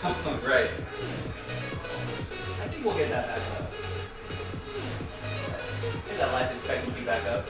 Right. I think we'll get that back up. Get that life expectancy back up.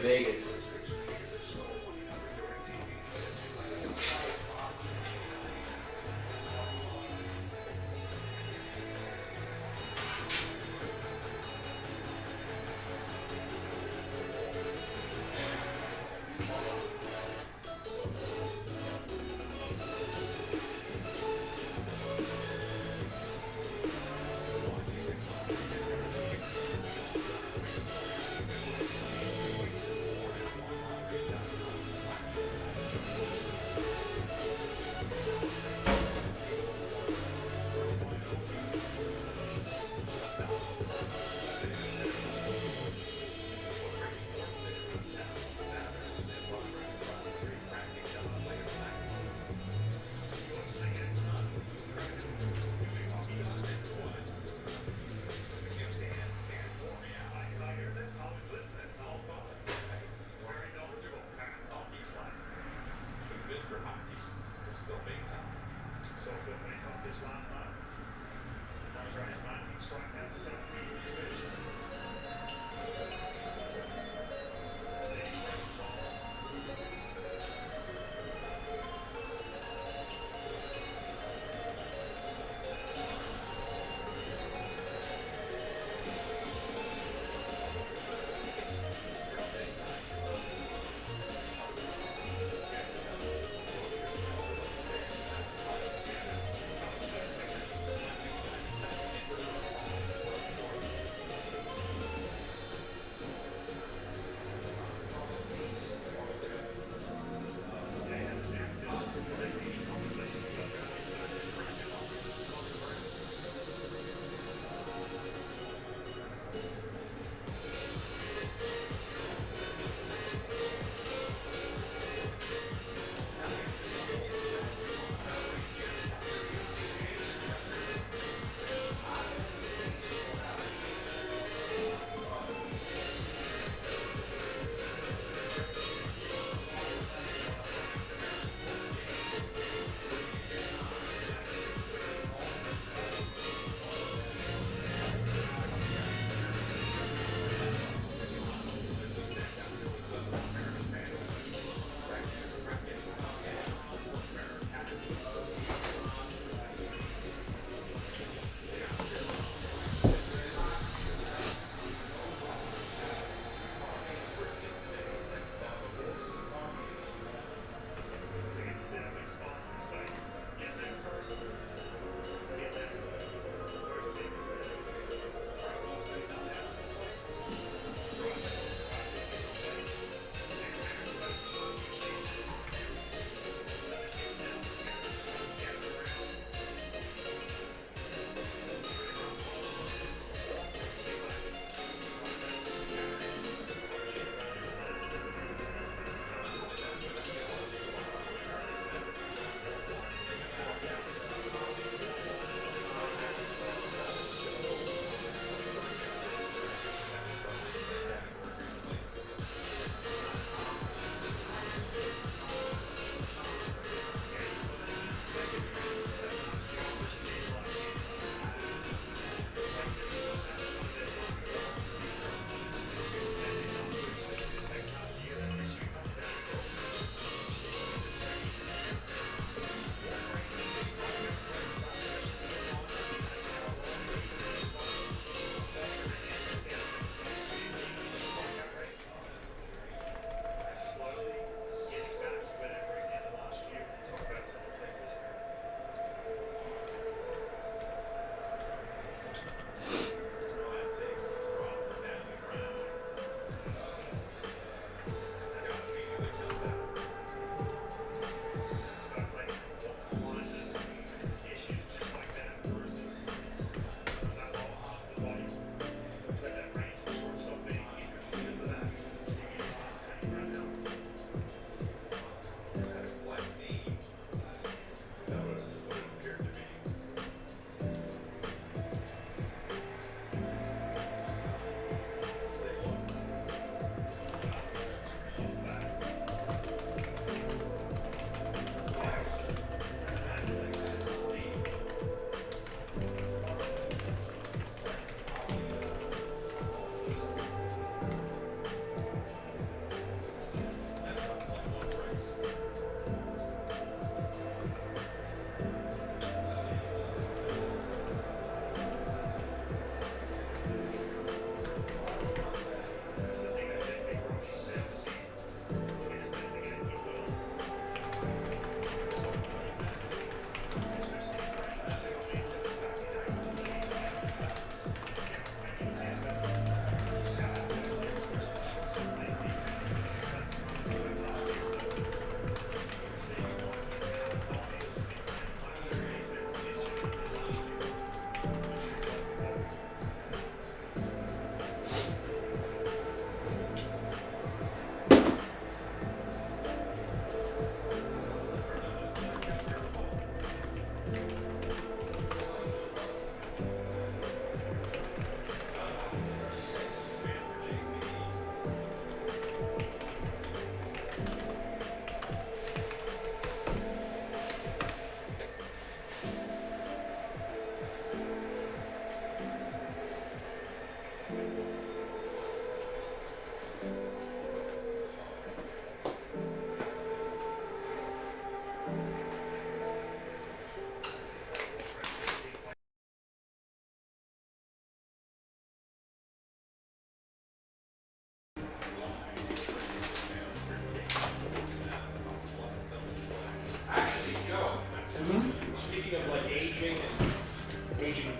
Vegas.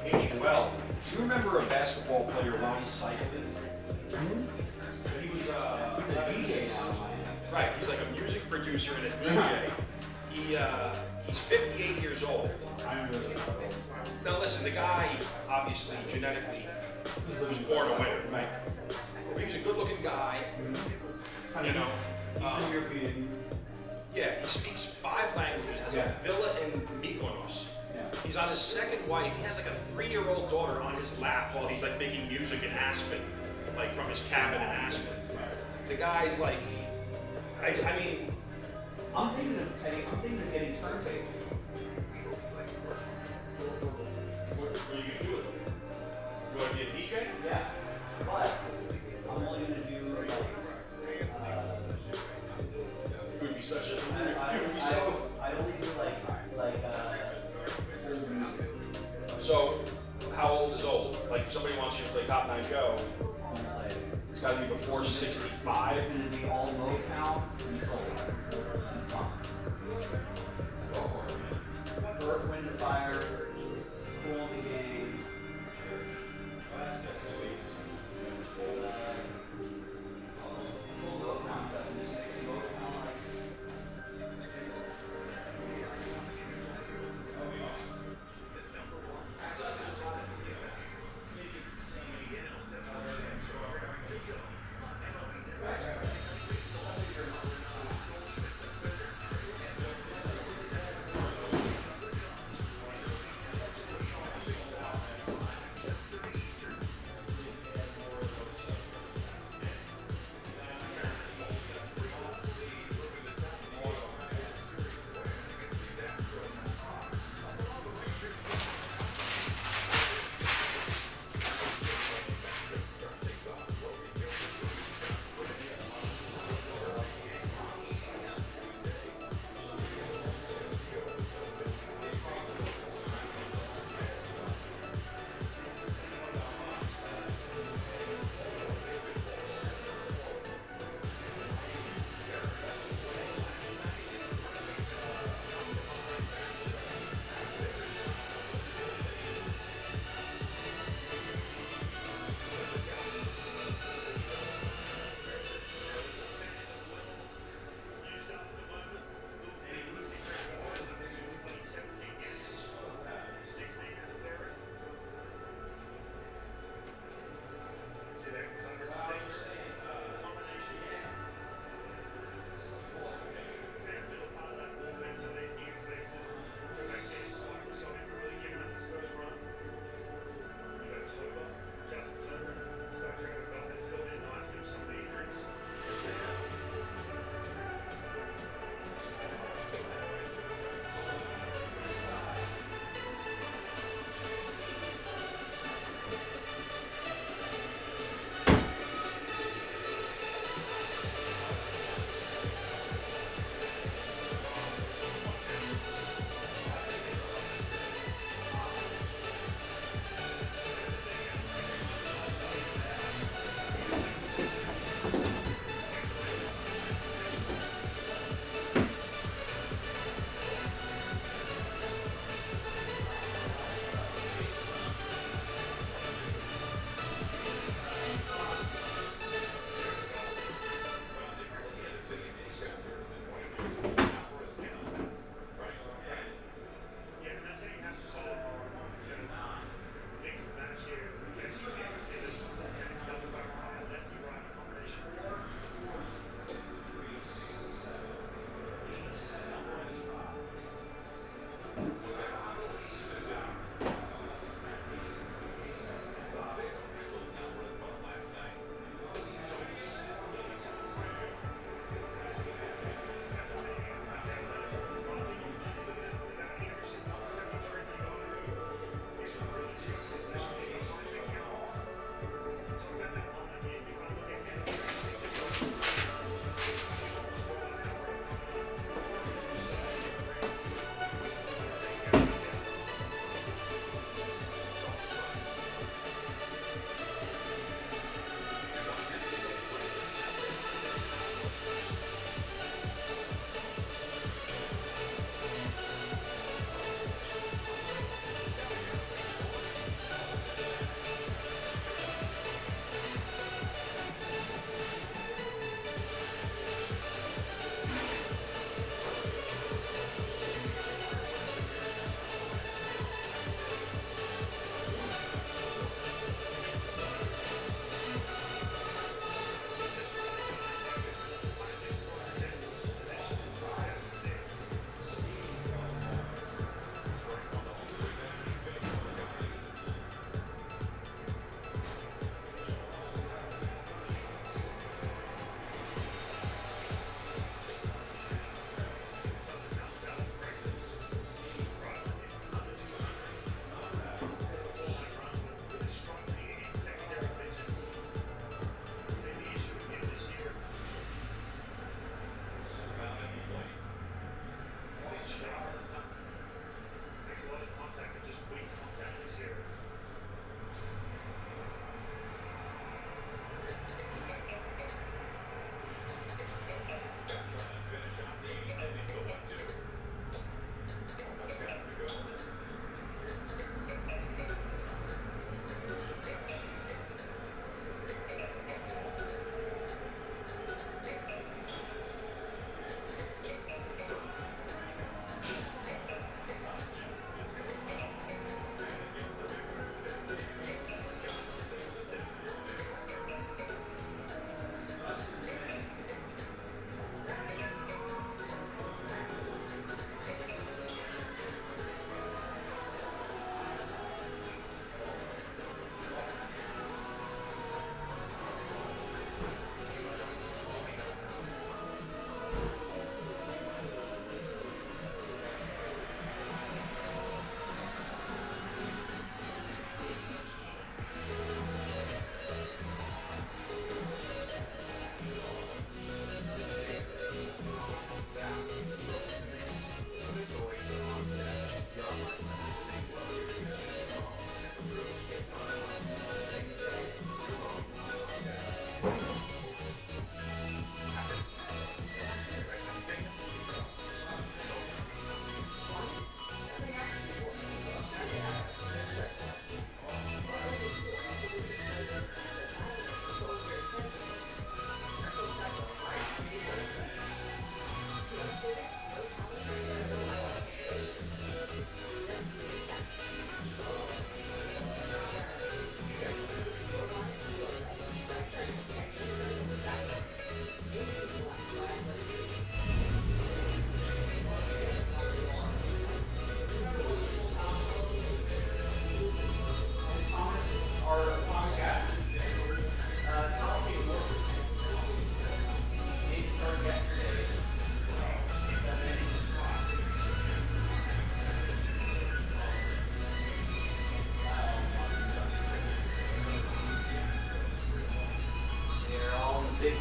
aging well. Do you remember a basketball player, Lonnie Cycleton? He was a DJ now. Right, he's like a music producer and a DJ. He's 58 years old. Now listen, the guy, obviously, genetically, was born a winner, right? He was a good-looking guy, you know. Yeah, he speaks 5 languages, has a villa in Mykonos. He's on his second wife. He has like a 3-year-old daughter on his lap while he's like making music in Aspen, like from his cabin in Aspen. The guy's like, I mean, I'm thinking of getting turntables. what are you gonna do with him? You want to be a DJ? Yeah, but I'm only gonna do like. It would be such a. I only do like old music. So, how old is old? Like, if somebody wants you to play Cotton Eye Joe, it's got to be before 65. It's gonna be all Motown and soul and funk. Earth, Wind, and Fire, Cool in the Game. Cool Motown stuff, and just make Motown like.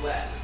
West.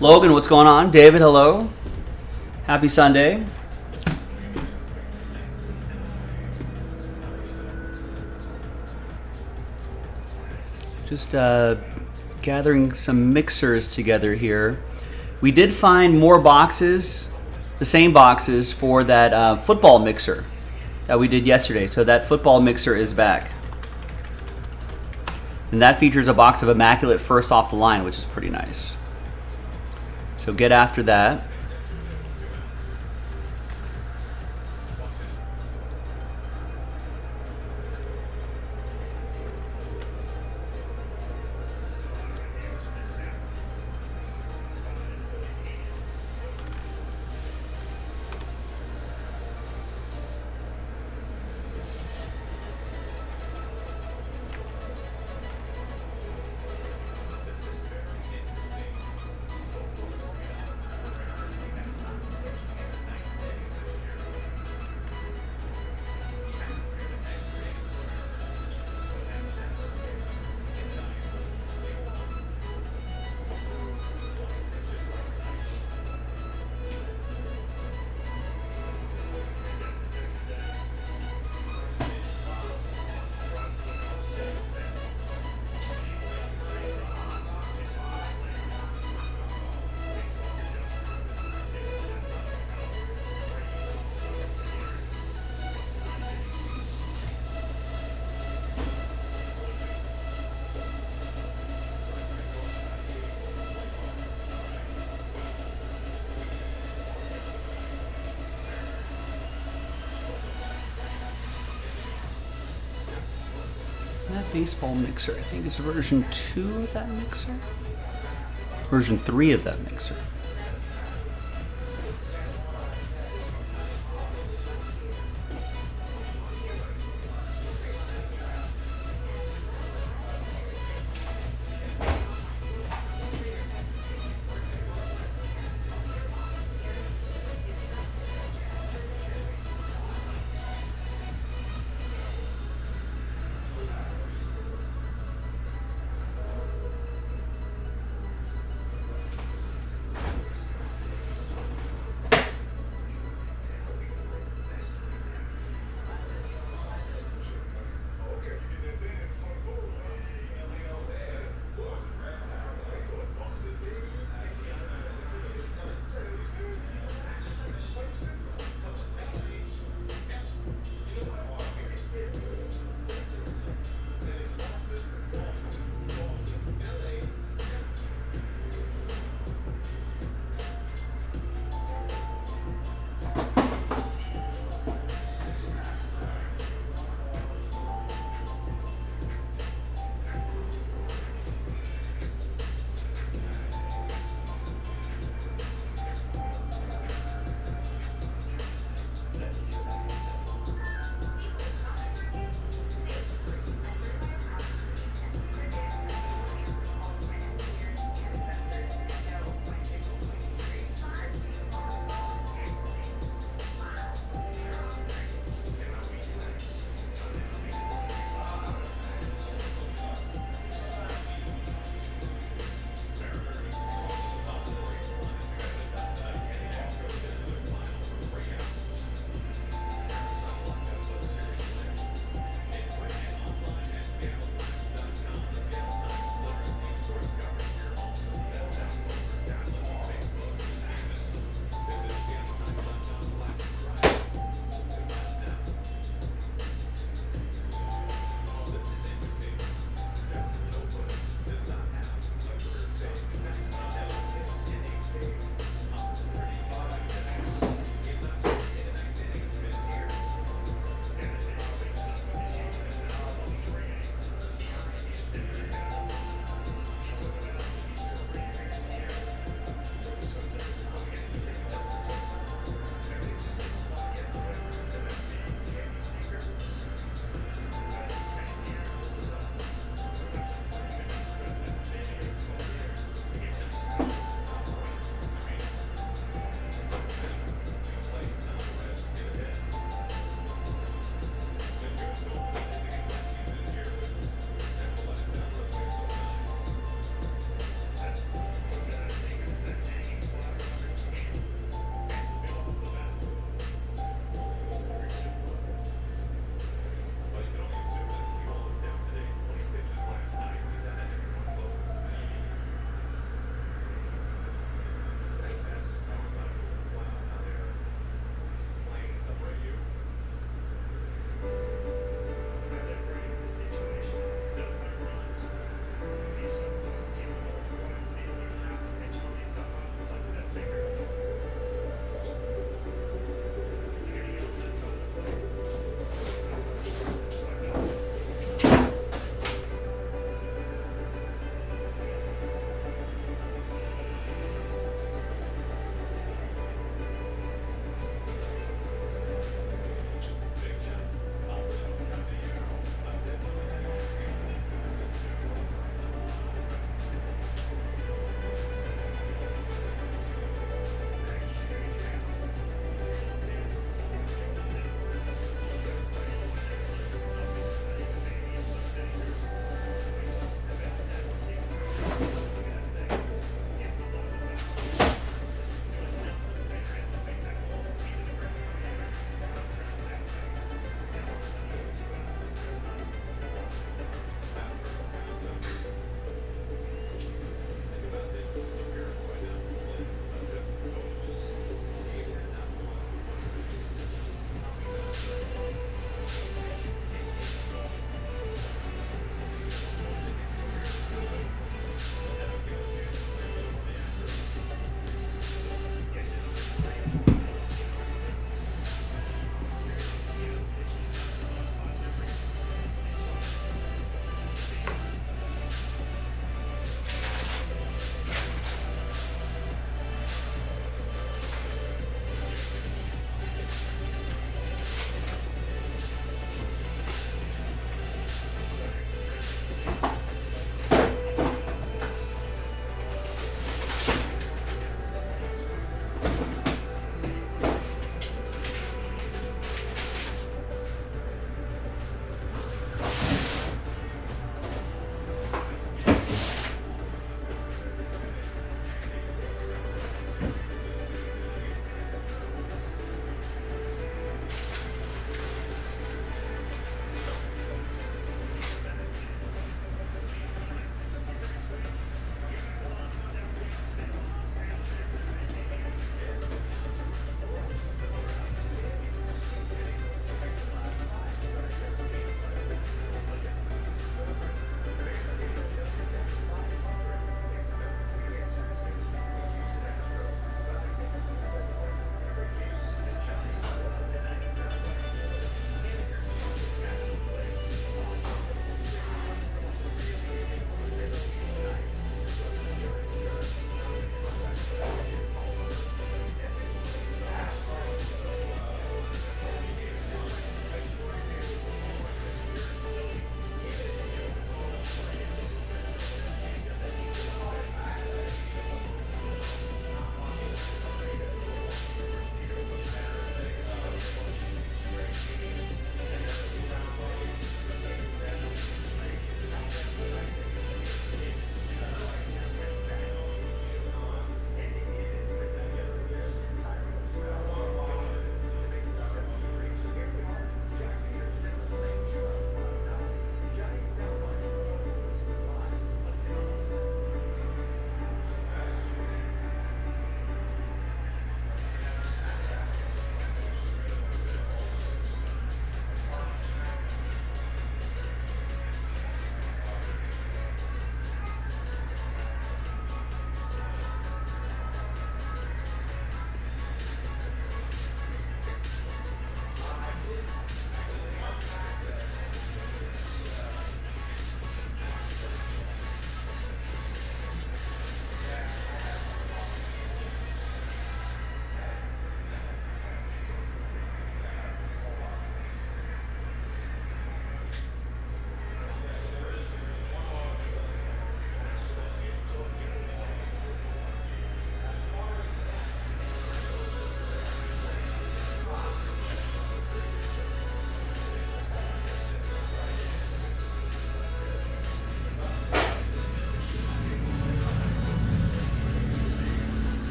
Logan, what's going on? David, hello. Happy Sunday. Just gathering some mixers together here. We did find more boxes, the same boxes for that football mixer that we did yesterday. So that football mixer is back. And that features a box of Immaculate First off the line, which is pretty nice. So get after that. baseball mixer. I think it's version 2 of that mixer. Version 3 of that mixer.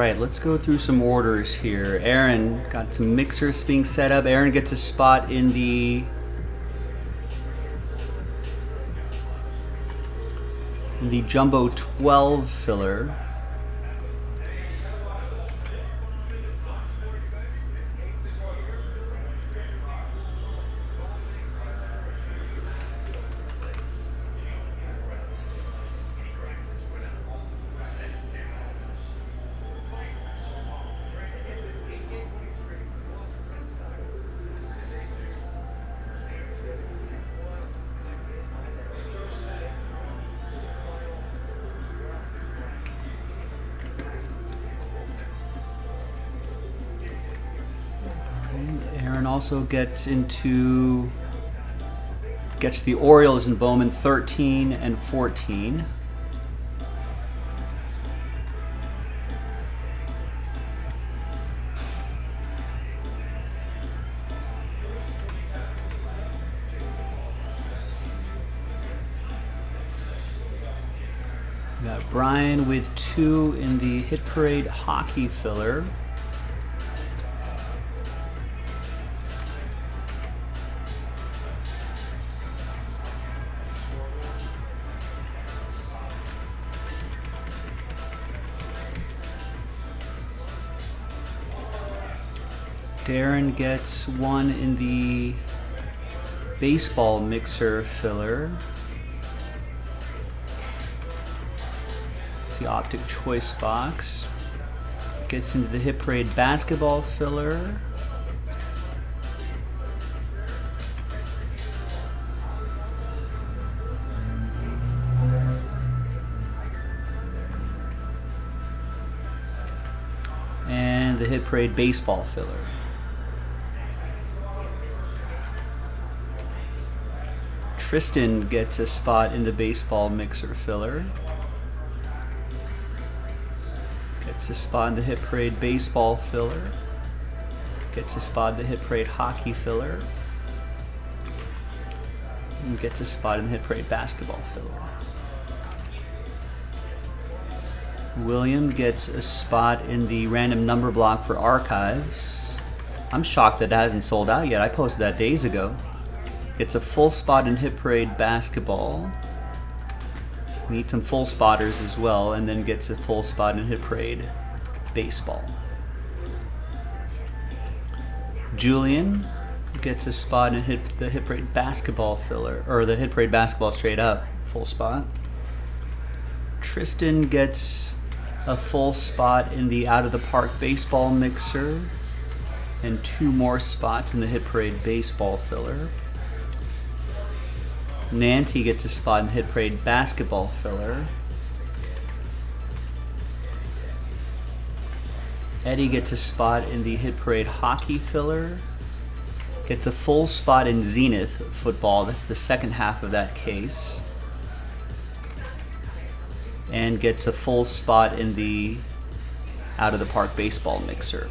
right, let's go through some orders here. Aaron got some mixers being set up. Aaron gets a spot in the Jumbo 12 filler. Aaron also gets the Orioles in Bowman 13 and 14. We got Brian with 2 in the Hit Parade hockey filler. Darren gets 1 in the baseball mixer filler. It's the Optic Choice box. Gets into the Hit Parade basketball filler. And the Hit Parade baseball filler. Tristan gets a spot in the baseball mixer filler. Gets a spot in the Hit Parade baseball filler. Gets a spot in the Hit Parade hockey filler. And gets a spot in the Hit Parade basketball filler. William gets a spot in the random number block for archives. I'm shocked that it hasn't sold out yet. I posted that days ago. Gets a full spot in Hit Parade basketball. We need some full spotters as well, and then gets a full spot in Hit Parade baseball. Julian gets a spot in the Hit Parade basketball filler, or the Hit Parade basketball straight up, full spot. Tristan gets a full spot in the Out of the Park baseball mixer, and 2 more spots in the Hit Parade baseball filler. Nancy gets a spot in the Hit Parade basketball filler. Eddie gets a spot in the Hit Parade hockey filler. Gets a full spot in Zenith football. That's the second half of that case. And gets a full spot in the Out of the Park baseball mixer.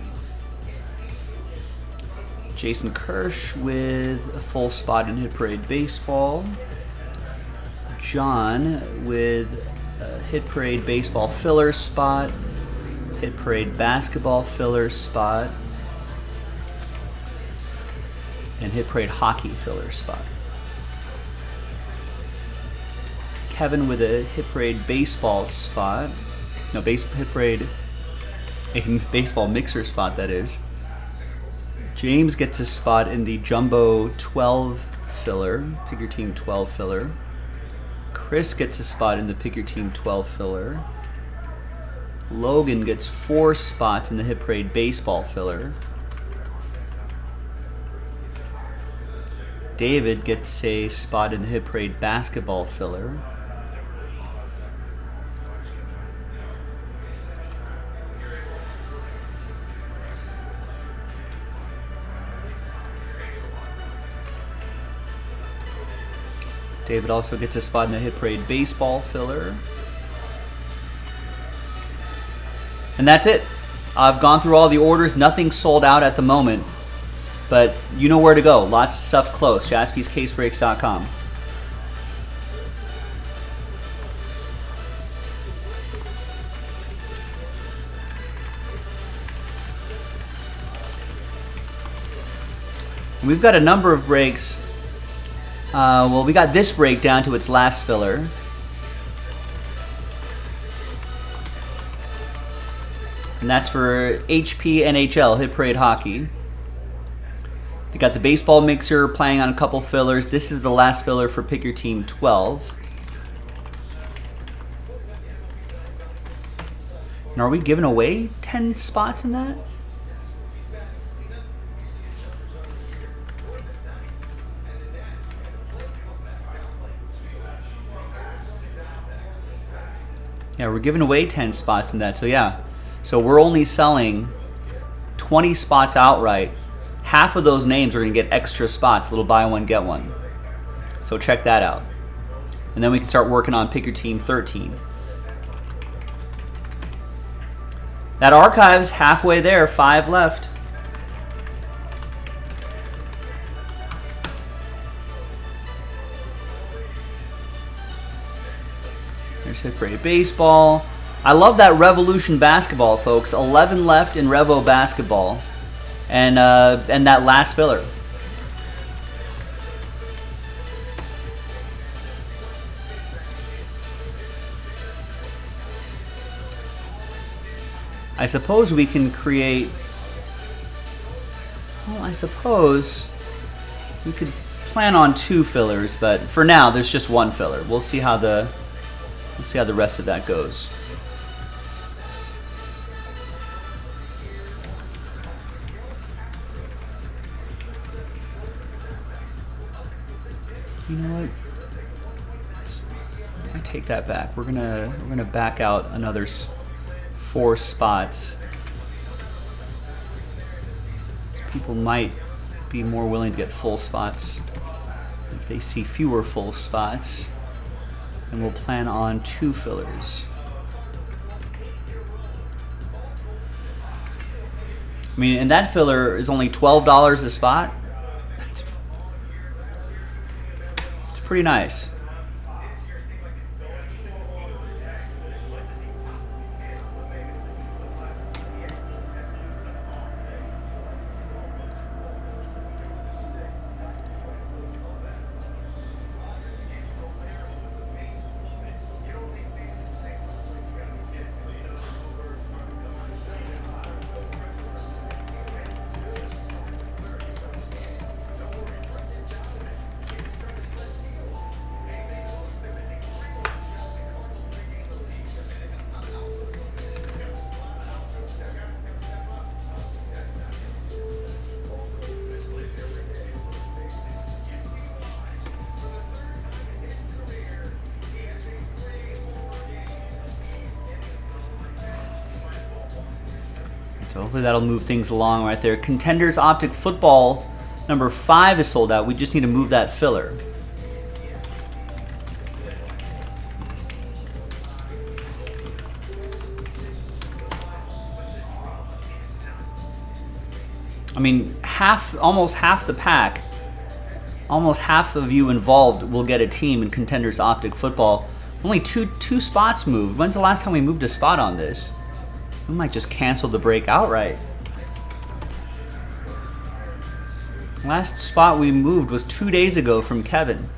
Jason Kirsch with a full spot in Hit Parade baseball. John with a Hit Parade baseball filler spot. Hit Parade basketball filler spot. And Hit Parade hockey filler spot. Kevin with a Hit Parade baseball spot. No, Hit Parade, a baseball mixer spot, that is. James gets a spot in the Jumbo 12 filler, Pick Your Team 12 filler. Chris gets a spot in the Pick Your Team 12 filler. Logan gets 4 spots in the Hit Parade baseball filler. David gets a spot in the Hit Parade basketball filler. David also gets a spot in the Hit Parade baseball filler. And that's it. I've gone through all the orders. Nothing sold out at the moment. But you know where to go. Lots of stuff close. JaspysCaseBreaks.com. And we've got a number of breaks. Well, we got this break down to its last filler. And that's for HP NHL, Hit Parade Hockey. They got the baseball mixer playing on a couple fillers. This is the last filler for Pick Your Team 12. And are we giving away 10 spots in that? Yeah, we're giving away 10 spots in that. So yeah, so we're only selling 20 spots outright. Half of those names are going to get extra spots, little buy one, get one. So check that out. And then we can start working on Pick Your Team 13. That archive's halfway there, 5 left. There's Hit Parade Baseball. I love that Revolution Basketball, folks. 11 left in Revo Basketball. And that last filler. I suppose we can create... Well, I suppose we could plan on 2 fillers, but for now there's just 1 filler. We'll see how the rest of that goes. You know what? I take that back. We're gonna back out another 4 spots. People might be more willing to get full spots if they see fewer full spots. And we'll plan on 2 fillers. I mean, and that filler is only $12 a spot. It's pretty nice. So hopefully that'll move things along right there. Contenders Optic Football number 5 is sold out. We just need to move that filler. I mean, almost half the pack, almost half of you involved will get a team in Contenders Optic Football. Only two spots moved. When's the last time we moved a spot on this? We might just cancel the break outright. Last spot we moved was 2 days ago from Kevin.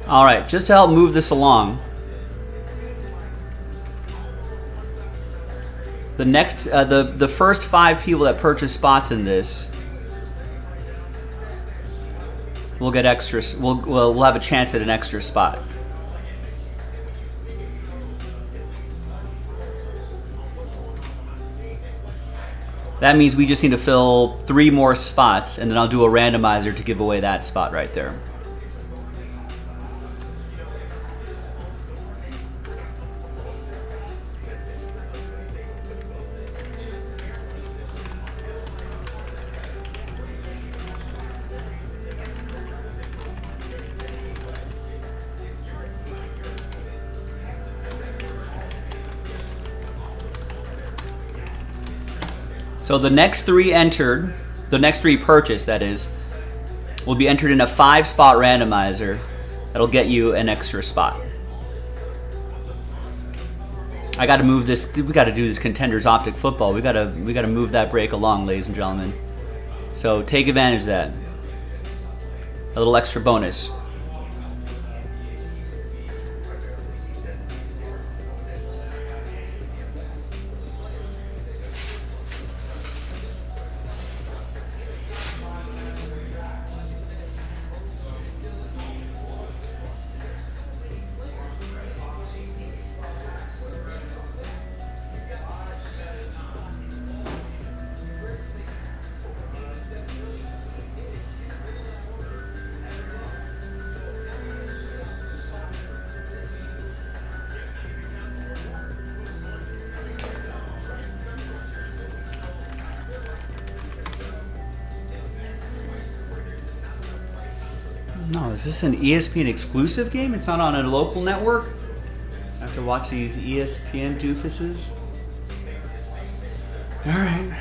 All right, just to help move this along, the next, the first 5 people that purchase spots in this will get extras. We'll have a chance at an extra spot. That means we just need to fill 3 more spots, and then I'll do a randomizer to give away that spot right there. So the next 3 entered, the next 3 purchased, that is, will be entered in a 5-spot randomizer. That'll get you an extra spot. I got to move this. We got to do this Contenders Optic football. We got to move that break along, ladies and gentlemen. So take advantage of that. A little extra bonus. No, is this an ESPN exclusive game? It's not on a local network? I have to watch these ESPN doofuses? Alright.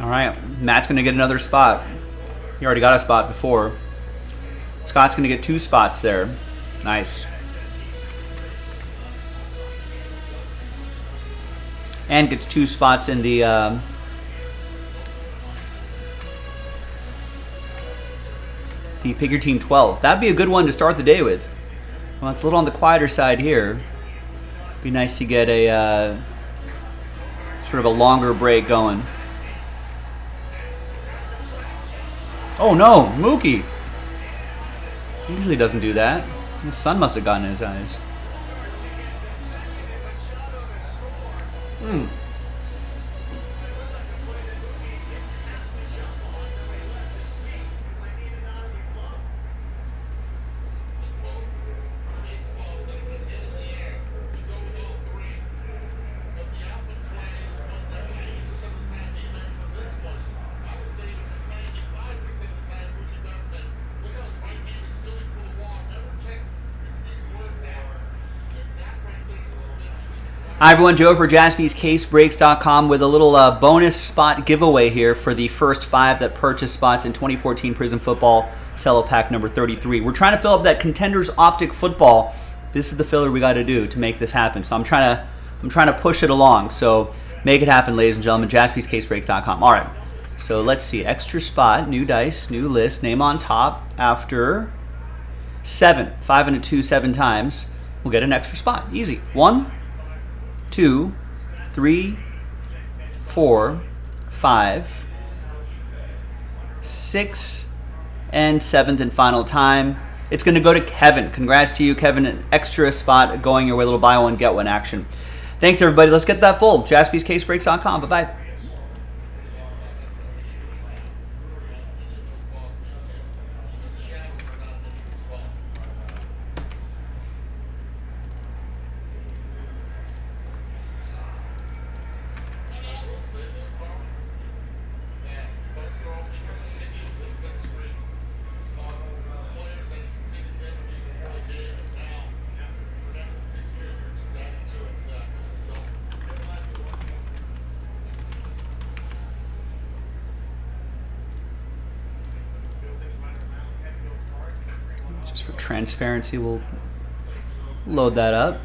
All right, Matt's going to get another spot. He already got a spot before. Scott's going to get 2 spots there. Nice. And gets 2 spots in the Pick Your Team 12. That'd be a good one to start the day with. Well, it's a little on the quieter side here. Be nice to get a sort of a longer break going. Oh no, Mookie! He usually doesn't do that. The sun must have gotten in his eyes. Hi everyone, Joe for JaspysCaseBreaks.com with a little bonus spot giveaway here for the first 5 that purchased spots in 2014 Prism Football Cello Pack number 33. We're trying to fill up that Contenders Optic football. This is the filler we got to do to make this happen. So I'm trying to push it along. So make it happen, ladies and gentlemen. JaspysCaseBreaks.com. All right. So let's see. Extra spot, new dice, new list, name on top. After 7, 5 and a 2, 7 times, we'll get an extra spot. Easy. 1, 2, 3, 4, 5, 6, and 7th and final time. It's going to go to Kevin. Congrats to you, Kevin. An extra spot going your way, little buy one, get one action. Thanks, everybody. Let's get that full. JaspysCaseBreaks.com. Bye-bye. Just for transparency, we'll load that up.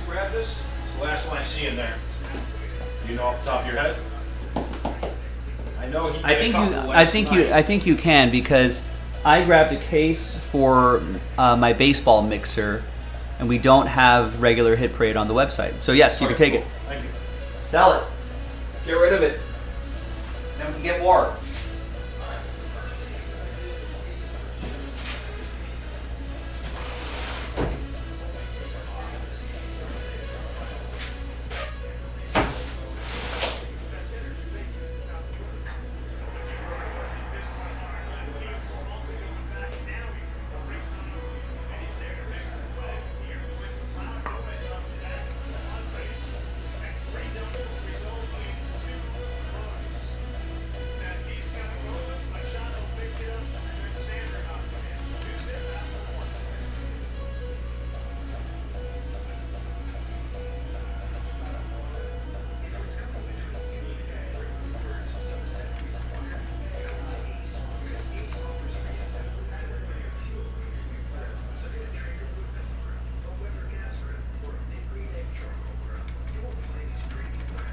Grab this. It's the last one I see in there. You know off the top of your head? I know he. I think you can, because I grabbed a case for my baseball mixer, and we don't have regular Hit Parade on the website. So yes, you can take it. Thank you. Sell it. Get rid of it. Then we can get more.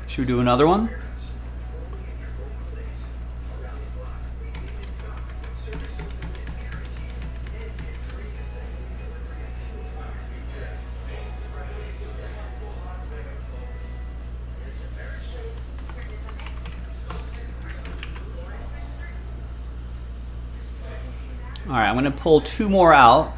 Should we do another one? All right, I'm going to pull 2 more out.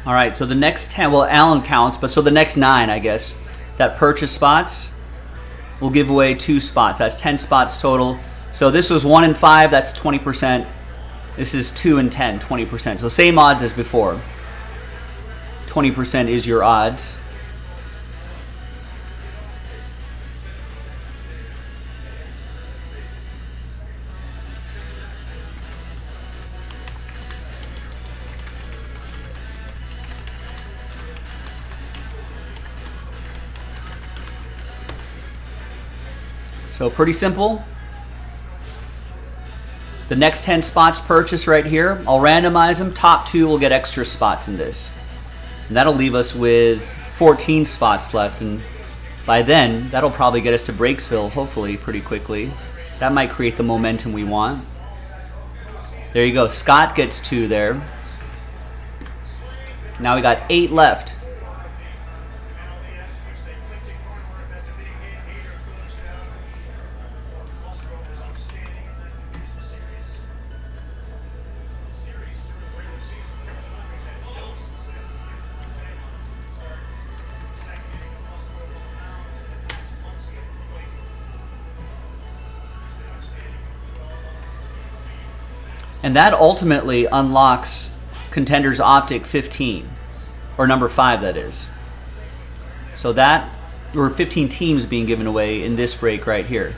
All right, so the next 10, well, Alan counts, but so the next 9, I guess, that purchase spots, we'll give away 2 spots. That's 10 spots total. So this was 1 and 5, that's 20%. This is 2 and 10, 20%. So same odds as before. 20% is your odds. So pretty simple. The next 10 spots purchased right here, I'll randomize them. Top 2 will get extra spots in this. And that'll leave us with 14 spots left. And by then, that'll probably get us to Breaksville, hopefully, pretty quickly. That might create the momentum we want. There you go. Scott gets 2 there. Now we got 8 left. And that ultimately unlocks Contenders Optic 15, or number 5 that is. So that, or 15 teams being given away in this break right here.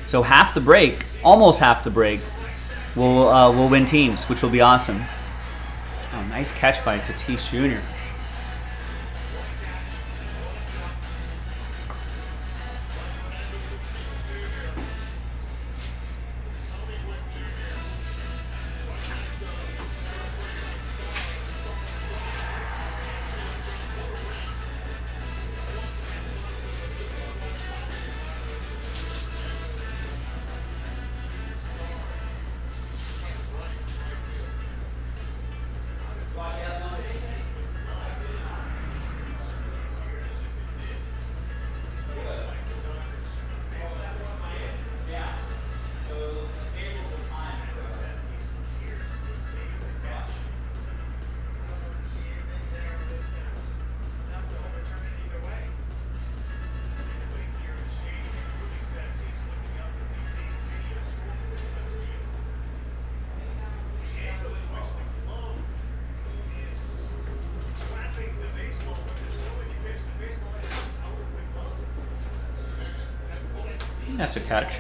So half the break, almost half the break, will win teams, which will be awesome. Oh, nice catch by Tatis Jr. That's a catch.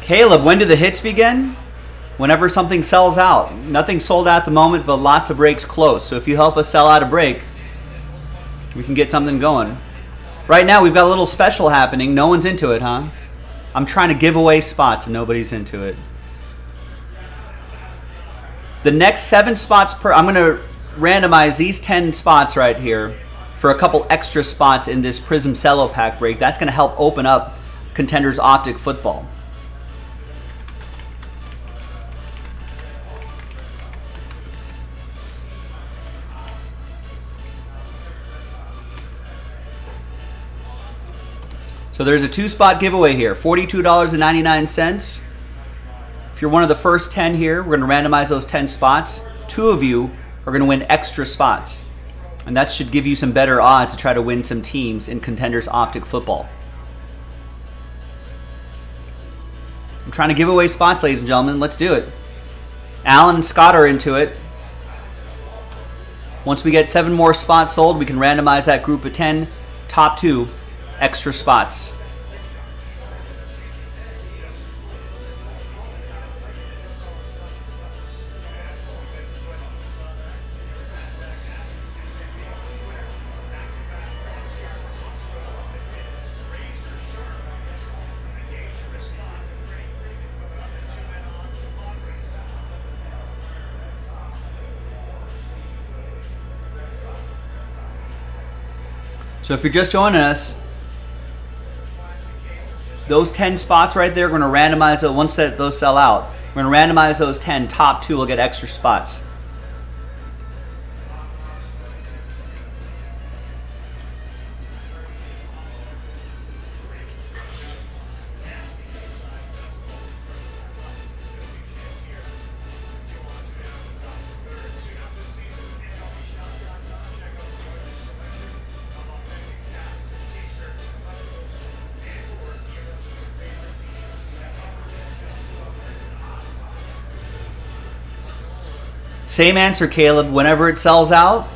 Caleb, when do the hits begin? Whenever something sells out. Nothing sold out at the moment, but lots of breaks close. So if you help us sell out a break, we can get something going. Right now, we've got a little special happening. No one's into it, huh? I'm trying to give away spots and nobody's into it. The next 7 spots per... I'm going to randomize these 10 spots right here for a couple extra spots in this Prism Cello Pack break. That's going to help open up Contenders Optic football. So there's a 2-spot giveaway here, $42.99. If you're one of the first 10 here, we're going to randomize those 10 spots. 2 of you are going to win extra spots. And that should give you some better odds to try to win some teams in Contenders Optic football. I'm trying to give away spots, ladies and gentlemen. Let's do it. Alan and Scott are into it. Once we get 7 more spots sold, we can randomize that group of 10, top 2, extra spots. So if you're just joining us, those 10 spots right there, we're going to randomize those. Once those sell out, we're going to randomize those 10. Top 2 will get extra spots. Same answer, Caleb. Whenever it sells out,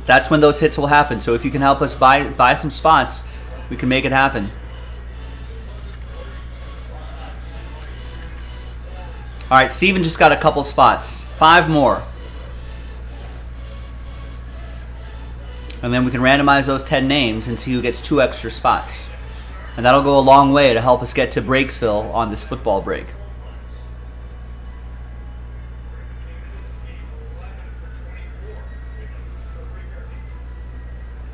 that's when those hits will happen. So if you can help us buy some spots, we can make it happen. All right, Steven just got a couple spots. 5 more. And then we can randomize those 10 names and see who gets 2 extra spots. And that'll go a long way to help us get to Breaksville on this football break.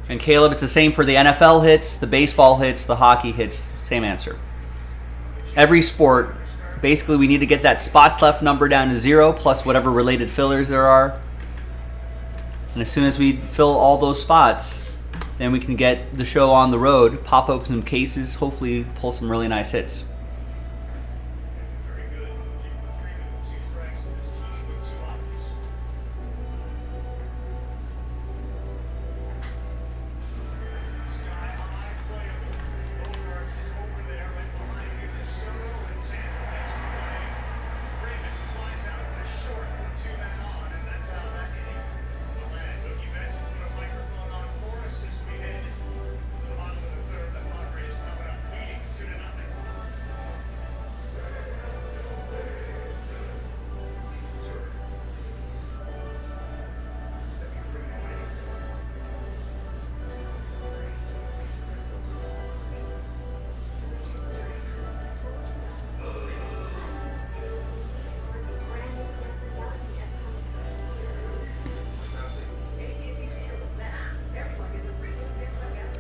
And Caleb, it's the same for the NFL hits, the baseball hits, the hockey hits. Same answer. Every sport, basically we need to get that spots left number down to 0 plus whatever related fillers there are. And as soon as we fill all those spots, then we can get the show on the road, pop open some cases, hopefully pull some really nice hits.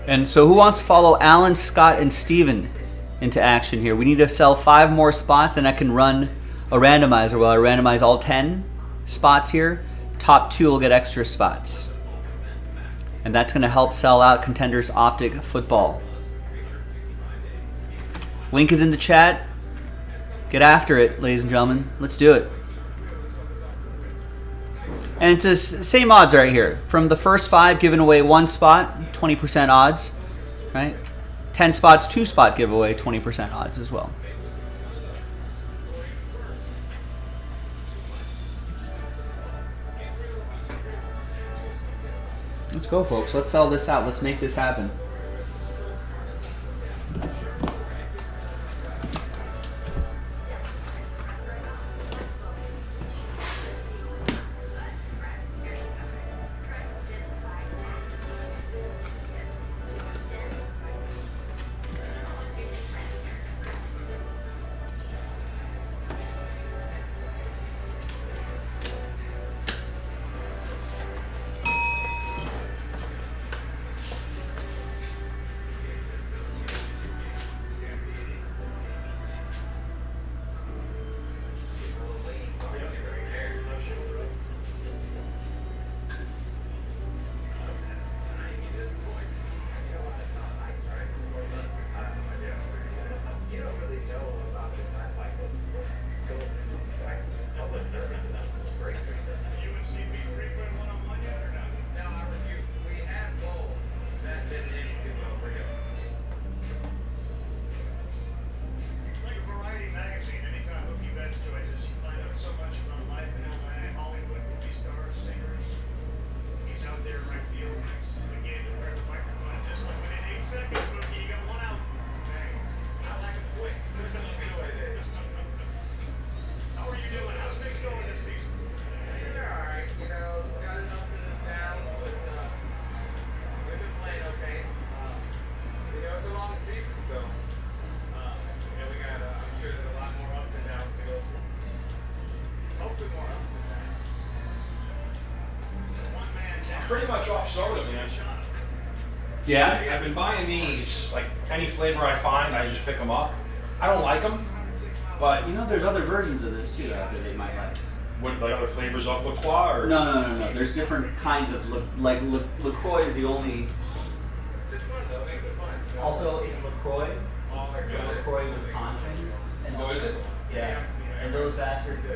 And so who wants to follow Alan, Scott, and Steven into action here? We need to sell 5 more spots, and I can run a randomizer. Well, I randomize all 10 spots here. Top 2 will get extra spots. And that's going to help sell out Contenders Optic football. Link is in the chat. Get after it, ladies and gentlemen. Let's do it. And it's the same odds right here. From the first 5, giving away 1 spot, 20% odds, right? 10 spots, 2-spot giveaway, 20% odds as well. Let's go, folks. Let's sell this out. Let's make this happen. pretty much off soda, man. Yeah? I've been buying these, like any flavor I find, I just pick them up. I don't like them, but You know, there's other versions of this too that they might like. what, like other flavors of La Croix or? No. There's different kinds of LaCroix is the only. Also, it's LaCroix. LaCroix, Wisconsin. And Oh, is it? Yeah. And those bastards,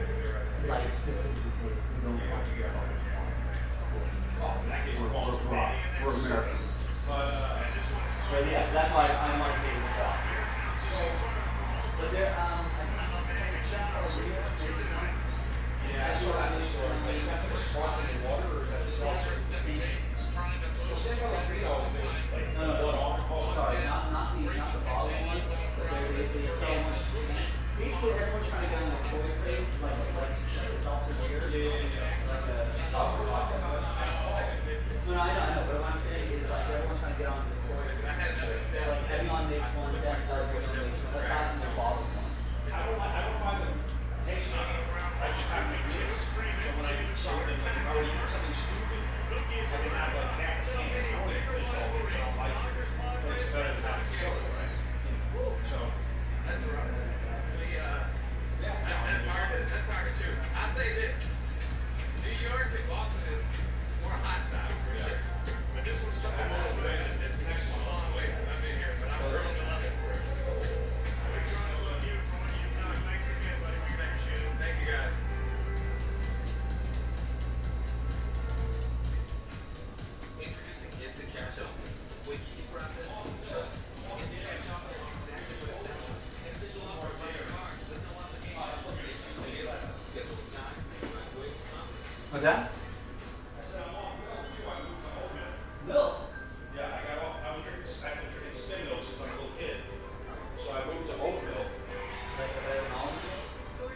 like specifically say, we don't want to get all Oh, in that case, we're going La Croix. We're Americans. But yeah, that's why I'm like taking this off. But there, Yeah, that's what I was like, that's like a sparkling water or is that a seltzer? Well, San Pellegrino is like no, blood off. Oh, sorry, not the bottle one, but they so much. Basically, everyone's trying to get on the cold stage, like seltzer beer. Like a seltzer vodka. No, I know, but what I'm saying is like everyone's trying to get on the cold stage. Like everyone makes one, then does one, makes one. Let's not in the bottle one. I don't find them tasty. I just have to eat it. So when I eat something, like if I were to eat something stupid, I can have like half a can. I won't even finish all of it, I don't like it. But it's better than having soda, right? So. That's hard too. I say this. New York and Boston is more hot style for sure. But this one's still a little bit. It's the next one a long way since I've been here, but I'm really love it. Thank you guys. Introducing Instant Cash Out. Quick, easy process. Instant Cash Out is exactly what it sounds like. Official offer by your car. There's no obligation. Schedule the time. Right away. What's that? I said I'm off milk too. I moved to oatmeal. Milk. Yeah, I was drinking skim milk since I'm a little kid. So I moved to oat milk.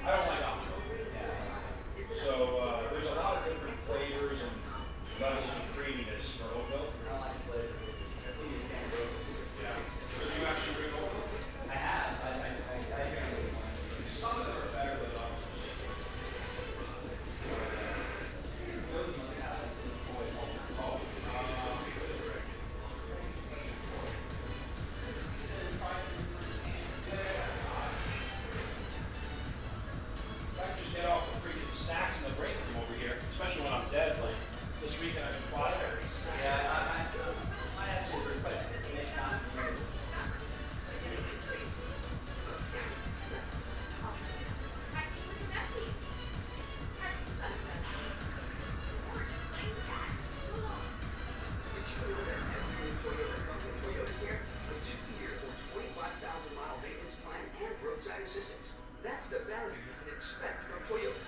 I don't like almond milk. So there's a lot of different flavors and levels of creaminess for oat milk. Yeah. So you actually drink oat milk? I have. I drink it. Some of them are better than others. I can just get off the freaking snacks in the break room over here, especially when I'm dead. Like this weekend I've been flying there. Yeah, I actually requested to make time for it. That's the value you can expect from Toyota.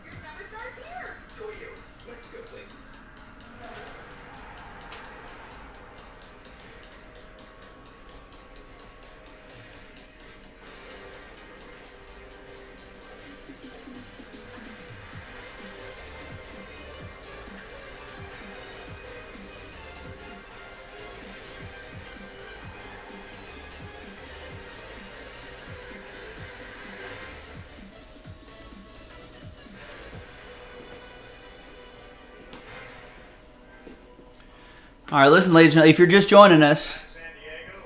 Your summer starts here. Toyota, let's go places. All right, listen, ladies and gentlemen, if you're just joining us, San Diego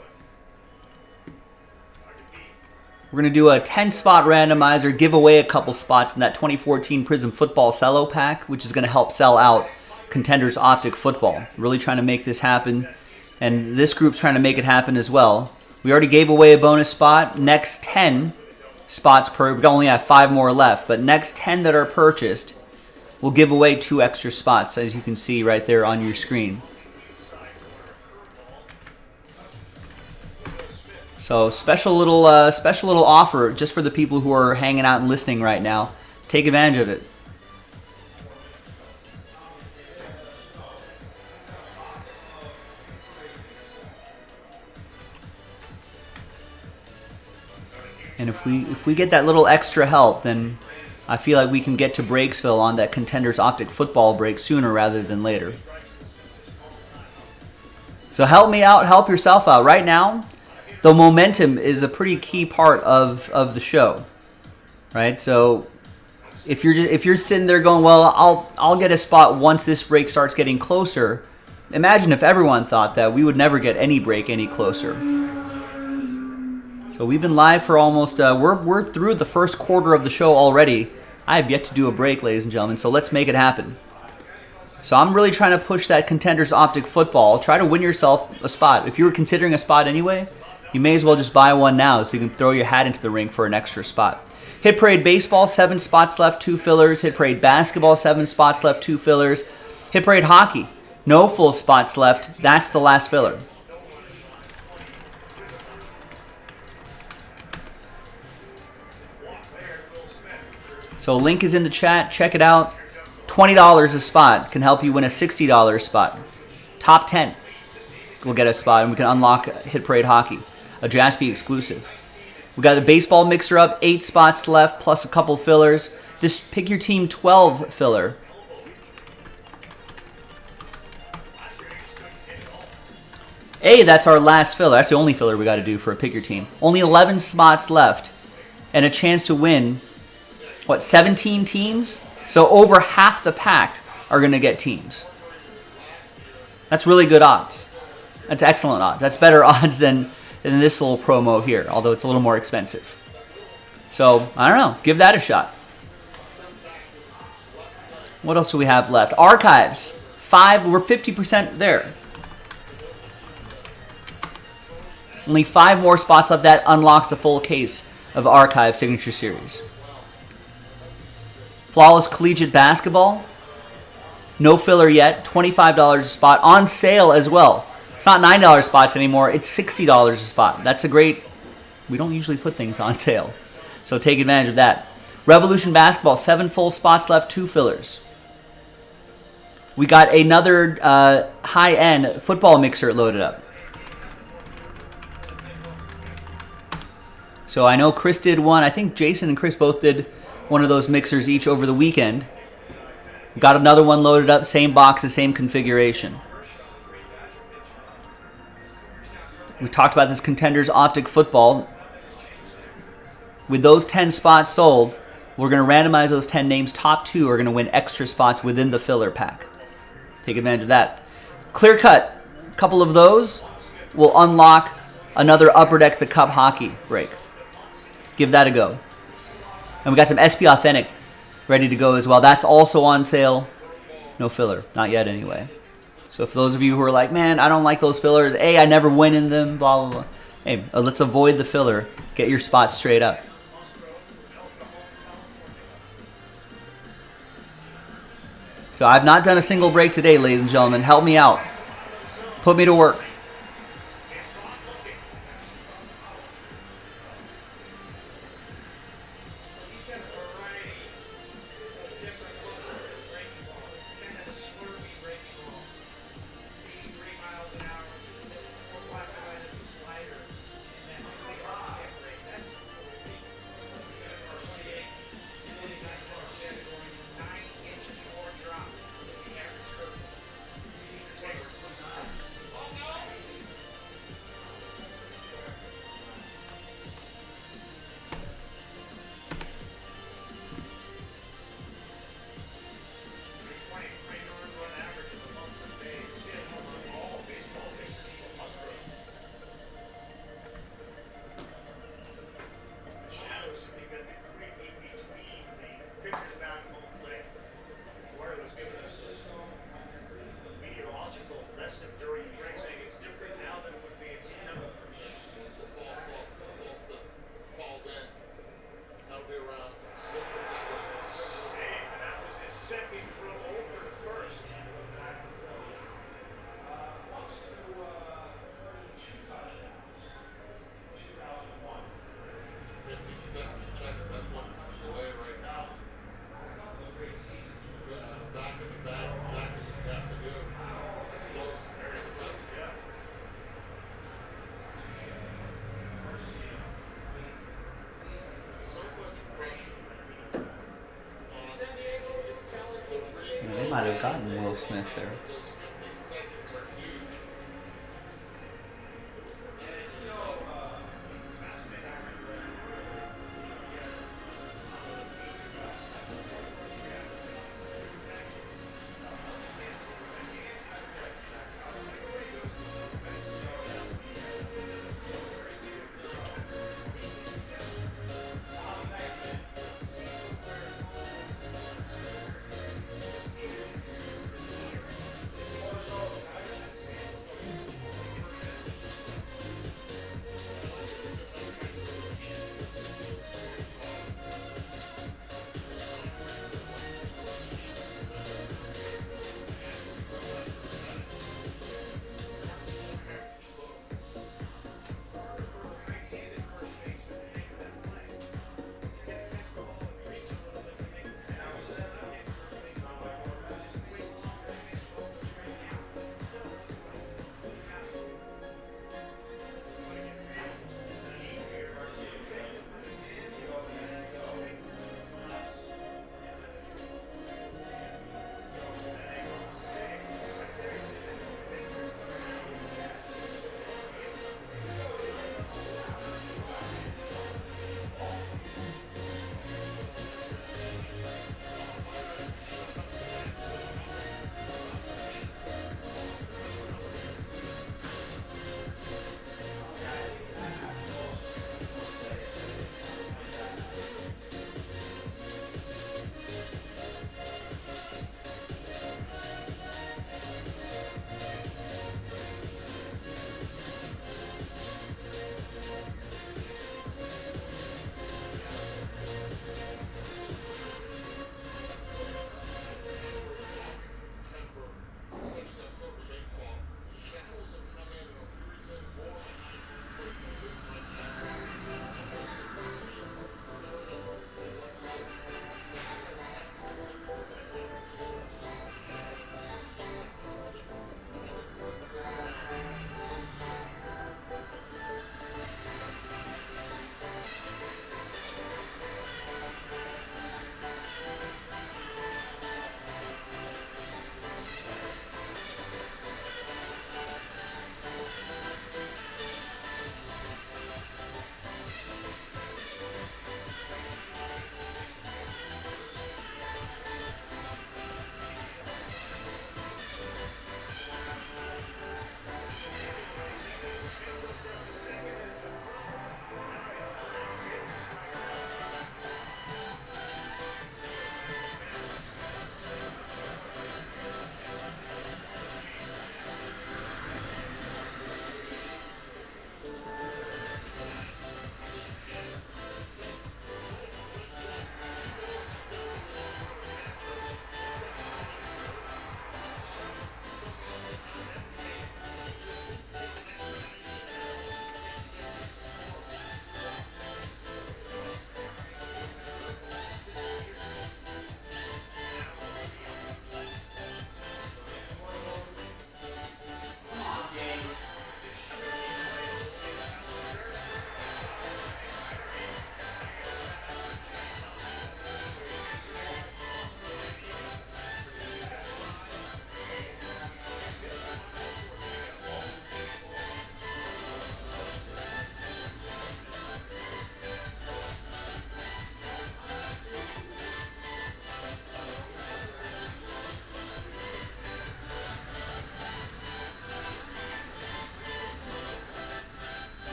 we're going to do a 10-spot randomizer, give away a couple spots in that 2014 Prism Football Cello Pack, which is going to help sell out Contenders Optic football. Really trying to make this happen, and this group's trying to make it happen as well. We already gave away a bonus spot. Next 10 spots per, we only have 5 more left, but next 10 that are purchased, we'll give away 2 extra spots, as you can see right there on your screen. So special little offer just for the people who are hanging out and listening right now. Take advantage of it. And if we get that little extra help, then I feel like we can get to Breaksville on that Contenders Optic football break sooner rather than later. So help me out, help yourself out. Right now, the momentum is a pretty key part of the show, right? So if you're sitting there going, well, I'll get a spot once this break starts getting closer. Imagine if everyone thought that, we would never get any break any closer. So we've been live for almost we're through the first quarter of the show already. I have yet to do a break, ladies and gentlemen. So let's make it happen. So I'm really trying to push that Contenders Optic football. Try to win yourself a spot. If you were considering a spot anyway, you may as well just buy one now so you can throw your hat into the ring for an extra spot. Hit Parade Baseball, 7 spots left, 2 fillers. Hit Parade Basketball, 7 spots left, 2 fillers. Hit Parade Hockey, no full spots left. That's the last filler. So link is in the chat. Check it out. $20 a spot can help you win a $60 spot. Top 10 will get a spot, and we can unlock Hit Parade Hockey, a Jaspy exclusive. We got a baseball mixer up, 8 spots left, plus a couple fillers. This Pick Your Team 12 filler. Hey, that's our last filler. That's the only filler we got to do for a Pick Your Team. Only 11 spots left, and a chance to win, what, 17 teams? So over half the pack are going to get teams. That's really good odds. That's excellent odds. That's better odds than this little promo here, although it's a little more expensive. So, I don't know. Give that a shot. What else do we have left? Archives. 5. We're 50% there. Only 5 more spots left. That unlocks the full case of Archive Signature Series. Flawless Collegiate Basketball. No filler yet. $25 a spot. On sale as well. It's not $9 spots anymore. It's $60 a spot. That's a great... We don't usually put things on sale. So take advantage of that. Revolution Basketball. 7 full spots left. 2 fillers. We got another high-end football mixer loaded up. So I know Chris did one. I think Jason and Chris both did one of those mixers each over the weekend. Got another one loaded up, same boxes, same configuration. We talked about this Contenders Optic football. With those 10 spots sold, we're going to randomize those 10 names. Top 2 are going to win extra spots within the filler pack. Take advantage of that. Clear cut, a couple of those will unlock another Upper Deck the Cup hockey break. Give that a go. And we got some SP Authentic ready to go as well. That's also on sale. No filler. Not yet anyway. So for those of you who are like, man, I don't like those fillers. Hey, I never win in them. Blah, blah, blah. Hey, let's avoid the filler. Get your spot straight up. So I've not done a single break today, ladies and gentlemen. Help me out. Put me to work. They might have gotten Will Smith there.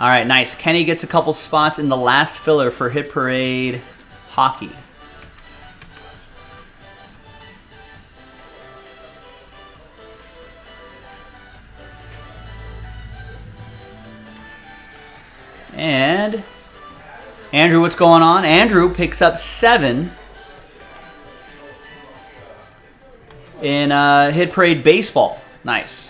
All right, nice. Kenny gets a couple spots in the last filler for Hit Parade Hockey. And Andrew, what's going on? Andrew picks up 7 in Hit Parade Baseball. Nice.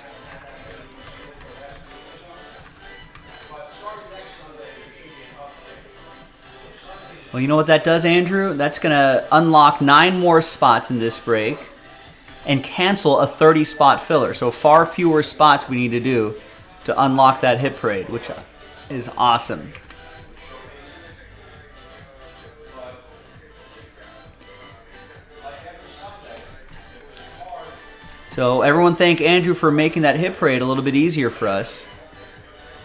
Well, you know what that does, Andrew? That's going to unlock 9 more spots in this break and cancel a 30-spot filler. So far fewer spots we need to do to unlock that Hit Parade, which is awesome. So everyone thank Andrew for making that Hit Parade a little bit easier for us.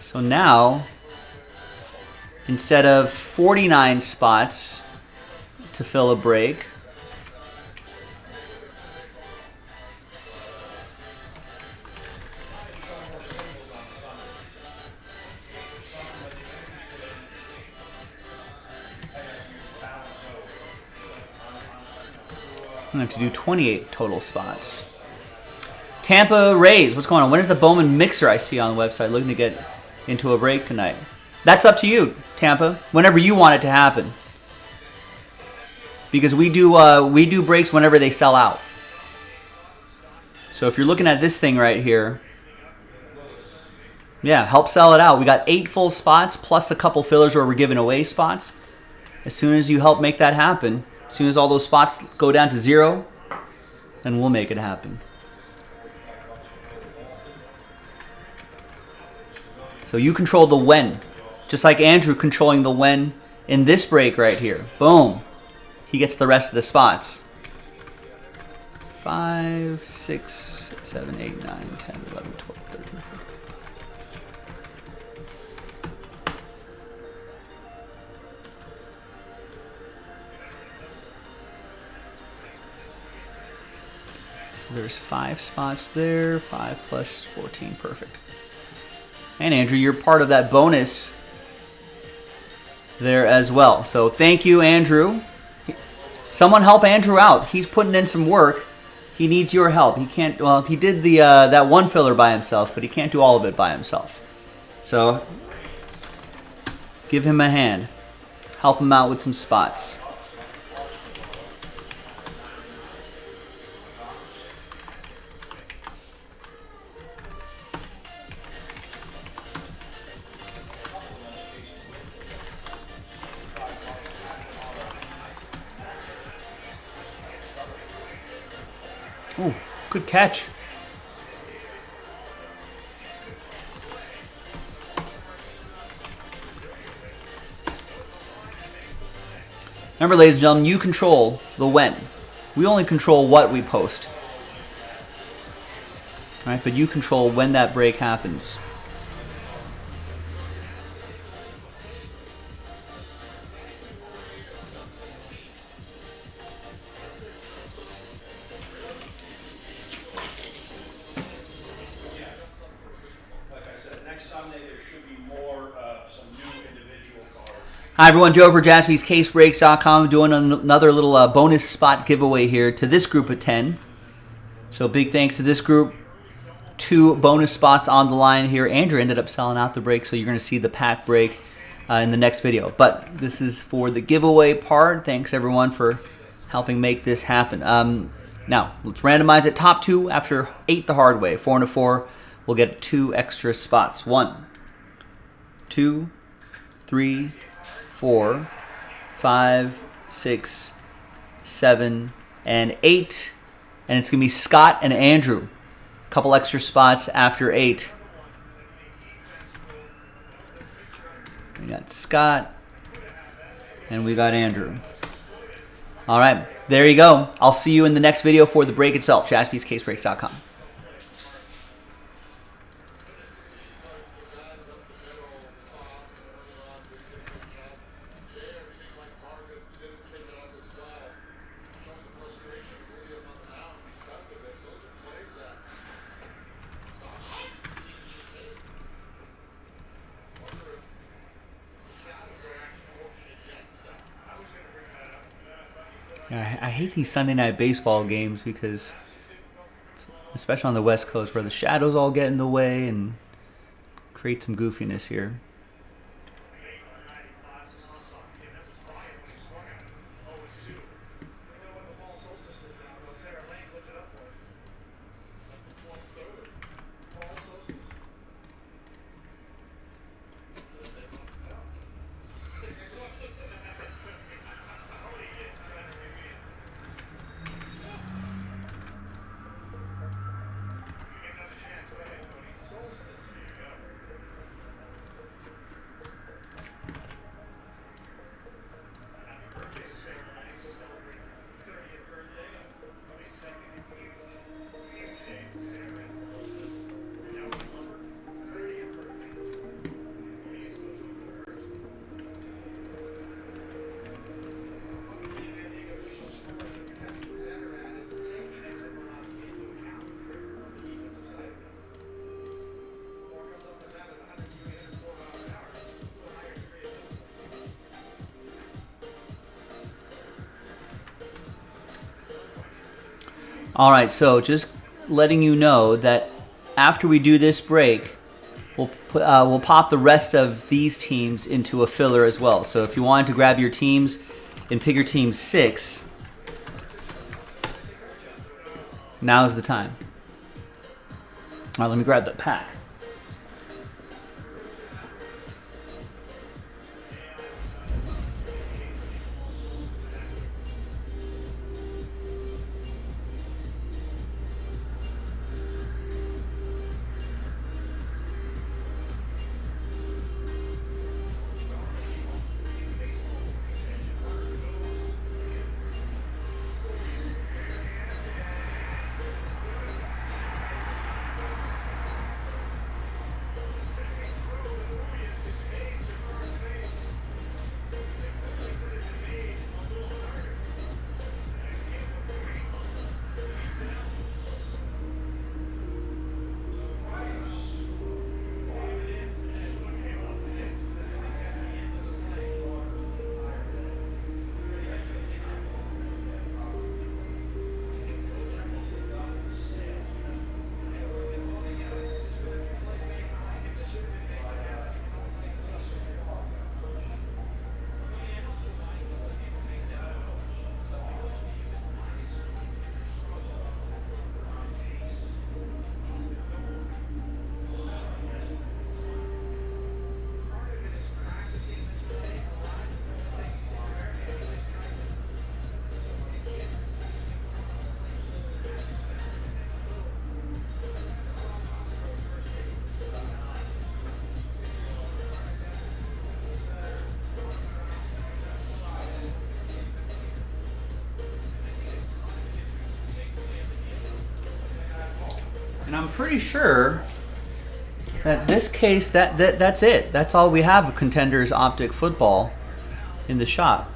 So now, instead of 49 spots to fill a break, I'm going to have to do 28 total spots. Tampa Rays, what's going on? When is the Bowman mixer I see on the website looking to get into a break tonight? That's up to you, Tampa. Whenever you want it to happen, because we do breaks whenever they sell out. So if you're looking at this thing right here, yeah, help sell it out. We got 8 full spots plus a couple fillers where we're giving away spots. As soon as you help make that happen, as soon as all those spots go down to 0, then we'll make it happen. So you control the when. Just like Andrew controlling the when in this break right here. Boom. He gets the rest of the spots. 5, 6, 7, 8, 9, 10, 11, 12, 13, 14. So there's 5 spots there. 5 plus 14. Perfect. And Andrew, you're part of that bonus there as well. So thank you, Andrew. Someone help Andrew out. He's putting in some work. He needs your help. He can't. Well, he did the that one filler by himself, but he can't do all of it by himself. So give him a hand. Help him out with some spots. Ooh, good catch. Remember, ladies and gentlemen, you control the when. We only control what we post. All right, but you control when that break happens. Sunday there should be more, some new individual cards. Hi everyone, Joe for JaspysCaseBreaks.com doing another little bonus spot giveaway here to this group of 10. So big thanks to this group. 2 bonus spots on the line here. Andrew ended up selling out the break, so you're going to see the pack break in the next video. But this is for the giveaway part. Thanks everyone for helping make this happen. Now, let's randomize it. Top 2 after 8 the hard way. 4 and a 4. We'll get 2 extra spots. 1, 2, 3, 4, 5, 6, 7, and 8. And it's going to be Scott and Andrew. A couple extra spots after 8. We got Scott and we got Andrew. All right, there you go. I'll see you in the next video for the break itself. JaspysCaseBreaks.com. I hate these Sunday night baseball games because, especially on the West Coast, where the shadows all get in the way and create some goofiness here. All right, so just letting you know that after we do this break, we'll pop the rest of these teams into a filler as well. So if you wanted to grab your teams and pick your team 6, now's the time. All right, let me grab that pack. And I'm pretty sure that this case, that's it. That's all we have of Contenders Optic football in the shop.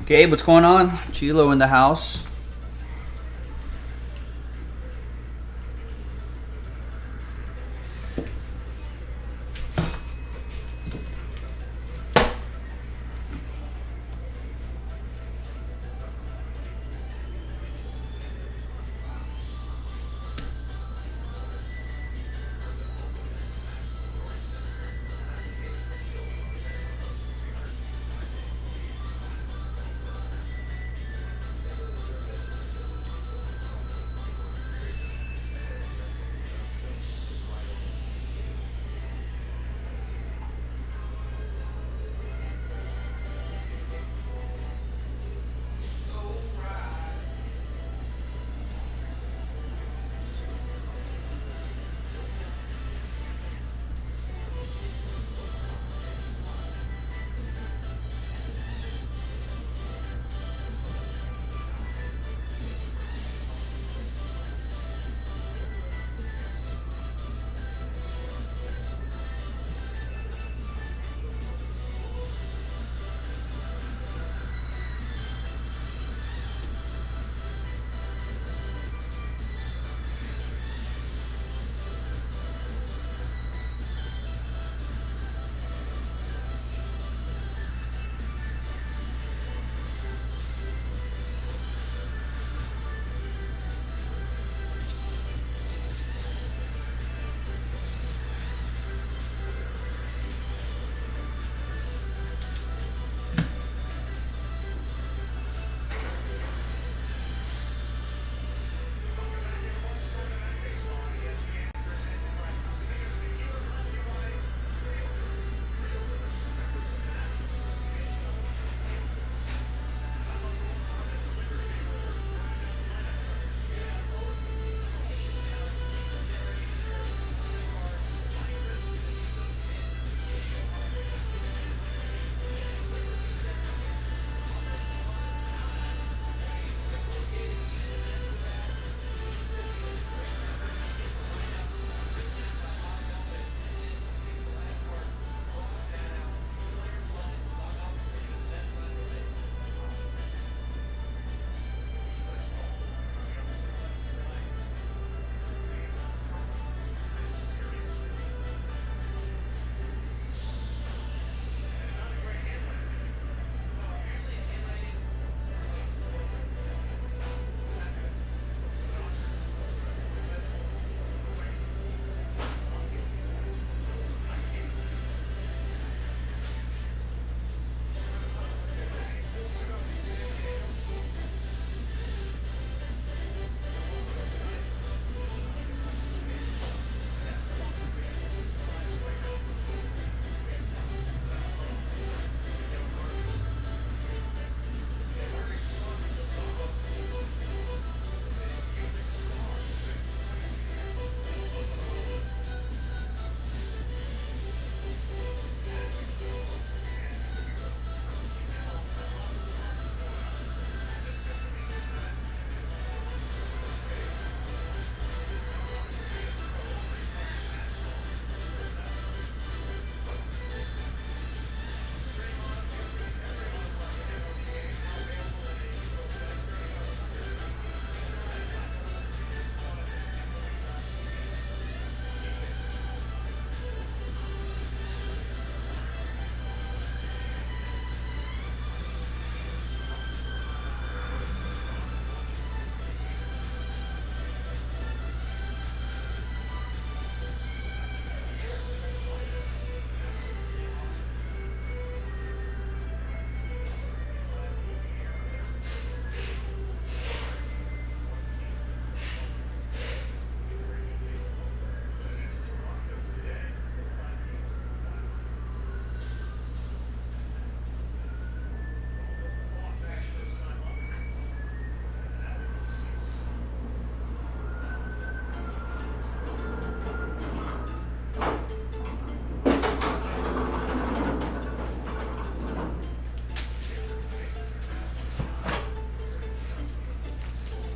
Gabe, what's going on? Chilo in the house.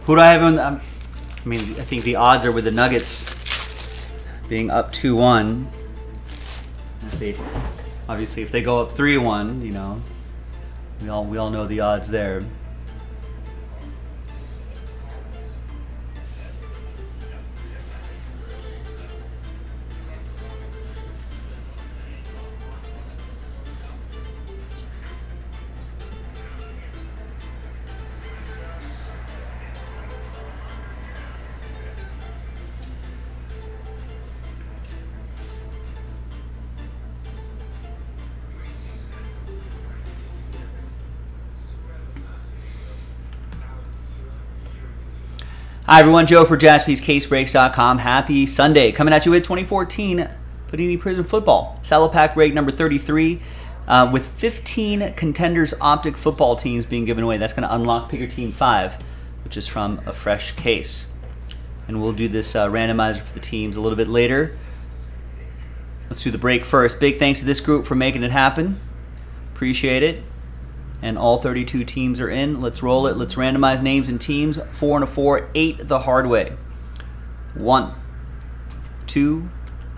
Who do I have on? I mean, I think the odds are with the Nuggets being up 2-1. Obviously, if they go up 3-1, you know, we all know the odds there. Hi everyone, Joe for Jaspy's CaseBreaks.com. Happy Sunday. Coming at you with 2014 Panini Prism Football. Cello Pack break number 33 with 15 Contenders Optic football teams being given away. That's going to unlock Picker Team 5, which is from a fresh case. And we'll do this randomizer for the teams a little bit later. Let's do the break first. Big thanks to this group for making it happen. Appreciate it. And all 32 teams are in. Let's roll it. Let's randomize names and teams. 4 and a 4, 8 the hard way. 1, 2,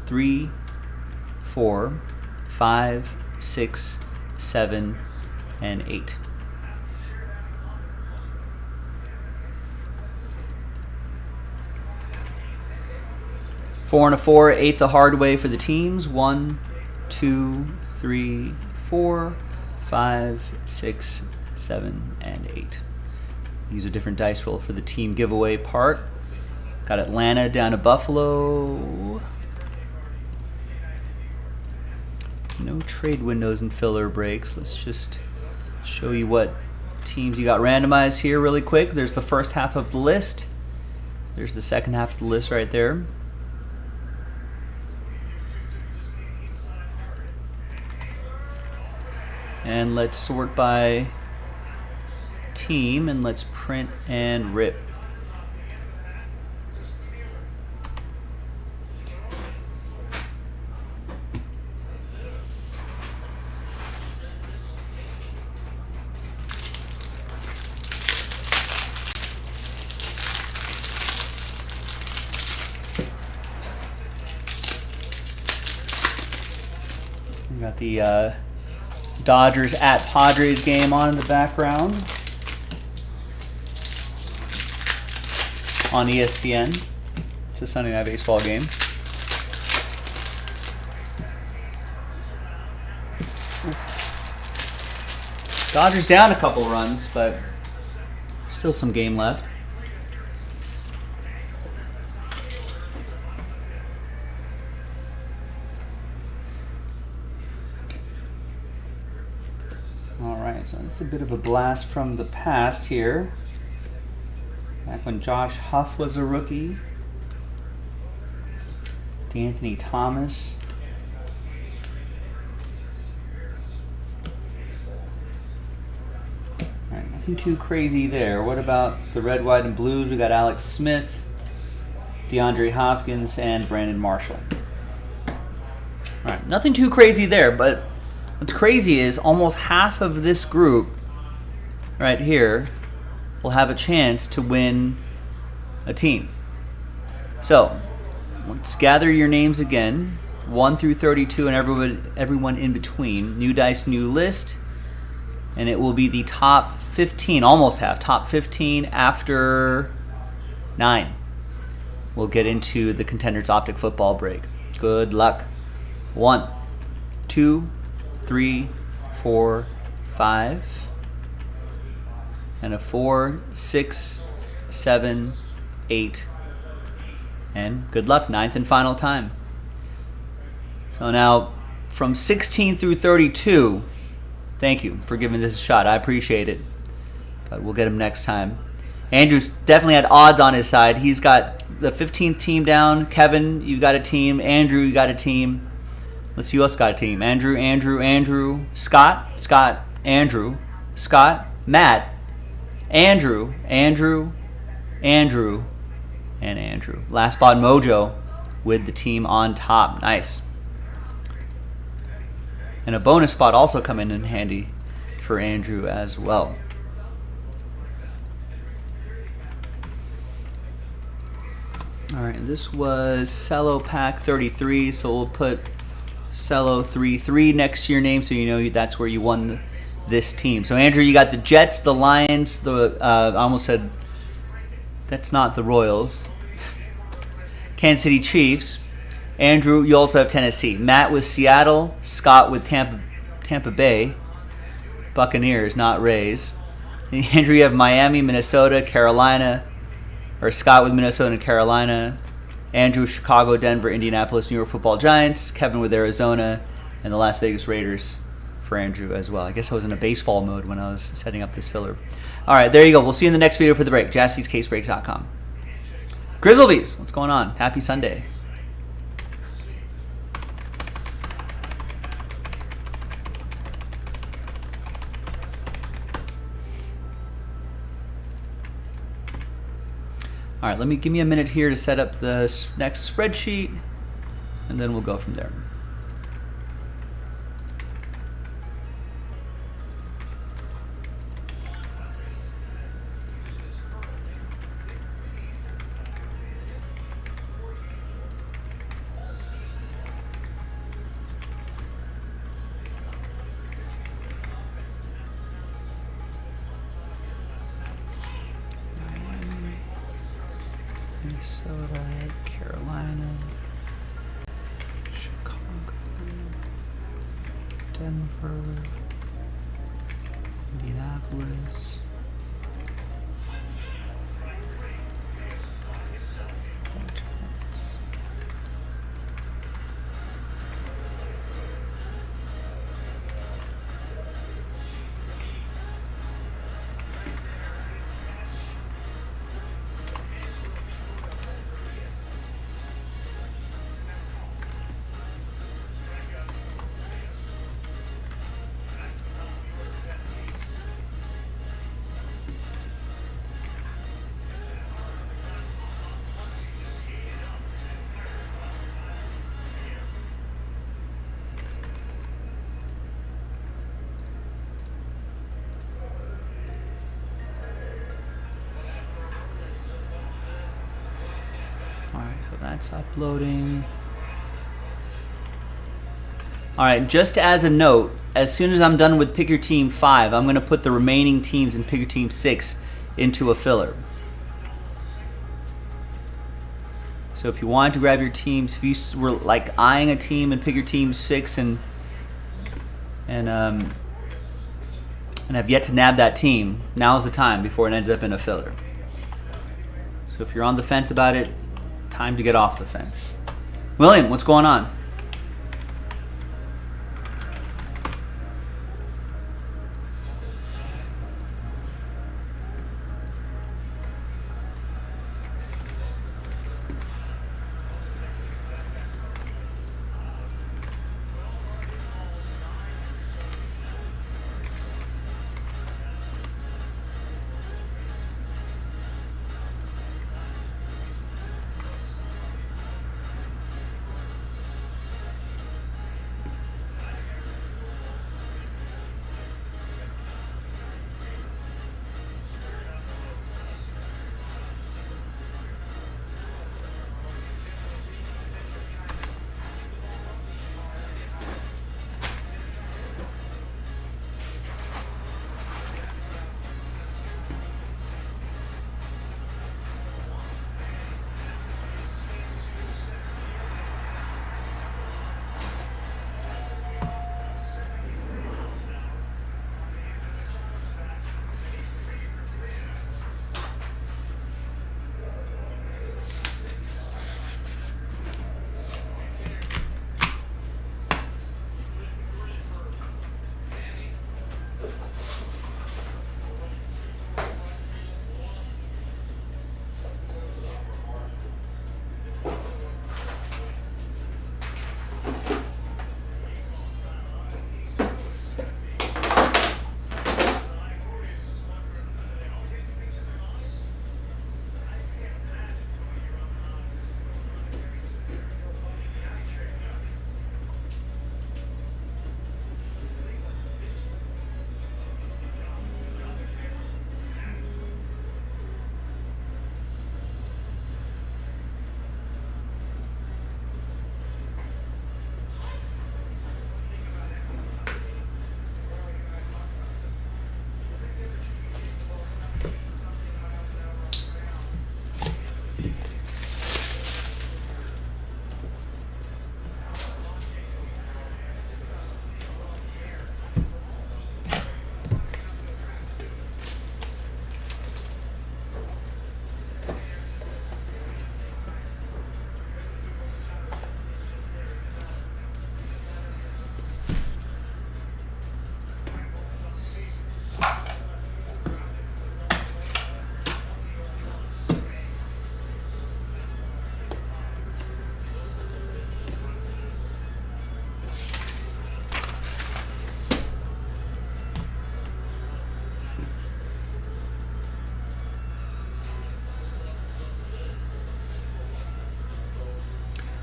3, 4, 5, 6, 7, and 8. Four and a 4, 8 the hard way for the teams. 1, 2, 3, 4, 5, 6, 7, and 8. Use a different dice roll for the team giveaway part. Got Atlanta down to Buffalo. No trade windows and filler breaks. Let's just show you what teams you got randomized here really quick. There's the first half of the list. There's the second half of the list right there. And let's sort by team and let's print and rip. We got the Dodgers at Padres game on in the background on ESPN. It's a Sunday Night Baseball game. Oof. Dodgers down a couple runs, but still some game left. So it's a bit of a blast from the past here. Back when Josh Huff was a rookie. D'Anthony Thomas. All right, nothing too crazy there. What about the red, white, and blues? We got Alex Smith, DeAndre Hopkins, and Brandon Marshall. All right, nothing too crazy there, but what's crazy is almost half of this group right here will have a chance to win a team. So let's gather your names again, 1 through 32 and everyone in between. New dice, new list. And it will be the top 15, almost half, top 15 after 9. We'll get into the Contenders Optic football break. Good luck. 1, 2, 3, 4, 5, and a 4, 6, 7, 8, and good luck, 9th and final time. So now from 16 through 32, thank you for giving this a shot. I appreciate it, but we'll get him next time. Andrew's definitely had odds on his side. He's got the 15th team down. Kevin, you got a team. Andrew, you got a team. Let's see who else got a team. Andrew, Scott, Andrew, Scott, Matt, Andrew, and Andrew. Last spot Mojo with the team on top. Nice. And a bonus spot also coming in handy for Andrew as well. All right, this was cello pack 33, so we'll put cello 33 next to your name, so you know that's where you won this team. So Andrew, you got the Jets, the Lions, I almost said that's not the Royals. Kansas City Chiefs. Andrew, you also have Tennessee. Matt with Seattle. Scott with Tampa Bay. Buccaneers, not Rays. And Andrew, you have Miami, Minnesota, Carolina. Or Scott with Minnesota and Carolina. Andrew, Chicago, Denver, Indianapolis, New York Football Giants. Kevin with Arizona. And the Las Vegas Raiders for Andrew as well. I guess I was in a baseball mode when I was setting up this filler. All right, there you go. We'll see you in the next video for the break. JaspysCaseBreaks.com. Grizzlebees, what's going on? Happy Sunday. All right, give me a minute here to set up the next spreadsheet, and then we'll go from there. Minnesota, Carolina, Chicago, Denver, Indianapolis, Giants. So that's uploading. All right, just as a note, as soon as I'm done with Pick Your Team 5, I'm going to put the remaining teams in Pick Your Team 6 into a filler. So if you wanted to grab your teams, if you were like eyeing a team and Pick Your Team 6 and have yet to nab that team, now's the time before it ends up in a filler. So if you're on the fence about it, time to get off the fence. William, what's going on?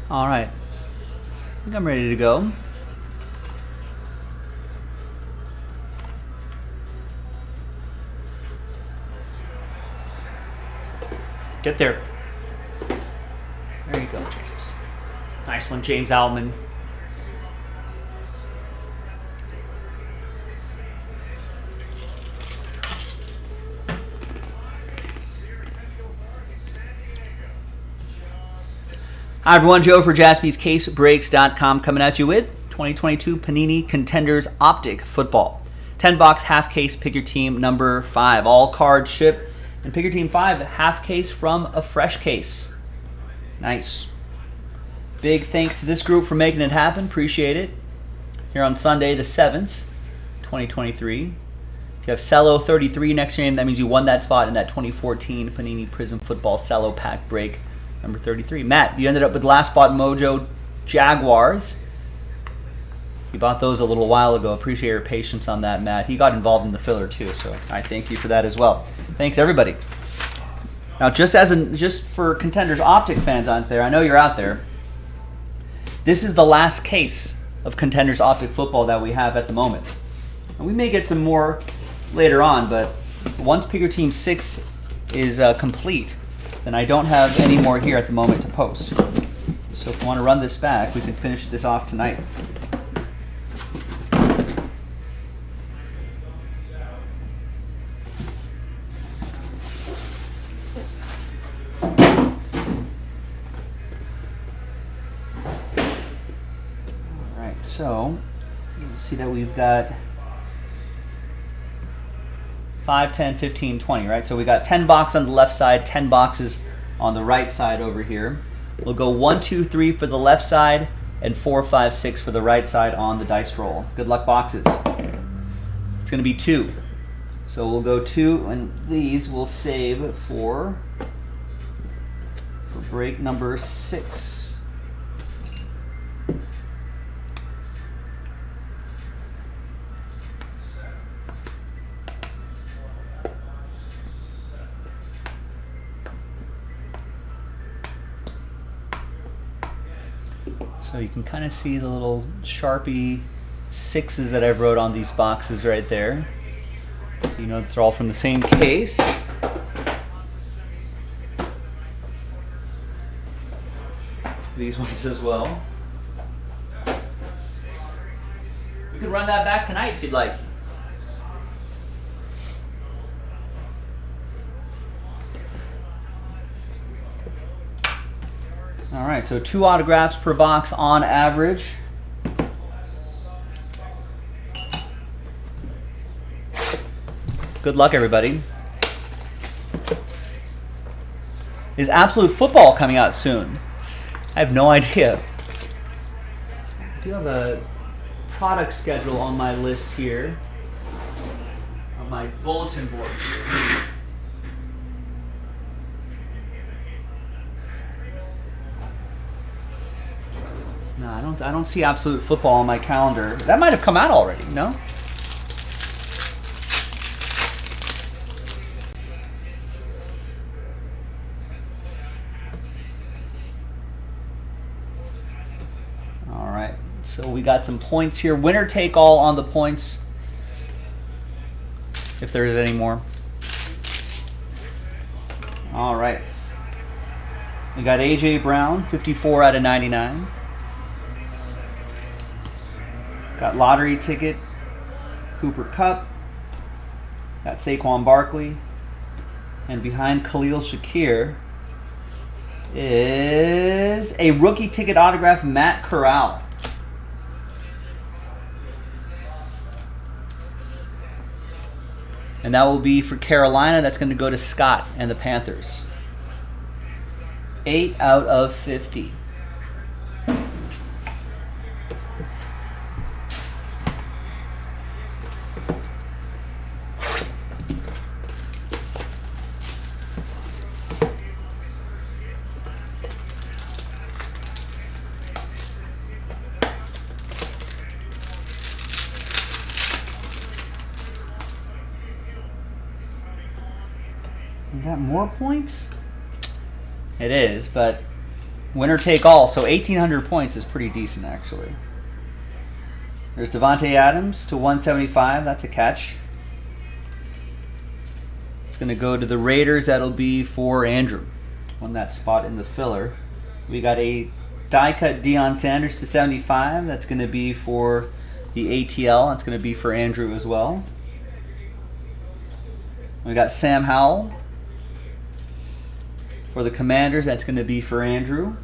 All right. I think I'm ready to go. Get there. There you go, James. Nice one, James Altman. Hi everyone, Joe for JaspysCaseBreaks.com coming at you with 2022 Panini Contenders Optic Football. 10-box half case, pick your team number 5. All cards ship, and pick your team 5, half case from a fresh case. Nice. Big thanks to this group for making it happen. Appreciate it. Here on Sunday the 7th, 2023. If you have cello 33 next to your name, that means you won that spot in that 2014 Panini Prism Football cello pack break. Number 33. Matt, you ended up with last spot Mojo Jaguars. You bought those a little while ago. Appreciate your patience on that, Matt. He got involved in the filler too, so I thank you for that as well. Thanks everybody. Now, just for Contenders Optic fans out there, I know you're out there. This is the last case of Contenders Optic football that we have at the moment. And we may get some more later on, but once Pick Your Team 6 is complete, then I don't have any more here at the moment to post. So if you want to run this back, we can finish this off tonight. Alright, so you'll see that we've got 5, 10, 15, 20, right? So we got 10 boxes on the left side, 10 boxes on the right side over here. We'll go 1, 2, 3 for the left side, and 4, 5, 6 for the right side on the dice roll. Good luck, boxes. It's going to be 2. So we'll go 2, and these we'll save for break number 6. So you can kind of see the little Sharpie 6s that I've wrote on these boxes right there. So you know they're all from the same case. These ones as well. We could run that back tonight if you'd like. All right, so 2 autographs per box on average. Good luck, everybody. Is Absolute Football coming out soon? I have no idea. I do have a product schedule on my list here, on my bulletin board. No, I don't see Absolute Football on my calendar. That might have come out already, no? All right, so we got some points here. Winner take all on the points, if there is any more. All right. We got A.J. Brown, 54 out of 99. Got lottery ticket, Cooper Kupp. Got Saquon Barkley. And behind Khalil Shakir is a rookie ticket autograph, Matt Corral. And that will be for Carolina. That's going to go to Scott and the Panthers. 8 out of 50. Is that more points? It is, but Winner take all. So 1,800 points is pretty decent, actually. There's Devontae Adams to 175. That's a catch. It's going to go to the Raiders. That'll be for Andrew. On that spot in the filler. We got a die cut Deion Sanders to 75. That's going to be for the ATL. That's going to be for Andrew as well. We got Sam Howell for the Commanders. That's going to be for Andrew.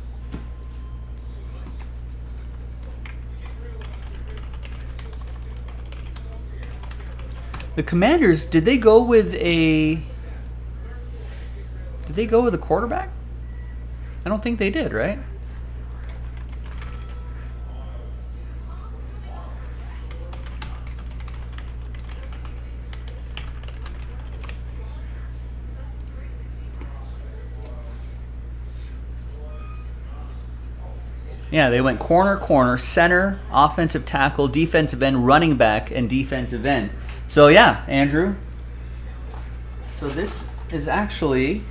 The Commanders, did they go with a quarterback? I don't think they did, right? Yeah, they went corner, center, offensive tackle, defensive end, running back, and defensive end. So yeah, Andrew. So this is actually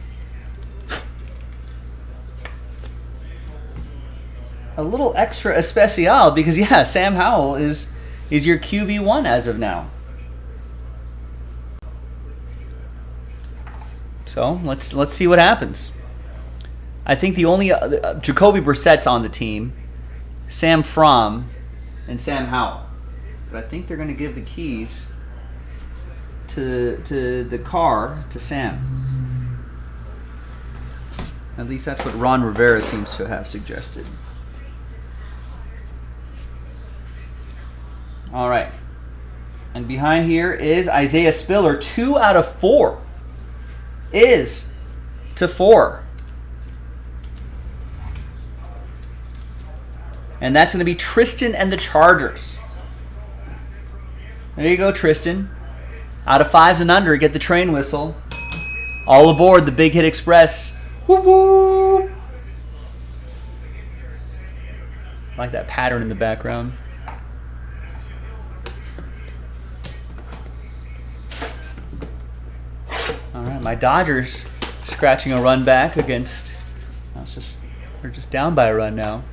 a little extra especial because yeah, Sam Howell is your QB1 as of now. So let's see what happens. I think the only Jacoby Brissett's on the team, Sam Fromm, and Sam Howell. But I think they're going to give the keys to the car to Sam. At least that's what Ron Rivera seems to have suggested. All right. And behind here is Isaiah Spiller. 2 out of 4 is to 4. And that's going to be Tristan and the Chargers. There you go, Tristan. Out of 5s and under, get the train whistle. All aboard the Big Hit Express. Woo woo! I like that pattern in the background. All right, my Dodgers scratching a run back against. They're just down by a run now.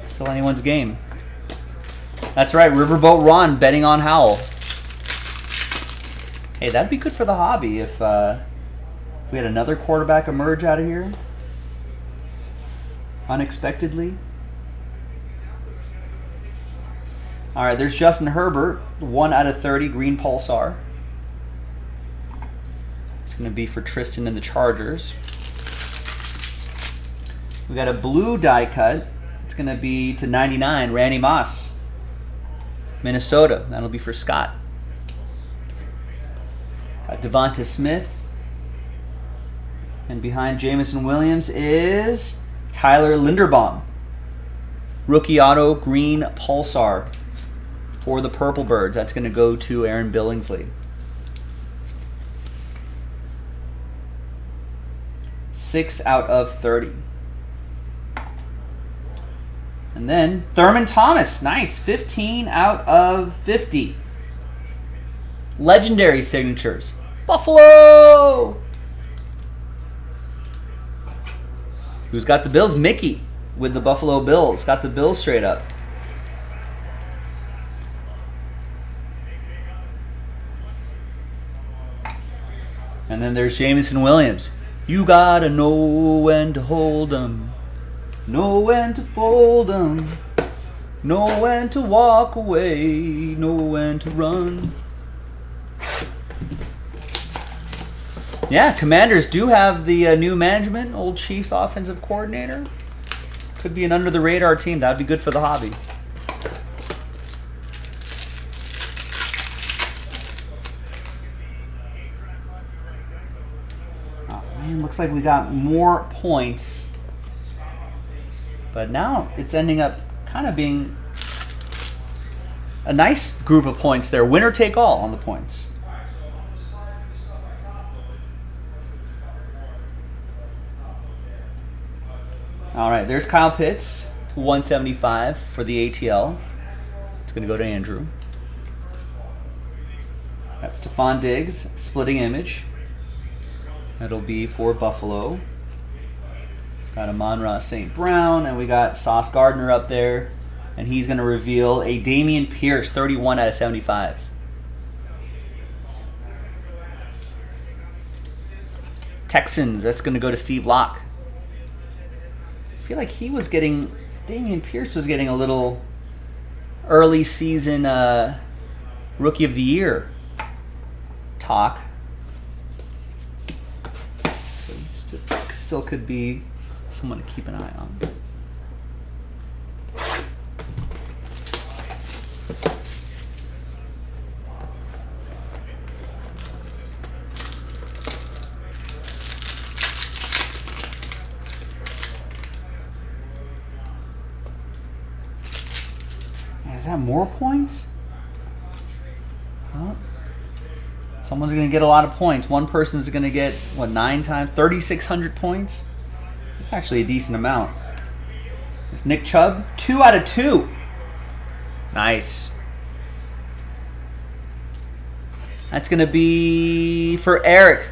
Still anyone's game. That's right, Riverboat Ron betting on Howell. Hey, that'd be good for the hobby if we had another quarterback emerge out of here unexpectedly. All right, there's Justin Herbert, 1 out of 30, green pulsar. It's going to be for Tristan and the Chargers. We got a blue die cut. It's going to be to 99, Randy Moss, Minnesota. That'll be for Scott. Got Devonta Smith. And behind Jamison Williams is Tyler Linderbaum. Rookie auto, green pulsar for the Purple Birds. That's going to go to Aaron Billingsley. 6 out of 30. And then Thurman Thomas, nice, 15 out of 50. Legendary signatures. Buffalo! Who's got the Bills? Mickey with the Buffalo Bills. Got the Bills straight up. And then there's Jamison Williams. You gotta know when to hold 'em. Know when to fold 'em. Know when to walk away. Know when to run. Yeah, Commanders do have the new management, old Chiefs offensive coordinator. Could be an under-the-radar team. That would be good for the hobby. Oh, man, looks like we got more points. But now it's ending up kind of being a nice group of points there. Winner take all on the points. All right, there's Kyle Pitts, 175 for the ATL. It's going to go to Andrew. That's Stephon Diggs, splitting image. That'll be for Buffalo. Got Amon-Ra St. Brown, and we got Sauce Gardner up there. And he's going to reveal a Dameon Pierce, 31 out of 75. Texans, that's going to go to Steve Locke. I feel like he was getting, Dameon Pierce was getting a little early season Rookie of the Year talk. So he still could be someone to keep an eye on. Is that more points? Well, someone's going to get a lot of points. One person's going to get, what, 9 times? 3,600 points? That's actually a decent amount. There's Nick Chubb, 2 out of 2. Nice. That's going to be for Eric.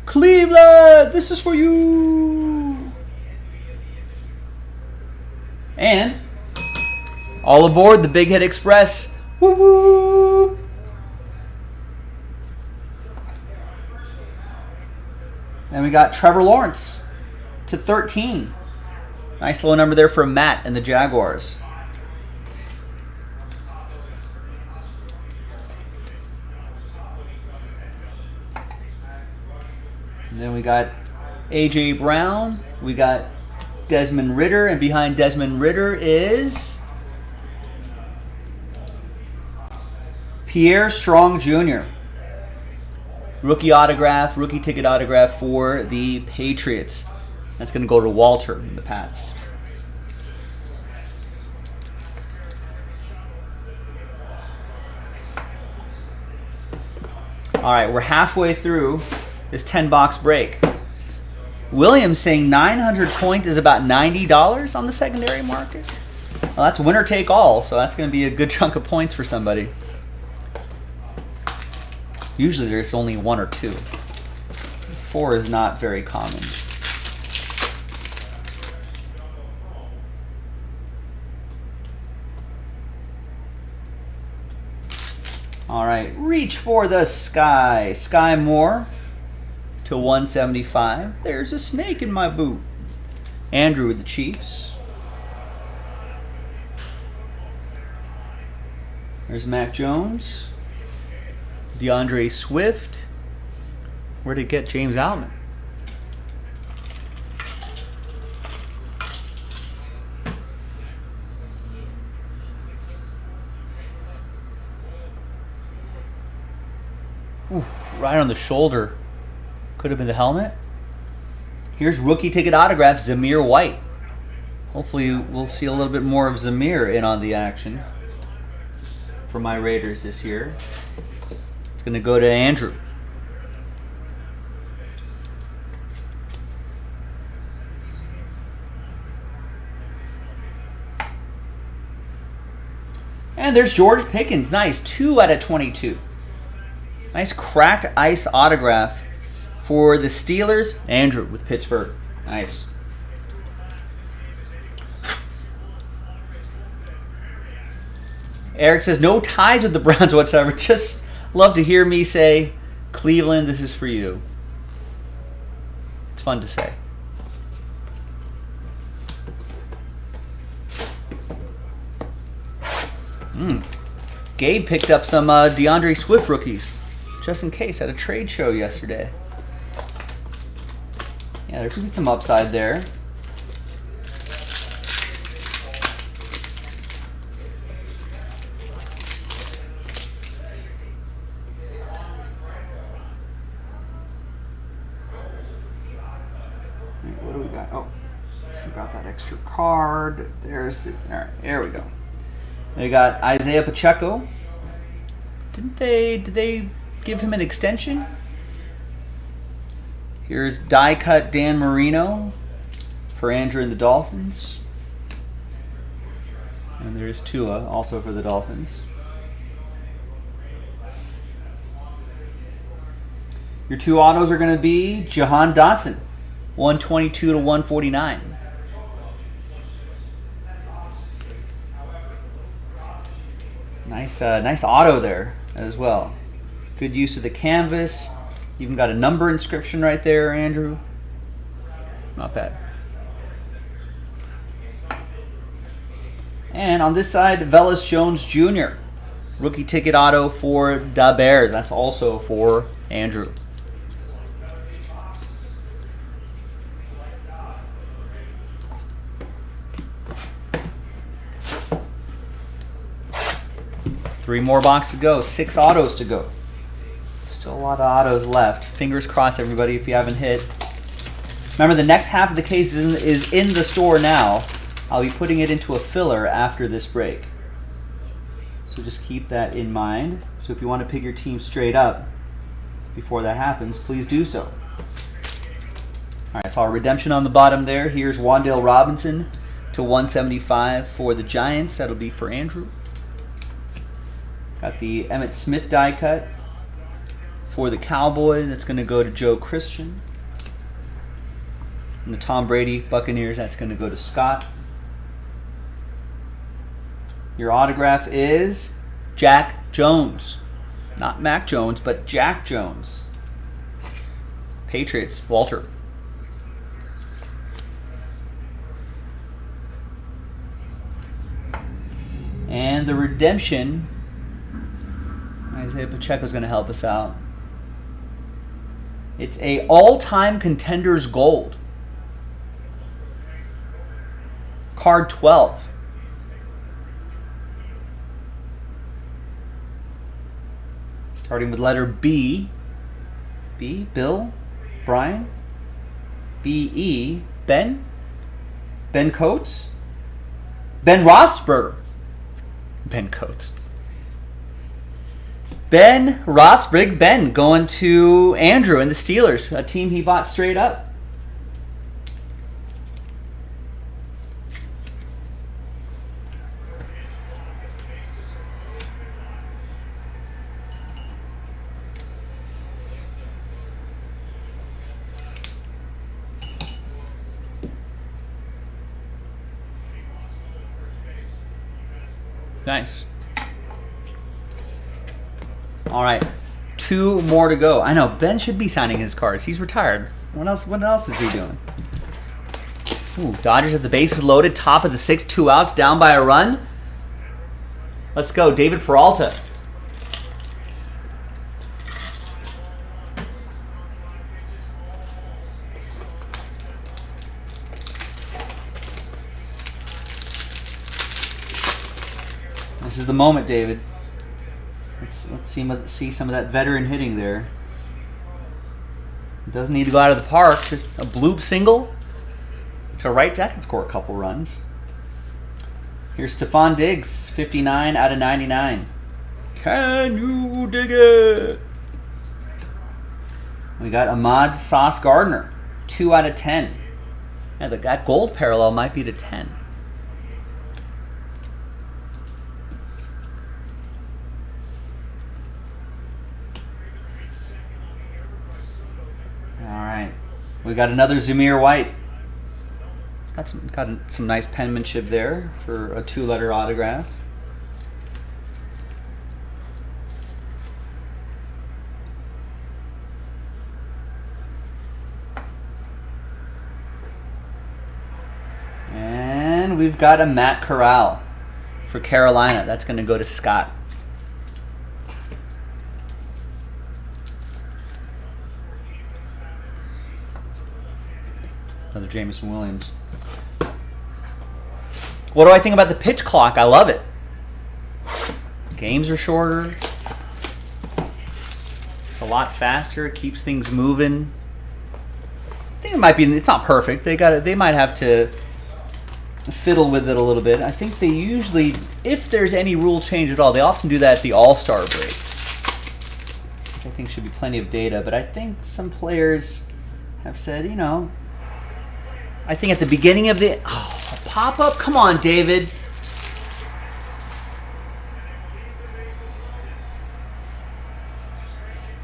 Cleveland, this is for you. And all aboard the Big Hit Express. Woo woo! And we got Trevor Lawrence to 13. Nice low number there for Matt and the Jaguars. And then we got A.J. Brown. We got Desmond Ridder. And behind Desmond Ridder is Pierre Strong Jr. Rookie autograph, rookie ticket autograph for the Patriots. That's going to go to Walter in the Pats. All right, we're halfway through this 10-box break. Williams saying 900 points is about $90 on the secondary market. Well, that's winner take all, so that's going to be a good chunk of points for somebody. Usually there's only 1 or 2. 4 is not very common. All right, reach for the sky. Sky Moore to 175. There's a snake in my boot. Andrew with the Chiefs. There's Mac Jones. DeAndre Swift. Where'd it get James Allen? Ooh, right on the shoulder. Could have been the helmet. Here's rookie ticket autograph, Zamir White. Hopefully we'll see a little bit more of Zamir in on the action for my Raiders this year. It's going to go to Andrew. And there's George Pickens. Nice. 2 out of 22. Nice cracked ice autograph for the Steelers. Andrew with Pittsburgh. Nice. Eric says, no ties with the Browns whatsoever. Just love to hear me say, Cleveland, this is for you. It's fun to say. Gabe picked up some DeAndre Swift rookies, just in case, at a trade show yesterday. Yeah, there could be some upside there. What do we got? Oh, forgot that extra card. There's the, all right, there we go. We got Isaiah Pacheco. Did they give him an extension? Here's die cut Dan Marino for Andrew and the Dolphins. And there's Tua also for the Dolphins. Your 2 autos are going to be Jahan Dotson, 122 to 149. Nice auto there as well. Good use of the canvas. Even got a number inscription right there, Andrew. Not bad. And on this side, Velus Jones Jr. Rookie ticket auto for the Bears. That's also for Andrew. Three more boxes to go. 6 autos to go. Still a lot of autos left. Fingers crossed, everybody, if you haven't hit. Remember, the next half of the case is in the store now. I'll be putting it into a filler after this break. So just keep that in mind. So if you want to pick your team straight up before that happens, please do so. All right, saw a redemption on the bottom there. Here's Wan'Dale Robinson to 175 for the Giants. That'll be for Andrew. Got the Emmitt Smith die cut for the Cowboys. That's going to go to Joe Christian. And the Tom Brady Buccaneers, that's going to go to Scott. Your autograph is Jack Jones. Not Mac Jones, but Jack Jones. Patriots, Walter. And the redemption, Isaiah Pacheco's going to help us out. It's a all-time Contenders gold. Card 12. Starting with letter B. B, Bill, Brian. B-E, Ben. Ben Coates. Ben Roethlisberger. Ben Coates. Ben Roethlisberger. Ben going to Andrew and the Steelers, a team he bought straight up. Nice. All right, 2 more to go. I know Ben should be signing his cards. He's retired. What else is he doing? Ooh, Dodgers have the bases loaded, top of the 6th, 2 outs, down by a run. Let's go, David Peralta. This is the moment, David. Let's see some of that veteran hitting there. It doesn't need to go out of the park. Just a bloop single to right. That can score a couple runs. Here's Stephon Diggs, 59 out of 99. Can you dig it? We got Ahmad Sauce Gardner, 2 out of 10. Yeah, that gold parallel might be to 10. We got another Zamir White. It's got some nice penmanship there for a 2-letter autograph. And we've got a Matt Corral for Carolina. That's going to go to Scott. Another Jameson Williams. What do I think about the pitch clock? I love it. Games are shorter. It's a lot faster. It keeps things moving. I think it might be. It's not perfect. They might have to fiddle with it a little bit. I think they usually, if there's any rule change at all, they often do that at the All-Star break, which I think should be plenty of data. But I think some players have said, I think at the beginning of the... Oh, a pop-up? Come on, David.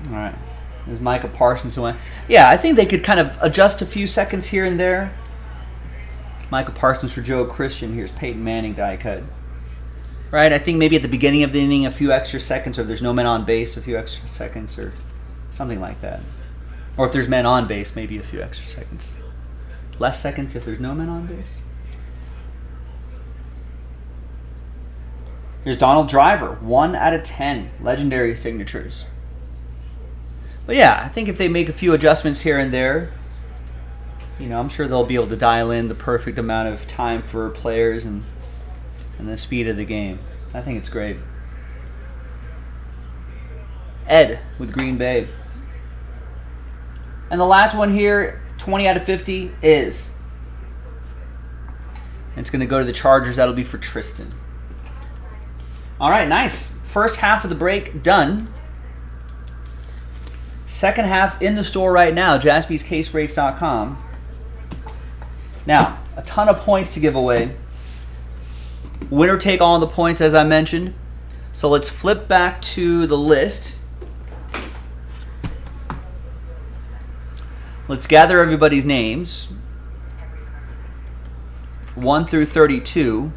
All right. There's Micah Parsons who went... Yeah, I think they could kind of adjust a few seconds here and there. Micah Parsons for Joe Christian. Here's Peyton Manning die cut. Right? I think maybe at the beginning of the inning, a few extra seconds, or if there's no men on base, a few extra seconds, or something like that. Or if there's men on base, maybe a few extra seconds. Less seconds if there's no men on base. Here's Donald Driver, 1 out of 10 legendary signatures. But yeah, I think if they make a few adjustments here and there, you know, I'm sure they'll be able to dial in the perfect amount of time for players and the speed of the game. I think it's great. Ed with Green Bay. And the last one here, 20 out of 50, is. It's going to go to the Chargers. That'll be for Tristan. All right, nice. First half of the break done. Second half in the store right now, jaspyscasebreaks.com. Now, a ton of points to give away. Winner take all the points, as I mentioned. So let's flip back to the list. Let's gather everybody's names. 1 through 32.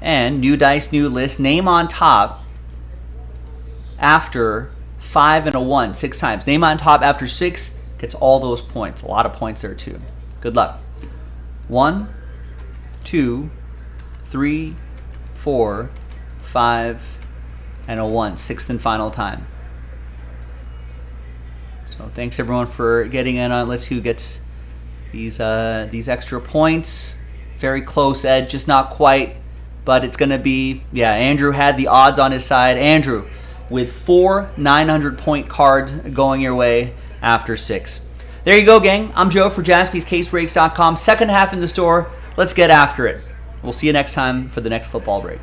And new dice, new list. Name on top after 5 and a 1, 6 times. Name on top after 6 gets all those points. A lot of points there too. Good luck. 1, 2, 3, 4, 5, and a 1. 6th and final time. So thanks everyone for getting in on. Let's see who gets these extra points. Very close, Ed. Just not quite. But it's going to be, yeah, Andrew had the odds on his side. Andrew with 4 900-point cards going your way after 6. There you go, gang. I'm Joe for JaspysCaseBreaks.com. Second half in the store. Let's get after it. We'll see you next time for the next football break.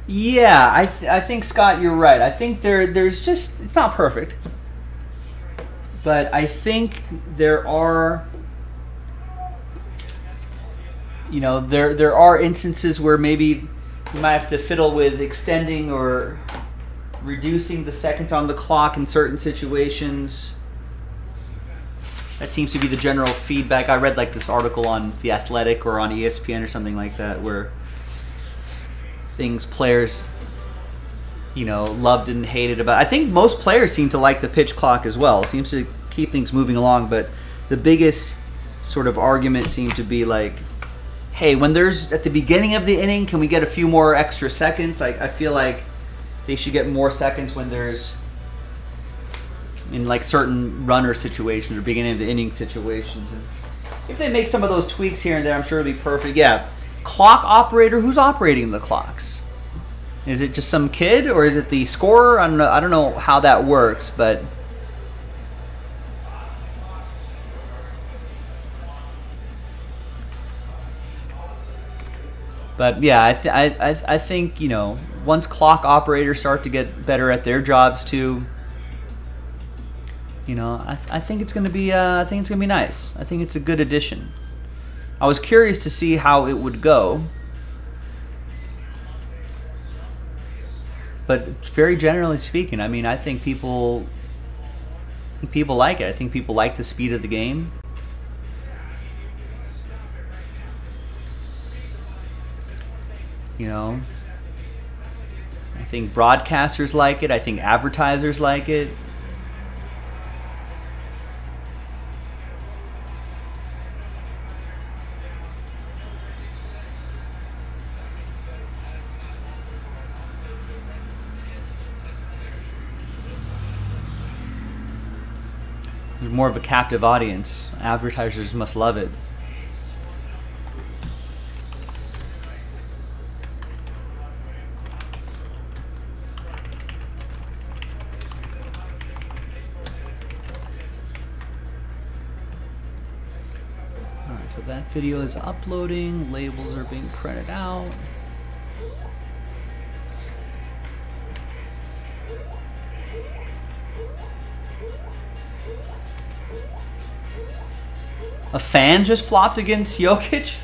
Yeah, I think, Scott, you're right. I think there's just, it's not perfect, but I think there are, you know, there are instances where maybe you might have to fiddle with extending or reducing the seconds on the clock in certain situations. That seems to be the general feedback. I read like this article on The Athletic or on ESPN or something like that where things players, you know, loved and hated about. I think most players seem to like the pitch clock as well. It seems to keep things moving along, but the biggest sort of argument seemed to be like, hey, when there's at the beginning of the inning, can we get a few more extra seconds? I feel like they should get more seconds when there's in like certain runner situations or beginning of the inning situations. And if they make some of those tweaks here and there, I'm sure it'll be perfect. Yeah. Clock operator, who's operating the clocks? Is it just some kid or is it the scorer? I don't know how that works, but yeah, I think, you know, once clock operators start to get better at their jobs too, you know, I think it's gonna be nice. I think it's a good addition. I was curious to see how it would go, but very generally speaking, I mean, I think people like it. I think people like the speed of the game. You know, I think broadcasters like it. I think advertisers like it. There's more of a captive audience. Advertisers must love it. Alright, so that video is uploading. Labels are being printed out. A fan just flopped against Jokic?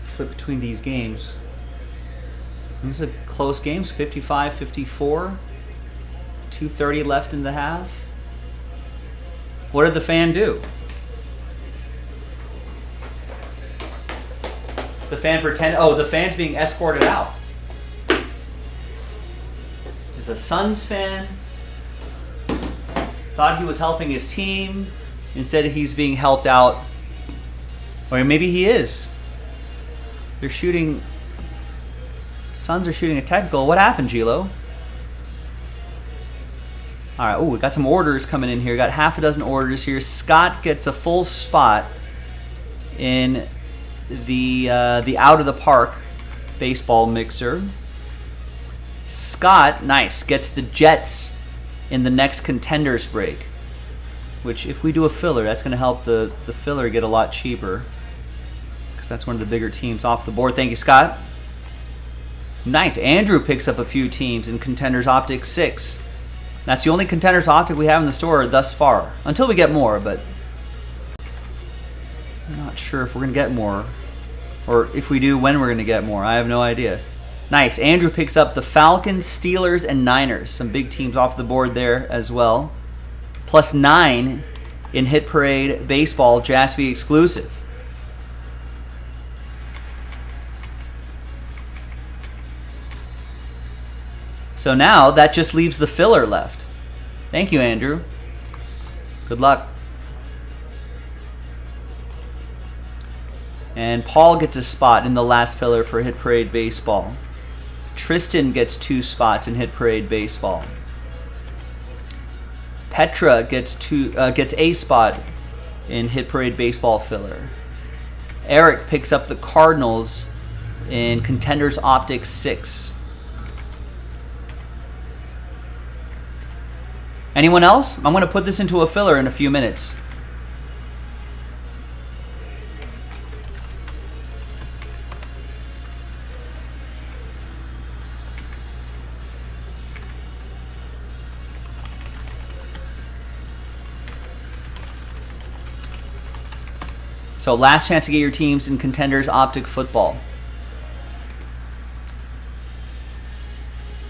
Flip between these games. These are close games, 55-54. 2:30 left in the half. What did the fan do? The fan the fan's being escorted out. Is a Suns fan. Thought he was helping his team. Instead he's being helped out. Or maybe he is. They're shooting. Suns are shooting a technical. What happened, Gilo? All right. Oh, we got some orders coming in here. Got half a dozen orders here. Scott gets a full spot in the out of the park baseball mixer. Scott, nice, gets the Jets in the next Contenders break. Which, if we do a filler, that's going to help the filler get a lot cheaper. That's one of the bigger teams off the board. Thank you, Scott. Nice. Andrew picks up a few teams in Contenders Optic 6. That's the only Contenders Optic we have in the store thus far. Until we get more, but I'm not sure if we're going to get more. Or if we do, when we're going to get more. I have no idea. Nice. Andrew picks up the Falcons, Steelers, and Niners. Some big teams off the board there as well. Plus 9 in Hit Parade Baseball Jaspy exclusive. So now that just leaves the filler left. Thank you, Andrew. Good luck. And Paul gets a spot in the last filler for Hit Parade Baseball. Tristan gets 2 spots in Hit Parade Baseball. Petra gets a spot in Hit Parade Baseball filler. Eric picks up the Cardinals in Contenders Optic 6. Anyone else? I'm going to put this into a filler in a few minutes. So last chance to get your teams in Contenders Optic Football,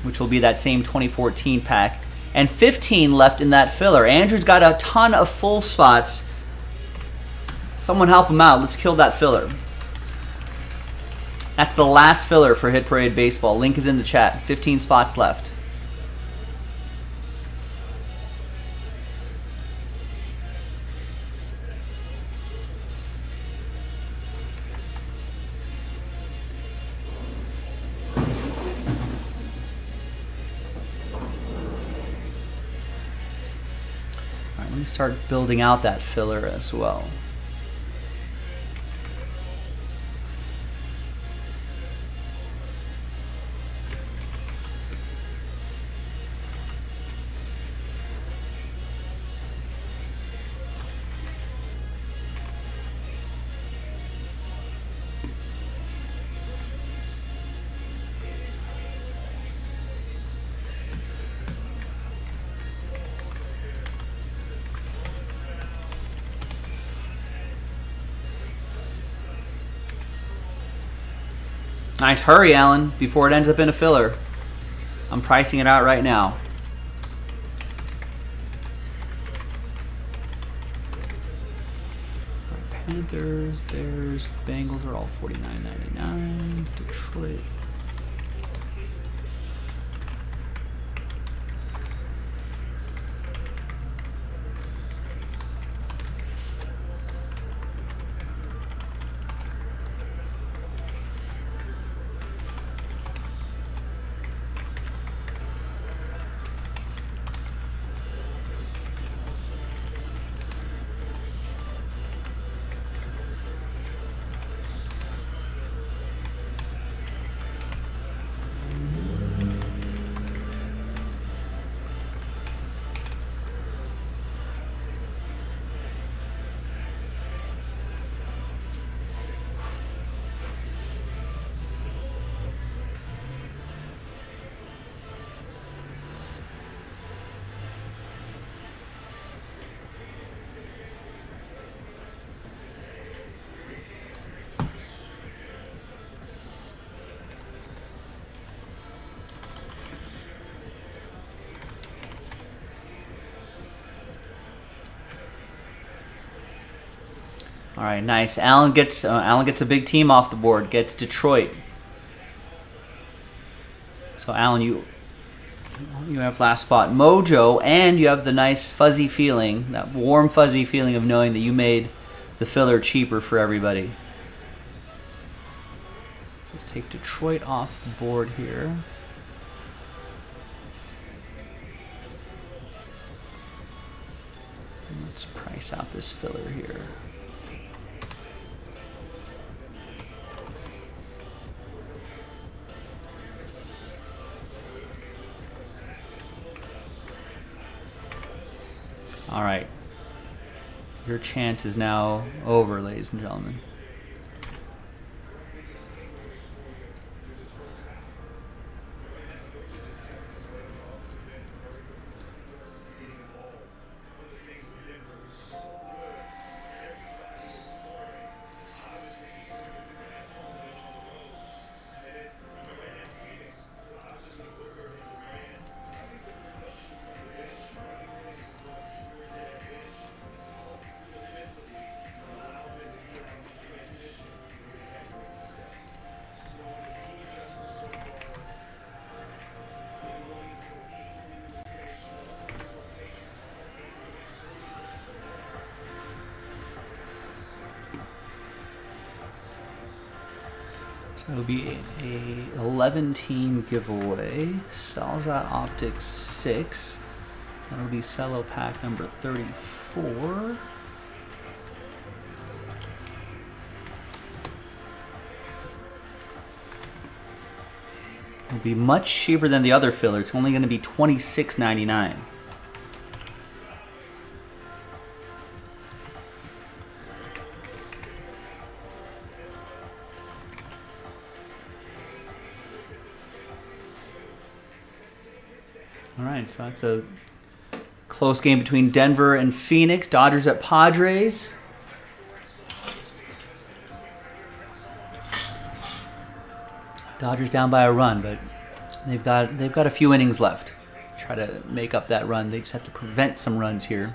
which will be that same 2014 pack. And 15 left in that filler. Andrew's got a ton of full spots. Someone help him out. Let's kill that filler. That's the last filler for Hit Parade Baseball. Link is in the chat. 15 spots left. Let me start building out that filler as well. Nice. Hurry, Alan, before it ends up in a filler. I'm pricing it out right now. Panthers, Bears, Bengals are all $49.99. Detroit. All right, nice. Allen gets a big team off the board. Gets Detroit. So Allen, you have last spot. Mojo, and you have the nice fuzzy feeling, that warm fuzzy feeling of knowing that you made the filler cheaper for everybody. Let's take Detroit off the board here. Let's price out this filler here. All right. Your chance is now over, ladies and gentlemen. So it'll be a 11-team giveaway. Sunday Optic 6. That'll be cello pack number 34. It'll be much cheaper than the other filler. It's only going to be $26.99. All right, so that's a close game between Denver and Phoenix. Dodgers at Padres. Dodgers down by a run, but they've got a few innings left. Try to make up that run. They just have to prevent some runs here.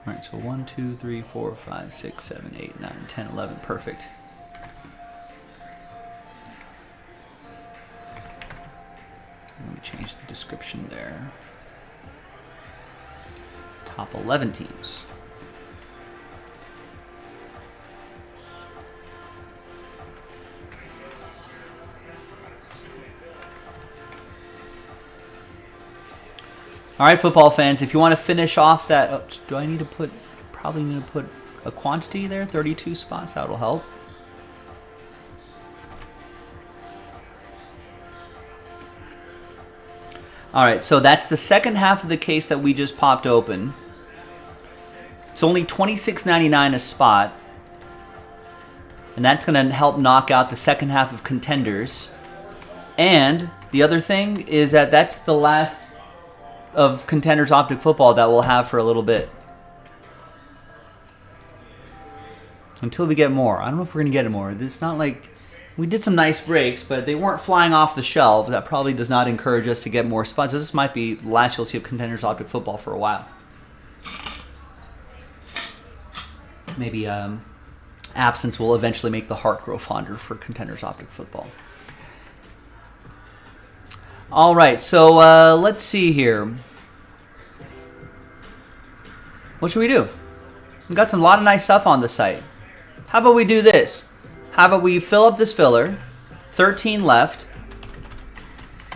All right, so 1, 2, 3, 4, 5, 6, 7, 8, 9, 10, 11. Perfect. Let me change the description there. Top 11 teams. All right, football fans, if you want to finish off that, oh, do I need to put, probably need to put a quantity there, 32 spots, that'll help. All right, so that's the second half of the case that we just popped open. It's only $26.99 a spot. And that's going to help knock out the second half of Contenders. And the other thing is that that's the last of Contenders Optic Football that we'll have for a little bit. Until we get more. I don't know if we're going to get more. It's not like... We did some nice breaks, but they weren't flying off the shelves. That probably does not encourage us to get more spots. This might be the last you'll see of Contenders Optic Football for a while. Maybe absence will eventually make the heart grow fonder for Contenders Optic Football. All right, so let's see here. What should we do? We've got a lot of nice stuff on the site. How about we do this? How about we fill up this filler, 13 left,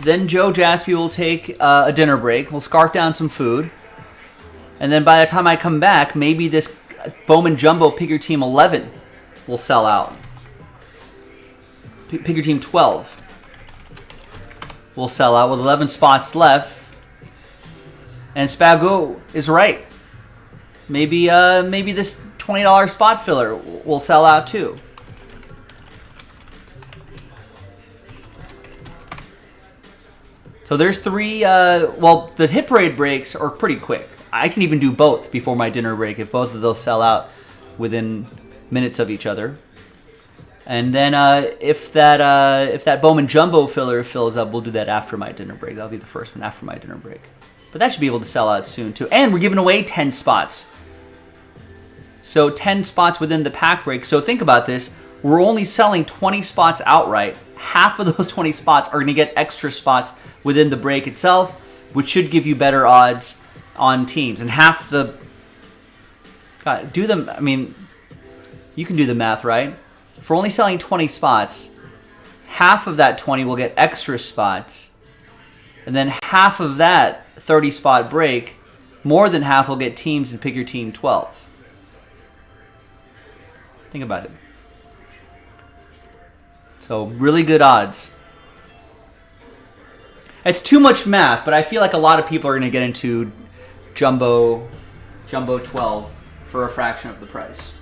then Joe Jaspy will take a dinner break, we'll scarf down some food, and then by the time I come back, maybe this Bowman Jumbo Pick Your Team 11 will sell out. Pick Your Team 12 will sell out with 11 spots left, and Spago is right. Maybe this $20 spot filler will sell out too. So there's three, well, the hit parade breaks are pretty quick. I can even do both before my dinner break if both of those sell out within minutes of each other. And then if that Bowman Jumbo filler fills up, we'll do that after my dinner break. That'll be the first one after my dinner break. But that should be able to sell out soon too. And we're giving away 10 spots. So 10 spots within the pack break. So think about this. We're only selling 20 spots outright. Half of those 20 spots are going to get extra spots within the break itself, which should give you better odds on teams. And half the... God, do them... I mean, you can do the math, right? If we're only selling 20 spots, half of that 20 will get extra spots. And then half of that 30 spot break, more than half will get teams and pick your team 12. Think about it. So really good odds. It's too much math, but I feel like a lot of people are going to get into Jumbo 12 for a fraction of the price.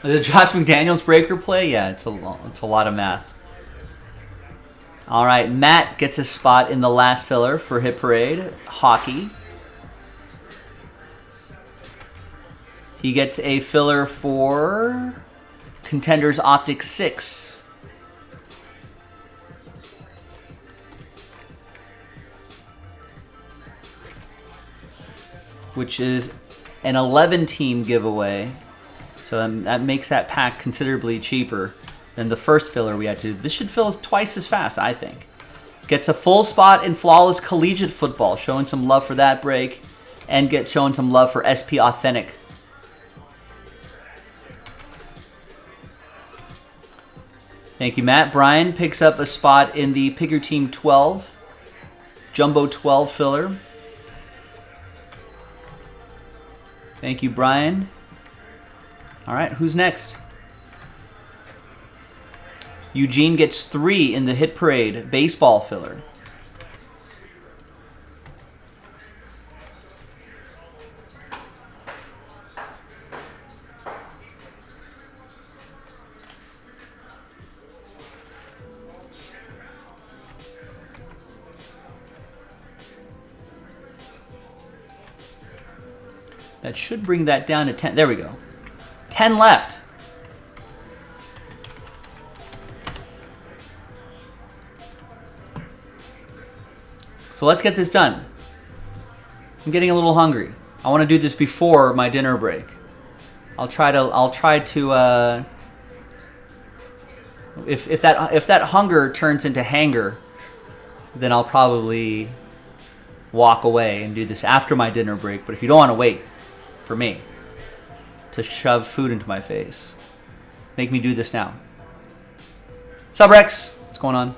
Is it Josh McDaniels breaker play? Yeah, it's a lot of math. All right, Matt gets a spot in the last filler for Hit Parade Hockey. He gets a filler for Contenders Optic 6. Which is an 11-team giveaway. So that makes that pack considerably cheaper than the first filler we had to do. This should fill twice as fast, I think. Gets a full spot in Flawless Collegiate Football, showing some love for that break, and showing some love for SP Authentic. Thank you, Matt. Brian picks up a spot in the Pick Your Team 12, Jumbo 12 filler. Thank you, Brian. All right, who's next? Eugene gets 3 in the Hit Parade baseball filler. That should bring that down to 10. There we go. 10 left. So let's get this done. I'm getting a little hungry. I want to do this before my dinner break. I'll try to if that hunger turns into hanger, then I'll probably walk away and do this after my dinner break. But if you don't want to wait for me to shove food into my face, make me do this now. What's up, Rex? What's going on?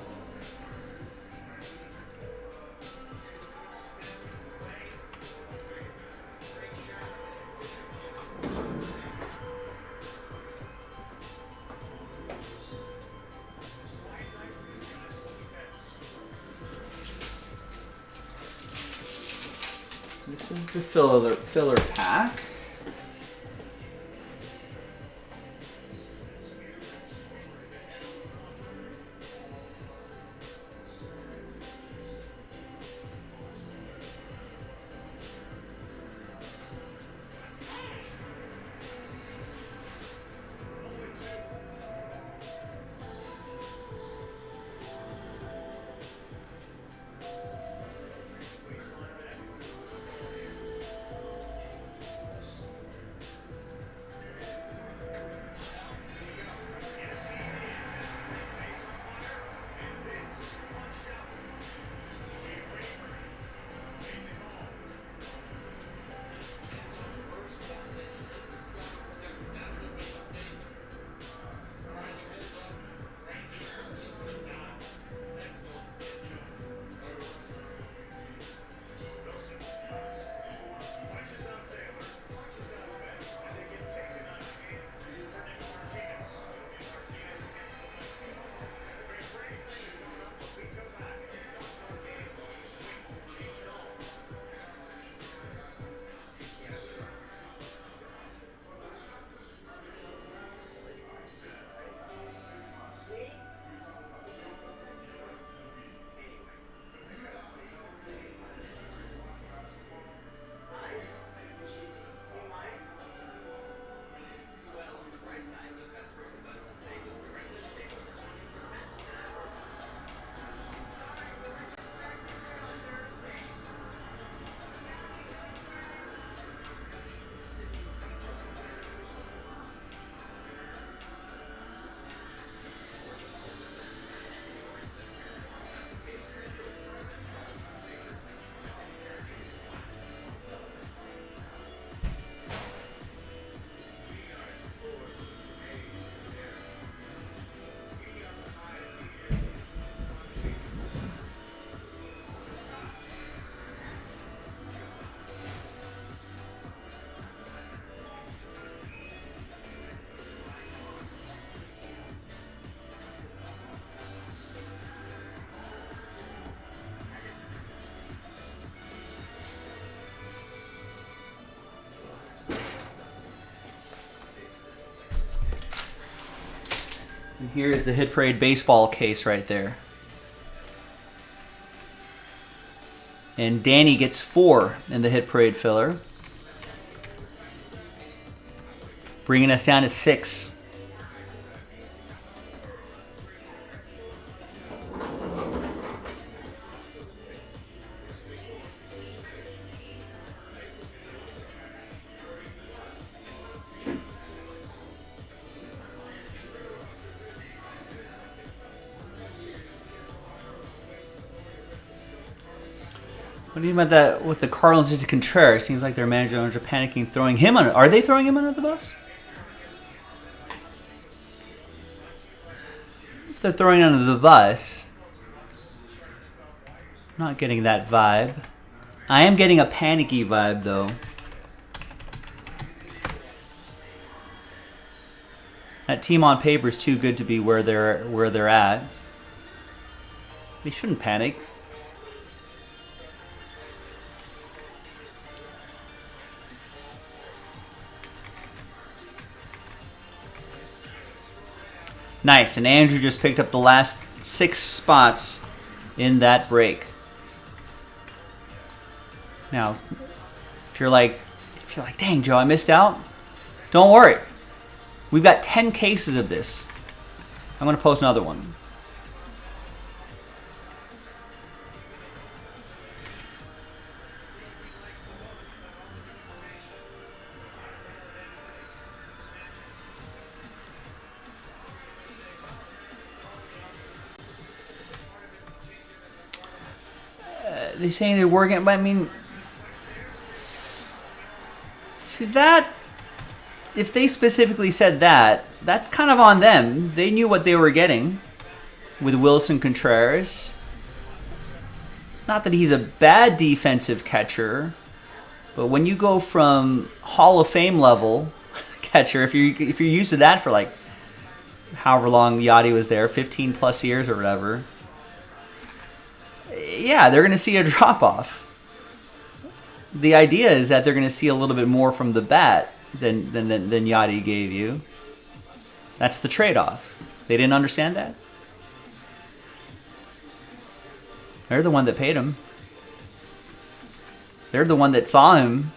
This is the filler pack. Here's the Hit Parade baseball case right there. And Danny gets 4 in the Hit Parade filler, bringing us down to 6. What do you mean about that with the Cardinals into Contreras? Seems like their manager owners are panicking, throwing him on. Are they throwing him under the bus? If they're throwing under the bus, I'm not getting that vibe. I am getting a panicky vibe though. That team on paper is too good to be where they're at. They shouldn't panic. Nice, and Andrew just picked up the last 6 spots in that break. Now, if you're like, dang Joe, I missed out. Don't worry, we've got 10 cases of this. I'm gonna post another one. They're saying they're working, but I mean, see that, if they specifically said that, that's kind of on them. They knew what they were getting with Wilson Contreras. Not that he's a bad defensive catcher, but when you go from Hall of Fame level catcher, if you're used to that for like however long Yachty was there, 15 plus years or whatever, yeah, they're going to see a drop-off. The idea is that they're going to see a little bit more from the bat than Yachty gave you. That's the trade-off. They didn't understand that? They're the one that paid him. They're the one that saw him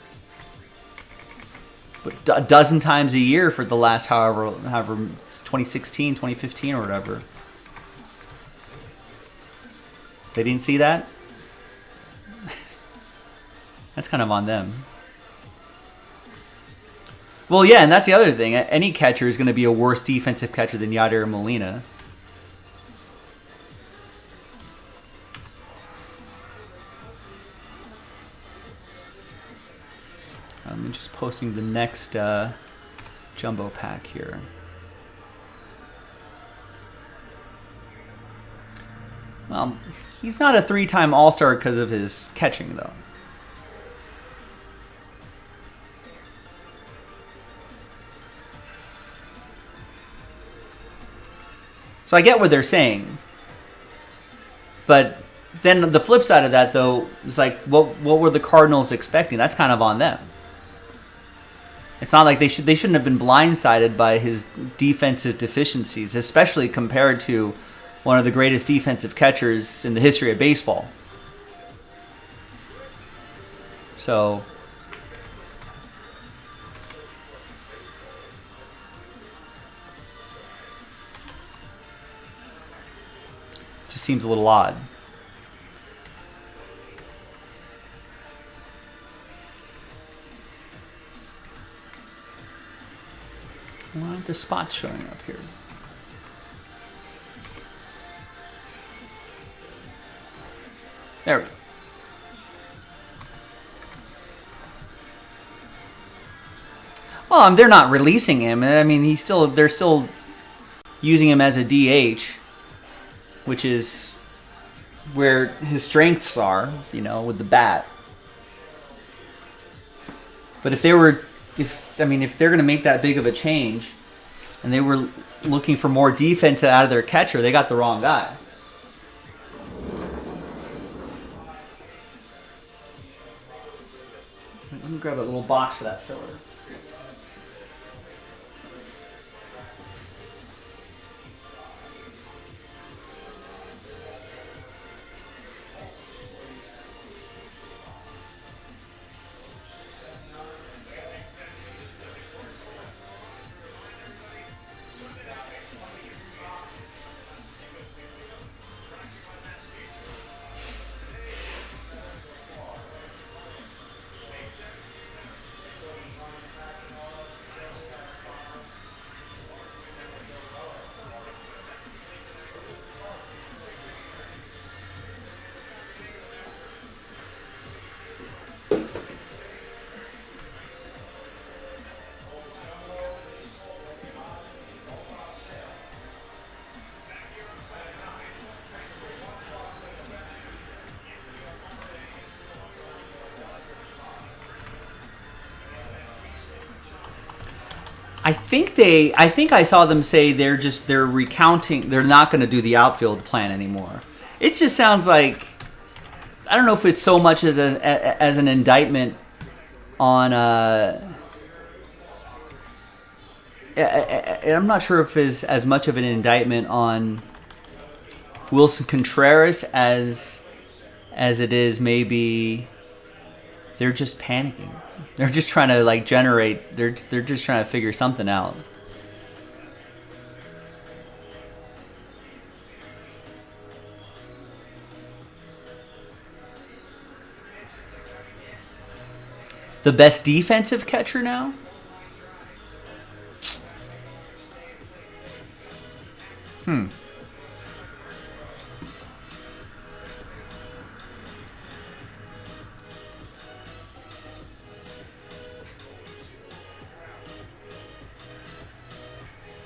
a dozen times a year for the last however 2016, 2015 or whatever. They didn't see that? That's kind of on them. Well, yeah, and that's the other thing. Any catcher is going to be a worse defensive catcher than Yadier or Molina. I'm just posting the next jumbo pack here. He's not a 3-time All-Star because of his catching, though. So I get what they're saying. But then the flip side of that, though, is like, what were the Cardinals expecting? That's kind of on them. It's not like they shouldn't have been blindsided by his defensive deficiencies, especially compared to one of the greatest defensive catchers in the history of baseball. So, just seems a little odd. Why aren't the spots showing up here? There we go. Well, they're not releasing him. I mean, they're still using him as a DH, which is where his strengths are, with the bat. But if they're going to make that big of a change, and they were looking for more defense out of their catcher, they got the wrong guy. Let me grab a little box for that filler. I think I saw them say they're recounting. They're not going to do the outfield plan anymore. It just sounds like, I don't know if it's so much as an indictment on. I'm not sure if it's as much of an indictment on Wilson Contreras as it is maybe they're just panicking. They're just trying to like generate. They're just trying to figure something out. The best defensive catcher now?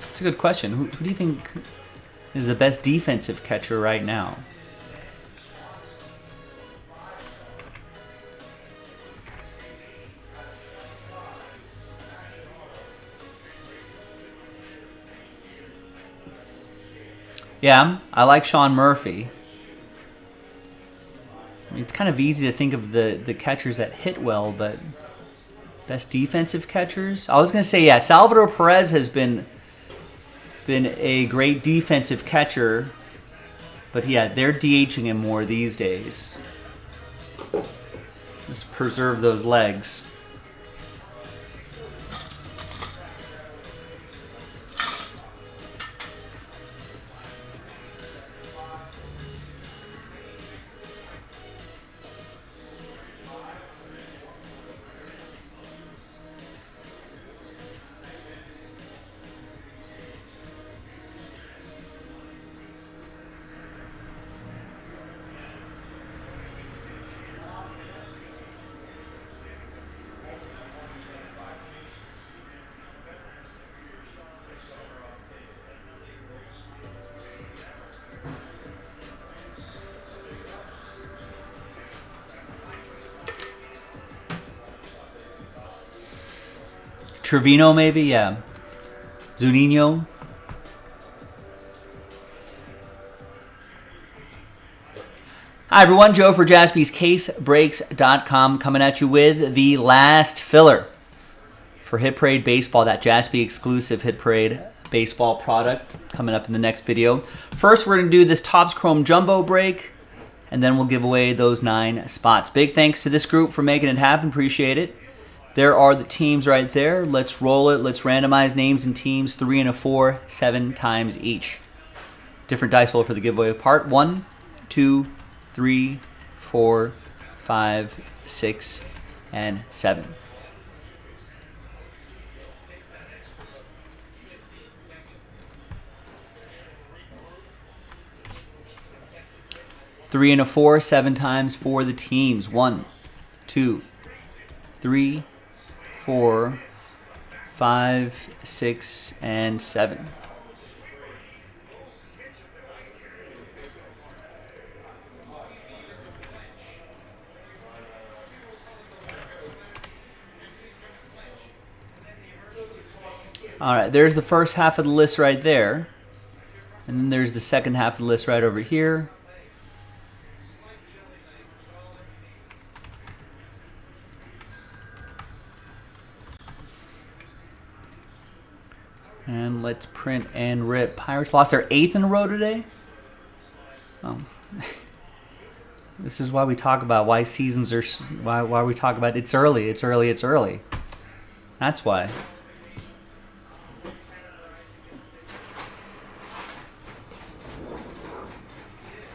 That's a good question. Who do you think is the best defensive catcher right now? Yeah, I like Sean Murphy. I mean, it's kind of easy to think of the catchers that hit well, but best defensive catchers? I was going to say, yeah, Salvador Perez has been a great defensive catcher, but yeah, they're DHing him more these days. Just preserve those legs. Trevino, maybe, yeah. Zunino. Hi, everyone. Joe for Jaspy's CaseBreaks.com coming at you with the last filler for Hit Parade Baseball, that Jaspy exclusive Hit Parade Baseball product coming up in the next video. First, we're going to do this Topps Chrome Jumbo break, and then we'll give away those 9 spots. Big thanks to this group for making it happen. Appreciate it. There are the teams right there. Let's roll it. Let's randomize names and teams, 3 and a 4, 7 times each. Different dice roll for the giveaway. Part 1, 2, 3, 4, 5, 6, and 7. Three and a 4, 7 times for the teams. 1, 2, 3, 4, 5, 6, and 7. All right, there's the first half of the list right there. And then there's the second half of the list right over here. And let's print and rip. Pirates lost their 8th in a row today. Oh. This is why we talk about why seasons are, why we talk about it's early, it's early, it's early. That's why.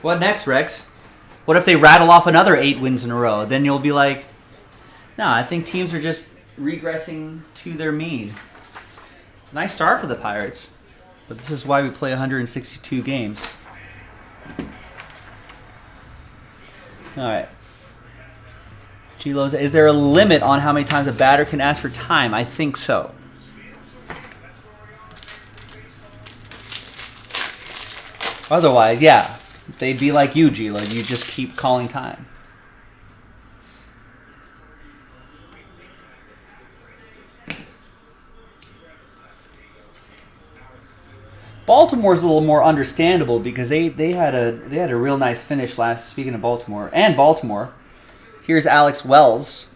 What next, Rex? What if they rattle off another 8 wins in a row? Then you'll be like, no, I think teams are just regressing to their mean. It's a nice start for the Pirates, but this is why we play 162 games. All right. G-Lo's, is there a limit on how many times a batter can ask for time? I think so. Otherwise, yeah, they'd be like you, G-Lo. You just keep calling time. Baltimore's a little more understandable because they had a real nice finish last. Speaking of Baltimore, here's Alex Wells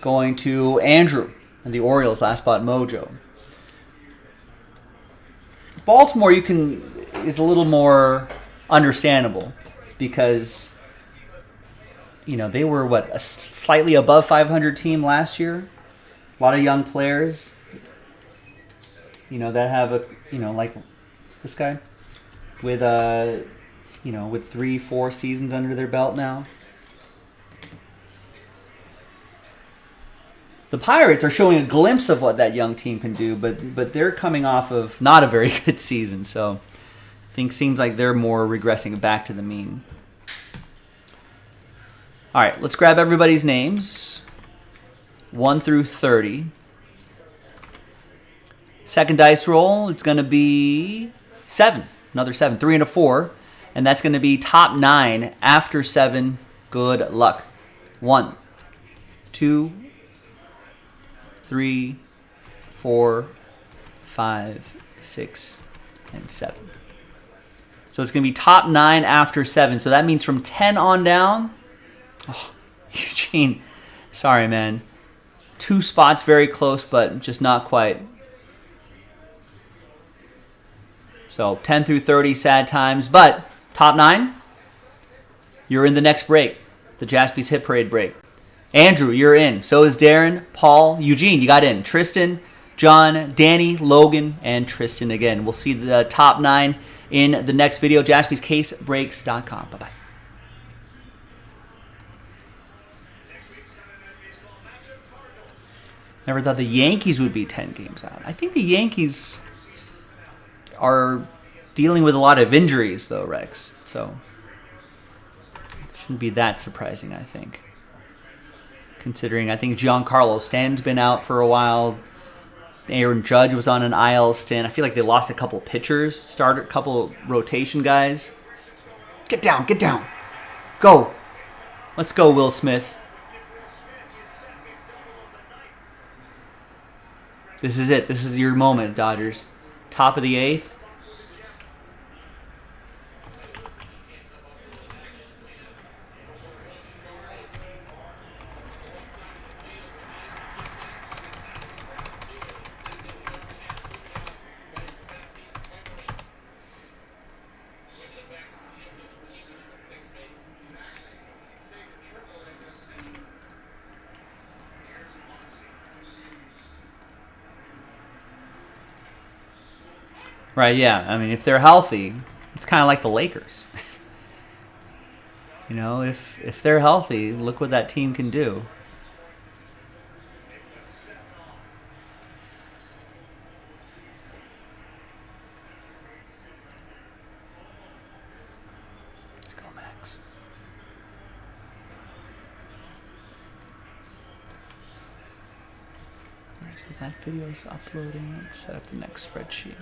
going to Andrew and the Orioles last spot mojo. Baltimore is a little more understandable because they were a slightly above 500 team last year. A lot of young players, that have like this guy with with 3-4 seasons under their belt now. The Pirates are showing a glimpse of what that young team can do, but they're coming off of not a very good season, so seems like they're more regressing back to the mean. All right, let's grab everybody's names, 1 through 30. Second dice roll, it's going to be 7, another 7, 3 and a 4, and that's going to be top 9 after 7. Good luck. 1, 2, 3, 4, 5, 6, and 7. So it's going to be top 9 after 7. So that means from 10 on down. Oh, Eugene, sorry, man. 2 spots very close, but just not quite. So 10 through 30, sad times. But top 9, you're in the next break, the Jaspy's Hit Parade break. Andrew, you're in. So is Darren, Paul, Eugene, you got in. Tristan, John, Danny, Logan, and Tristan again. We'll see the top 9 in the next video. JaspysCaseBreaks.com. Bye-bye. Never thought the Yankees would be 10 games out. I think the Yankees are dealing with a lot of injuries, though, Rex. So it shouldn't be that surprising, I think. Considering I think Giancarlo Stanton's been out for a while. Aaron Judge was on an IL stint. I feel like they lost a couple pitchers, started a couple rotation guys. Get down, get down. Go. Let's go, Will Smith. This is it. This is your moment, Dodgers. Top of the 8th. Right, yeah. I mean, if they're healthy, it's kind of like the Lakers. If they're healthy, look what that team can do. Let's go, Max. Alright, so that video is uploading. Let's set up the next spreadsheet.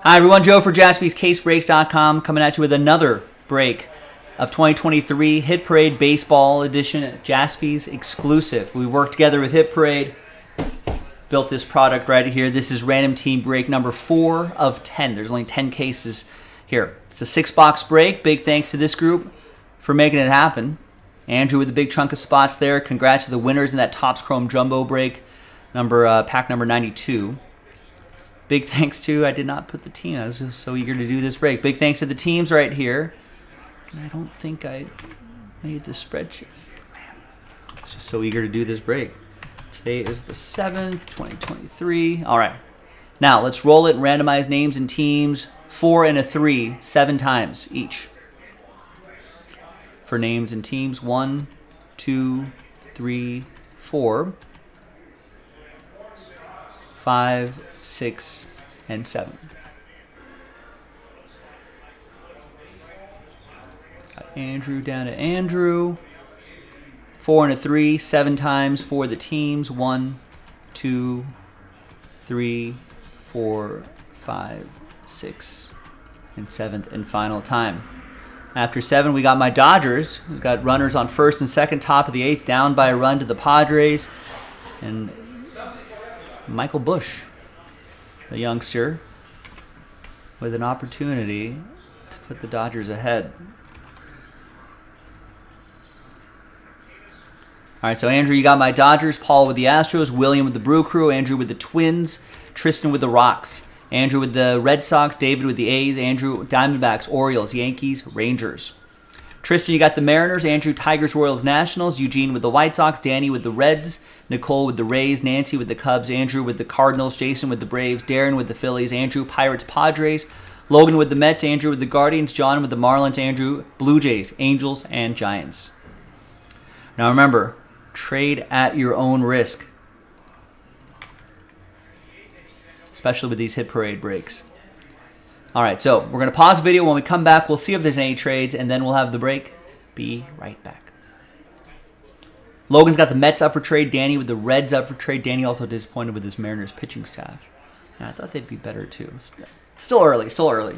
Hi, everyone. Joe for JaspysCaseBreaks.com coming at you with another break of 2023 Hit Parade Baseball Edition, Jaspy's exclusive. We worked together with Hit Parade, built this product right here. This is random team break number 4 of 10. There's only 10 cases here. It's a 6-box break. Big thanks to this group for making it happen. Andrew with a big chunk of spots there. Congrats to the winners in that Topps Chrome Jumbo break, pack number 92. Big thanks to, I did not put the team, I was just so eager to do this break. Big thanks to the teams right here. And I don't think I made the spreadsheet. Man, I was just so eager to do this break. Today is the 7th, 2023. All right. Now, let's roll it and randomize names and teams. 4 and a 3, 7 times each. For names and teams, 1, 2, 3, 4. 5, 6, and 7. Got Andrew down to Andrew. 4 and a 3, 7 times for the teams. 1, 2, 3, 4, 5, 6, and 7th and final time. After 7, we got my Dodgers, who's got runners on first and second, top of the 8th, down by a run to the Padres. And Michael Bush, the youngster, with an opportunity to put the Dodgers ahead. All right, so Andrew, you got my Dodgers, Paul with the Astros, William with the Brew Crew, Andrew with the Twins, Tristan with the Rocks, Andrew with the Red Sox, David with the A's, Andrew Diamondbacks, Orioles, Yankees, Rangers. Tristan, you got the Mariners, Andrew Tigers, Royals, Nationals, Eugene with the White Sox, Danny with the Reds, Nicole with the Rays, Nancy with the Cubs, Andrew with the Cardinals, Jason with the Braves, Darren with the Phillies, Andrew Pirates, Padres, Logan with the Mets, Andrew with the Guardians, John with the Marlins, Andrew Blue Jays, Angels, and Giants. Now remember, trade at your own risk, especially with these Hit Parade breaks. All right, so we're going to pause the video. When we come back, we'll see if there's any trades, and then we'll have the break. Be right back. Logan's got the Mets up for trade. Danny with the Reds up for trade. Danny also disappointed with his Mariners pitching staff. Yeah, I thought they'd be better, too. Still early, still early.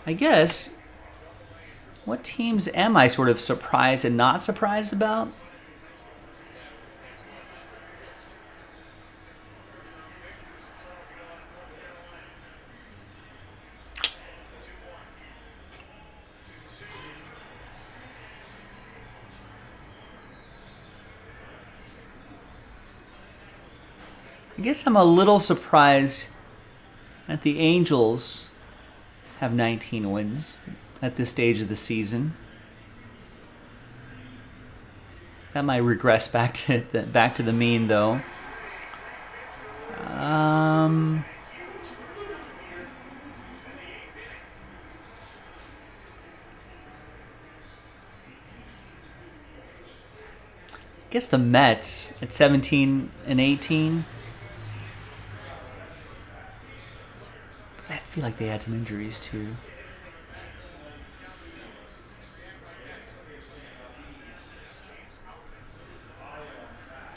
I guess, what teams am I sort of surprised and not surprised about? I guess I'm a little surprised that the Angels have 19 wins at this stage of the season. That might regress back to the mean, though. I guess the Mets at 17 and 18. I feel like they had some injuries, too.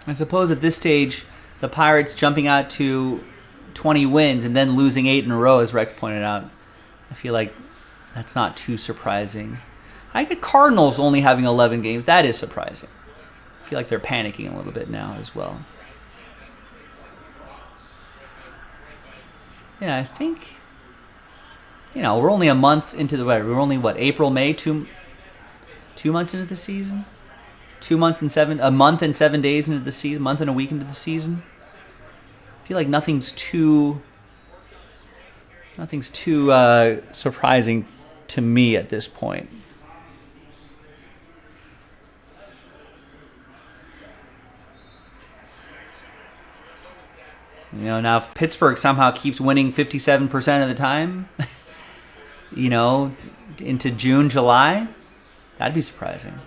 I suppose at this stage, the Pirates jumping out to 20 wins and then losing 8 in a row, as Rex pointed out, I feel like that's not too surprising. I get Cardinals only having 11 games. That is surprising. I feel like they're panicking a little bit now as well. Yeah, I think, we're only a month into we're only, April, May, 2 months into the season? A month and 7 days into the season, a month and a week into the season. I feel like nothing's too surprising to me at this point. Now if Pittsburgh somehow keeps winning 57% of the time, into June, July, that'd be surprising.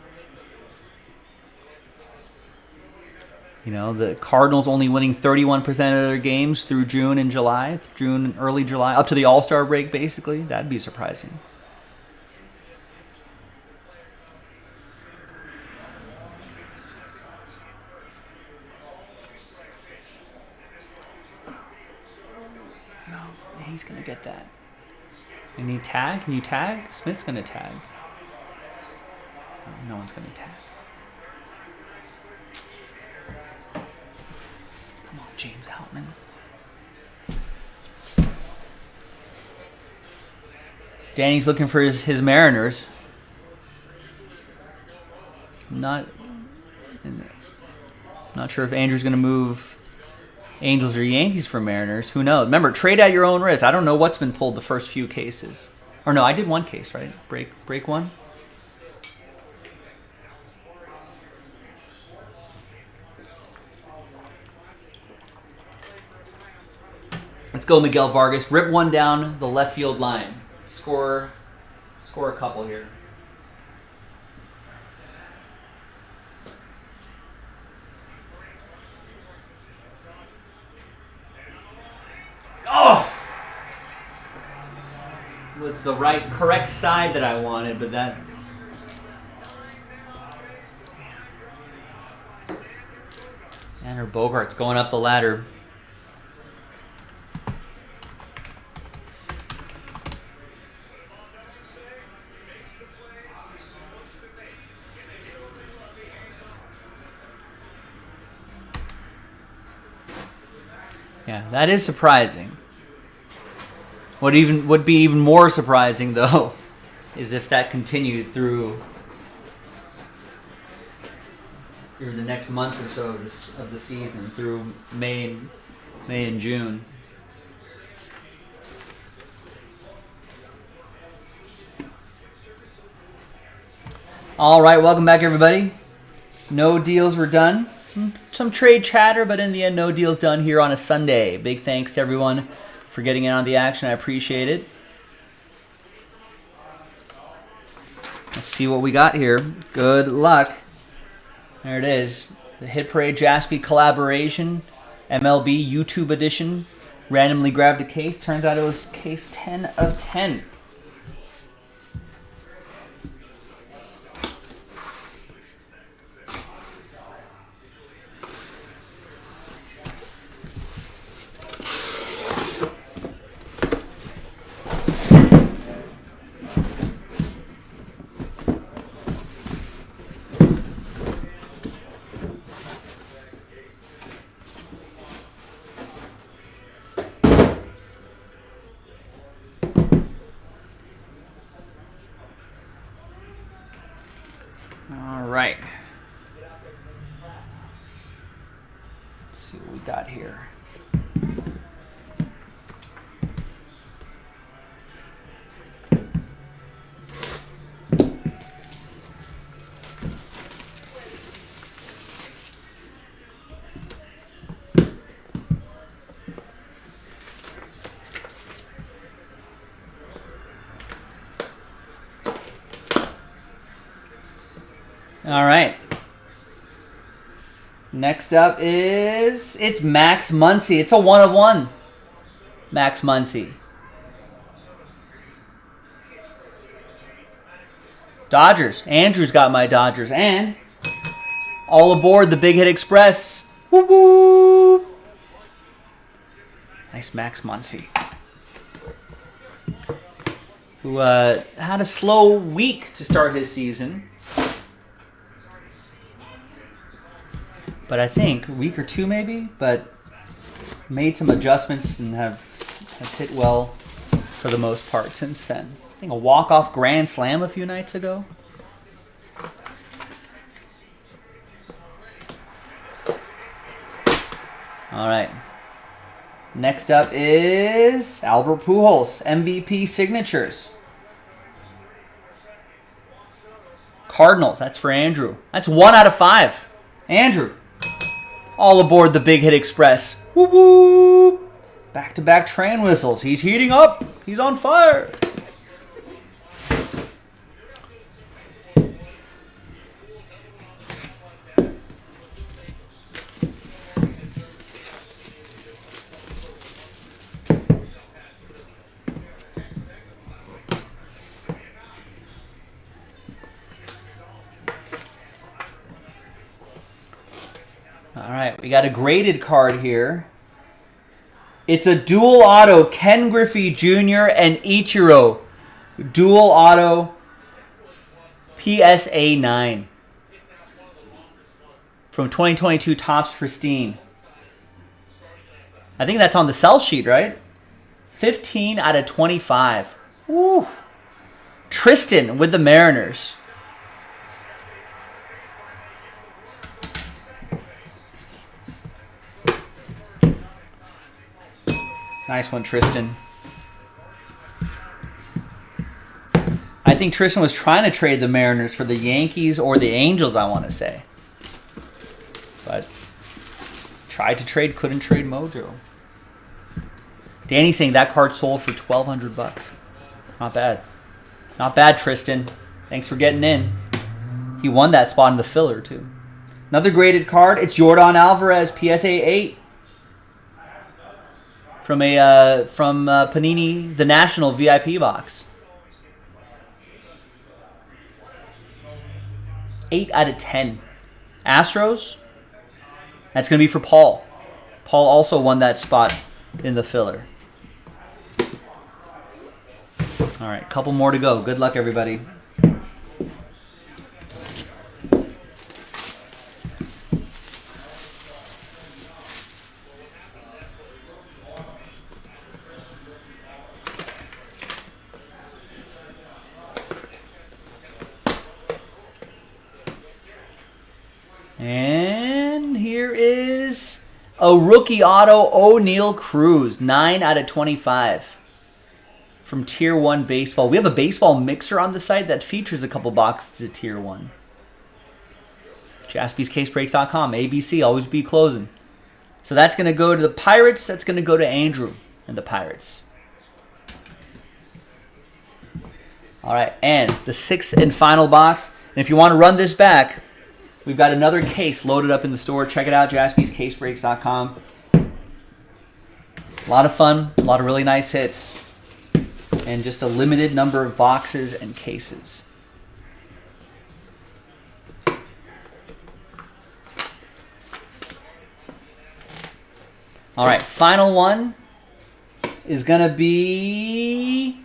The Cardinals only winning 31% of their games through June and July, early July, up to the All-Star break, basically. That'd be surprising. he's going to get that. And he tag? Can you tag? Smith's going to tag. No one's going to tag. Come on, James Outman. Danny's looking for his Mariners. Not sure if Andrew's going to move Angels or Yankees for Mariners. Who knows? Remember, trade at your own risk. I don't know what's been pulled the first few cases. Or no, I did one case, right? Break one. Let's go, Miguel Vargas. Rip one down the left field line. Score a couple here. Oh! Was the correct side that I wanted, but that... Andrew Bogart's going up the ladder. Yeah, that is surprising. What would be even more surprising, though, is if that continued through the next month or so of the season, through May and June. All right, welcome back, everybody. No deals were done. Some trade chatter, but in the end, no deals done here on a Sunday. Big thanks to everyone for getting in on the action. I appreciate it. Let's see what we got here. Good luck. There it is. The Hit Parade Jaspy collaboration, MLB YouTube edition. Randomly grabbed a case. Turns out it was case 10 of 10. All right. Let's see what we got here. All right. Next up it's Max Muncy. It's a 1 of 1. Max Muncy. Dodgers. Andrew's got my Dodgers. And all aboard the Big Hit Express. Woo woo. Nice Max Muncy. Who had a slow week to start his season. But I think a week or two maybe, but made some adjustments and has hit well for the most part since then. I think a walk-off grand slam a few nights ago. All right. Next up is Albert Pujols, MVP signatures. Cardinals, that's for Andrew. That's 1 out of 5. Andrew. All aboard the Big Hit Express. Woo woo! Back-to-back train whistles. He's heating up. He's on fire. All right, we got a graded card here. It's a dual auto, Ken Griffey Jr. and Ichiro. Dual auto, PSA 9. From 2022 Topps Pristine. I think that's on the sell sheet, right? 15 out of 25. Woo. Tristan with the Mariners. Nice one, Tristan. I think Tristan was trying to trade the Mariners for the Yankees or the Angels, I want to say. But tried to trade, couldn't trade Mojo. Danny's saying that card sold for $1,200. Not bad. Not bad, Tristan. Thanks for getting in. He won that spot in the filler, too. Another graded card. It's Yordan Alvarez, PSA 8. From Panini, the National VIP box. 8 out of 10. Astros. That's going to be for Paul. Paul also won that spot in the filler. All right, couple more to go. Good luck, everybody. And here is a rookie auto, O'Neal Cruz, 9 out of 25 from Tier 1 Baseball. We have a baseball mixer on the site that features a couple boxes of Tier 1. JaspysCaseBreaks.com, ABC, always be closing. So that's going to go to the Pirates. That's going to go to Andrew and the Pirates. All right, and the 6th and final box. And if you want to run this back, we've got another case loaded up in the store. Check it out, JaspysCaseBreaks.com. A lot of fun, a lot of really nice hits, and just a limited number of boxes and cases. All right, final one is going to be...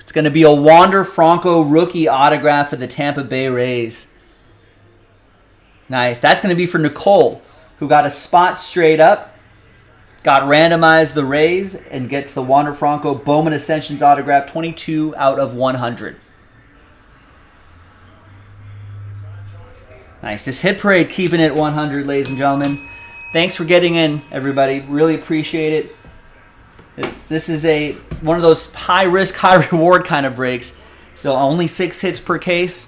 It's going to be a Wander Franco rookie autograph for the Tampa Bay Rays. Nice. That's going to be for Nicole, who got a spot straight up, got randomized the Rays, and gets the Wander Franco Bowman Ascensions autograph, 22 out of 100. Nice. This hit parade keeping it 100, ladies and gentlemen. Thanks for getting in, everybody. Really appreciate it. This is one of those high-risk, high-reward kind of breaks. So only 6 hits per case.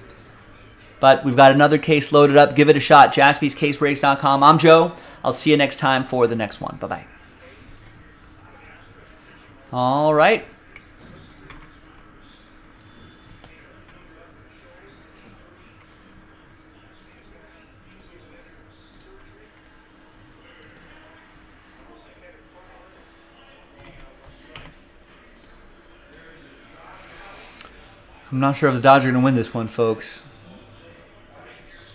But we've got another case loaded up. Give it a shot. JaspysCaseBreaks.com. I'm Joe. I'll see you next time for the next one. Bye-bye. All right. I'm not sure if the Dodgers are going to win this one, folks.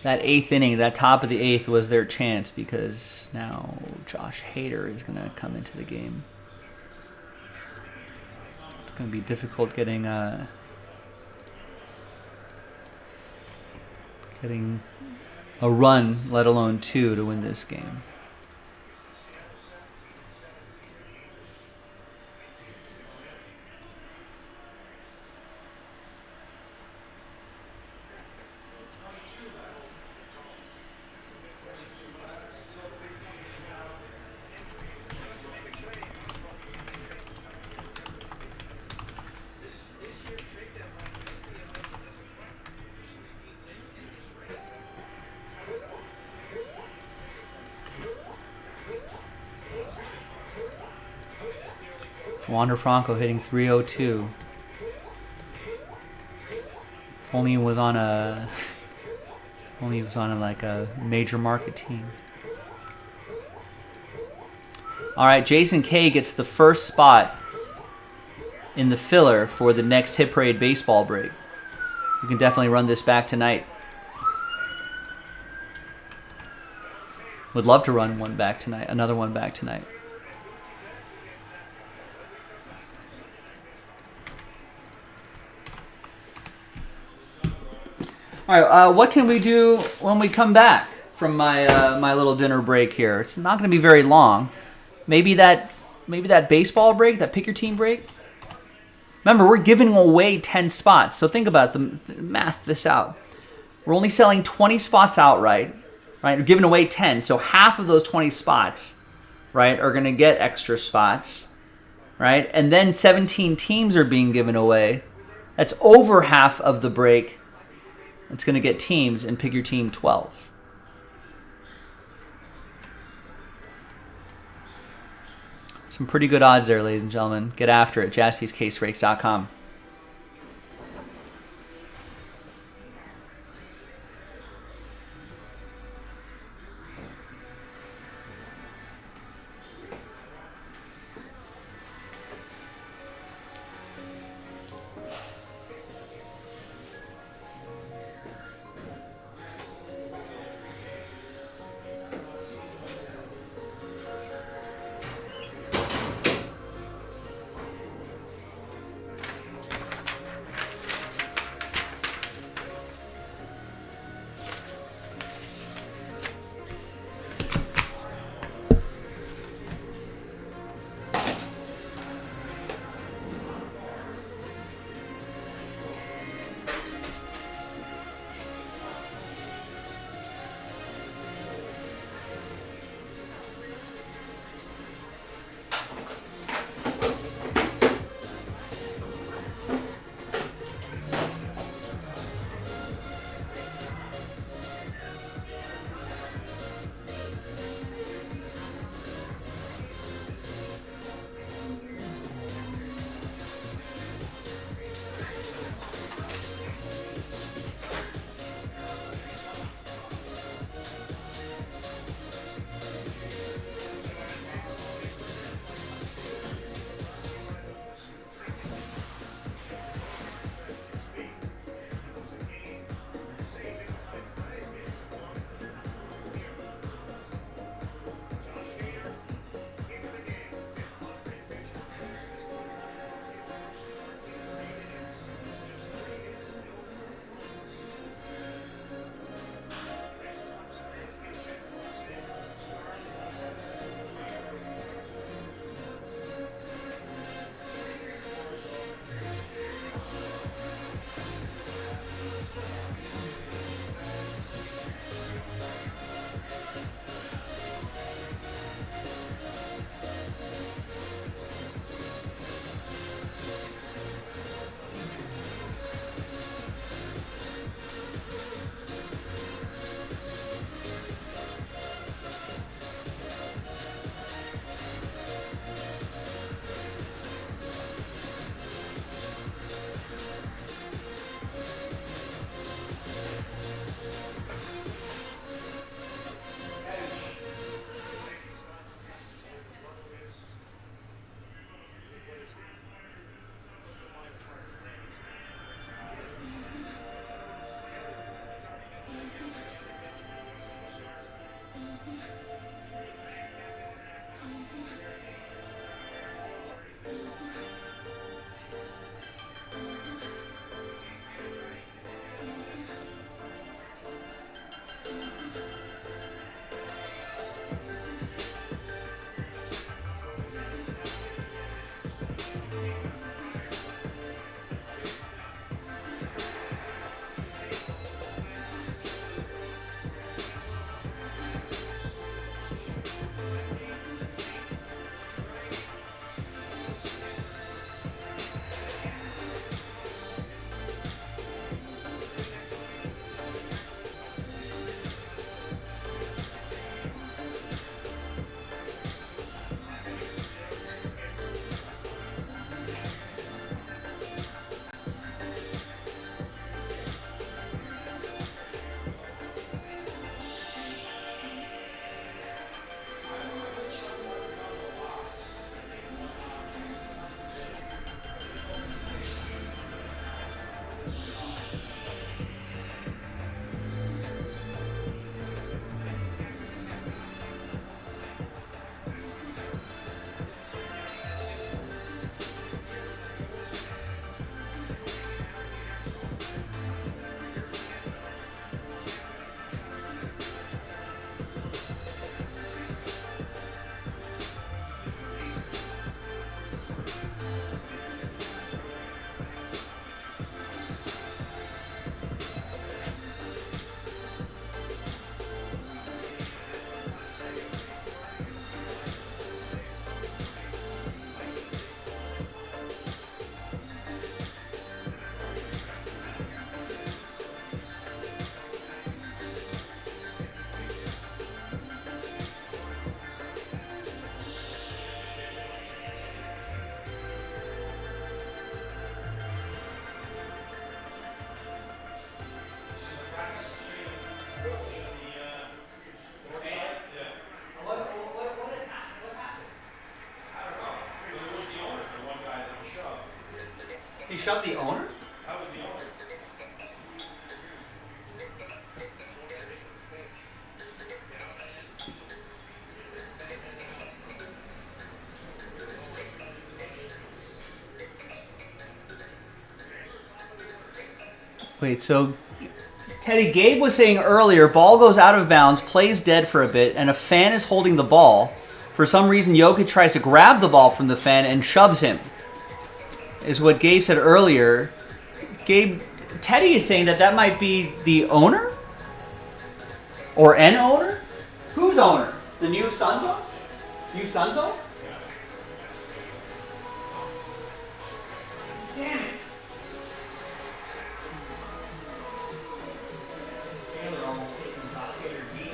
That 8th inning, that top of the 8th was their chance because now Josh Hader is going to come into the game. It's going to be difficult getting a run, let alone 2, to win this game. Wander Franco hitting 302. If only he was on a like a major market team. All right, Jason K gets the first spot in the filler for the next Hit Parade baseball break. You can definitely run this back tonight. Would love to run one back tonight. Another one back tonight. All right, what can we do when we come back from my little dinner break here? It's not going to be very long. Maybe that baseball break, that pick your team break. Remember, we're giving away 10 spots, so think about the math this out. We're only selling 20 spots outright, right? We're giving away 10, so half of those 20 spots, right, are going to get extra spots, right? And then 17 teams are being given away. That's over half of the break. It's going to get teams and pick your team 12. Some pretty good odds there, ladies and gentlemen. Get after it. JaspysCaseBreaks.com. He shoved the owner? That was the owner. Wait, so Teddy, Gabe was saying earlier, ball goes out of bounds, plays dead for a bit, and a fan is holding the ball. For some reason, Jokic tries to grab the ball from the fan and shoves him. Is what Gabe said earlier. Gabe, Teddy is saying that that might be the owner? Or an owner? Whose owner? The new Suns owner? New Suns owner? Damn it. Taylor almost taking top Taylor beat.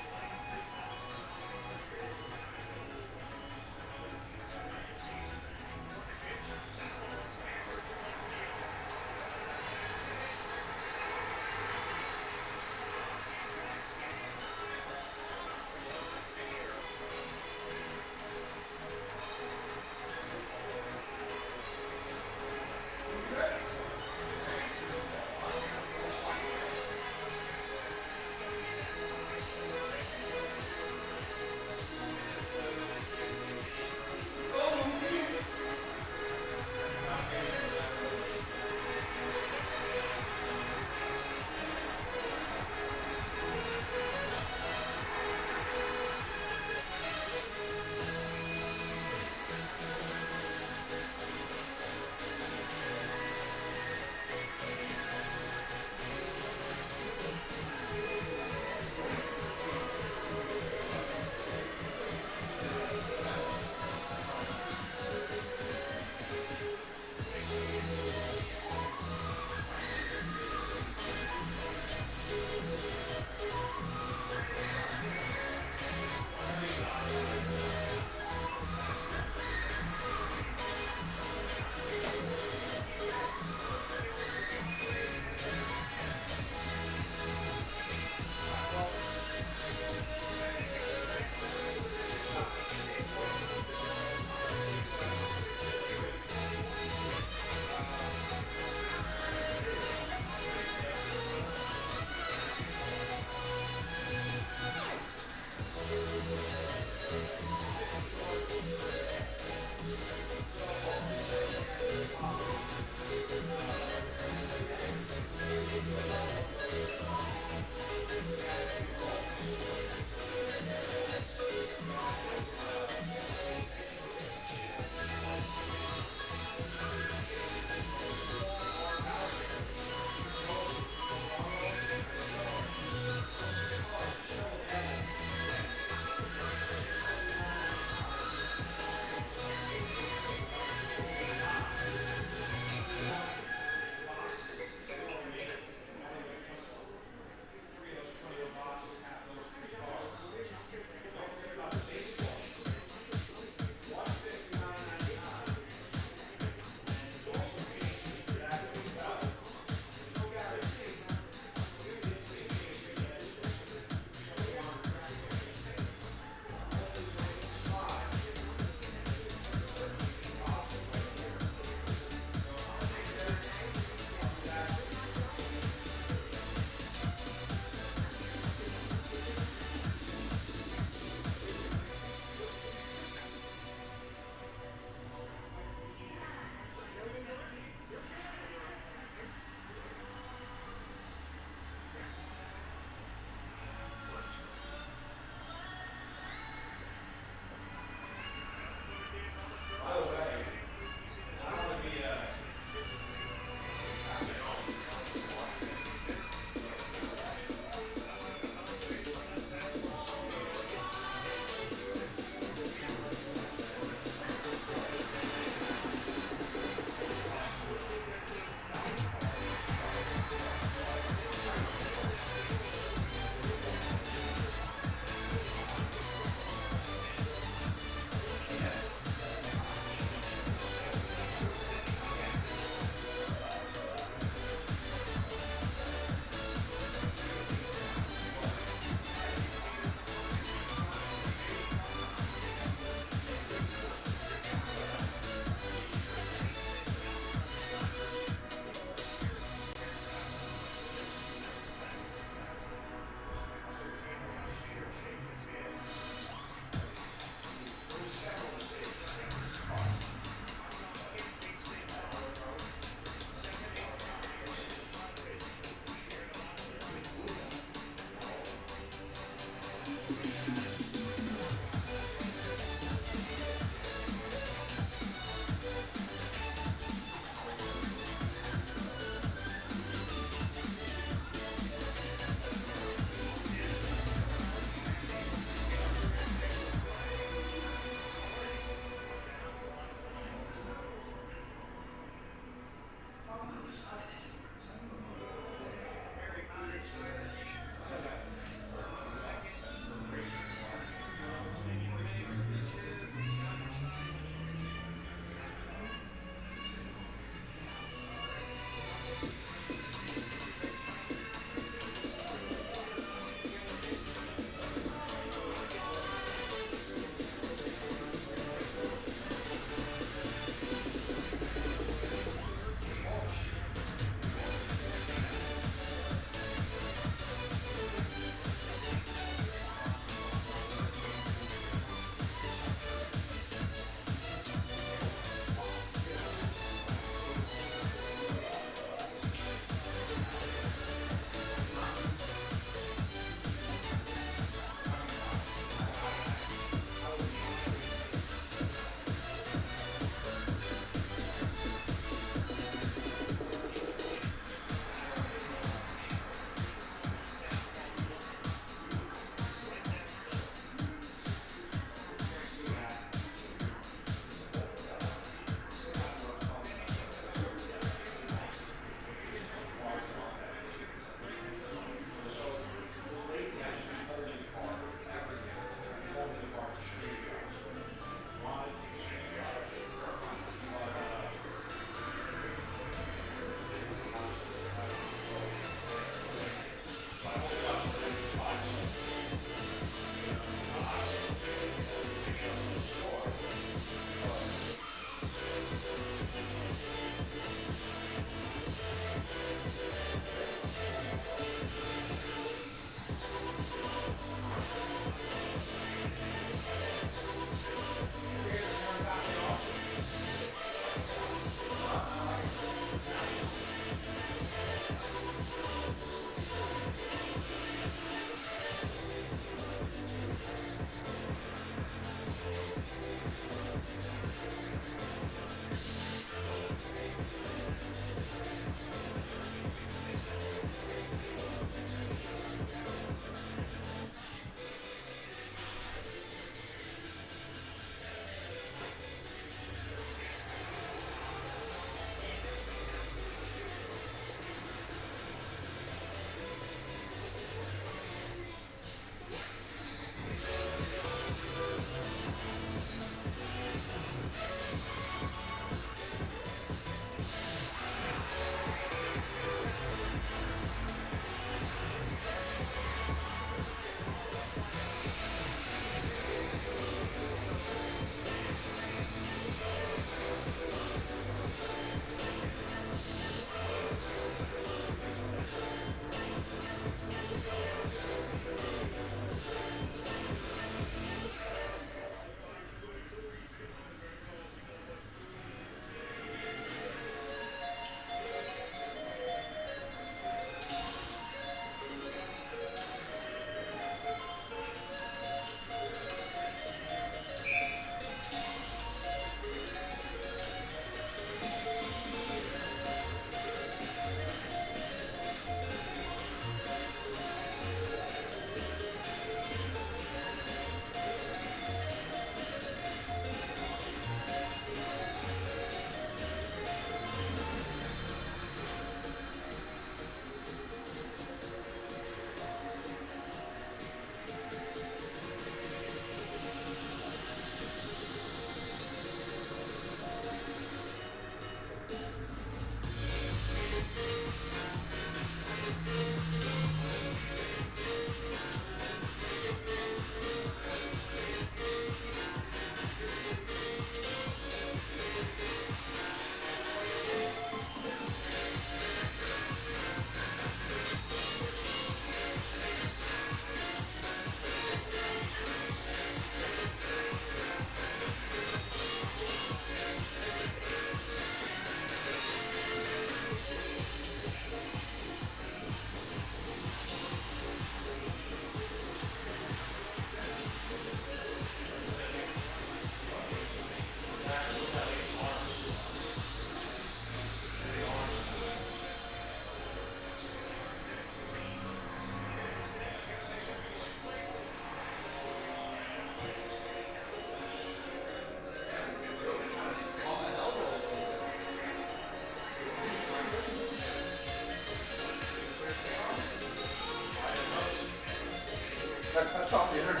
That's off the internet.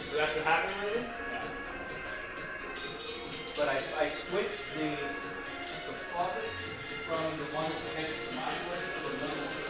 So that's what happened already? Yeah. But I switched the plug from the one that connected to my plate to another one.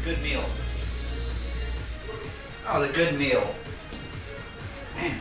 Good meal. That was a good meal. Man.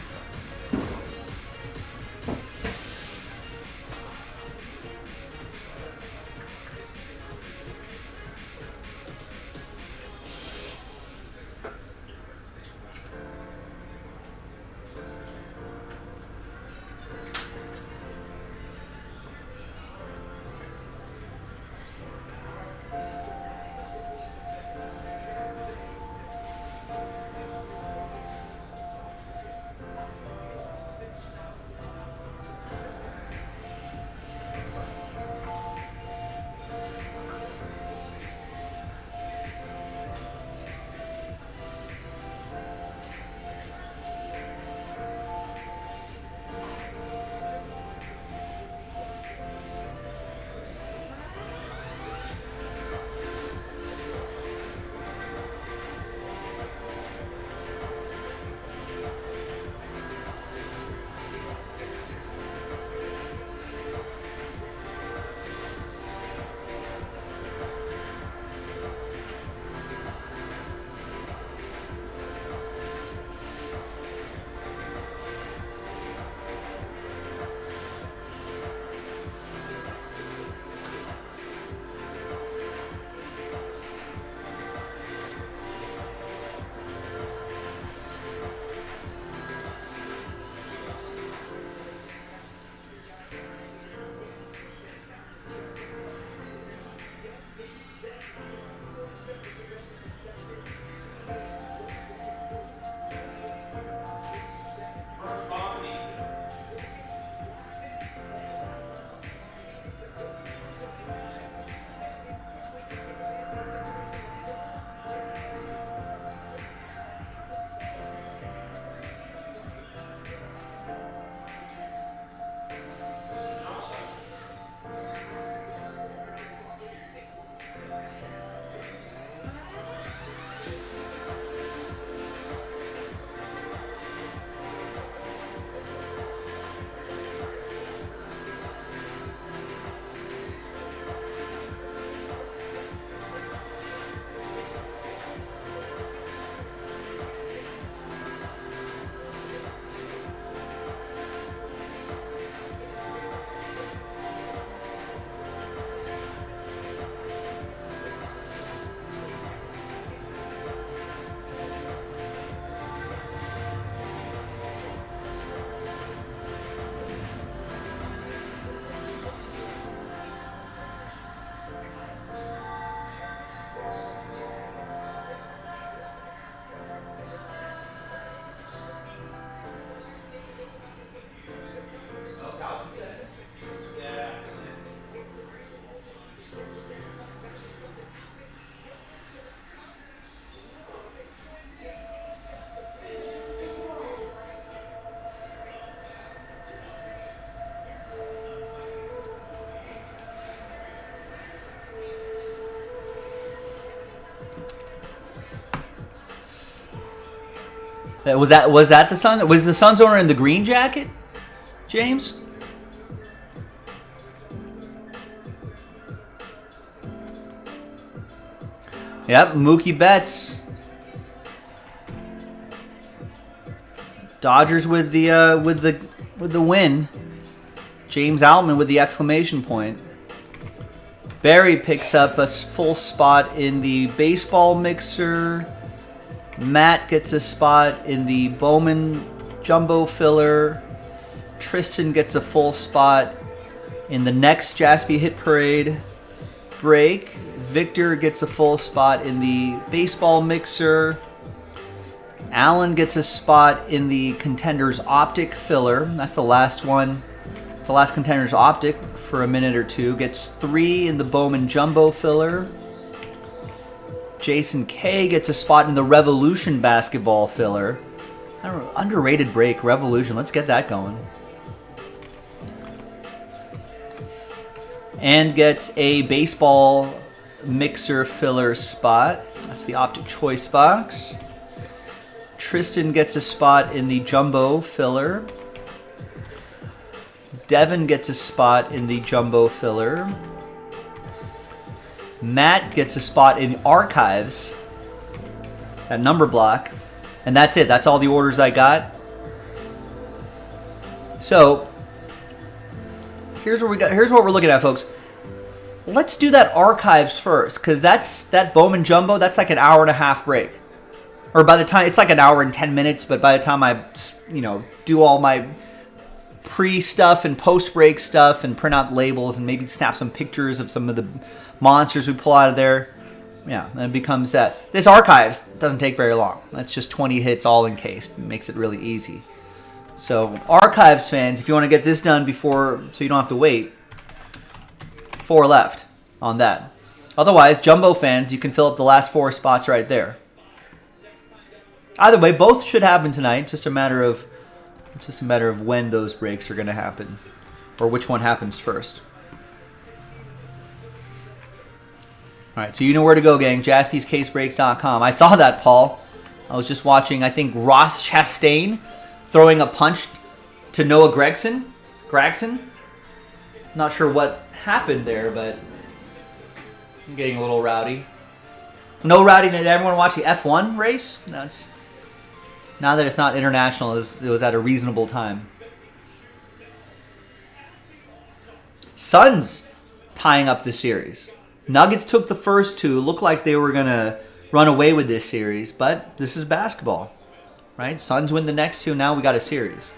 Was that the Sun? Was the Suns owner in the green jacket, James? Yep, Mookie Betts. Dodgers with the win. James Outman with the exclamation point. Barry picks up a full spot in the baseball mixer. Matt gets a spot in the Bowman jumbo filler. Tristan gets a full spot in the next Jaspy Hit Parade break. Victor gets a full spot in the baseball mixer. Alan gets a spot in the Contenders Optic filler. That's the last one. It's the last Contenders Optic for a minute or two. Gets 3 in the Bowman jumbo filler. Jason K gets a spot in the Revolution basketball filler. I don't know, underrated break, Revolution. Let's get that going. And gets a baseball mixer filler spot. That's the Optic Choice box. Tristan gets a spot in the jumbo filler. Devin gets a spot in the jumbo filler. Matt gets a spot in archives, that number block, and that's it. That's all the orders I got. So here's what we're looking at, folks. Let's do that archives first, because that Bowman Jumbo, that's like an hour and a half break. Or by the time, it's like an hour and 10 minutes, but by the time I, do all my pre-stuff and post-break stuff and print out labels and maybe snap some pictures of some of the monsters we pull out of there, yeah, then it becomes that. This archives doesn't take very long. That's just 20 hits all encased. It makes it really easy. So archives fans, if you want to get this done before, so you don't have to wait, 4 left on that. Otherwise, Jumbo fans, you can fill up the last 4 spots right there. Either way, both should happen tonight. Just a matter of when those breaks are going to happen, or which one happens first. All right, so you know where to go, gang. JaspysCaseBreaks.com. I saw that, Paul. I was just watching, I think, Ross Chastain throwing a punch to Noah Gregson. Not sure what happened there, but I'm getting a little rowdy. No rowdy. Did everyone watch the F1 race? Now that it's not international, it was at a reasonable time. Suns tying up the series. Nuggets took the first 2. Looked like they were going to run away with this series, but this is basketball, right? Suns win the next 2. Now we got a series.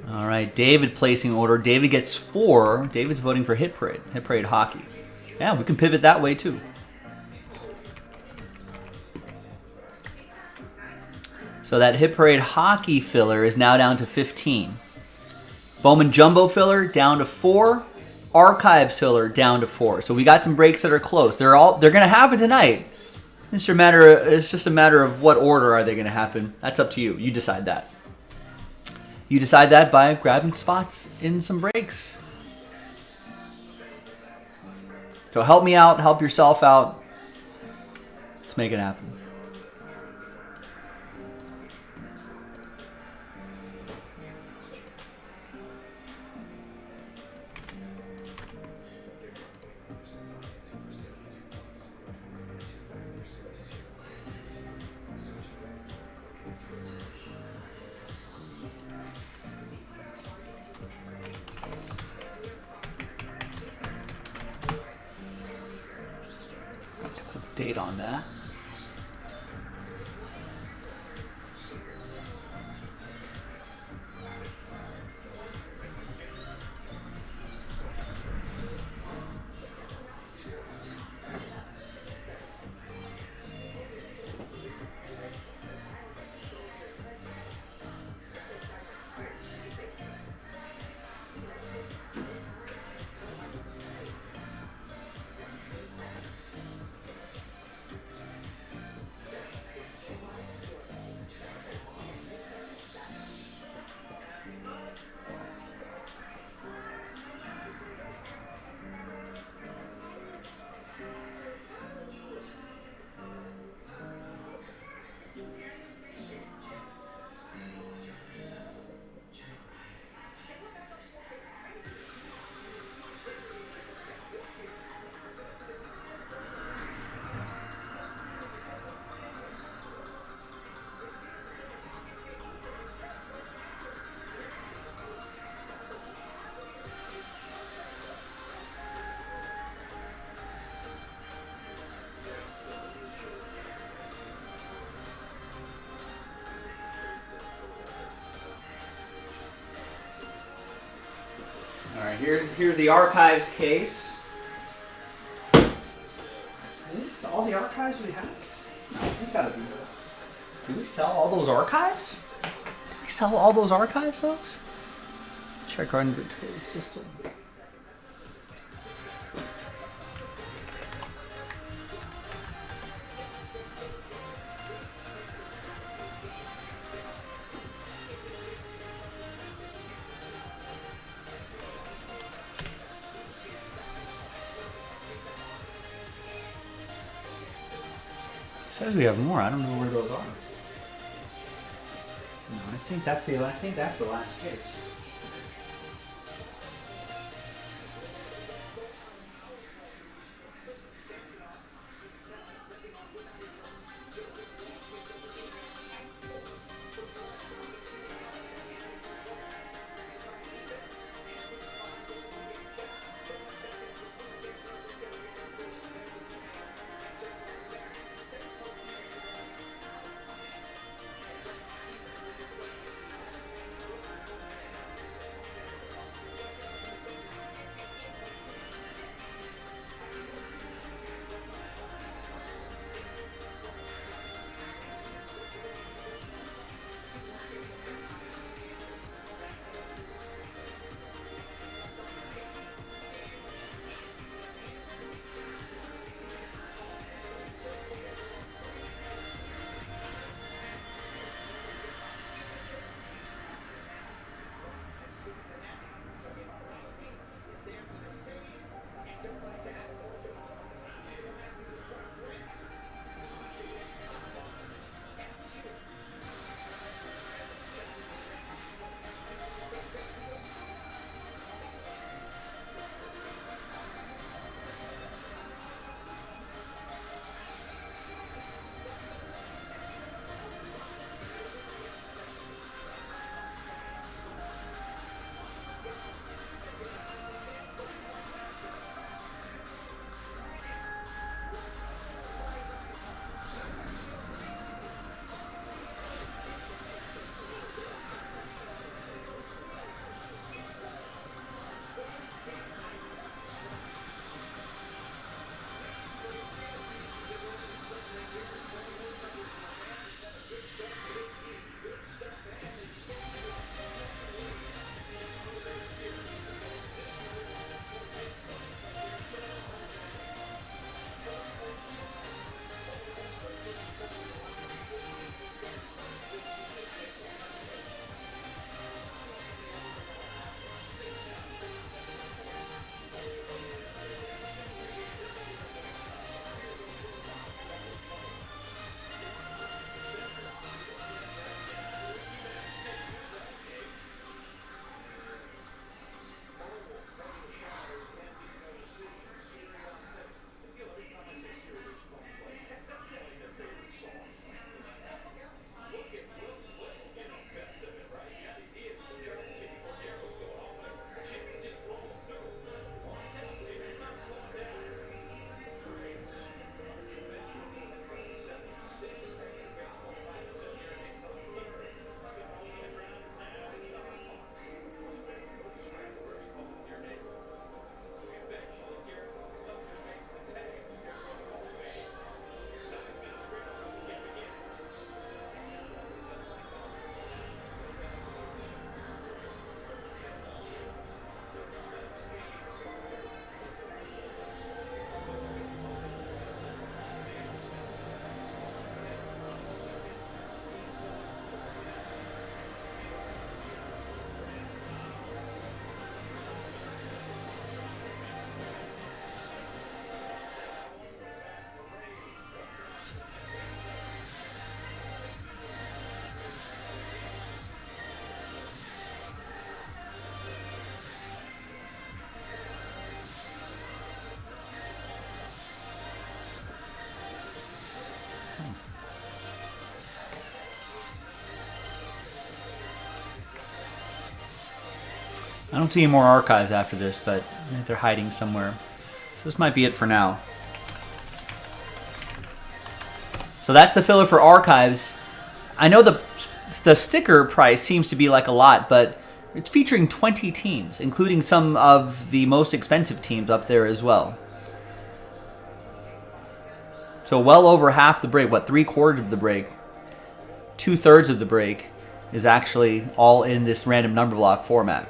All right, David placing order. David gets 4. David's voting for Hit Parade. Hit Parade hockey. Yeah, we can pivot that way too. So that Hit Parade hockey filler is now down to 15. Bowman Jumbo filler down to 4. Archives filler down to 4. So we got some breaks that are close. They're going to happen tonight. It's just a matter of what order are they going to happen. That's up to you. You decide that. You decide that by grabbing spots in some breaks. So help me out, help yourself out. Let's make it happen. Date on that. Here's the archives case. Is this all the archives we have? No, there's gotta be more. Do we sell all those archives? Do we sell all those archives, folks? Check our inventory system. It says we have more. I don't know where those are. No, I think that's the last case. I don't see any more archives after this, but they're hiding somewhere. So this might be it for now. So that's the filler for archives. I know the sticker price seems to be like a lot, but it's featuring 20 teams, including some of the most expensive teams up there as well. So well over half the break, what, 3/4 of the break, 2/3 of the break is actually all in this random number block format.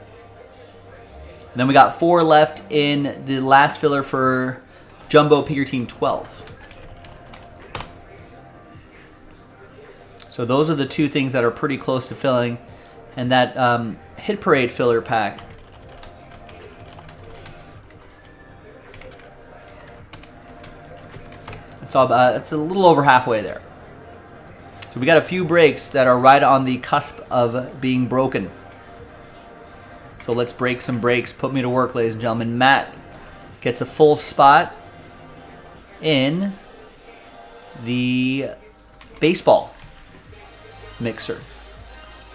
And then we got 4 left in the last filler for Jumbo Picker Team 12. So those are the 2 things that are pretty close to filling. And that Hit Parade filler pack, it's a little over halfway there. So we got a few breaks that are right on the cusp of being broken. So let's break some breaks. Put me to work, ladies and gentlemen. Matt gets a full spot in the baseball mixer.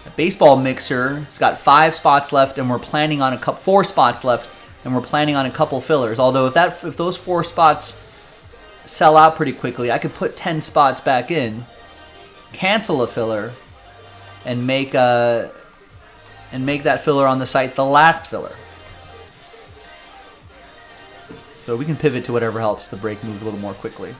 The baseball mixer, it's got 5 spots left, and we're planning on 4 spots left, and we're planning on a couple fillers. Although if those 4 spots sell out pretty quickly, I could put 10 spots back in, cancel a filler, and make that filler on the site the last filler. So we can pivot to whatever helps the break move a little more quickly.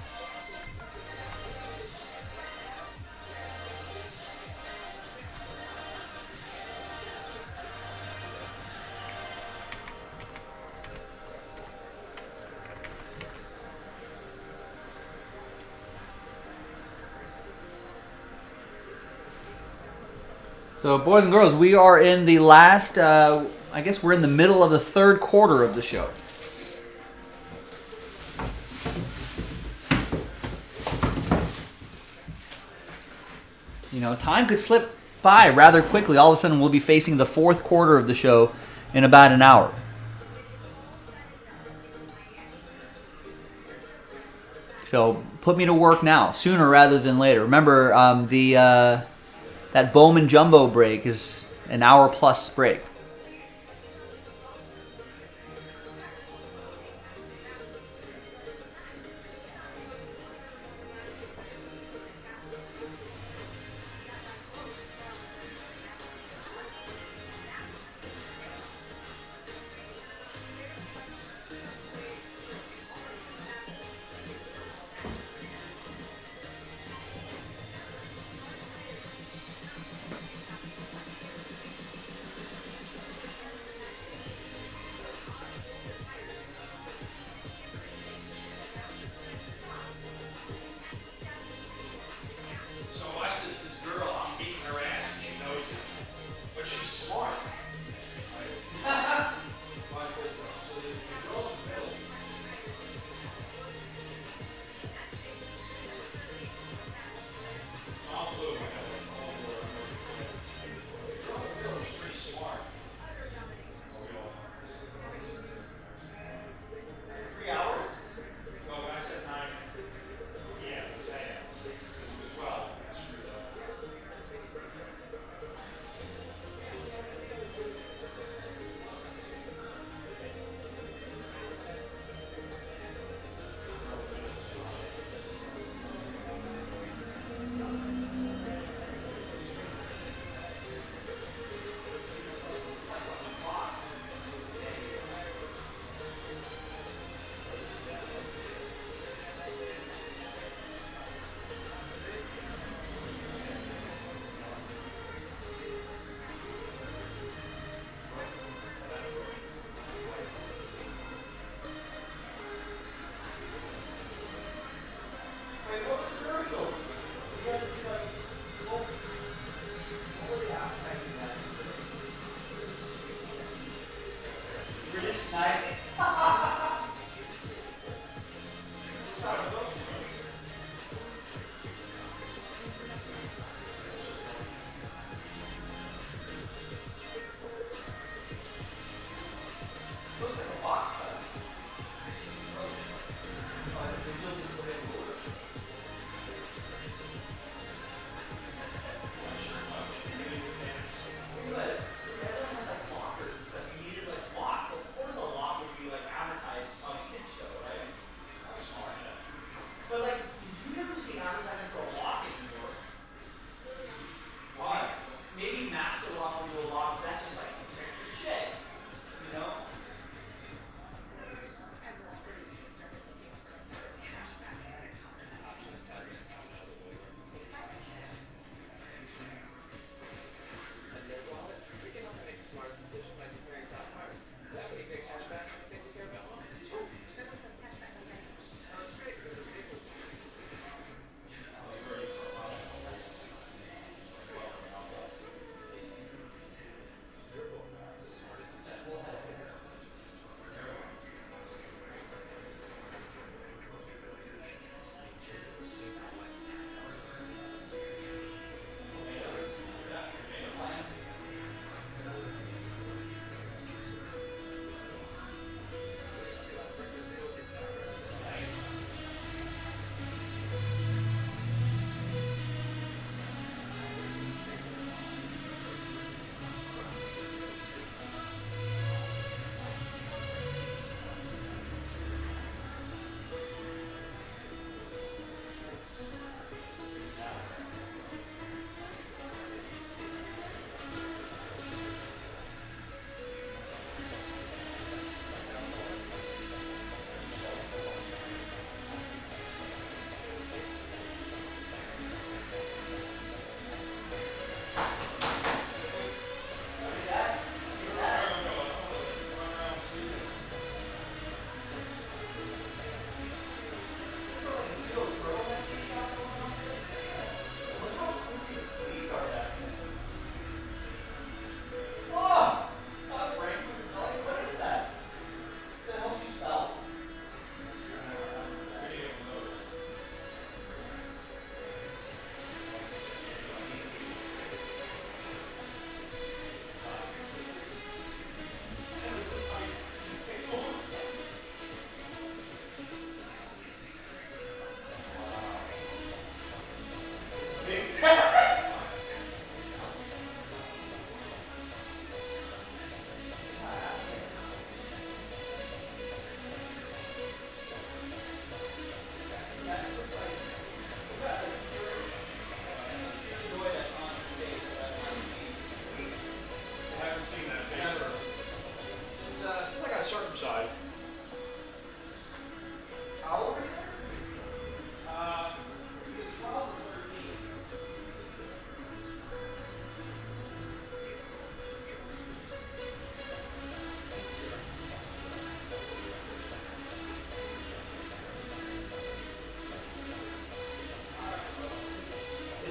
So, boys and girls, we are in the last, I guess we're in the middle of the 3rd quarter of the show. You know, time could slip by rather quickly. All of a sudden, we'll be facing the 4th quarter of the show in about an hour. So, put me to work now, sooner rather than later. Remember, that Bowman Jumbo break is an hour plus break.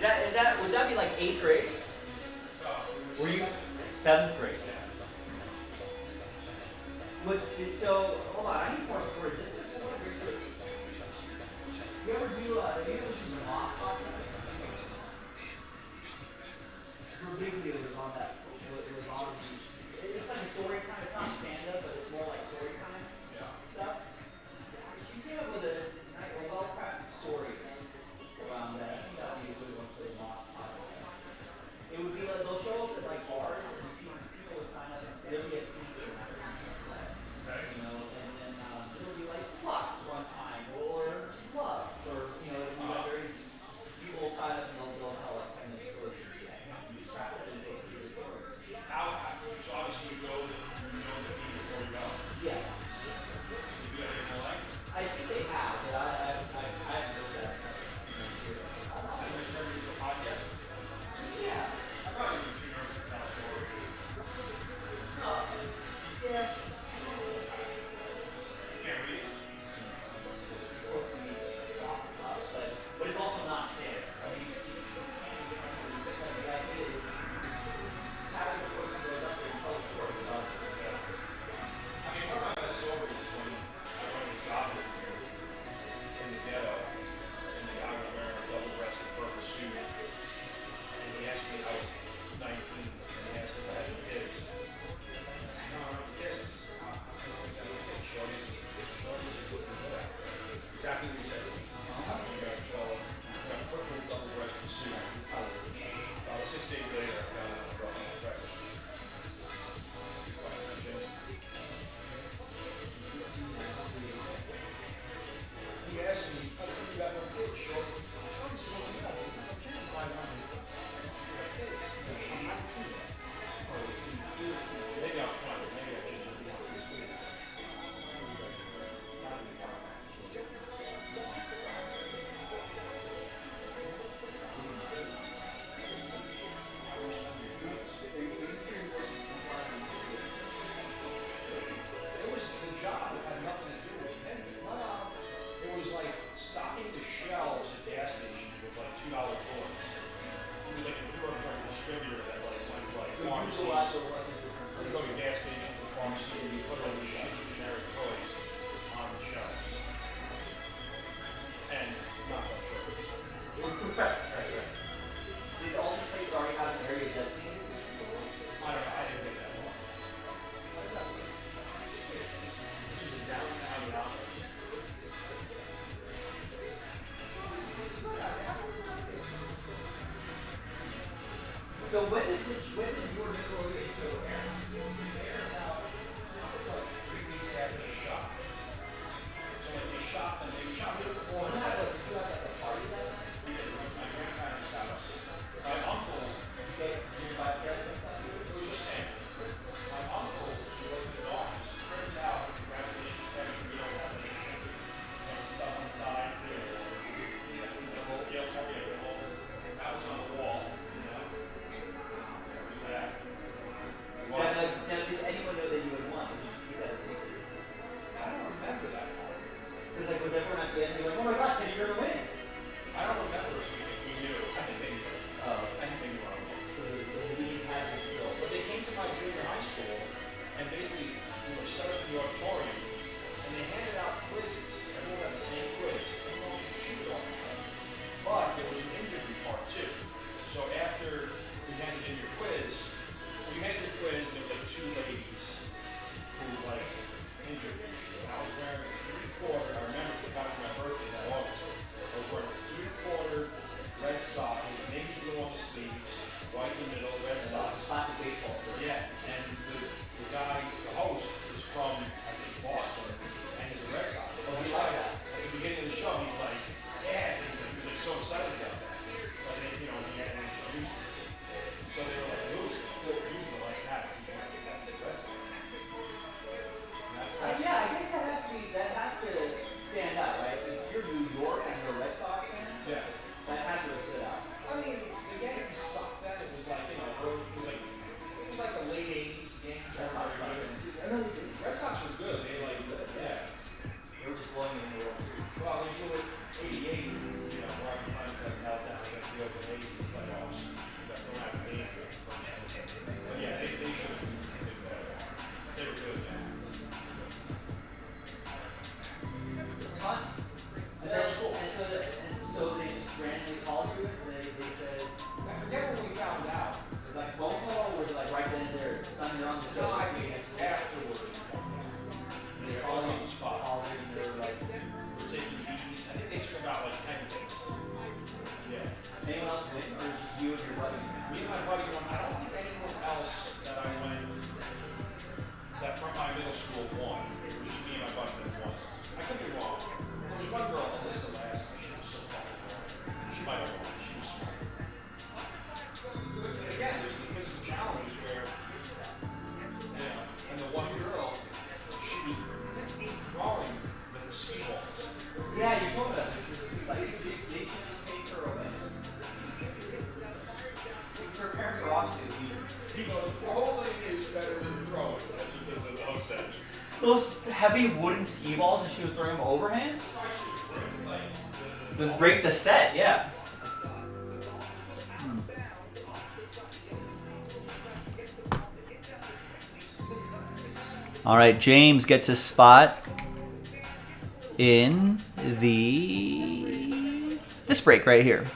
Is that would that be like 8th grade? Were you 7th grade? So hold on, I need more storage. You ever do the mock process? Her big video was on that. It was on. It's like a story time. It's not stand-up, but it's more like story time stuff. She came up with a well-crafted story around that. I think that would be a good one for the mock podcast. It would be like they'll show up at like bars and people would sign up and they'll get seats. You know, and then it'll be like luck one time or love or you know, it'll be like very people will sign up and they'll tell like 10 minutes stories. So obviously you go, you know the team before you go. Yeah. You do that in your life? I think they have, but I haven't heard that. I remember you the podcast. Yeah. I thought you were too nervous to tell a story. Yeah. You can't read it. But it's also not standard. I mean, the idea is having a person go up there and tell a story about it. I mean, one of my best stories is when I went to shop in the ghetto, and the guy was wearing a double-breasted purple suit, and he asked me, I was 19, and he asked me if I had any kids. No, I don't have kids. Exactly what he said. So, a purple double-breasted suit. About 6 days later, I found out I brought my breakfast. He asked me, how come you got no kids, Short? Maybe I'm fine, maybe I should just be on this week. It was the job that had nothing to do with menu. It was like stocking the shelves at gas stations with like $2 toys. It was like a third-party distributor that like went to like pharmacies. You go to gas stations and pharmacies and you put all these generic toys on the shelves. And not that sure. Right. Did all the places already have an area designated? I don't know, I didn't think that long. This is a downtown office. So when did your Nickelodeon show air? It aired out like 3 weeks after the shop. So like they shot and they shot it before and had Did you have like a party then? we did it with my grandparents' house. My uncle, Okay, did you buy presents and stuff? it was just him. My uncle, who worked in the office, printed out the graduation ceremony, you don't have any stuff on the side. That was on the wall, you know. Do that. Yeah, like, heavy wooden skee balls and she was throwing them overhand? Then break the set, yeah. All right, James gets a spot in this break right here.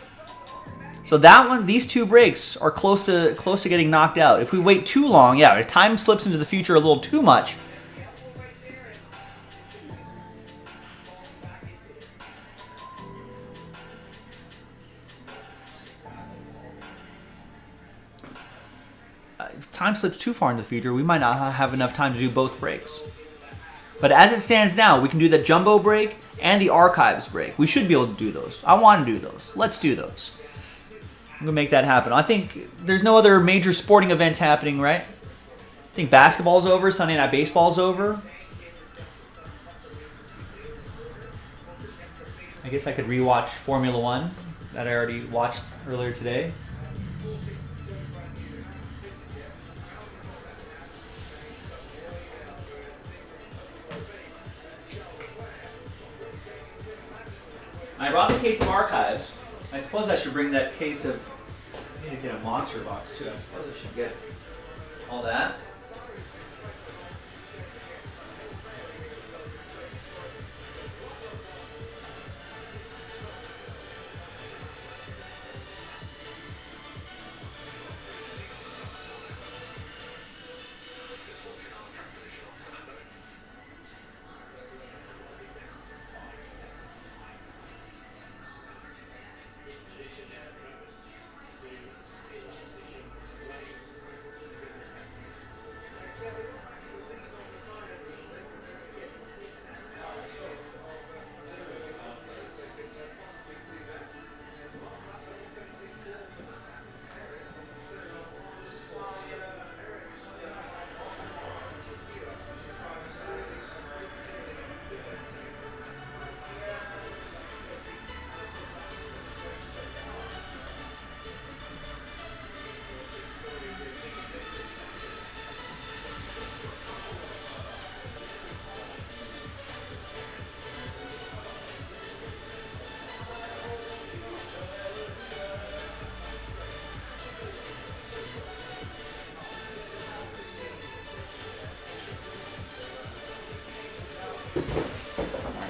So that one, these two breaks are close to getting knocked out. If we wait too long, yeah, if time slips into the future a little too much. If time slips too far into the future, we might not have enough time to do both breaks. But as it stands now, we can do the jumbo break and the archives break. We should be able to do those. I want to do those. Let's do those. I'm going to make that happen. I think there's no other major sporting events happening, right? I think basketball's over. Sunday Night Baseball's over. I guess I could rewatch Formula One that I already watched earlier today. I brought the case of archives. I suppose I should bring that case of... I need to get a monster box too. I suppose I should get all that.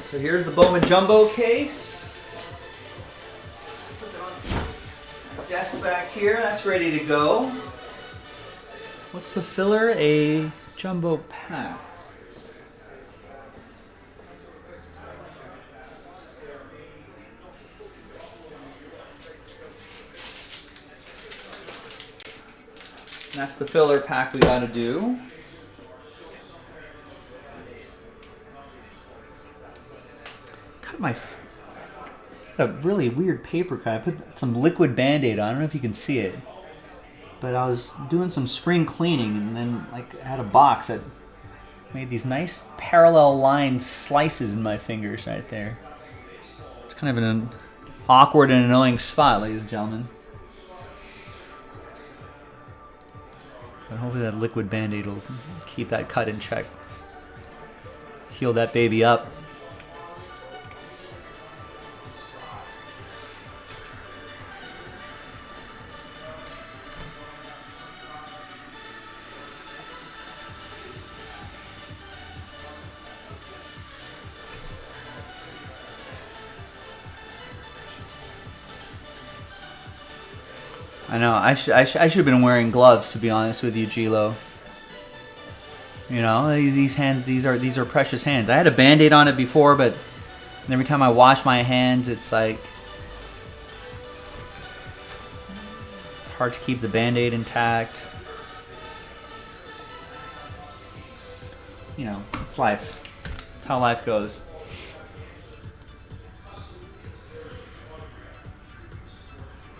So here's the Bowman Jumbo case. Put it on my desk back here. That's ready to go. What's the filler? A jumbo pack. That's the filler pack we got to do. Got a really weird paper cut. I put some liquid Band-Aid on. I don't know if you can see it, but I was doing some spring cleaning and then I had a box that made these nice parallel line slices in my fingers right there. It's kind of an awkward and annoying spot, ladies and gentlemen. But hopefully that liquid Band-Aid will keep that cut in check. Heal that baby up. I know. I should have been wearing gloves, to be honest with you, Gilo. You know, these hands, these are precious hands. I had a Band-Aid on it before, but every time I wash my hands, it's like it's hard to keep the Band-Aid intact. You know, it's life. It's how life goes.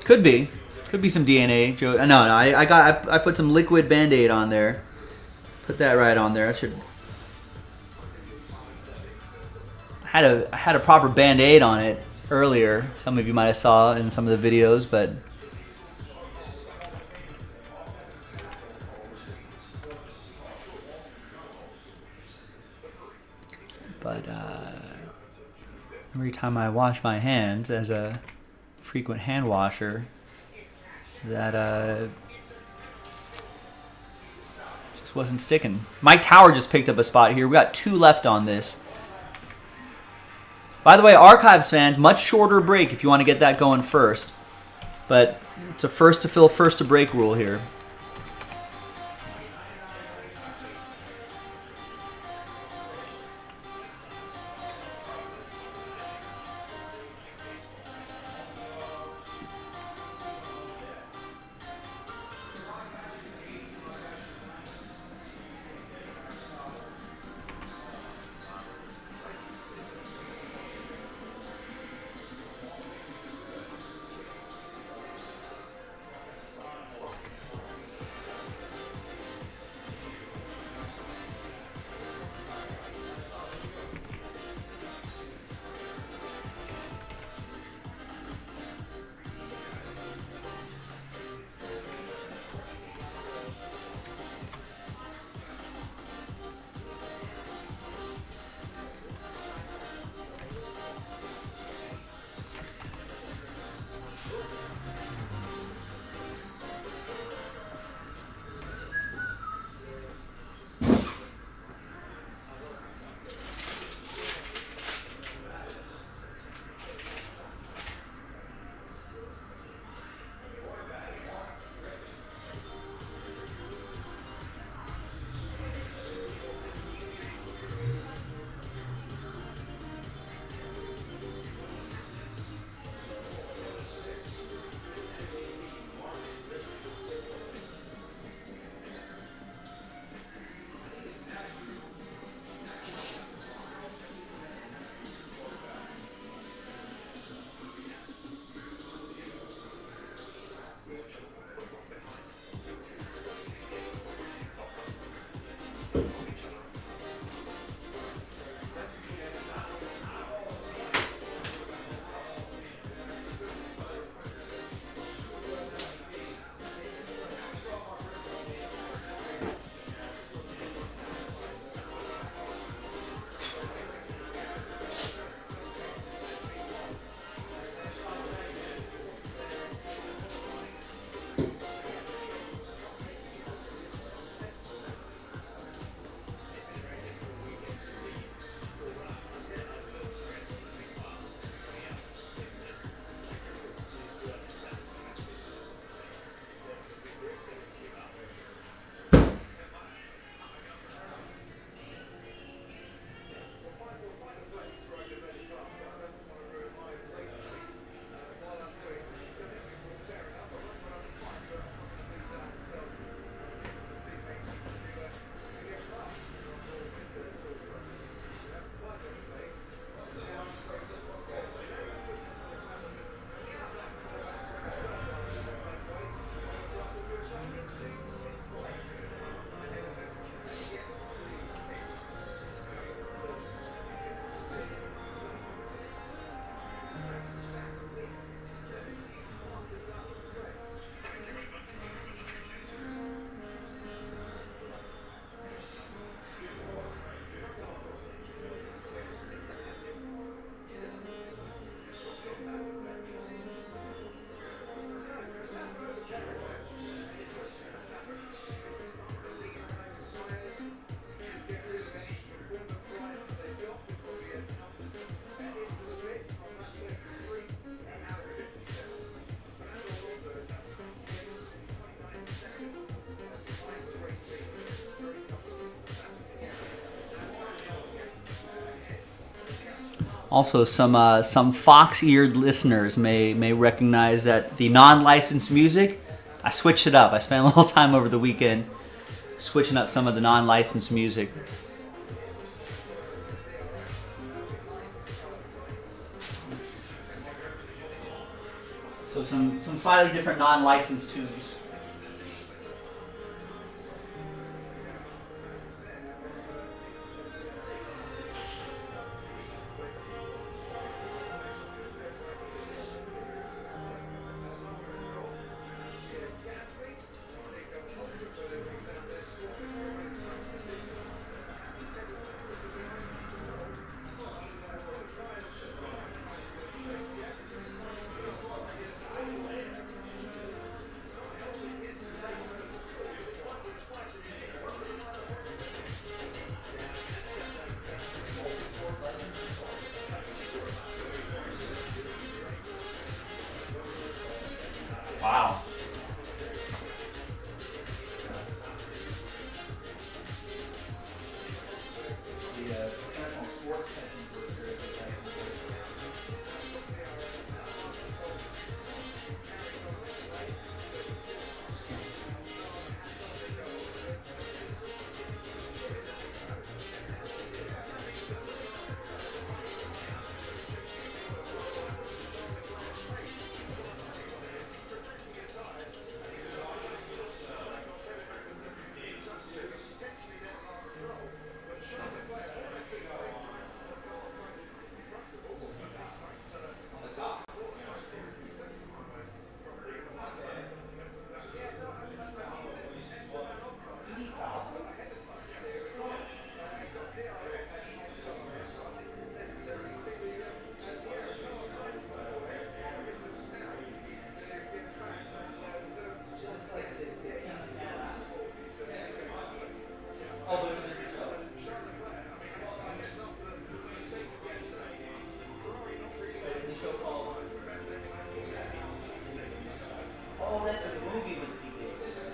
Could be some DNA. No, I put some liquid Band-Aid on there. Put that right on there. I had a proper Band-Aid on it earlier. Some of you might have saw in some of the videos, but Every time I wash my hands, as a frequent hand washer, that just wasn't sticking. Mike Tower just picked up a spot here. We got 2 left on this. By the way, Archives fans, much shorter break if you want to get that going first. But it's a first to fill, first to break rule here. Also, some fox-eared listeners may recognize that the non-licensed music, I switched it up. I spent a little time over the weekend switching up some of the non-licensed music. So some slightly different non-licensed tunes. Wow. Oh, that's a movie with PKs.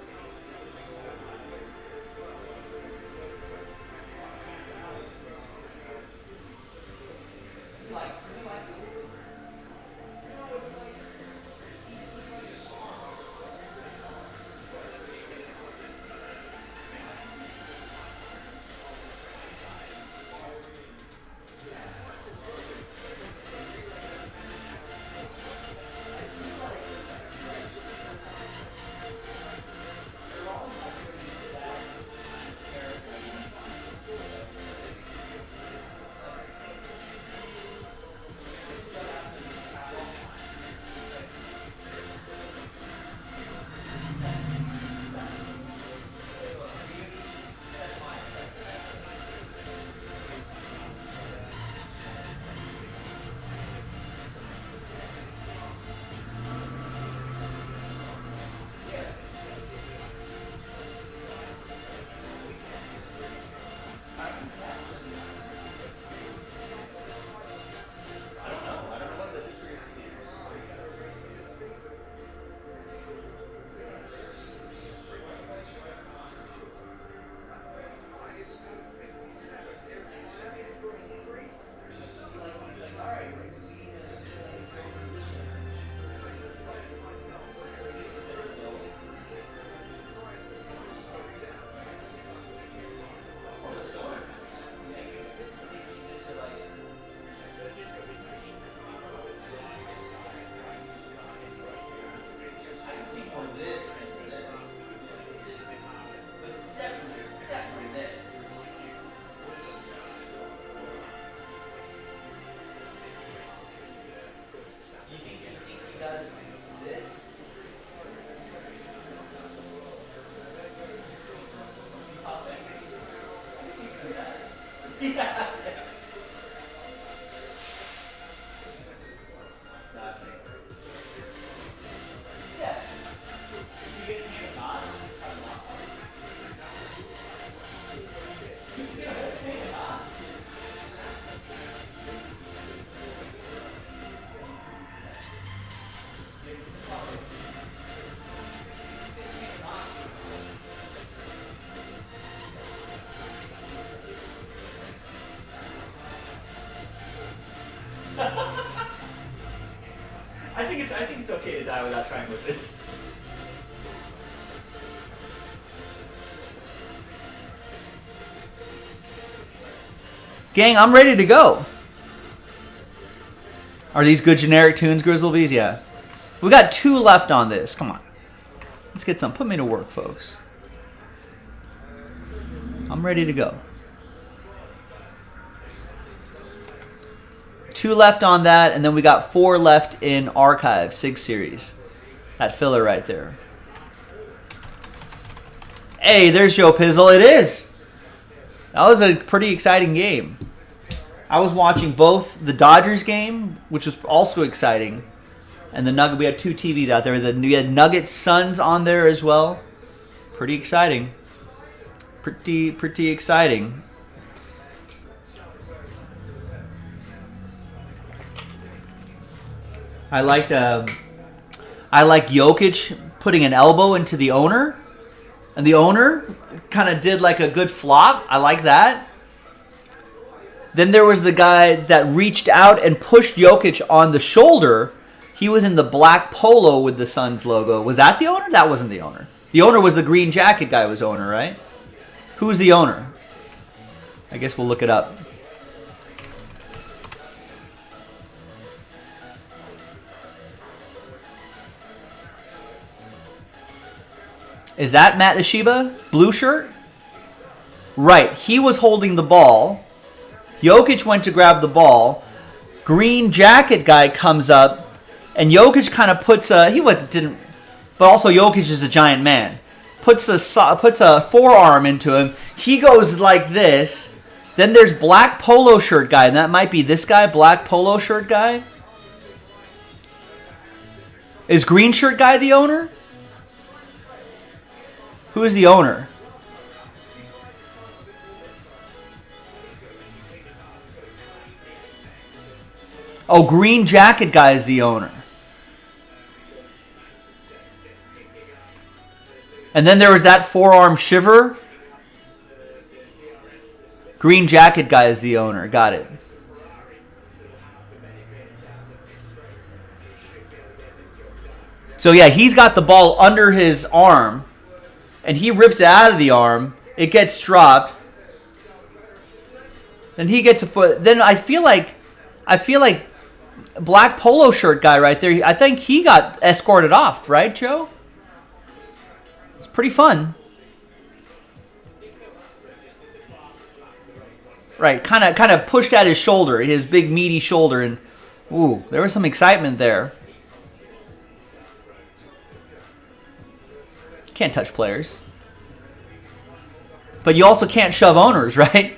I think it's okay to die without trying with this. Gang, I'm ready to go. Are these good generic tunes, Grizzlebees? Yeah. We got 2 left on this. Come on. Let's get some. Put me to work, folks. I'm ready to go. 2 left on that, and then we got 4 left in Archive, 6 series. That filler right there. Hey, there's Joe Pizzle. It is. That was a pretty exciting game. I was watching both the Dodgers game, which was also exciting, and the Nugget. We had 2 TVs out there. We had Nuggets Suns on there as well. Pretty exciting. Pretty exciting. I liked I like Jokic putting an elbow into the owner. And the owner kind of did like a good flop. I like that. Then there was the guy that reached out and pushed Jokic on the shoulder. He was in the black polo with the Suns logo. Was that the owner? That wasn't the owner. The owner was the green jacket guy was owner, right? Who's the owner? I guess we'll look it up. Is that Matt Ishiba? Blue shirt? Right. He was holding the ball. Jokic went to grab the ball. Green jacket guy comes up. And Jokic kind of puts a... didn't... But also Jokic is a giant man. Puts a forearm into him. He goes like this. Then there's black polo shirt guy. And that might be this guy. Black polo shirt guy. Is green shirt guy the owner? Who is the owner? Oh, green jacket guy is the owner. And then there was that forearm shiver. Green jacket guy is the owner. Got it. So yeah, he's got the ball under his arm. And he rips it out of the arm. It gets dropped. Then he gets a foot. Then I feel like black polo shirt guy right there. I think he got escorted off, right, Joe? It's pretty fun. Right, kind of pushed at his shoulder, his big meaty shoulder, and ooh, there was some excitement there. Can't touch players. But you also can't shove owners, right?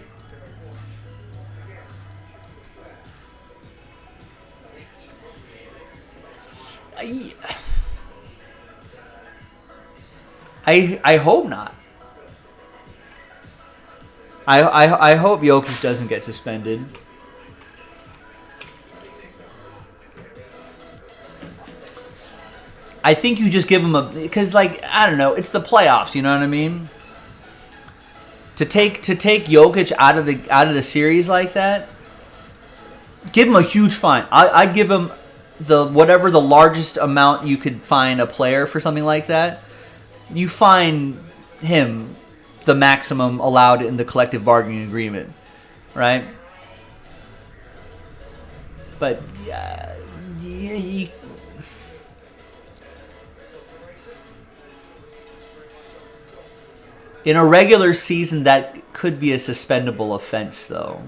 I hope not. I hope Jokic doesn't get suspended. I think you just give him because like I don't know, it's the playoffs, you know what I mean? To take Jokic out of the series like that, give him a huge fine. I'd give him whatever the largest amount you could fine a player for something like that. You fine him the maximum allowed in the collective bargaining agreement, right? But in a regular season, that could be a suspendable offense, though.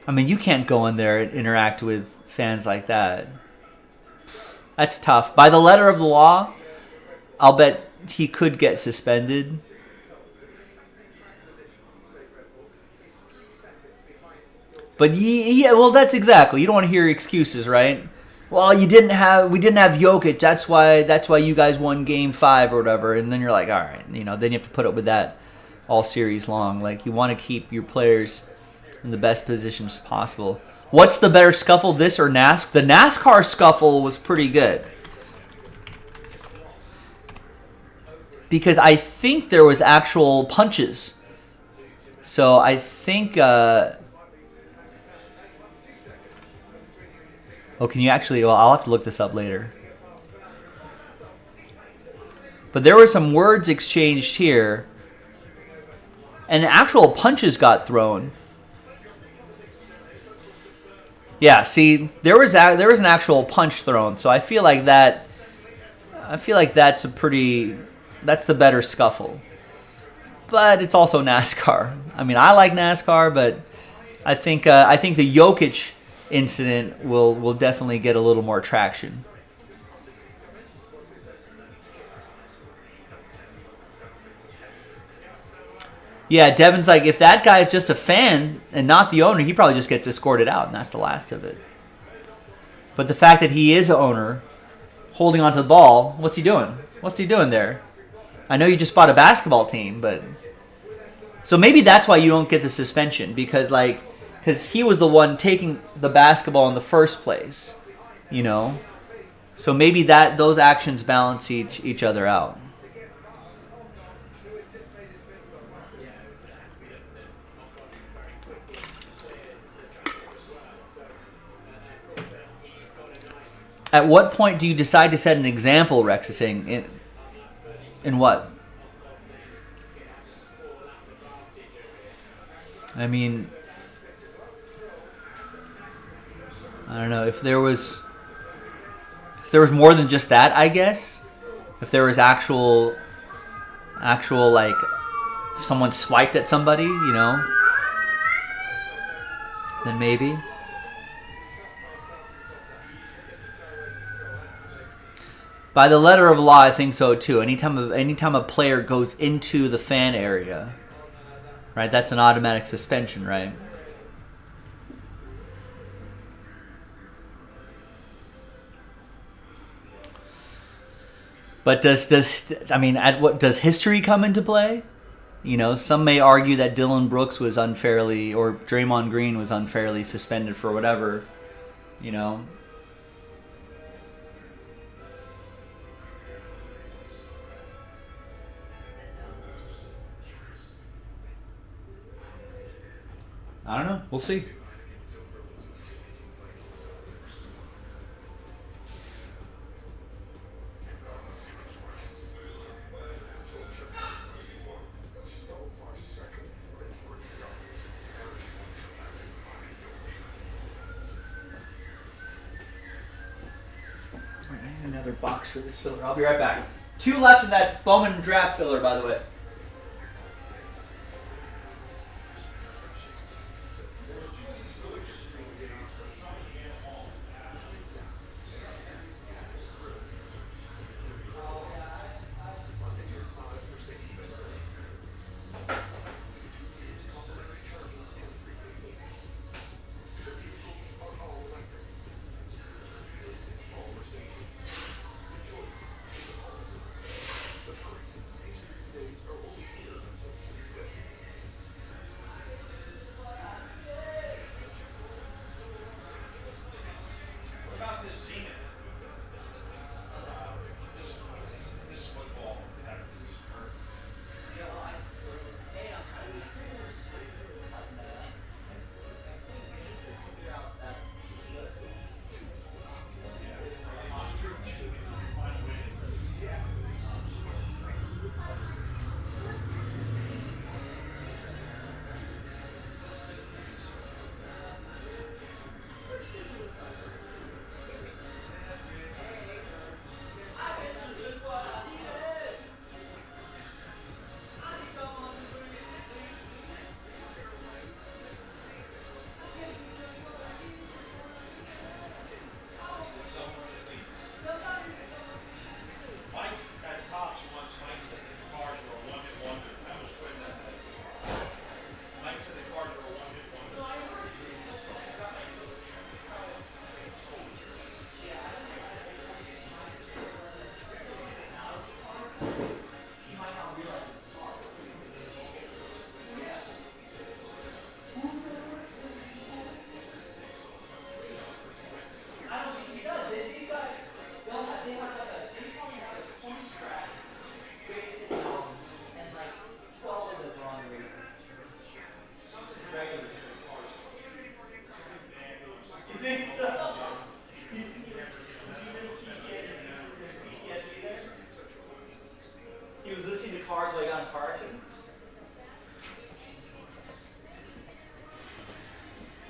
I mean, you can't go in there and interact with fans like that. That's tough. By the letter of the law, I'll bet he could get suspended. But yeah, well, that's exactly. You don't want to hear excuses, right? Well, we didn't have Jokic. That's why you guys won Game 5 or whatever. And then you're like, all right, then you have to put up with that all series long. Like, you want to keep your players in the best positions possible. What's the better scuffle, this or NASCAR? The NASCAR scuffle was pretty good. Because I think there was actual punches. So I think... can you actually... Well, I'll have to look this up later. But there were some words exchanged here. And actual punches got thrown. Yeah, see, there was an actual punch thrown. So I feel like that's the better scuffle. But it's also NASCAR. I mean, I like NASCAR, but I think the Jokic incident will definitely get a little more traction. Yeah, Devin's like, if that guy's just a fan and not the owner, he probably just gets escorted out, and that's the last of it. But the fact that he is an owner, holding onto the ball, what's he doing? What's he doing there? I know you just bought a basketball team, but... So maybe that's why you don't get the suspension, because he was the one taking the basketball in the first place, So maybe that those actions balance each other out. At what point do you decide to set an example, Rex is saying? In what? I mean, I don't know. If there was more than just that, I guess. If there was actual like, if someone swiped at somebody, you know, then maybe. By the letter of law, I think so too. Anytime a player goes into the fan area, right? That's an automatic suspension, right? But does history come into play? You know, some may argue that Dylan Brooks was unfairly, or Draymond Green was unfairly suspended for whatever, you know. I don't know. We'll see. I need another box for this filler. I'll be right back. 2 left in that Bowman draft filler, by the way.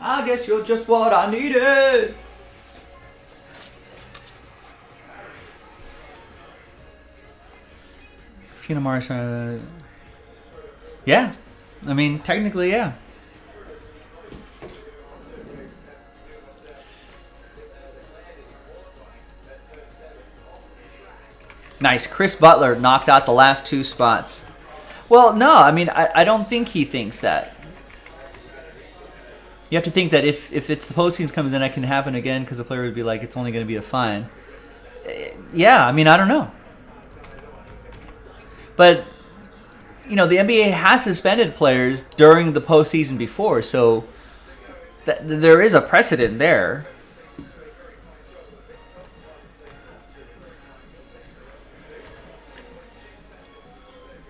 I guess you're just what I needed. Finamara, yeah. I mean, technically, yeah. Nice. Chris Butler knocks out the last 2 spots. Well, no, I mean, I don't think he thinks that. You have to think that if it's the postseason coming, then that can happen again because the player would be like, it's only going to be a fine. Yeah, I mean, I don't know. But, you know, the NBA has suspended players during the postseason before, so there is a precedent there.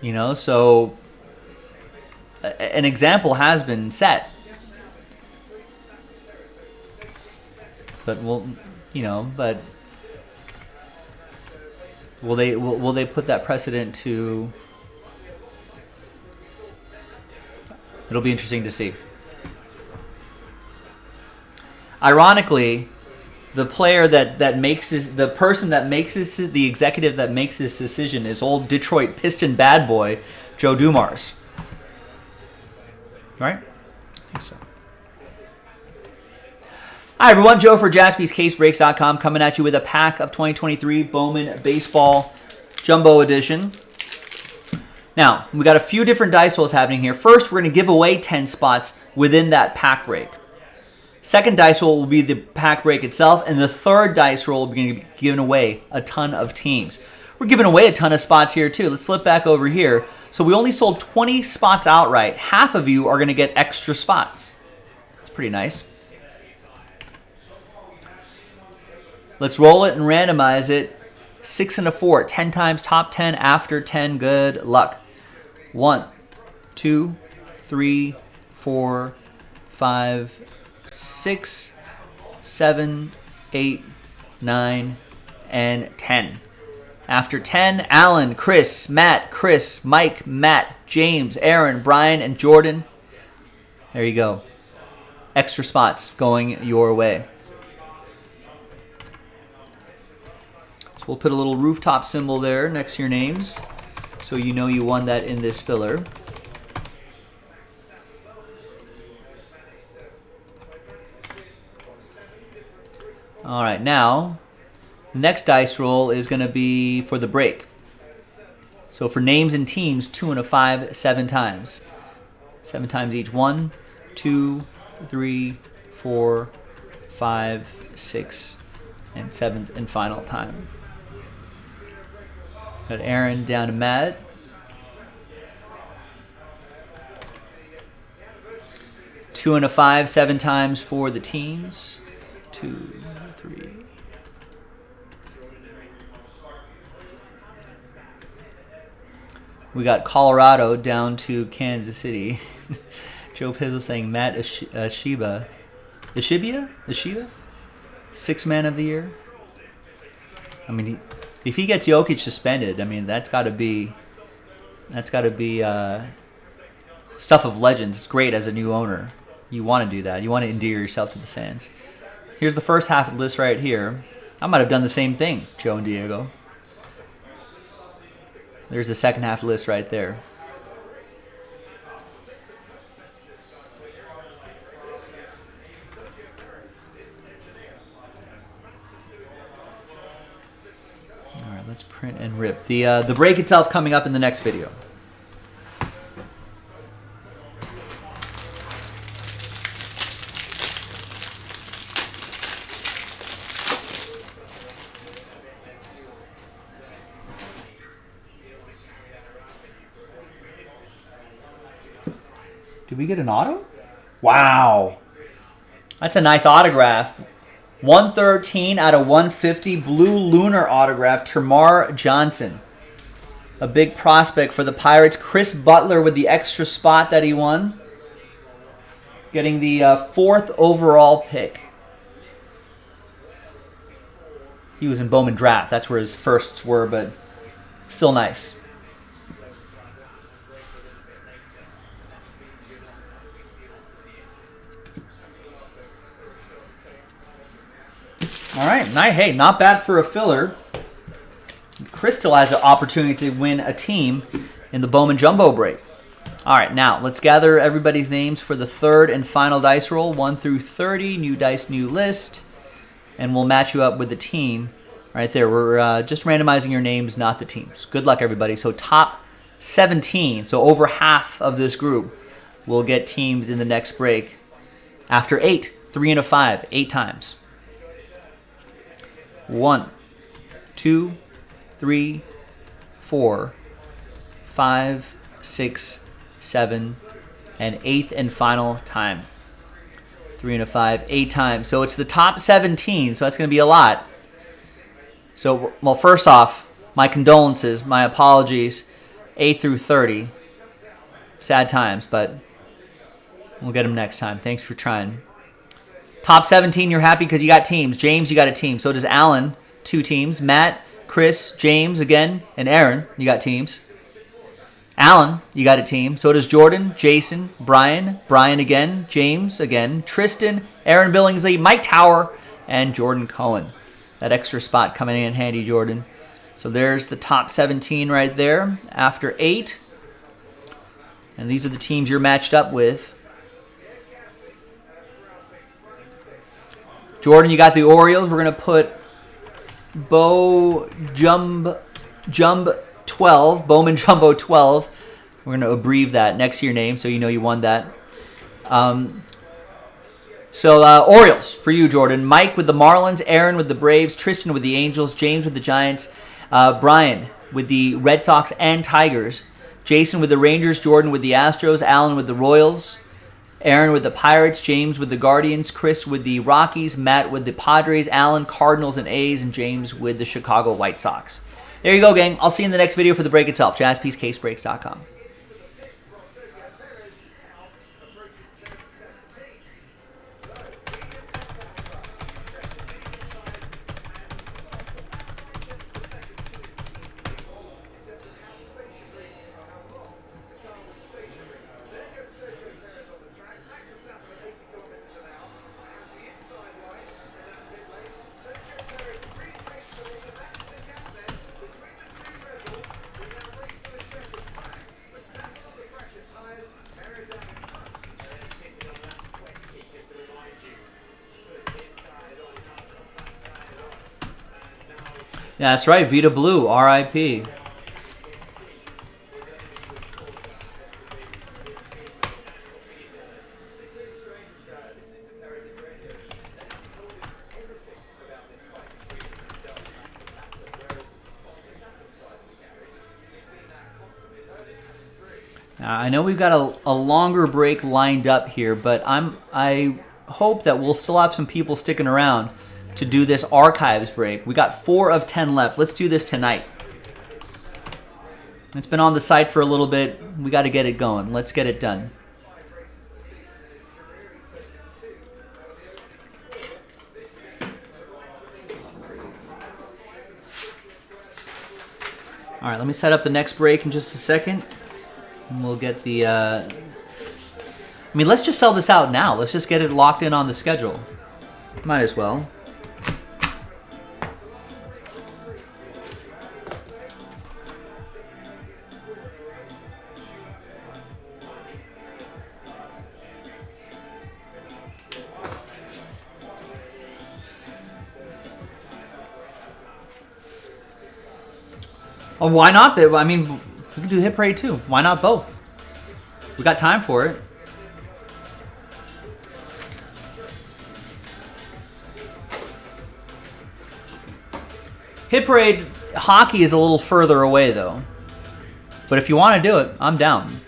You know, so an example has been set. But will they put that precedent to? It'll be interesting to see. Ironically, the player that makes this, the person that makes this, the executive that makes this decision is old Detroit Piston bad boy Joe Dumars. Right? I think so. Hi everyone, Joe for JaspysCaseBreaks.com coming at you with a pack of 2023 Bowman Baseball Jumbo Edition. Now, we got a few different dice rolls happening here. First, we're going to give away 10 spots within that pack break. Second dice roll will be the pack break itself, and the third dice roll will be giving away a ton of teams. We're giving away a ton of spots here too. Let's flip back over here. So we only sold 20 spots outright. Half of you are going to get extra spots. That's pretty nice. Let's roll it and randomize it. 6 and a 4. 10 times top 10 after 10. Good luck. 1, 2, 3, 4, 5, 6, 7, 8, 9, and 10. After 10, Alan, Chris, Matt, Chris, Mike, Matt, James, Aaron, Brian, and Jordan. There you go. Extra spots going your way. So we'll put a little rooftop symbol there next to your names so you know you won that in this filler. All right, now the next dice roll is going to be for the break. So for names and teams, 2 and a 5, 7 times. 7 times each. 1, 2, 3, 4, 5, 6, and 7th and final time. Got Aaron down to Matt. Two and a 5, 7 times for the teams. 2, 3. We got Colorado down to Kansas City. Joe Pizzle saying Matt Ashibia? 6th man of the year. I mean, if he gets Jokic suspended, I mean that's got to be stuff of legends. It's great as a new owner. You want to do that. You want to endear yourself to the fans. Here's the first half of the list right here. I might have done the same thing, Joe and Diego. There's the second half list right there. All right, let's print and rip. The break itself coming up in the next video. Did we get an auto? Wow. That's a nice autograph. 113 out of 150. Blue Lunar autograph. Termar Johnson. A big prospect for the Pirates. Chris Butler with the extra spot that he won. Getting the 4th overall pick. He was in Bowman draft. That's where his firsts were, but still nice. All right, hey, not bad for a filler. Chris still has an opportunity to win a team in the Bowman Jumbo break. All right, now let's gather everybody's names for the third and final dice roll, 1 through 30, new dice, new list, and we'll match you up with the team right there. We're just randomizing your names, not the teams. Good luck, everybody. So top 17, so over half of this group will get teams in the next break after 8, 3 and a 5, 8 times. 1, 2, 3, 4, 5, 6, 7, and 8th and final time. 3 and a 5, 8 times. So it's the top 17, so that's going to be a lot. So, well, first off, my condolences, my apologies. 8 through 30. Sad times, but we'll get them next time. Thanks for trying. Top 17, you're happy because you got teams. James, you got a team. So does Alan, 2 teams. Matt, Chris, James again, and Aaron, you got teams. Alan, you got a team. So does Jordan, Jason, Brian, Brian again, James again, Tristan, Aaron Billingsley, Mike Tower, and Jordan Cohen. That extra spot coming in handy, Jordan. So there's the top 17 right there after 8. And these are the teams you're matched up with. Jordan, you got the Orioles. We're going to put Jumbo 12, Bowman Jumbo 12. We're going to abbreviate that next to your name so you know you won that. Orioles for you, Jordan. Mike with the Marlins, Aaron with the Braves, Tristan with the Angels, James with the Giants, Brian with the Red Sox and Tigers, Jason with the Rangers, Jordan with the Astros, Alan with the Royals, Aaron with the Pirates, James with the Guardians, Chris with the Rockies, Matt with the Padres, Alan, Cardinals and A's, and James with the Chicago White Sox. There you go, gang. I'll see you in the next video for the break itself. JaspysCaseBreaks.com. Yeah, that's right. Vita Blue, R.I.P. Now, I know we've got a longer break lined up here, but I hope that we'll still have some people sticking around to do this archives break. We got 4 of 10 left. Let's do this tonight. It's been on the site for a little bit. We got to get it going. Let's get it done. All right, let me set up the next break in just a second. And we'll get the... let's just sell this out now. Let's just get it locked in on the schedule. Might as well. Oh, why not? I mean, we can do Hit Parade too. Why not both? We got time for it. Hit Parade hockey is a little further away though. But if you want to do it, I'm down.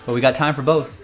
But we got time for both.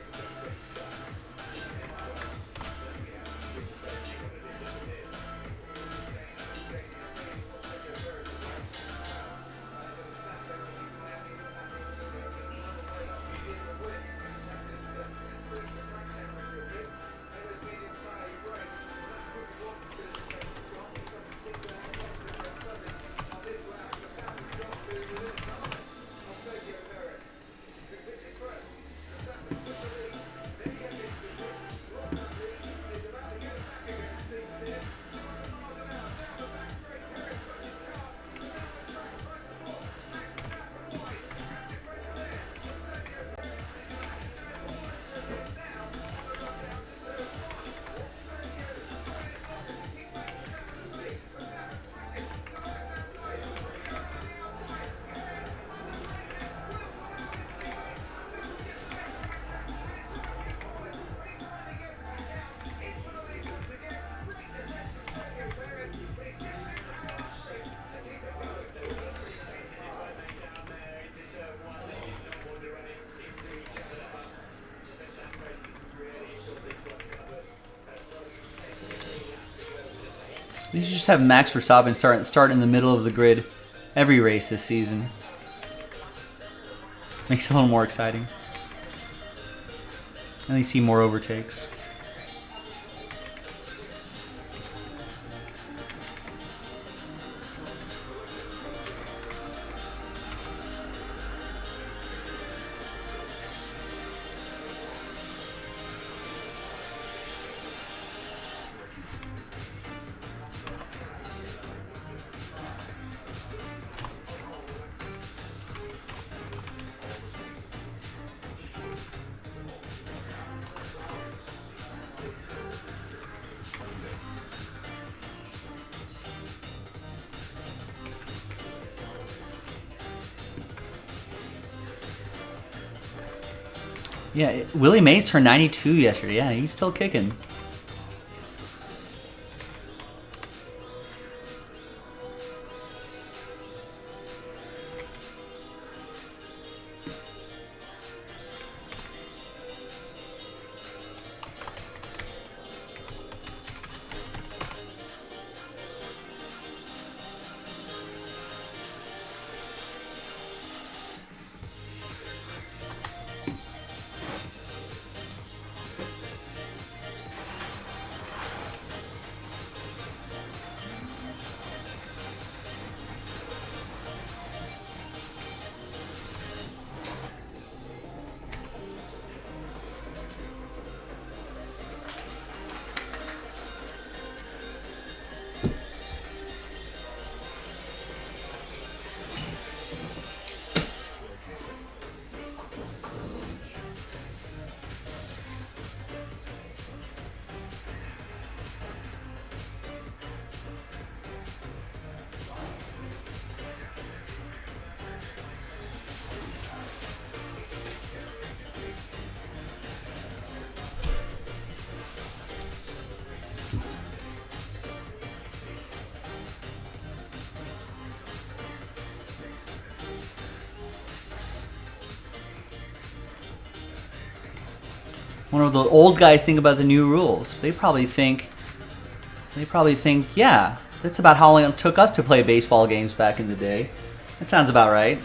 You should just have Max Verstappen start in the middle of the grid every race this season. Makes it a little more exciting. And you see more overtakes. Yeah, Willie Mays turned 92 yesterday. Yeah, he's still kicking. One of the old guys think about the new rules. They probably think, yeah, that's about how long it took us to play baseball games back in the day. That sounds about right.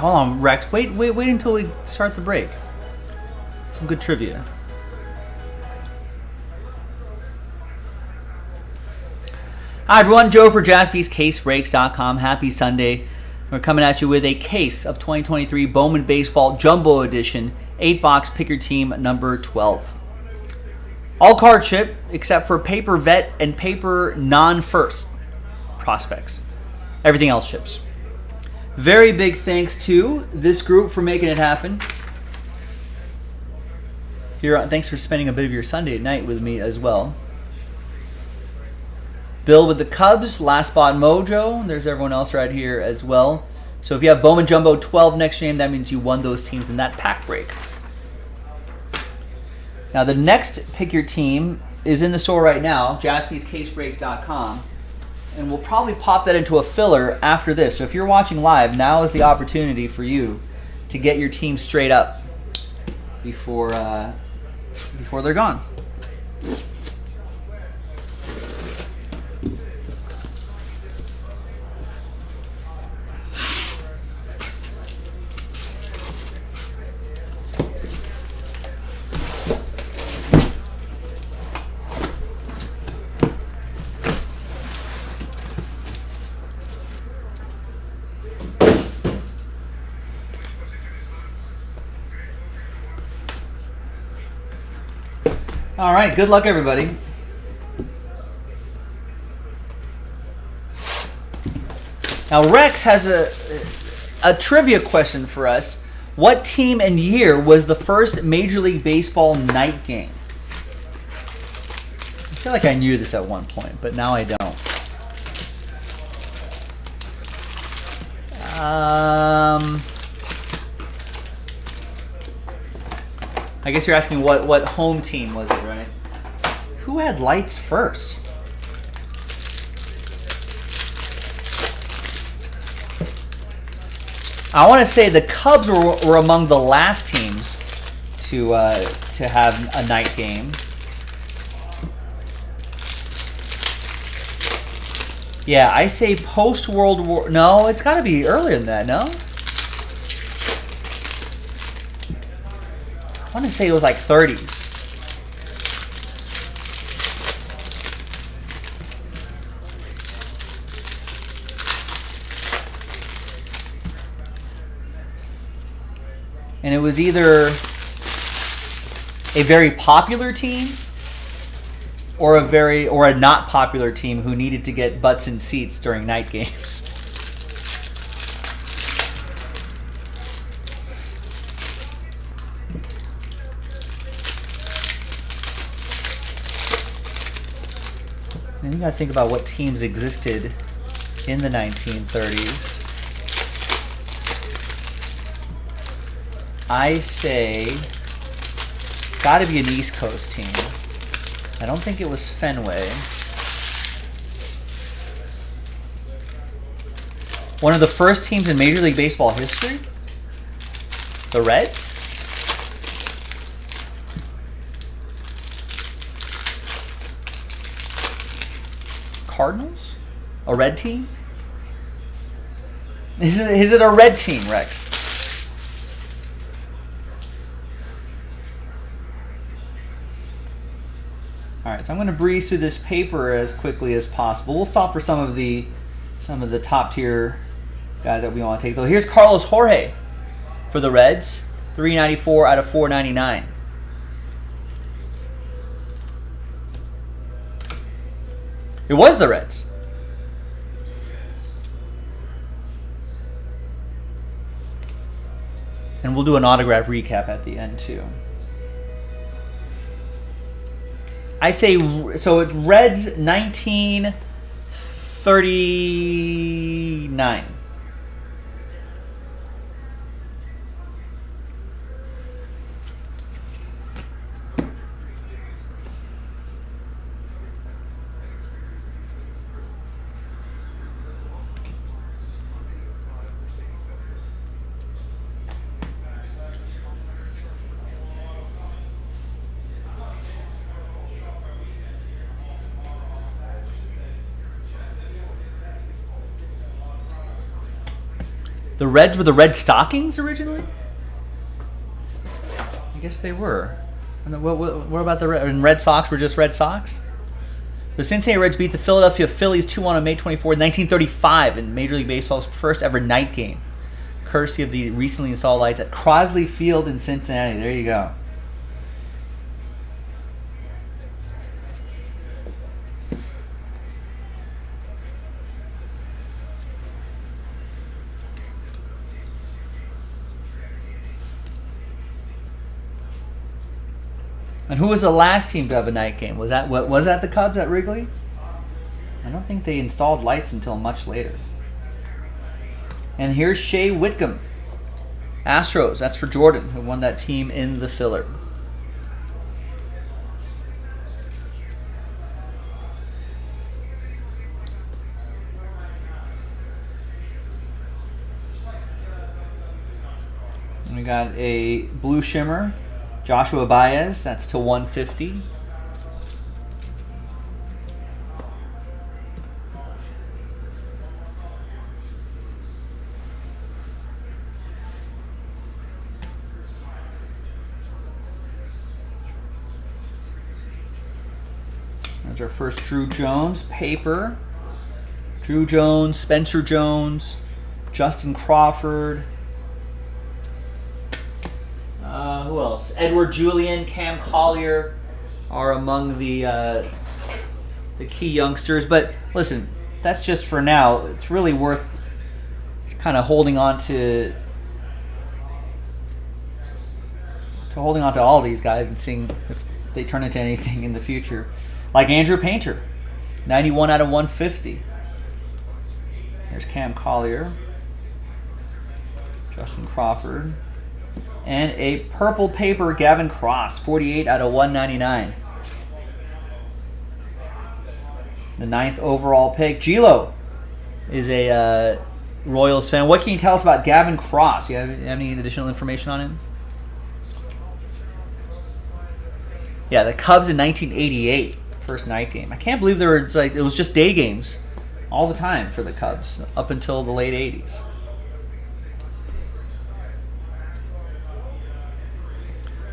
hold on, Rex. Wait until we start the break. Some good trivia. Hi everyone, Joe for JaspysCaseBreaks.com. Happy Sunday. We're coming at you with a case of 2023 Bowman Baseball Jumbo Edition 8-box Pick Your Team number 12. All cards ship except for paper vet and paper non-first prospects. Everything else ships. Very big thanks to this group for making it happen. Thanks for spending a bit of your Sunday night with me as well. Bill with the Cubs, Last Spot Mojo. There's everyone else right here as well. So if you have Bowman Jumbo 12 next to your name, that means you won those teams in that pack break. Now the next Pick Your Team is in the store right now, JaspysCaseBreaks.com. And we'll probably pop that into a filler after this. So if you're watching live, now is the opportunity for you to get your team straight up before they're gone. All right, good luck, everybody. Now, Rex has a trivia question for us. What team and year was the first Major League Baseball night game? I feel like I knew this at one point, but now I don't. I guess you're asking what home team was it, right? Who had lights first? I want to say the Cubs were among the last teams to have a night game. Yeah, I say post-World War... No, it's got to be earlier than that, no? I want to say it was like 30s. And it was either a very popular team or a not popular team who needed to get butts in seats during night games. And you got to think about what teams existed in the 1930s. I say, got to be an East Coast team. I don't think it was Fenway. One of the first teams in Major League Baseball history? The Reds? Cardinals? A red team? Is it a red team, Rex? All right, so I'm going to breeze through this paper as quickly as possible. We'll stop for some of the top tier guys that we want to take. Though here's Carlos Jorge for the Reds, 394 out of 499. It was the Reds. And we'll do an autograph recap at the end too. I say, so it's Reds 1939. The Reds were the Red Stockings originally? I guess they were. And what about the Red, and Red Sox were just Red Sox? The Cincinnati Reds beat the Philadelphia Phillies 2-1 on May 24, 1935 in Major League Baseball's first ever night game, courtesy of the recently installed lights at Crosley Field in Cincinnati. There you go. And who was the last team to have a night game? Was that the Cubs at Wrigley? I don't think they installed lights until much later. And here's Shea Whitcomb. Astros, that's for Jordan, who won that team in the filler. And we got a blue shimmer. Joshua Baez, that's to 150. There's our first Drew Jones paper. Drew Jones, Spencer Jones, Justin Crawford. Who else? Edward Julian, Cam Collier are among the key youngsters. But listen, that's just for now. It's really worth kind of holding on to all these guys and seeing if they turn into anything in the future. Like Andrew Painter, 91 out of 150. There's Cam Collier, Justin Crawford. And a purple paper Gavin Cross, 48 out of 199. The 9th overall pick. Gilo is a Royals fan. What can you tell us about Gavin Cross? You have any additional information on him? Yeah, the Cubs in 1988, first night game. I can't believe it was just day games all the time for the Cubs up until the late 80s.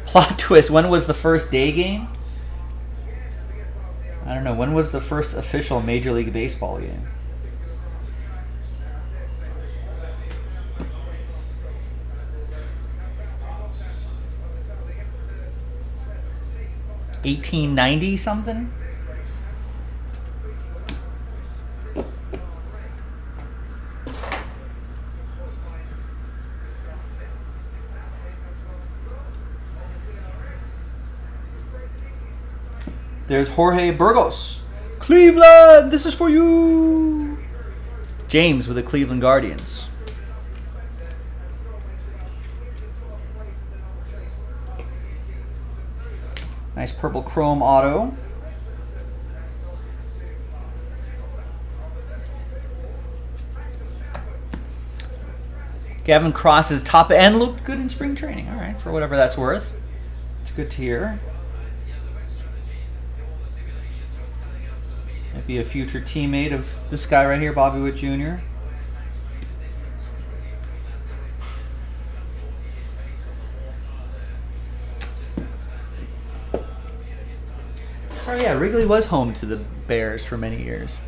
Plot twist, when was the first day game? I don't know. When was the first official Major League Baseball game? $1890 something? There's Jorge Burgos. Cleveland, this is for you. James with the Cleveland Guardians. Nice purple chrome auto. Gavin Cross's top end looked good in spring training. All right, for whatever that's worth. It's good to hear. Might be a future teammate of this guy right here, Bobby Witt Jr. Oh yeah, Wrigley was home to the Bears for many years.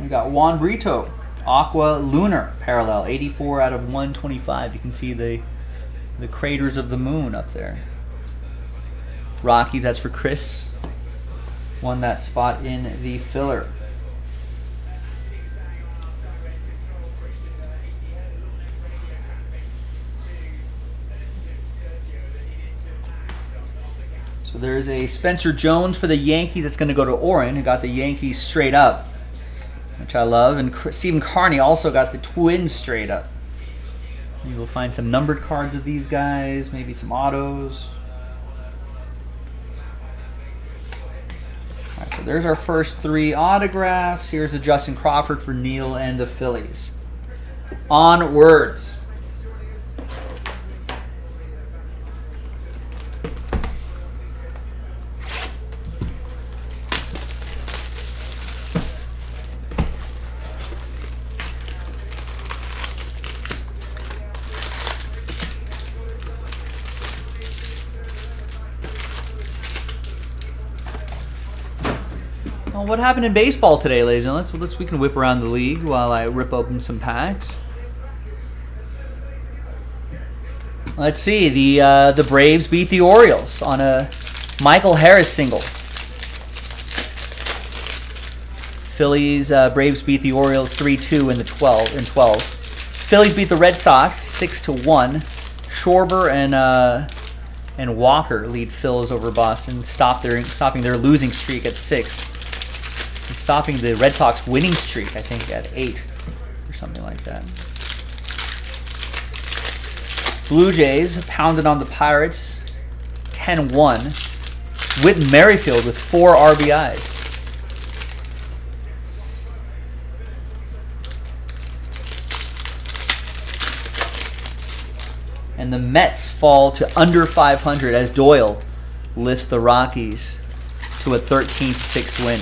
We got Juan Brito, Aqua Lunar parallel, 84 out of 125. You can see the craters of the moon up there. Rockies, that's for Chris. Won that spot in the filler. So there's a Spencer Jones for the Yankees that's going to go to Oren, who got the Yankees straight up, which I love. And Stephen Carney also got the Twins straight up. You will find some numbered cards of these guys, maybe some autos. All right, so So there's our first 3 autographs. Here's a Justin Crawford for Neil and the Phillies. Onwards. Well, what happened in baseball today, ladies and gentlemen? We can whip around the league while I rip open some packs. Let's see. The Braves beat the Orioles on a Michael Harris single. Phillies Braves beat the Orioles 3-2 in 12. Phillies beat the Red Sox 6-1. Schwarber and Walker lead Phils over Boston, stopping their losing streak at 6. And stopping the Red Sox winning streak, I think, at 8 or something like that. Blue Jays pounded on the Pirates 10-1. Whit Merrifield with 4 RBIs. And the Mets fall to under 500 as Doyle lifts the Rockies to a 13-6 win.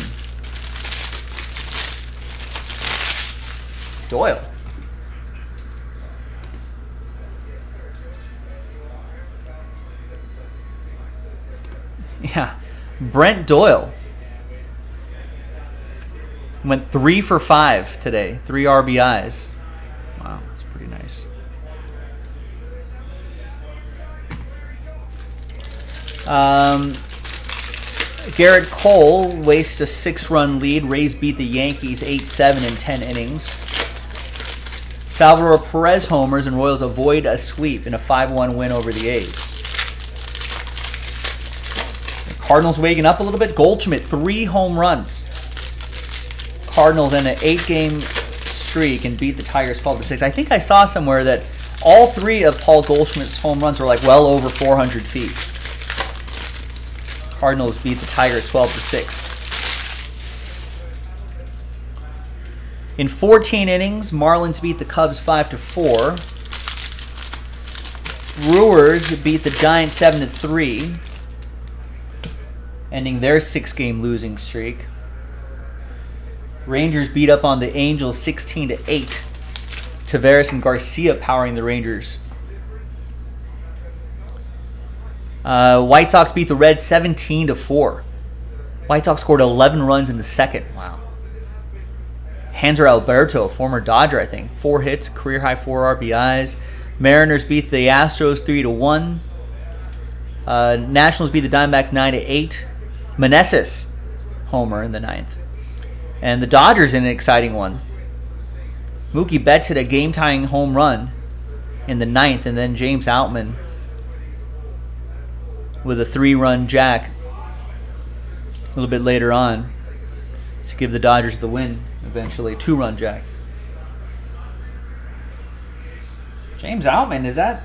Doyle. Yeah, Brent Doyle went 3 for 5 today, 3 RBIs. Wow, that's pretty nice. Garrett Cole wastes a 6-run lead. Rays beat the Yankees 8-7 in 10 innings. Salvador Perez homers and Royals avoid a sweep in a 5-1 win over the A's. The Cardinals waking up a little bit. Goldschmidt, 3 home runs. Cardinals in an 8-game streak and beat the Tigers 12-6. I think I saw somewhere that all 3 of Paul Goldschmidt's home runs were like well over 400 feet. Cardinals beat the Tigers 12-6. In 14 innings, Marlins beat the Cubs 5-4. Brewers beat the Giants 7-3, ending their 6-game losing streak. Rangers beat up on the Angels 16-8. Taveras and Garcia powering the Rangers. White Sox beat the Reds 17-4. White Sox scored 11 runs in the second. Wow. Hanser Alberto, former Dodger, I think, 4 hits, career high 4 RBIs. Mariners beat the Astros 3-1. Nationals beat the Diamondbacks 9-8. Meneses homer in the 9th. And the Dodgers in an exciting one. Mookie Betts hit a game-tying home run in the 9th, and then James Outman with a 3-run jack a little bit later on to give the Dodgers the win. Eventually, 2-run jack. James Outman, is that?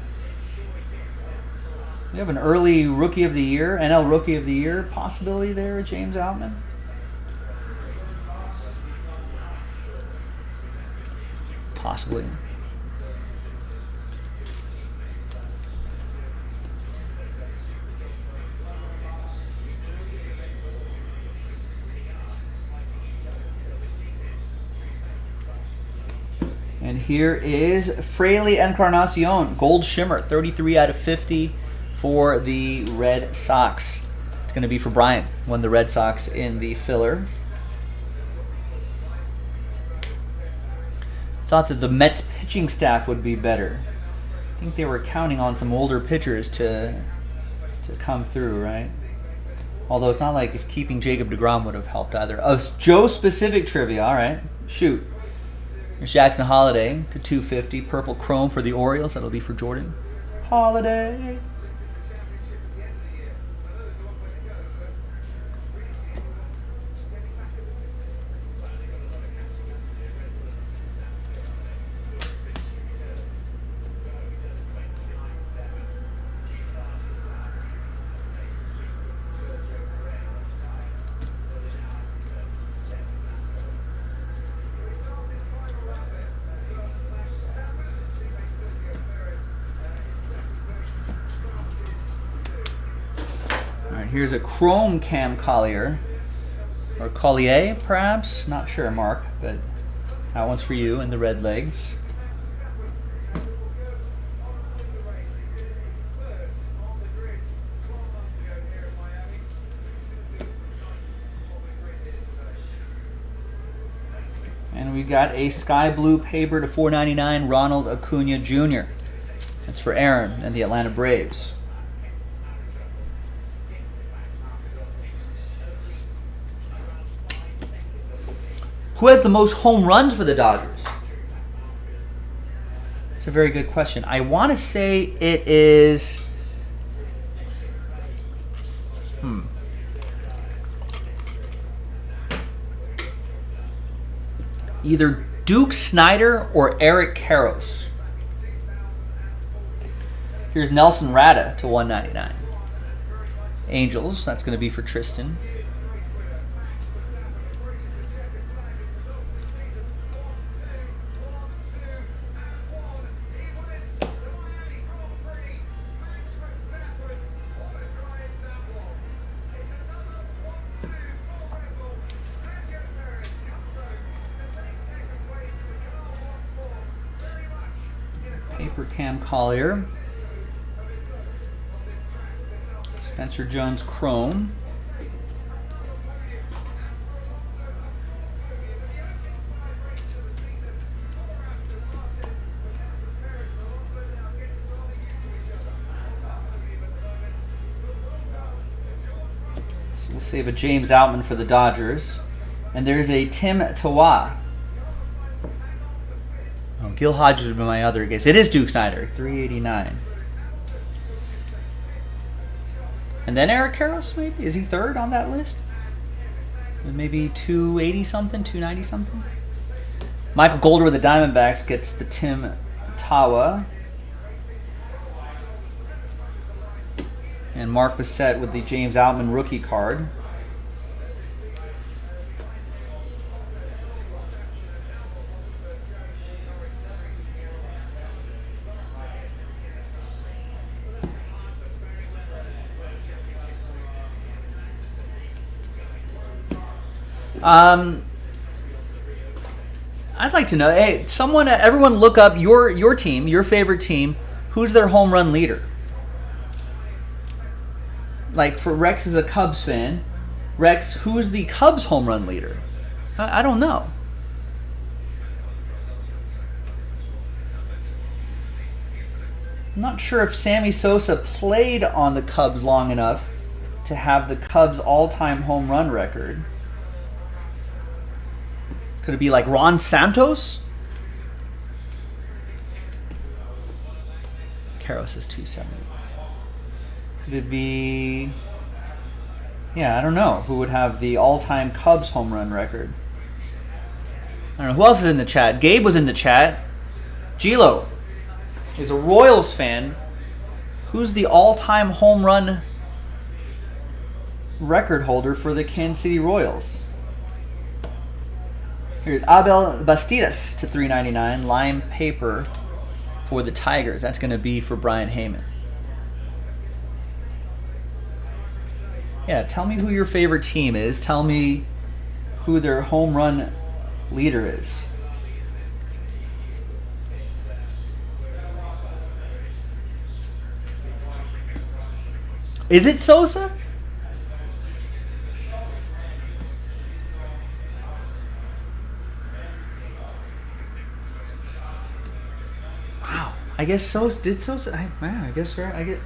We have an early Rookie of the Year, NL Rookie of the Year possibility there, James Outman. Possibly. And here is Fraley Encarnacion, Gold Shimmer, 33 out of 50 for the Red Sox. It's going to be for Brian, won the Red Sox in the filler. Thought that the Mets pitching staff would be better. I think they were counting on some older pitchers to come through, right? Although it's not like if keeping Jacob deGrom would have helped either. Oh, Joe-specific trivia, all right. Shoot. There's Jackson Holiday to 250. Purple Chrome for the Orioles. That'll be for Jordan. Holiday. Here's a chrome Cam Collier. Or Collier, perhaps? Not sure, Mark, but that one's for you in the red legs. And we got a sky blue paper to 499 Ronald Acuna Jr. That's for Aaron and the Atlanta Braves. Who has the most home runs for the Dodgers? It's a very good question. I want to say it is... either Duke Snyder or Eric Karros. Here's Nelson Rada to 199. Angels, that's going to be for Tristan. Paper Cam Collier. Spencer Jones Chrome. So we'll save a James Outman for the Dodgers. And there's a Tim Tawa. Oh, Gil Hodges would be my other guess. It is Duke Snyder, 389. And then Eric Karros, maybe? Is he third on that list? Maybe 280 something, 290 something? Michael Golder with the Diamondbacks gets the Tim Tawa. And Mark Bissett with the James Outman rookie card. I'd like to know. Hey, everyone, look up your team, your favorite team. Who's their home run leader? Like for Rex is a Cubs fan. Rex, who's the Cubs home run leader? I don't know. I'm not sure if Sammy Sosa played on the Cubs long enough to have the Cubs all-time home run record. Could it be like Ron Santos? Karros is 270. Could it be... yeah, I don't know. Who would have the all-time Cubs home run record? I don't know. Who else is in the chat? Gabe was in the chat. Gilo is a Royals fan. Who's the all-time home run record holder for the Kansas City Royals? Here's Abel Bastidas to 399, lime paper for the Tigers. That's going to be for Brian Heyman. Yeah, tell me who your favorite team is. Tell me who their home run leader is. Is it Sosa? I guess Sosa did Sosa. I guess right.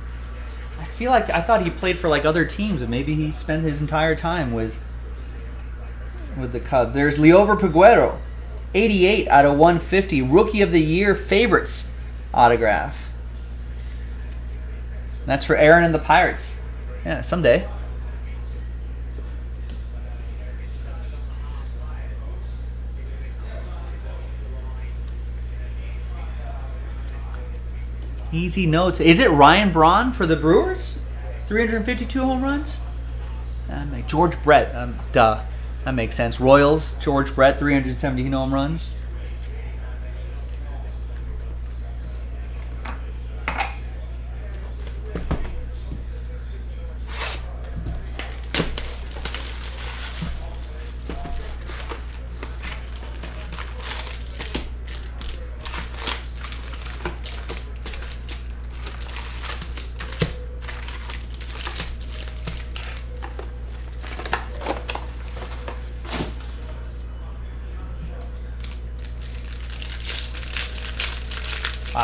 I feel like I thought he played for like other teams, and maybe he spent his entire time with the Cubs. There's Liover Peguero, 88 out of 150, Rookie of the Year favorites autograph. That's for Aaron and the Pirates. Yeah, someday. Easy notes. Is it Ryan Braun for the Brewers? 352 home runs? George Brett. Duh. That makes sense. Royals, George Brett, 317 home runs.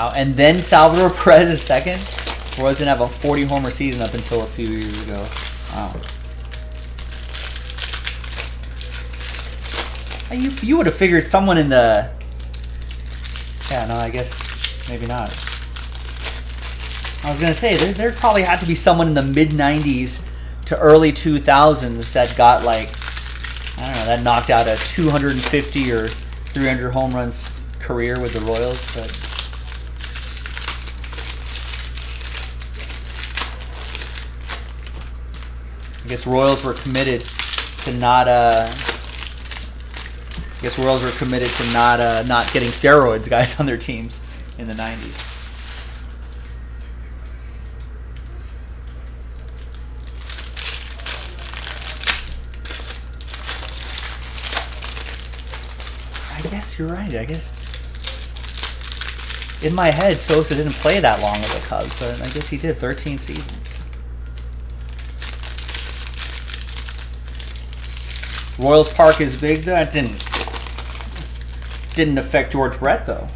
Wow. And then Salvador Perez is second. Royals didn't have a 40 homer season up until a few years ago. Wow. You would have figured someone in the... Yeah, no, I guess maybe not. I was going to say, there probably had to be someone in the mid-90s to early 2000s that got like, I don't know, that knocked out a 250 or 300 home runs career with the Royals. But I guess Royals were committed to not not getting steroids guys on their teams in the 90s. I guess you're right. I guess in my head Sosa didn't play that long with the Cubs, but I guess he did 13 seasons. Royals Park is big. That didn't affect George Brett though.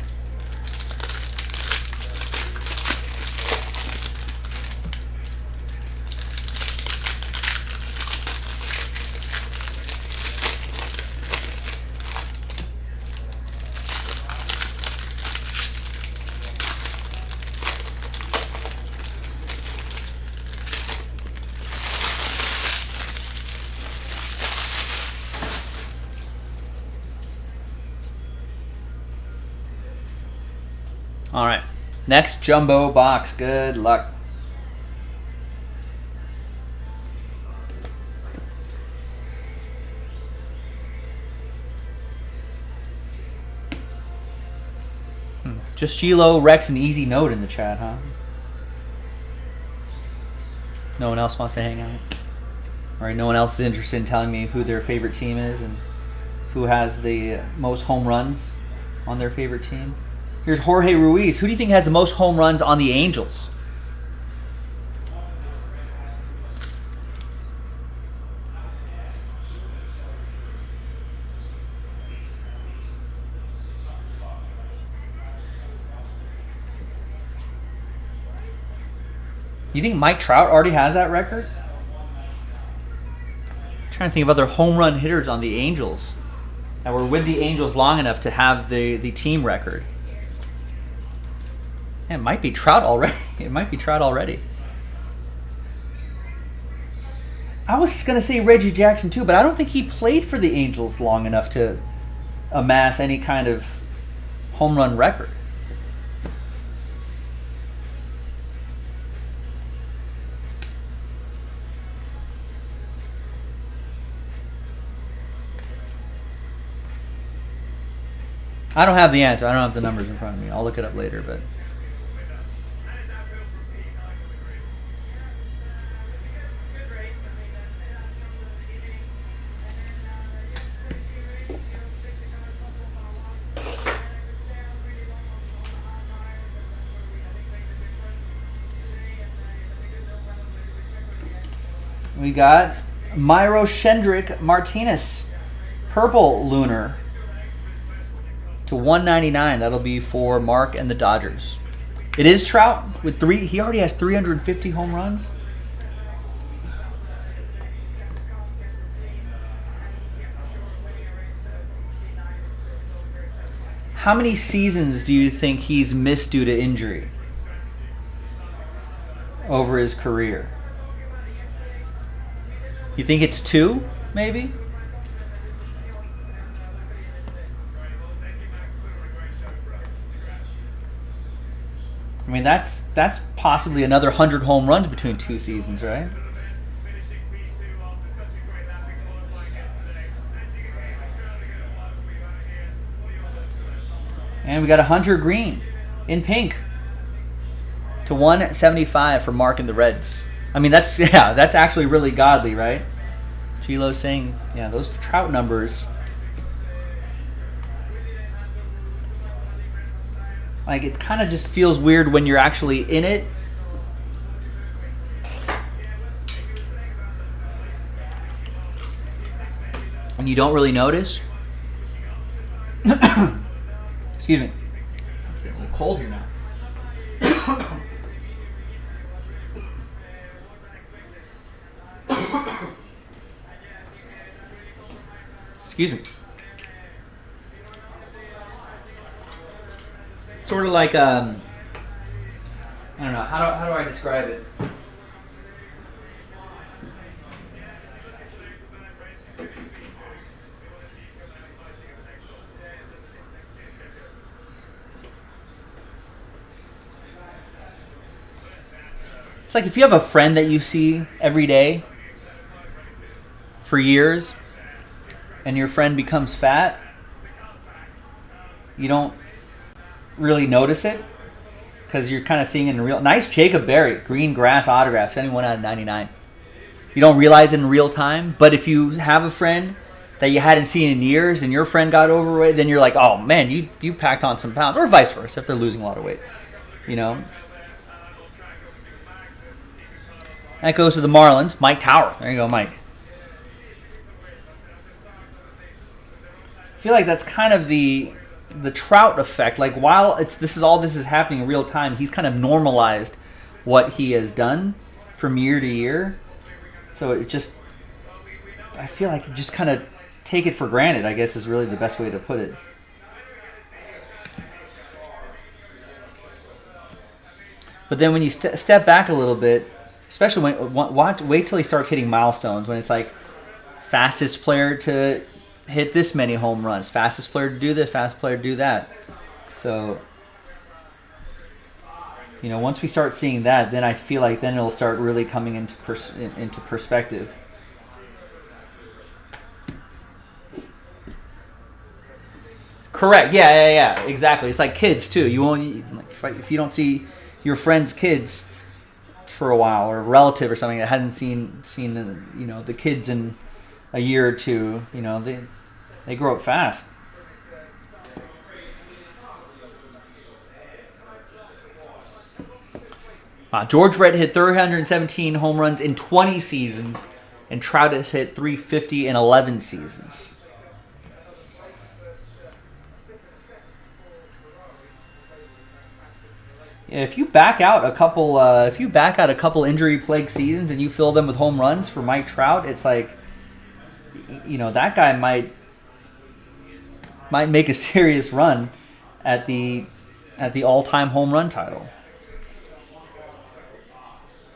All right, next jumbo box. Good luck. Just Shilo, Rex, an easy note in the chat, huh? No one else wants to hang out? All right, no one else is interested in telling me who their favorite team is and who has the most home runs on their favorite team? Here's Jorge Ruiz. Who do you think has the most home runs on the Angels? You think Mike Trout already has that record? I'm trying to think of other home run hitters on the Angels that were with the Angels long enough to have the team record. Yeah, it might be Trout already. It might be Trout already. I was going to say Reggie Jackson too, but I don't think he played for the Angels long enough to amass any kind of home run record. I don't have the answer. I don't have the numbers in front of me. I'll look it up later, but... We got Myro Shendrick Martinez, purple lunar to 199. That'll be for Mark and the Dodgers. It is Trout with three. He already has 350 home runs. How many seasons do you think he's missed due to injury over his career? You think it's 2, maybe? I mean, that's possibly another 100 home runs between 2 seasons, right? And we got a Hunter Green in pink to 175 for Mark and the Reds. I mean, that's actually really godly, right? Chilo's saying, yeah, those Trout numbers. Like, it kind of just feels weird when you're actually in it. And you don't really notice. Excuse me. It's getting a little cold here now. Excuse me. Sort of like I don't know, how do I describe it? It's like if you have a friend that you see every day for years and your friend becomes fat, you don't really notice it because you're kind of seeing it in real. Nice Jacob Berry, green grass autograph, 71 out of 99. You don't realize it in real time, but if you have a friend that you hadn't seen in years and your friend got overweight, then you're like, oh man, you packed on some pounds, or vice versa if they're losing a lot of weight, you know. That goes to the Marlins. Mike Tower. There you go, Mike. I feel like that's kind of the Trout effect. Like while this is happening in real time, he's kind of normalized what he has done from year to year. So it just, I feel like you just kind of take it for granted, I guess is really the best way to put it. But then when you step back a little bit, especially wait till he starts hitting milestones, when it's like fastest player to hit this many home runs, fastest player to do this, fastest player to do that. So, you know, once we start seeing that, then I feel like then it'll start really coming into perspective. Correct. Yeah. Exactly. It's like kids too. You won't, if you don't see your friend's kids for a while, or a relative or something that hasn't seen you know, the kids in a year or two, you know, they grow up fast. George Brett hit 317 home runs in 20 seasons, and Trout has hit 350 in 11 seasons. If you back out a couple injury-plagued seasons and you fill them with home runs for Mike Trout, it's like, you know, that guy might make a serious run at the all-time home run title.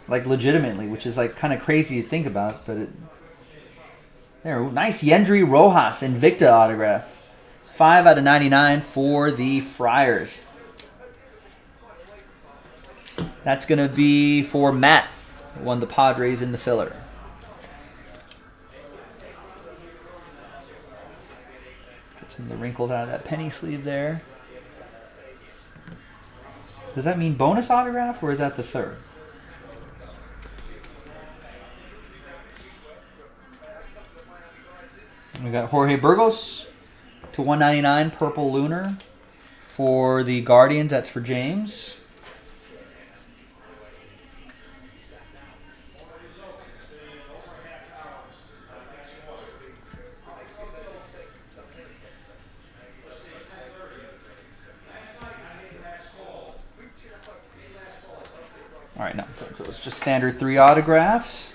Like legitimately, which is like kind of crazy to think about, but nice Yendry Rojas Invicta autograph. 5 out of 99 for the Friars. That's going to be for Matt, who won the Padres in the filler. Get some of the wrinkles out of that penny sleeve there. Does that mean bonus autograph, or is that the third? We got Jorge Burgos to 199, purple lunar for the Guardians. That's for James. All right, no, so it's just standard 3 autographs.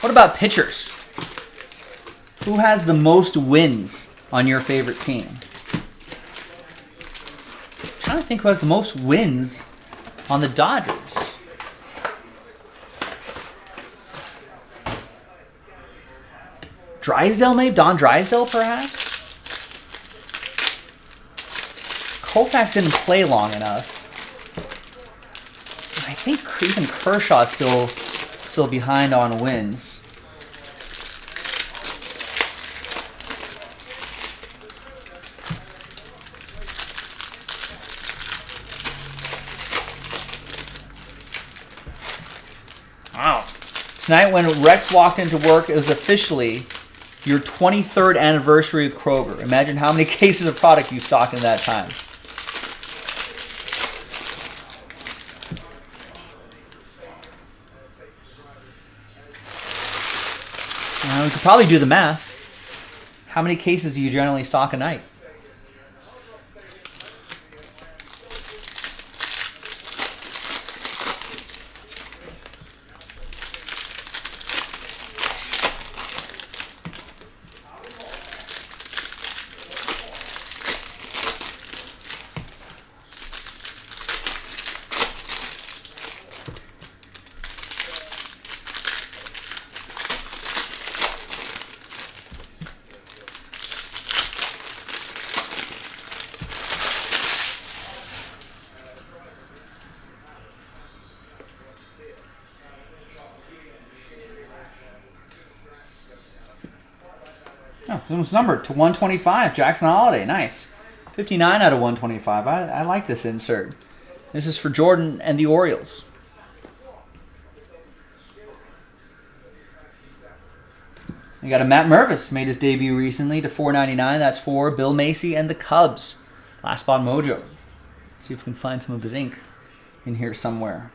What about pitchers? Who has the most wins on your favorite team? I'm trying to think who has the most wins on the Dodgers. Drysdale, maybe? Don Drysdale, perhaps? Koufax didn't play long enough. I think even Kershaw's still behind on wins. Wow. Tonight when Rex walked into work, it was officially your 23rd anniversary with Kroger. Imagine how many cases of product you stocked in that time. Now we could probably do the math. How many cases do you generally stock a night? Oh, this one's numbered to 125. Jackson Holiday, nice. 59 out of 125. I like this insert. This is for Jordan and the Orioles. We got a Matt Mervis, made his debut recently to 499. That's for Bill Macy and the Cubs. Last spot mojo. Let's see if we can find some of his ink in here somewhere.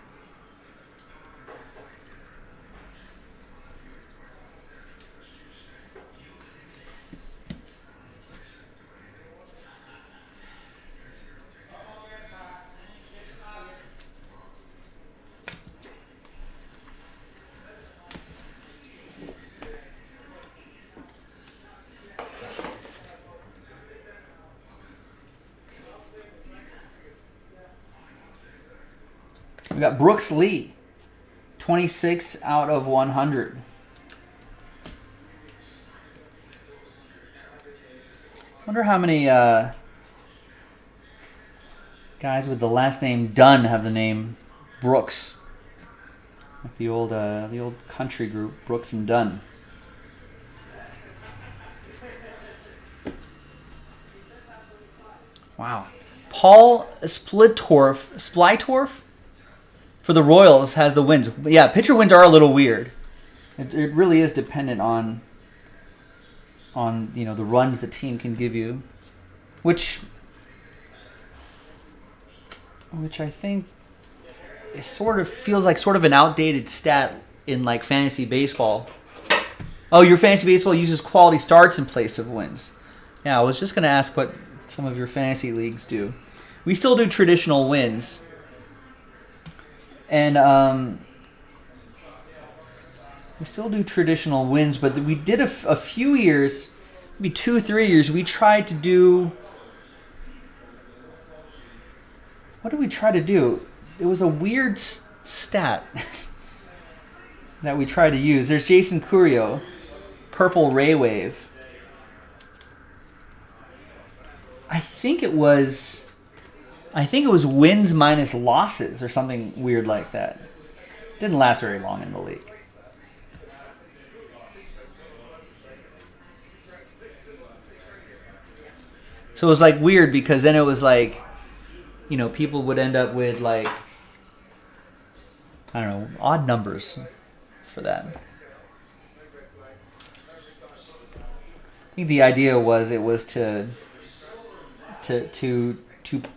We got Brooks Lee, 26 out of 100. Wonder how many guys with the last name Dunn have the name Brooks. Like the old country group, Brooks and Dunn. Wow. Paul Splytorf for the Royals has the wins. Yeah, pitcher wins are a little weird. It really is dependent on the runs the team can give you, which I think it sort of feels like sort of an outdated stat in like fantasy baseball. Oh, your fantasy baseball uses quality starts in place of wins. Yeah, I was just gonna ask what some of your fantasy leagues do. We still do traditional wins. And we still do traditional wins, but we did a few years, maybe 2-3 years, we tried to do... What did we try to do? It was a weird stat that we tried to use. There's Jason Curio, Purple Ray Wave. I think it was wins minus losses or something weird like that. Didn't last very long in the league. So it was like weird because then it was like, people would end up with like, I don't know, odd numbers for that. I think the idea was to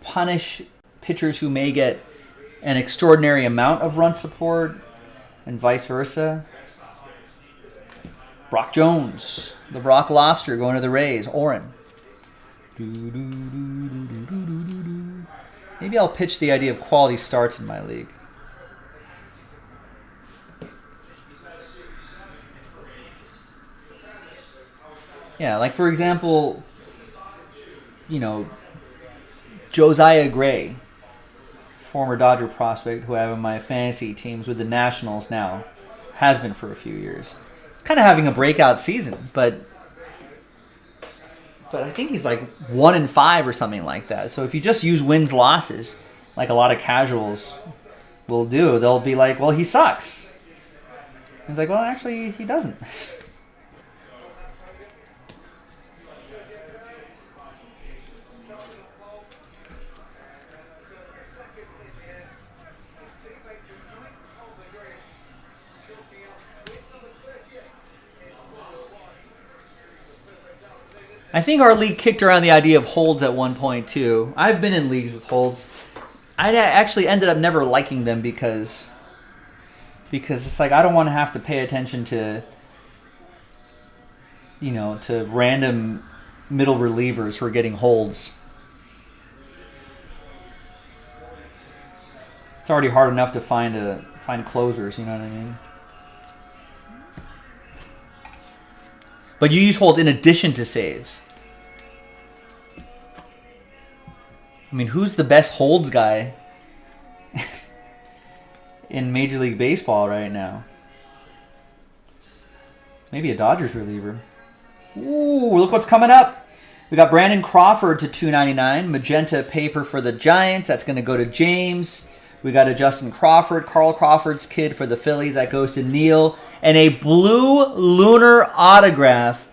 punish pitchers who may get an extraordinary amount of run support and vice versa. Brock Jones, the Brock Lobster going to the Rays. Oren. Maybe I'll pitch the idea of quality starts in my league. Yeah, like for example, Josiah Gray, former Dodger prospect who I have in my fantasy teams with the Nationals now, has been for a few years. He's kind of having a breakout season, but I think he's like 1-5 or something like that. So if you just use wins losses, like a lot of casuals will do, they'll be like, well, he sucks. He's like, well, actually, he doesn't. I think our league kicked around the idea of holds at one point too. I've been in leagues with holds. I actually ended up never liking them because it's like I don't want to have to pay attention to you know, to random middle relievers who are getting holds. It's already hard enough to find closers, you know what I mean? But you use holds in addition to saves. I mean, who's the best holds guy in Major League Baseball right now? Maybe a Dodgers reliever. Ooh, look what's coming up. We got Brandon Crawford to $2.99. Magenta paper for the Giants. That's going to go to James. We got a Justin Crawford, Carl Crawford's kid for the Phillies. That goes to Neil. And a blue lunar autograph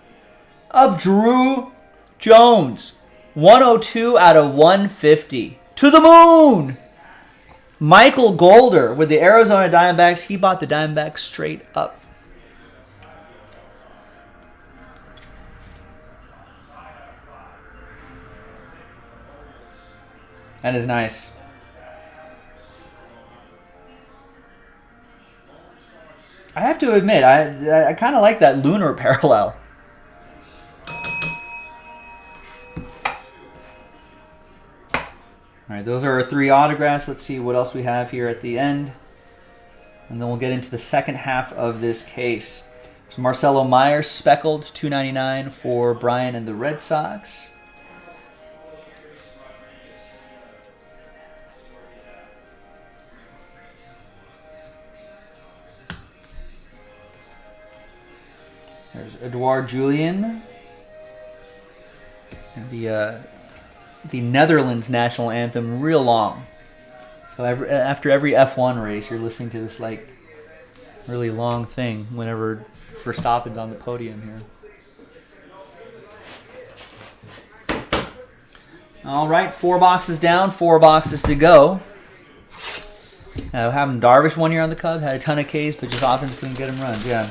of Drew Jones. 102 out of 150. To the moon! Michael Golder with the Arizona Diamondbacks. He bought the Diamondbacks straight up. That is nice. I have to admit, I kind of like that lunar parallel. All right, those are our 3 autographs. Let's see what else we have here at the end. And then we'll get into the second half of this case. So Marcelo Myers, speckled, $2.99 for Brian and the Red Sox. There's Edouard Julien. And the Netherlands national anthem, real long. So after every F1 race, you're listening to this like really long thing whenever Verstappen's on the podium here. All right, 4 boxes down, 4 boxes to go. Having Darvish 1 year on the Cubs, had a ton of Ks, but just offense couldn't get him runs. Yeah.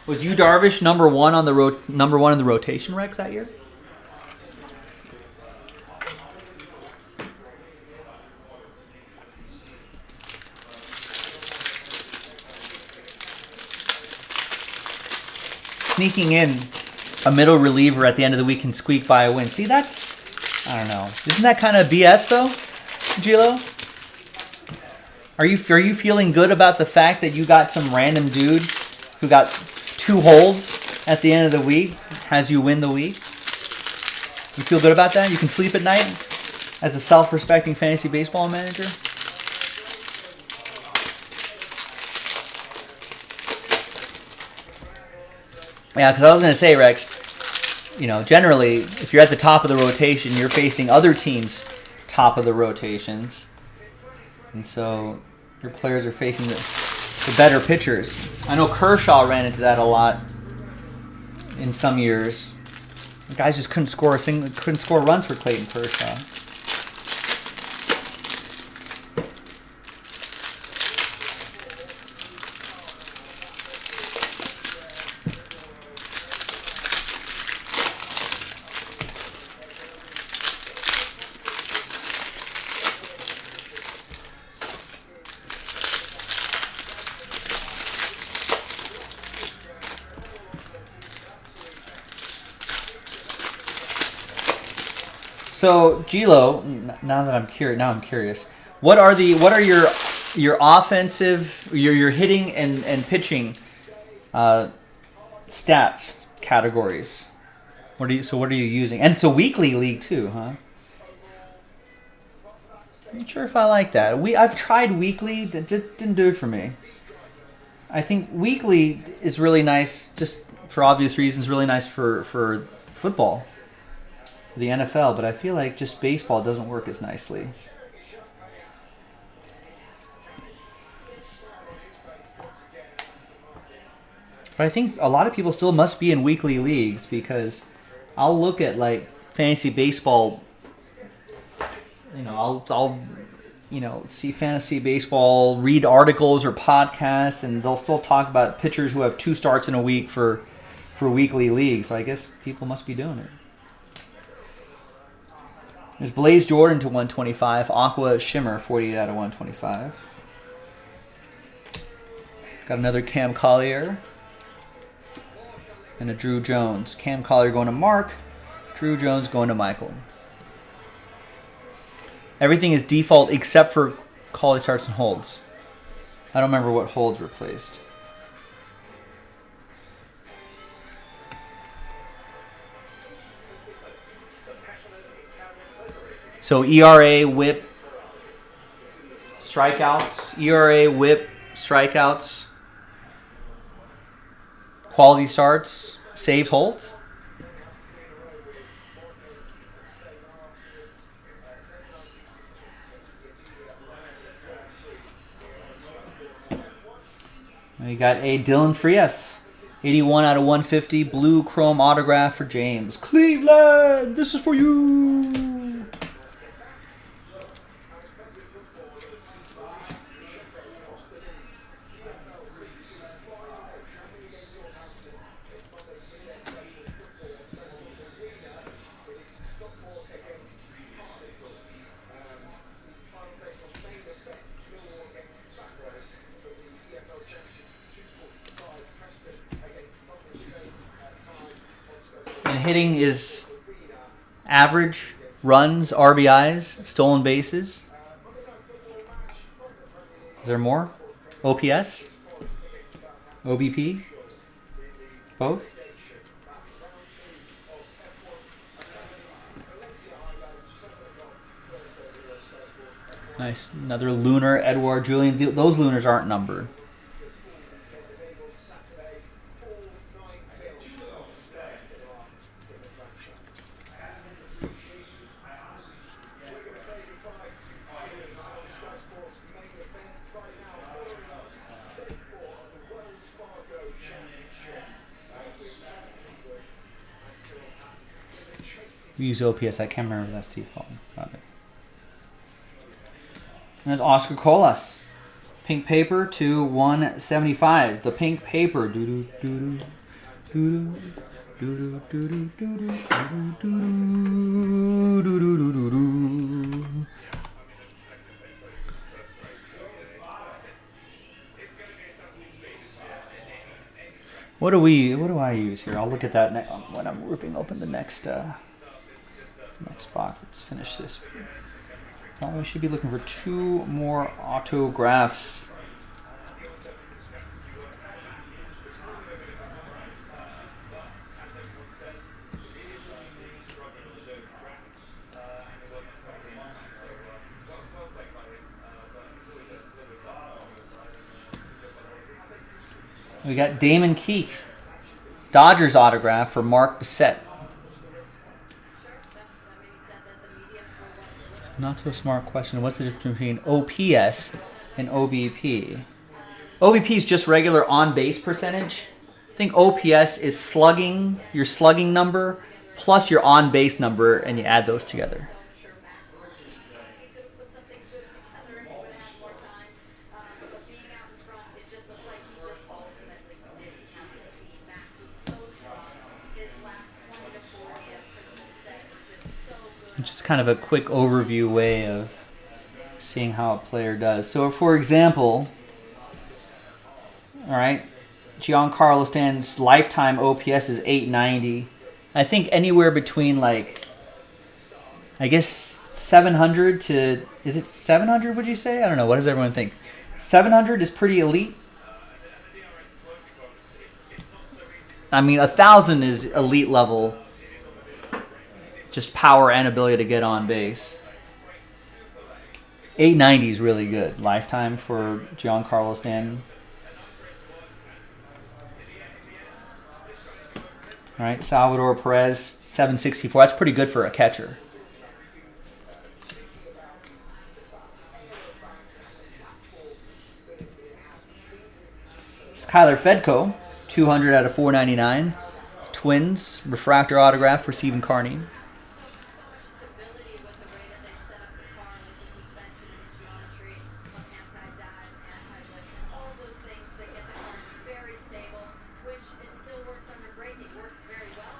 Was you Darvish number one in the rotation, Rex, that year? Sneaking in a middle reliever at the end of the week can squeak by a win. See, that's, I don't know. Isn't that kind of BS though, Gilo? Are you feeling good about the fact that you got some random dude who got 2 holds at the end of the week, has you win the week? You feel good about that? You can sleep at night as a self-respecting fantasy baseball manager? Yeah, because I was going to say, Rex, you know, generally, if you're at the top of the rotation, you're facing other teams' top of the rotations. And so your players are facing the better pitchers. I know Kershaw ran into that a lot in some years. The guys just couldn't score runs for Clayton Kershaw. So, Gilo, now I'm curious. What are your offensive, your hitting and pitching stats categories? What are you using? And it's a weekly league too, huh? I'm not sure if I like that. I've tried weekly, that didn't do it for me. I think weekly is really nice, just for obvious reasons, really nice for football. The NFL, but I feel like just baseball doesn't work as nicely. But I think a lot of people still must be in weekly leagues, because I'll look at like fantasy baseball, you know, I'll see fantasy baseball, read articles or podcasts, and they'll still talk about pitchers who have 2 starts in a week for weekly leagues. So I guess people must be doing it. There's Blaze Jordan to 125. Aqua Shimmer, 48 out of 125. Got another Cam Collier. And a Drew Jones. Cam Collier going to Mark. Drew Jones going to Michael. Everything is default except for quality starts and holds. I don't remember what holds replaced. So ERA, whip, strikeouts. ERA, whip, strikeouts. Quality starts, saves, holds. We got a Dylan Frias, 81 out of 150, blue chrome autograph for James. Cleveland, this is for you. And hitting is average, runs, RBIs, stolen bases. Is there more? OPS? OBP? Both? Nice. Another lunar, Edouard Julian. Those lunars aren't numbered. We use OPS. I can't remember if that's default. Got it. And there's Oscar Colas. Pink paper to 175. The pink paper. Doo doo doo doo doo doo. What do I use here? I'll look at that when I'm ripping open the next box. Let's finish this. Probably should be looking for 2 more autographs. We got Damon Keith, Dodgers autograph for Mark Bissett. Not so smart question. What's the difference between OPS and OBP? OBP is just regular on-base percentage. I think OPS is slugging, your slugging number, plus your on-base number, and you add those together. Just kind of a quick overview way of seeing how a player does. So, for example, all right, Giancarlo Stanton's lifetime OPS is 890. I think anywhere between, like, I guess 700 to, is it 700, would you say? I don't know. What does everyone think? 700 is pretty elite. I mean, 1,000 is elite level. Just power and ability to get on base. 890 is really good. Lifetime for Giancarlo Stanton. All right, Salvador Perez, 764. That's pretty good for a catcher. Skylar Fedko, 200 out of 499. Twins, refractor autograph for Stephen Carney.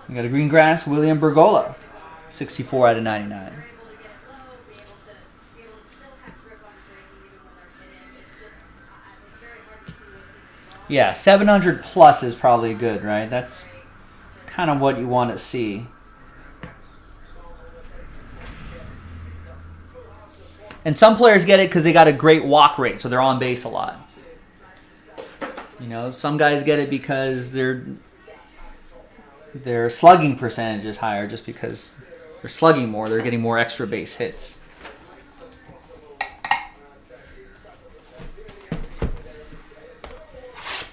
We got a green grass, William Bergola, 64 out of 99. Yeah, 700 plus is probably good, right? That's kind of what you want to see. And some players get it because they got a great walk rate, so they're on base a lot. You know, some guys get it because their slugging percentage is higher, just because they're slugging more, they're getting more extra base hits.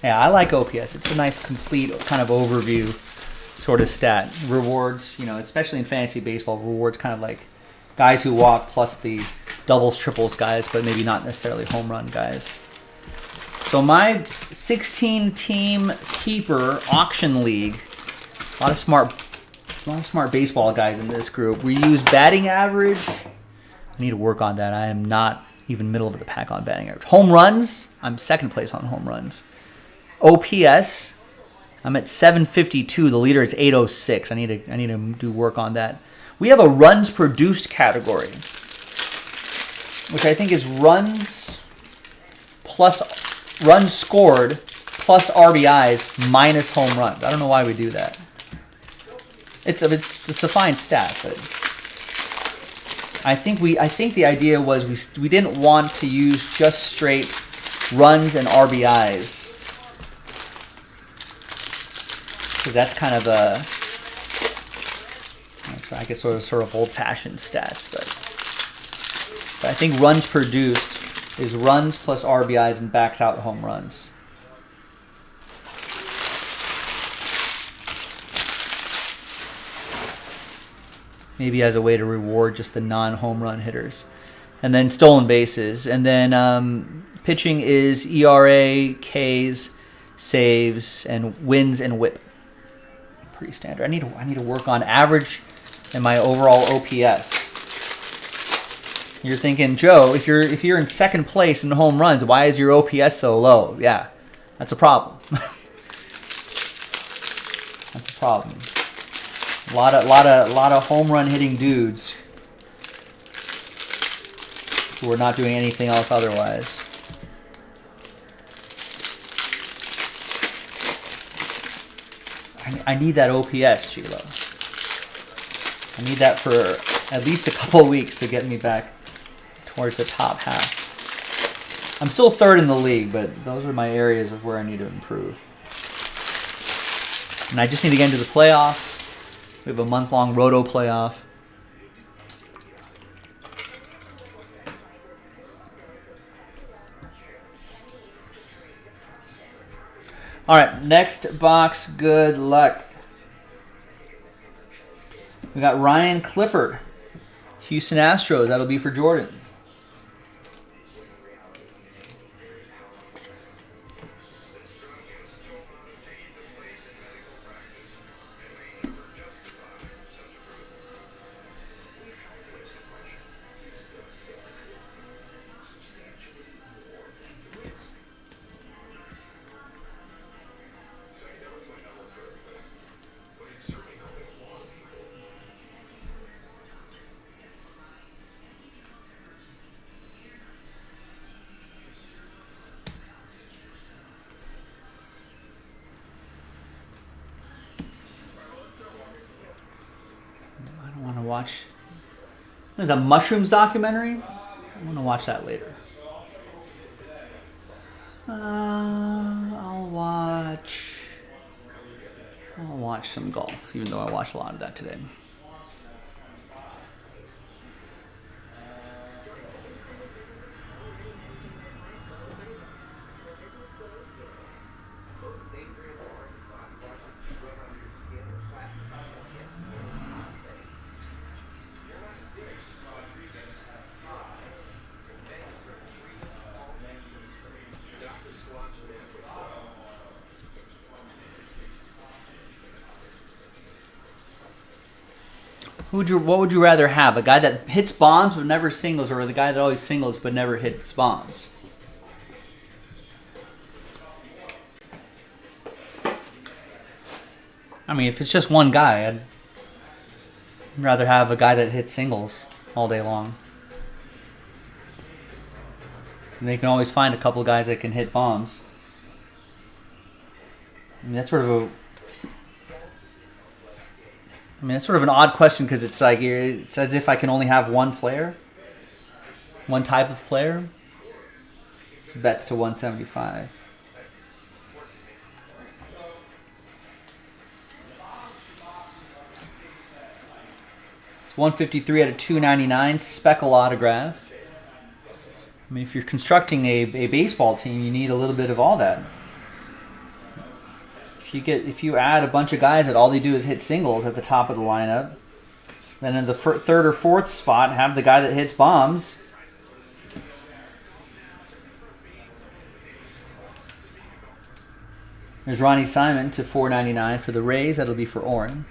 Yeah, I like OPS. It's a nice, complete kind of overview sort of stat. Rewards, you know, especially in fantasy baseball, rewards kind of like guys who walk plus the doubles, triples guys, but maybe not necessarily home run guys. So my 16-team keeper auction league, a lot of smart baseball guys in this group. We use batting average. I need to work on that. I am not even middle of the pack on batting average. Home runs, I'm second place on home runs. OPS, I'm at 752. The leader is 806. I need to do work on that. We have a runs produced category, which I think is runs scored plus RBIs minus home runs. I don't know why we do that. It's a fine stat, but I think the idea was we didn't want to use just straight runs and RBIs, because that's kind of I guess sort of old-fashioned stats, but I think runs produced is runs plus RBIs and backs out home runs. Maybe as a way to reward just the non-home run hitters. And then stolen bases. And then pitching is ERA, Ks, saves, and wins and whip. Pretty standard. I need to work on average and my overall OPS. You're thinking, Joe, if you're in second place in home runs, why is your OPS so low? Yeah, that's a problem. That's a problem. A lot of home run hitting dudes who are not doing anything else otherwise. I need that OPS, Sheila. I need that for at least a couple of weeks to get me back towards the top half. I'm still third in the league, but those are my areas of where I need to improve. And I just need to get into the playoffs. We have a month-long Roto playoff. All right, next box, good luck. We got Ryan Clifford, Houston Astros. That'll be for Jordan. Watch. There's a mushrooms documentary. I want to watch that later. I'll watch some golf, even though I watched a lot of that today. What would you rather have? A guy that hits bombs but never singles, or the guy that always singles but never hits bombs? I mean, if it's just one guy, I'd rather have a guy that hits singles all day long. And they can always find a couple of guys that can hit bombs. I mean, that's sort of an odd question because it's like it's as if I can only have one player, one type of player. So bets to 175. It's 153 out of 299 speckle autograph. I mean, if you're constructing a baseball team, you need a little bit of all that. If you add a bunch of guys that all they do is hit singles at the top of the lineup, then in the third or fourth spot, have the guy that hits bombs. There's Ronnie Simon to 499 for the Rays. That'll be for Oren.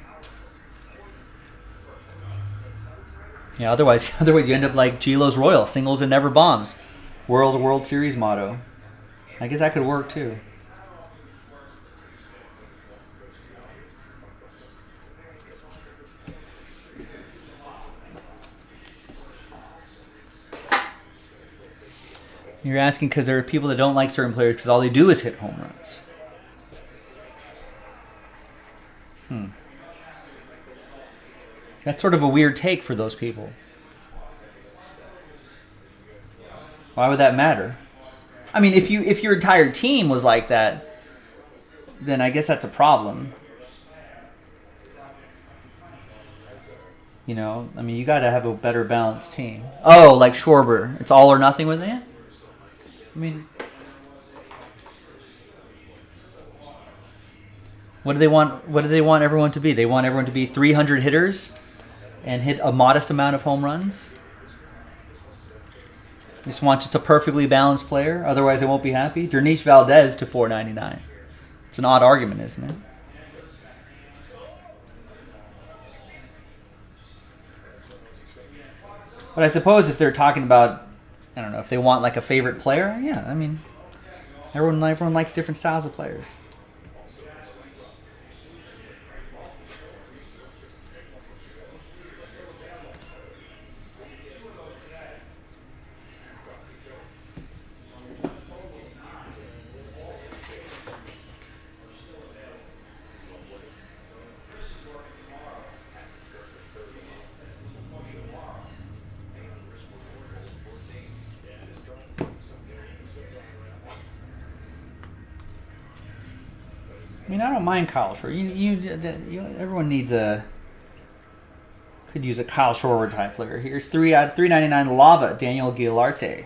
Yeah, otherwise you end up like Gilo's Royal, singles and never bombs. World Series motto. I guess that could work too. You're asking because there are people that don't like certain players because all they do is hit home runs. That's sort of a weird take for those people. Why would that matter? I mean, if your entire team was like that, then I guess that's a problem. You know, I mean, you got to have a better balanced team. Oh, like Schwarber, it's all or nothing with it. I mean, what do they want? What do they want everyone to be? They want everyone to be 300 hitters and hit a modest amount of home runs. They just want just a perfectly balanced player. Otherwise, they won't be happy. Dernish Valdez to 499. It's an odd argument, isn't it? But I suppose if they're talking about, I don't know, if they want like a favorite player, yeah, I mean, everyone likes different styles of players. I mean, I don't mind Kyle Schwarber. Everyone needs could use a Kyle Schwarber type player. Here's 3 out of 399 Lava, Daniel Guilarte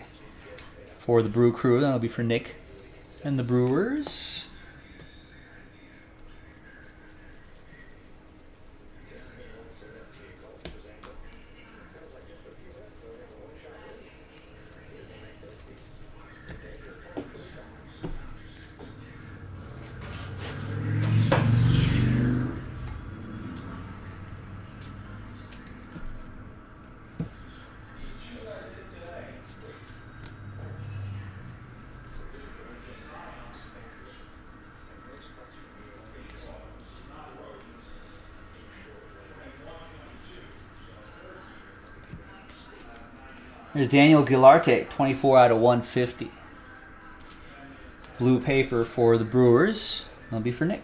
for the Brew Crew. That'll be for Nick and the Brewers. There's Daniel Guilarte, 24 out of 150. Blue paper for the Brewers. That'll be for Nick.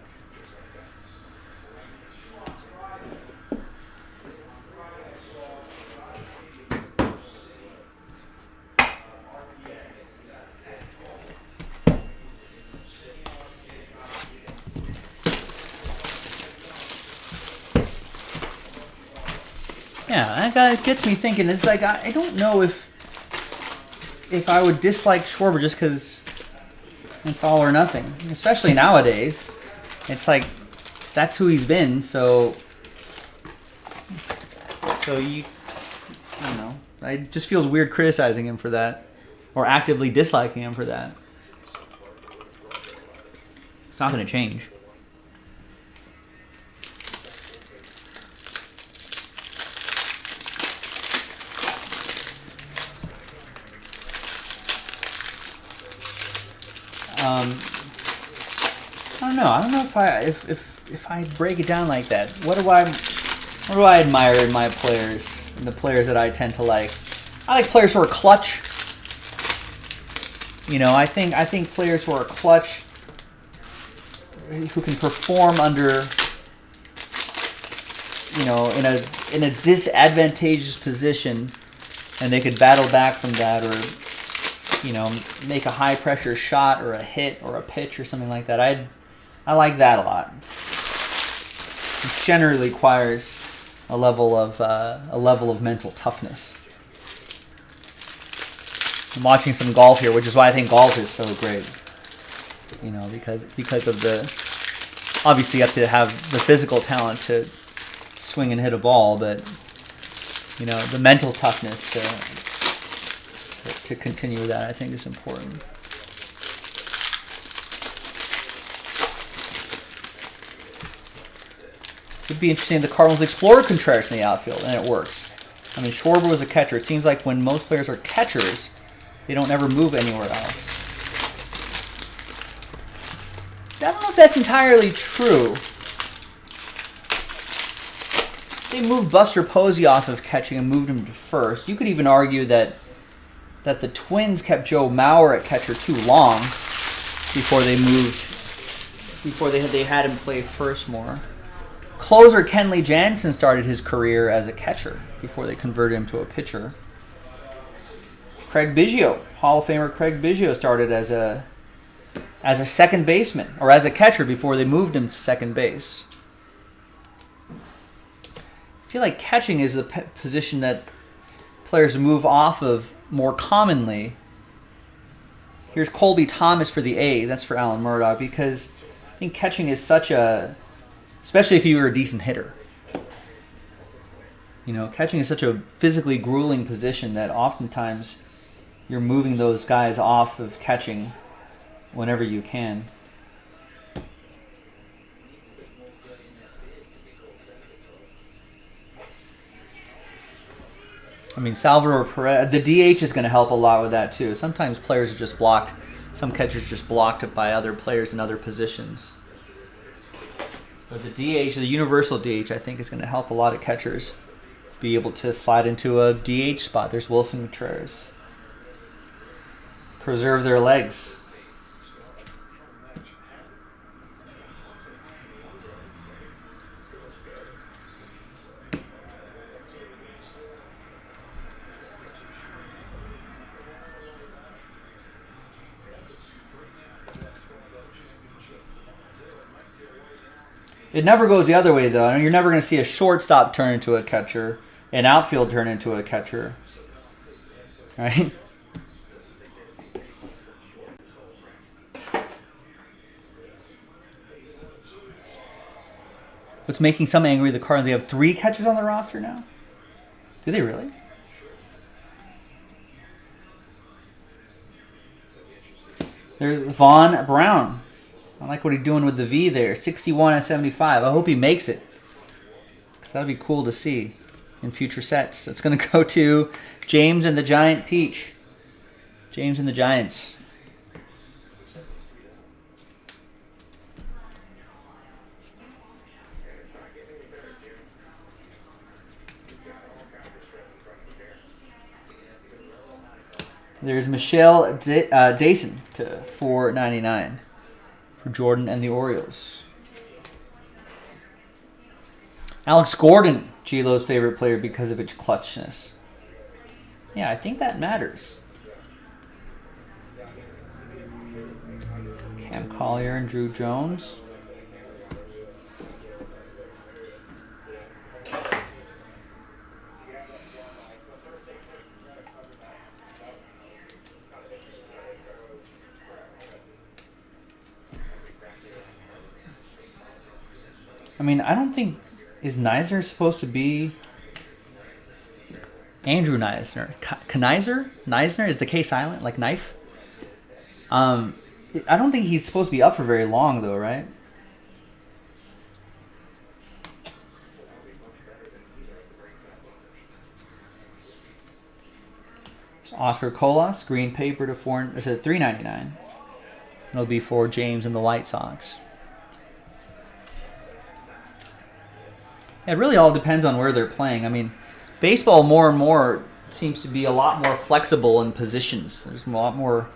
Yeah, that gets me thinking. It's like I don't know if I would dislike Schwarber just because it's all or nothing. Especially nowadays, it's like that's who he's been. So you, I don't know. It just feels weird criticizing him for that, or actively disliking him for that. It's not going to change. I don't know. I don't know if if I break it down like that, what do I admire in my players, and the players that I tend to like? I like players who are clutch. You know, I think players who are clutch, who can perform under, you know, in a disadvantageous position, and they could battle back from that, or, you know, make a high pressure shot or a hit or a pitch or something like that. I like that a lot. It generally requires a level of mental toughness. I'm watching some golf here, which is why I think golf is so great. You know, because of the, obviously you have to have the physical talent to swing and hit a ball, but, you know, the mental toughness to continue with that, I think, is important. It'd be interesting if the Cardinals explore Contreras in the outfield, and it works. I mean, Schwarber was a catcher. It seems like when most players are catchers, they don't ever move anywhere else. I don't know if that's entirely true. They moved Buster Posey off of catching and moved him to first. You could even argue that the Twins kept Joe Mauer at catcher too long before they had him play first more. Closer Kenley Jansen started his career as a catcher before they converted him to a pitcher. Craig Biggio, Hall of Famer Craig Biggio, started as a second baseman, or as a catcher before they moved him to second base. I feel like catching is the position that players move off of more commonly. Here's Colby Thomas for the A's. That's for Alan Murdoch, because I think catching is such a, especially if you were a decent hitter. You know, catching is such a physically grueling position that oftentimes you're moving those guys off of catching whenever you can. I mean, Salvador Perez, the DH is going to help a lot with that too. Sometimes players are just blocked. Some catchers just blocked by other players in other positions. But the DH, the universal DH, I think is going to help a lot of catchers be able to slide into a DH spot. There's Wilson Contreras. Preserve their legs. It never goes the other way, though. You're never going to see a shortstop turn into a catcher, an outfield turn into a catcher, right? What's making some angry, the Cardinals, they have 3 catchers on the roster now? Do they really? There's Vaughn Brown. I like what he's doing with the V there. 61 and 75. I hope he makes it, because that would be cool to see in future sets. It's going to go to James and the Giant Peach. James and the Giants. There's Michelle Dason to $4.99 for Jordan and the Orioles. Alex Gordon, G-Lo's favorite player because of its clutchness. Yeah, I think that matters. Cam Collier and Drew Jones. I mean, I don't think, is Neisner supposed to be Andrew Neisner? Knizer? Neisner? Is the K silent, like knife? I don't think he's supposed to be up for very long, though, right? So Oscar Colas, green paper to $3.99. It'll be for James and the White Sox. It really all depends on where they're playing. I mean, baseball more and more seems to be a lot more flexible in positions. There's a lot more,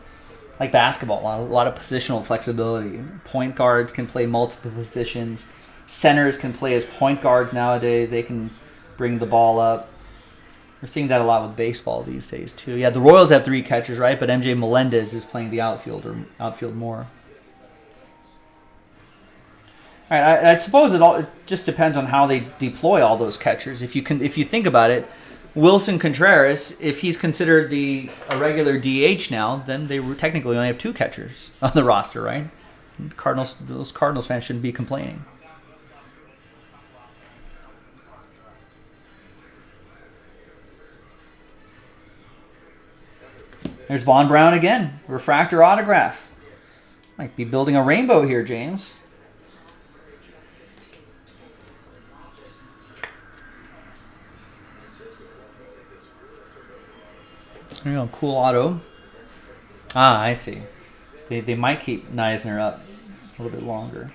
like basketball, a lot of positional flexibility. Point guards can play multiple positions. Centers can play as point guards nowadays. They can bring the ball up. We're seeing that a lot with baseball these days too. Yeah, the Royals have 3 catchers, right? But MJ Melendez is playing the outfield more. All right, I suppose it just depends on how they deploy all those catchers. If you think about it, Wilson Contreras, if he's considered a regular DH now, then they technically only have 2 catchers on the roster, right? Those Cardinals fans shouldn't be complaining. There's Von Brown again. Refractor autograph. Might be building a rainbow here, James. There you go, cool auto. Ah, I see. So they might keep Neisner up a little bit longer.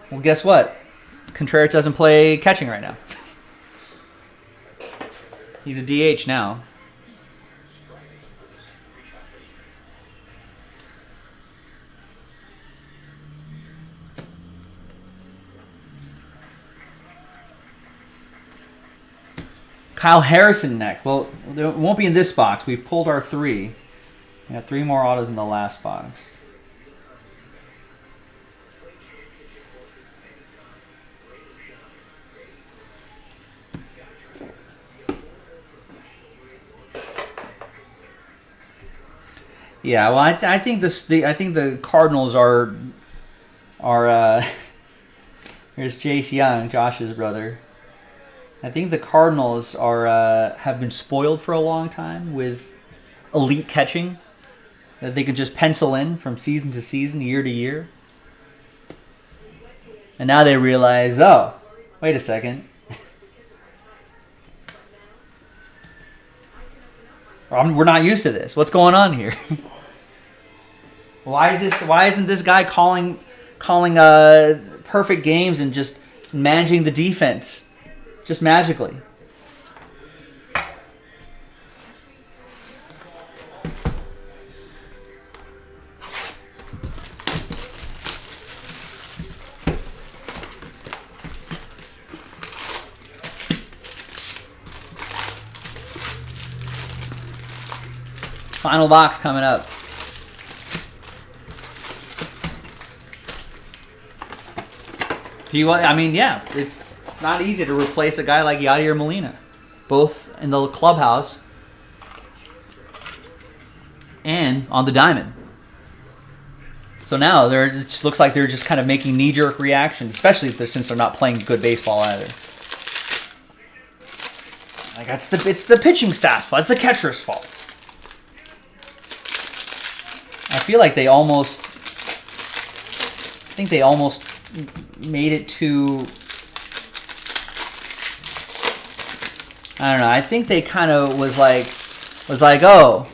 Well, guess what? Contreras doesn't play catching right now. He's a DH now. Kyle Harrison next. Well, it won't be in this box. We pulled our 3. We have 3 more autos in the last box. Yeah, well, I think the Cardinals are here's Jace Young, Josh's brother. I think the Cardinals have been spoiled for a long time with elite catching that they can just pencil in from season to season, year to year. And now they realize, oh, wait a second. We're not used to this. What's going on here? Why isn't this guy calling perfect games and just managing the defense? Just magically. Final box coming up. Yeah, it's not easy to replace a guy like Yadier Molina, both in the clubhouse and on the diamond. So now it just looks like they're just kind of making knee-jerk reactions, especially since they're not playing good baseball either. Like it's the pitching staff's fault. It's the catcher's fault. I feel like they almost made it to. I don't know. I think they kind of was like, oh,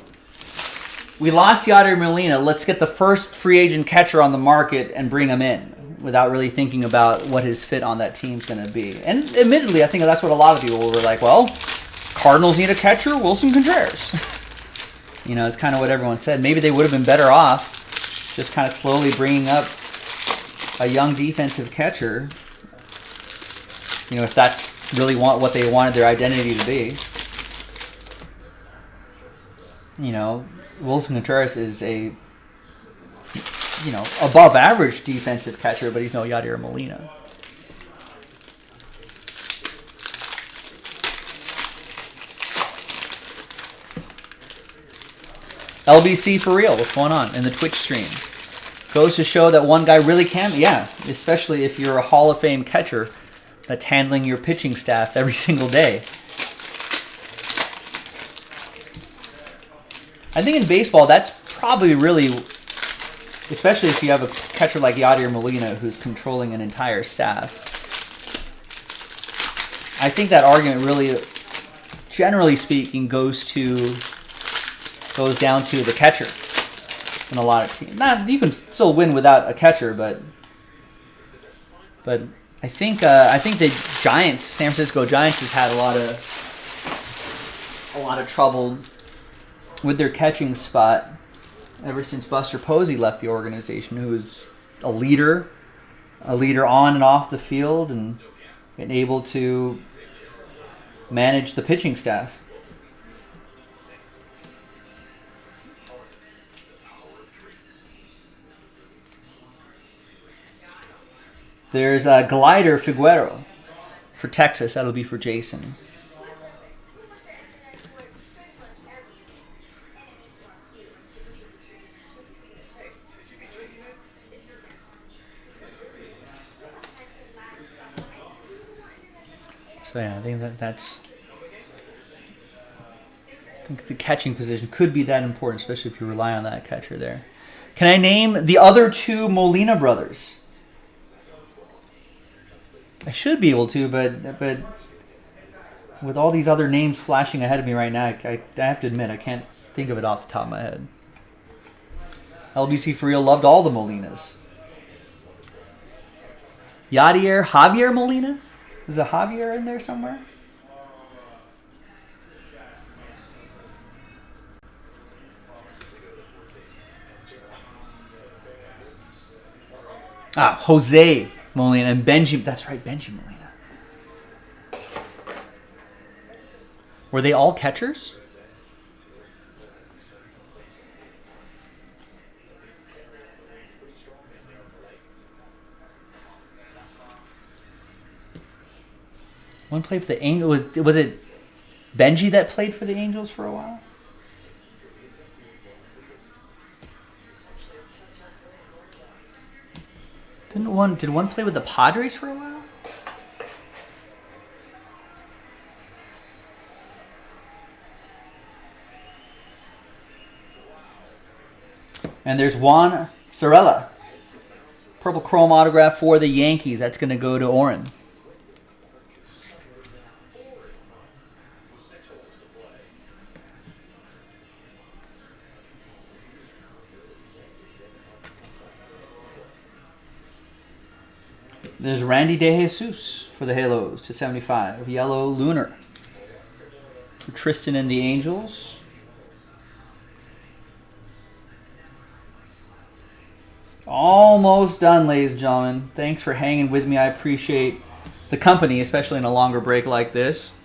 we lost Yadier Molina. Let's get the first free agent catcher on the market and bring him in, without really thinking about what his fit on that team's going to be. And admittedly, I think that's what a lot of people were like. Well, Cardinals need a catcher, Wilson Contreras. It's kind of what everyone said. Maybe they would have been better off just kind of slowly bringing up a young defensive catcher. If that's really what they wanted their identity to be. Wilson Contreras is a above average defensive catcher, but he's no Yadier Molina. LBC for real. What's going on in the Twitch stream? Goes to show that one guy really can. Yeah, especially if you're a Hall of Fame catcher that's handling your pitching staff every single day. I think in baseball, that's probably really, especially if you have a catcher like Yadier Molina who's controlling an entire staff. I think that argument really, generally speaking, goes down to the catcher in a lot of teams. You can still win without a catcher, but I think the Giants, San Francisco Giants, has had a lot of trouble with their catching spot ever since Buster Posey left the organization, who was a leader on and off the field and able to manage the pitching staff. There's Glider Figueroa for Texas. That'll be for Jason. So yeah, I think I think the catching position could be that important, especially if you rely on that catcher there. Can I name the other two Molina brothers? I should be able to, but with all these other names flashing ahead of me right now, I have to admit I can't think of it off the top of my head. LBC for real loved all the Molinas. Javier Molina? Is a Javier in there somewhere? Jose Molina and Benji. That's right, Benji Molina. Were they all catchers? One played for the Angels. Was it Benji that played for the Angels for a while? Did one play with the Padres for a while? And there's Juan Sorella. Purple chrome autograph for the Yankees. That's going to go to Oren. There's Randy DeJesus for the Halos to 75. Yellow Lunar. For Tristan and the Angels. Almost done, ladies and gentlemen. Thanks for hanging with me. I appreciate the company, especially in a longer break like this.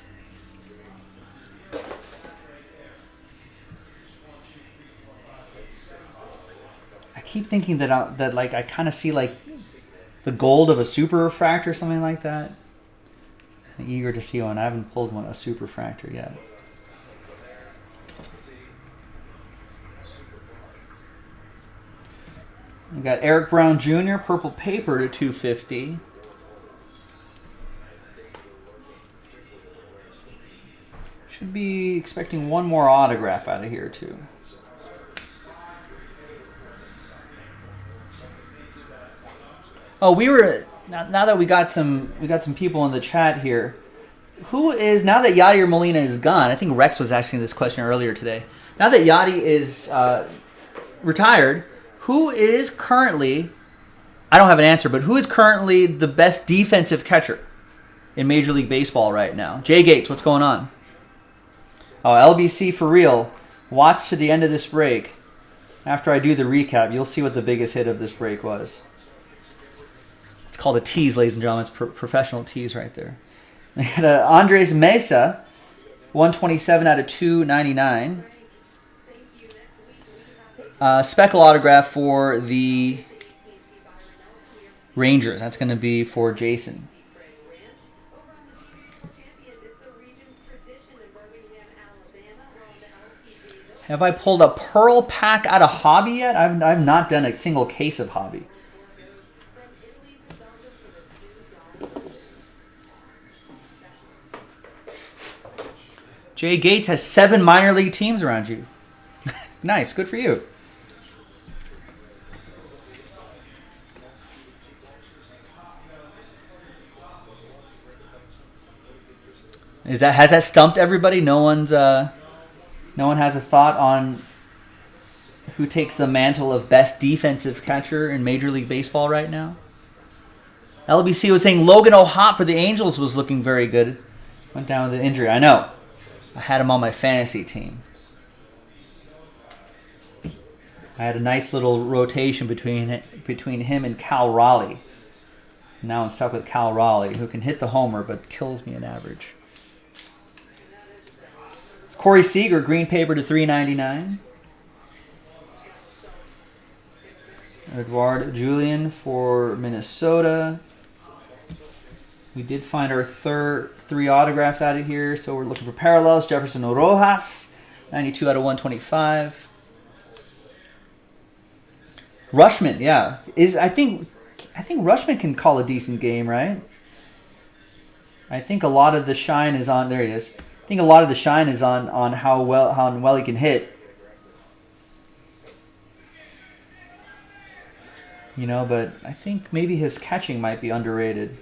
I keep thinking that I kind of see like the gold of a super refractor or something like that. I'm eager to see one. I haven't pulled a super refractor yet. We got Eric Brown Jr., purple paper to 250. Should be expecting one more autograph out of here too. Oh, now that we got some people in the chat here. Who is, now that Yadier Molina is gone? I think Rex was asking this question earlier today. Now that Yadi is retired, who is currently, I don't have an answer, but who is currently the best defensive catcher in Major League Baseball right now? Jay Gates, what's going on? Oh, LBC for real. Watch to the end of this break. After I do the recap, you'll see what the biggest hit of this break was. It's called a tease, ladies and gentlemen. It's professional tease right there. We got Andres Mesa, 127 out of 299. Speckle autograph for the Rangers. That's going to be for Jason. Have I pulled a Pearl pack out of Hobby yet? I've not done a single case of Hobby. Jay Gates has 7 minor league teams around you. Nice, good for you. Has that stumped everybody? No one has a thought on who takes the mantle of best defensive catcher in Major League Baseball right now? LBC was saying Logan O'Hop for the Angels was looking very good. Went down with an injury. I know. I had him on my fantasy team. I had a nice little rotation between him and Cal Raleigh. Now I'm stuck with Cal Raleigh, who can hit the homer but kills me in average. It's Corey Seager, green paper to $3.99. Edouard Julien for Minnesota. We did find our three autographs out of here, so we're looking for parallels. Jefferson Rojas, 92 out of 125. Rushman, yeah, I think Rushman can call a decent game, right? I think a lot of the shine is on. There he is. I think a lot of the shine is on how well he can hit. You know, but I think maybe his catching might be underrated.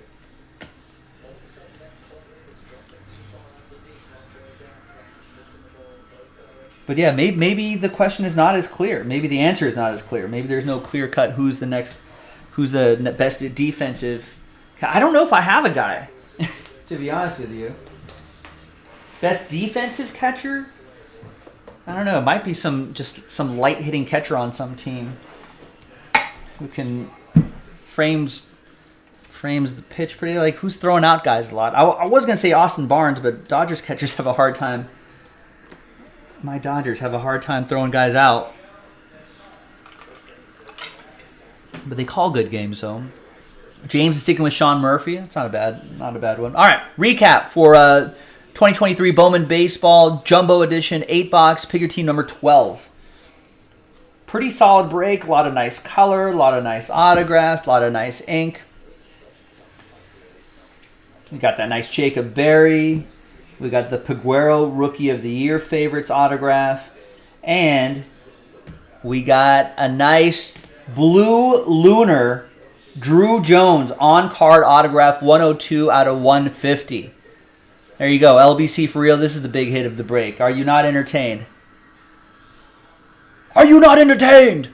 But yeah, maybe the question is not as clear. Maybe the answer is not as clear. Maybe there's no clear cut who's the best defensive. I don't know if I have a guy, to be honest with you. Best defensive catcher? I don't know. It might be some light hitting catcher on some team who can frames the pitch pretty. Like, who's throwing out guys a lot? I was gonna say Austin Barnes, but Dodgers catchers have a hard time. My Dodgers have a hard time throwing guys out. But they call good games, so. James is sticking with Sean Murphy. That's not a bad one. All right, recap for 2023 Bowman Baseball Jumbo Edition 8-box, pick your team number 12. Pretty solid break, a lot of nice color, a lot of nice autographs, a lot of nice ink. We got that nice Jacob Berry. We got the Peguero Rookie of the Year favorites autograph. And we got a nice blue lunar Drew Jones on-card autograph 102 out of 150. There you go. LBC for real. This is the big hit of the break. Are you not entertained? Are you not entertained?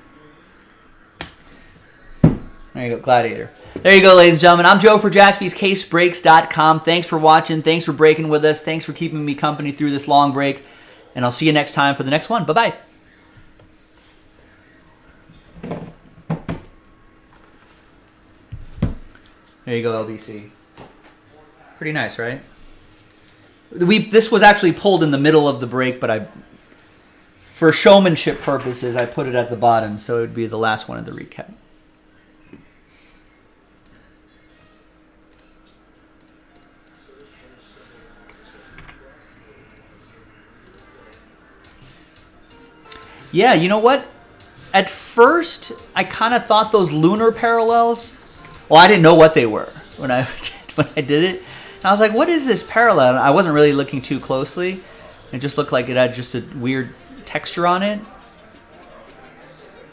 There you go. Gladiator. There you go, ladies and gentlemen. I'm Joe for JaspysCaseBreaks.com. Thanks for watching. Thanks for breaking with us. Thanks for keeping me company through this long break. And I'll see you next time for the next one. Bye-bye. There you go, LBC. Pretty nice, right? This was actually pulled in the middle of the break, but for showmanship purposes, I put it at the bottom, so it would be the last one of the recap. Yeah, you know what? At first, I kind of thought those lunar parallels. Well, I didn't know what they were when I did it. And I was like, "What is this parallel?" And I wasn't really looking too closely. It just looked like it had just a weird texture on it.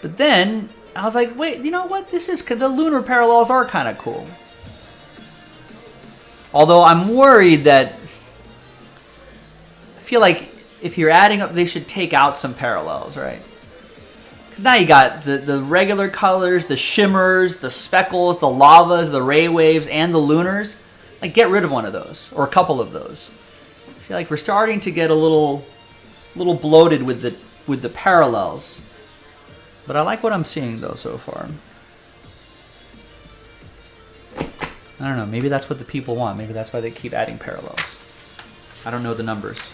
But then I was like, "Wait, you know what? The lunar parallels are kind of cool." Although I'm worried that I feel like if you're adding up, they should take out some parallels, right? Because now you got the regular colors, the shimmers, the speckles, the lavas, the ray waves, and the lunars. Like, get rid of one of those, or a couple of those. I feel like we're starting to get a little bloated with the parallels. But I like what I'm seeing, though, so far. I don't know. Maybe that's what the people want. Maybe that's why they keep adding parallels. I don't know the numbers.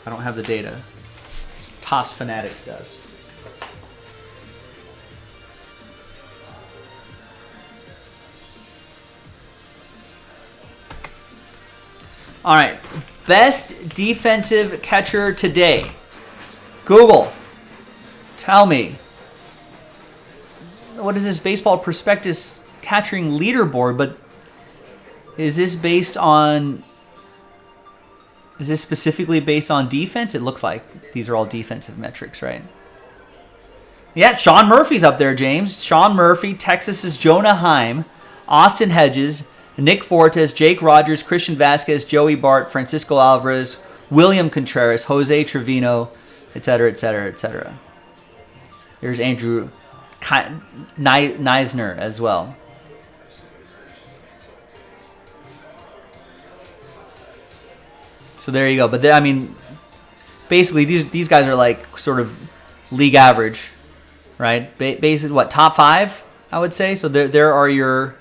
I don't have the data. Topps Fanatics does. All right. Best defensive catcher today. Google. Tell me. What is this Baseball Prospectus catching leaderboard? But is this specifically based on defense? It looks like these are all defensive metrics, right? Yeah, Sean Murphy's up there, James. Sean Murphy, Texas's Jonah Heim, Austin Hedges, Nick Fortes, Jake Rogers, Christian Vasquez, Joey Bart, Francisco Alvarez, William Contreras, Jose Trevino, etc., etc., etc. There's Andrew Neisner as well. So there you go. But I mean, basically these guys are like sort of league average, right? Basically, what, top 5, I would say. So there are your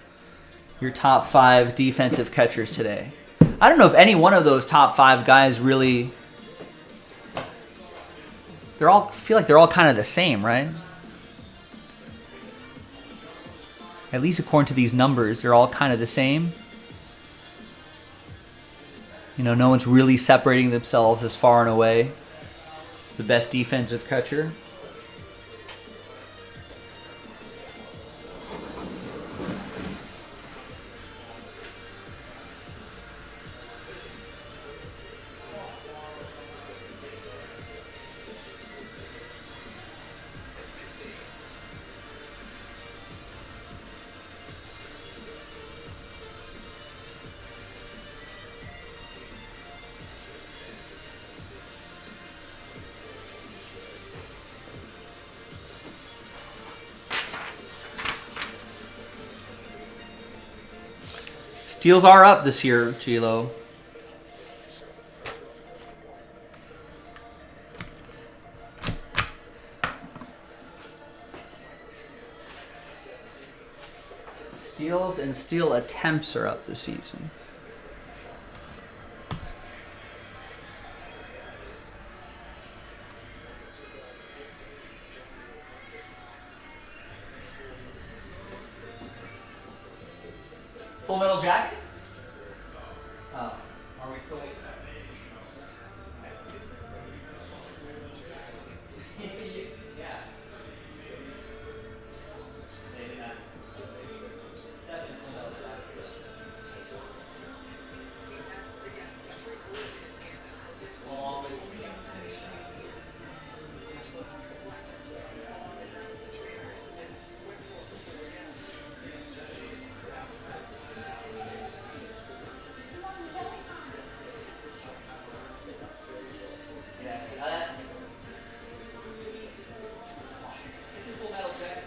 top 5 defensive catchers today. I don't know if any one of those top 5 guys really. Feel like they're all kind of the same, right? At least according to these numbers, they're all kind of the same. You know, no one's really separating themselves as far and away the best defensive catcher. Steals are up this year, Gilo. Steals and steal attempts are up this season. Full Metal Jacket? Oh, are we still? Yeah. Maybe not. Definitely Full Metal Jacket. Along with Full Metal Jacket.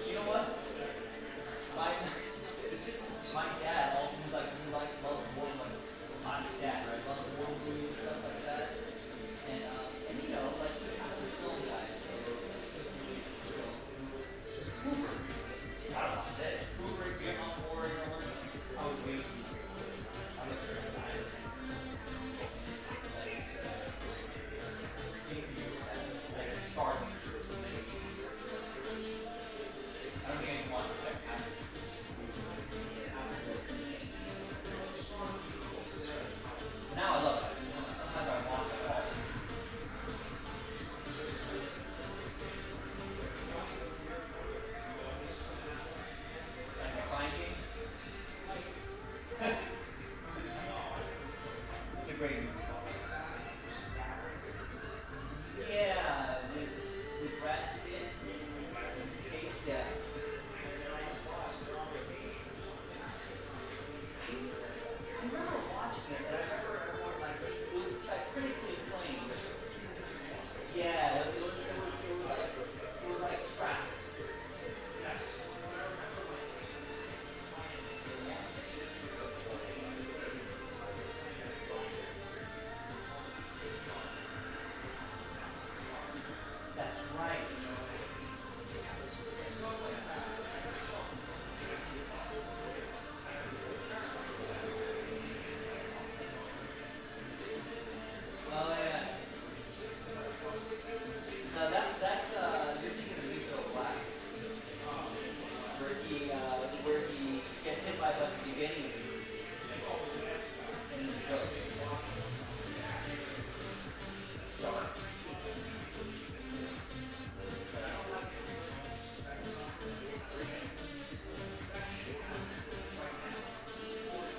You know what? My dad also loves war movies. My dad, right? Loves war movies, stuff like that. And you know, like he's kind of a film guy. So Cooper, I don't know this. Cooper, get on board. I was waiting. I was very excited. Like Star Wars. I don't think anyone wants to now I love it. Sometimes I watch it all. Like a flying game. It's a great movie. Yeah, with Brad Pitt. Yeah. I remember watching it, and I remember everyone it was like critically acclaimed. Yeah, it was like trash. That's right. Oh yeah. No, that's you're thinking of Nico Black, where he gets hit by the beginning in the show.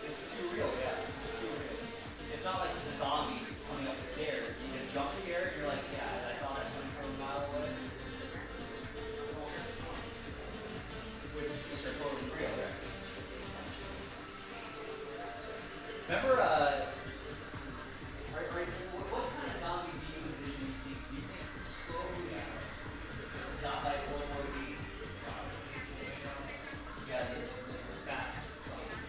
It's too real, yeah. It's too real. It's not like it's a zombie coming up the stairs. You get a jump scare and you're like, yeah, I saw that coming from a mile away. Which are totally real, right? Remember, what kind of zombie do you think slowly down? Not like World War Z? Yeah, the fast zombie.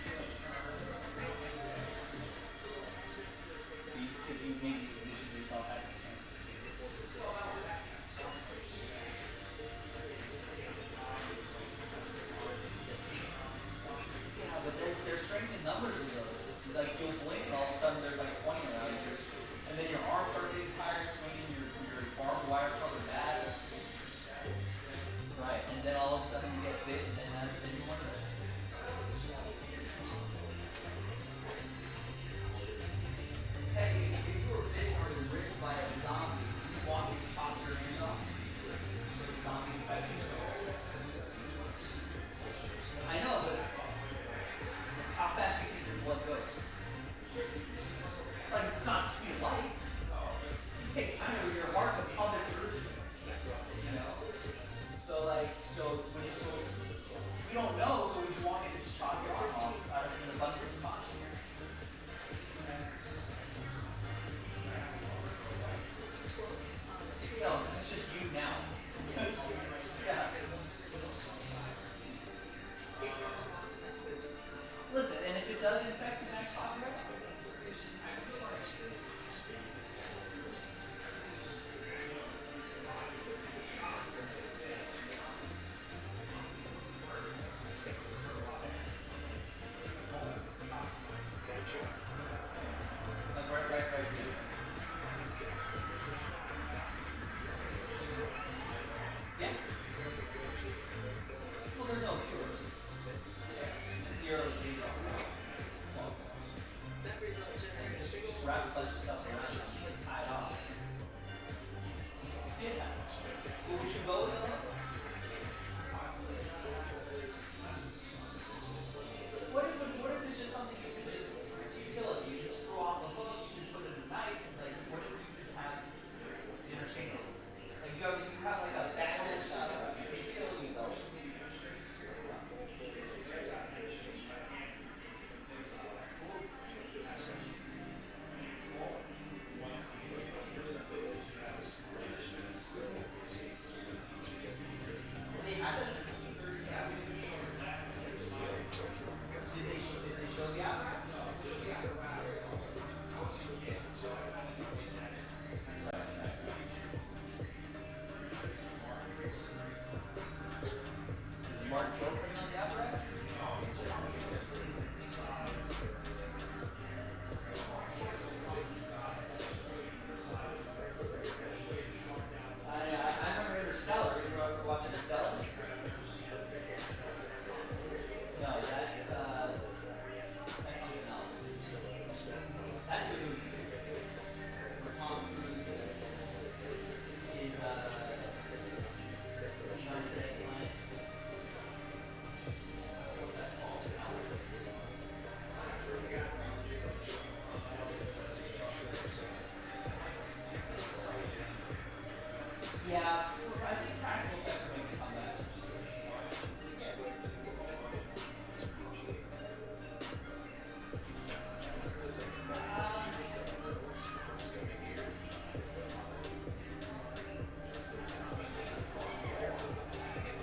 Yeah, I think practical effects are making a comeback.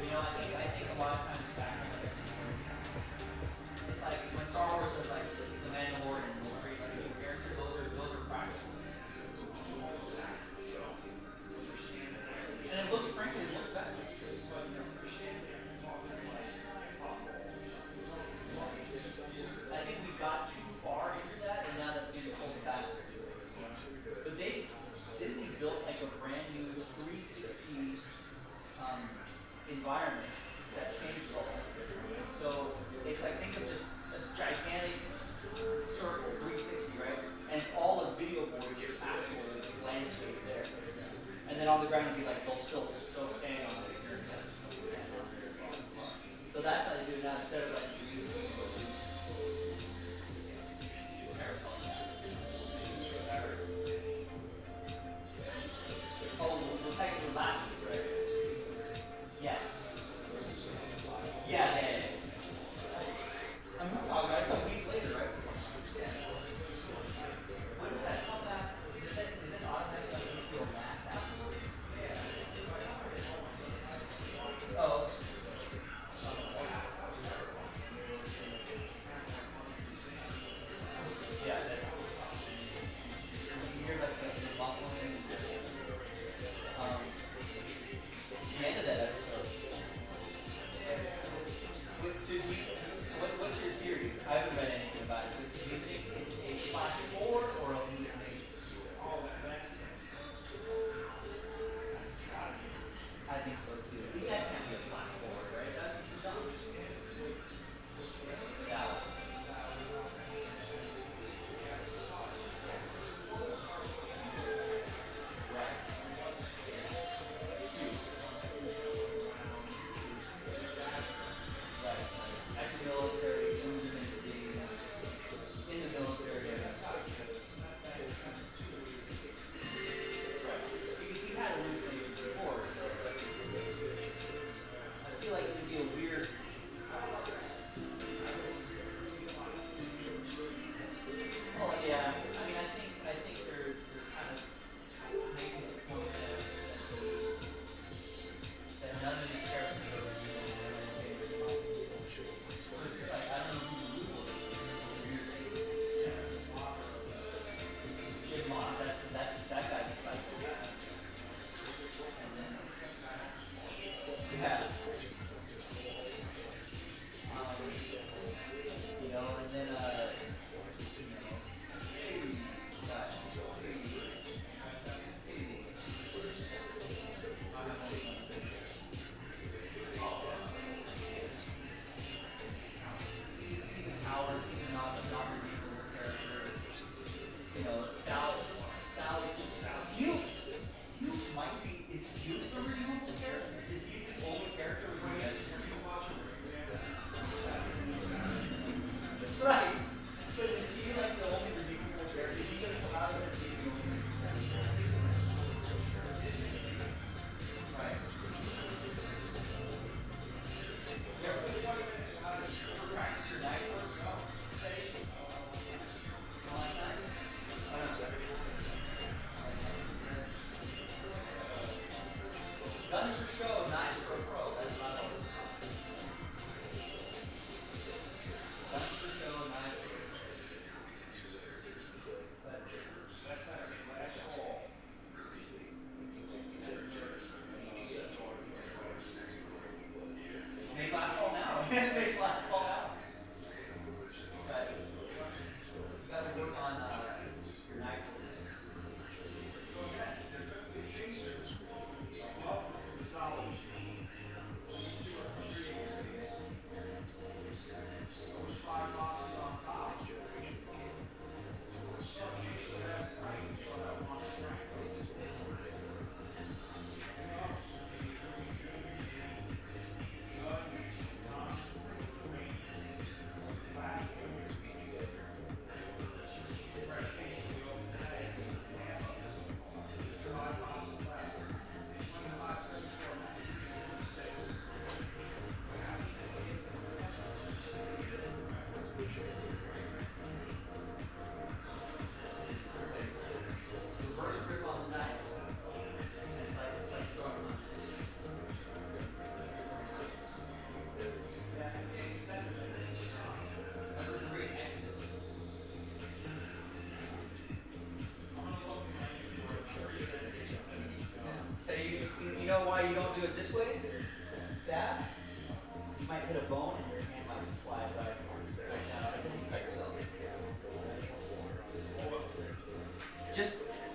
You know, I think a lot of times back it's like when Star Wars was like the Mandalorian and will create like new characters, those are practical. And it looks frankly it looks better. I think we got too far into that and now that's being pulled back. But Disney built like a brand new 360 environment that changed all that. So it's like think of just a gigantic circle, 360, right? And it's all a video board with your actual landscape there. And then on the ground it'd be like they'll still stand on it. So that's how they do it now instead of like oh, we'll take the last piece, right? Yes. Yeah. I'm talking about it a week later, right? When does that come back? Is it automatic like you feel max afterwards? Oh.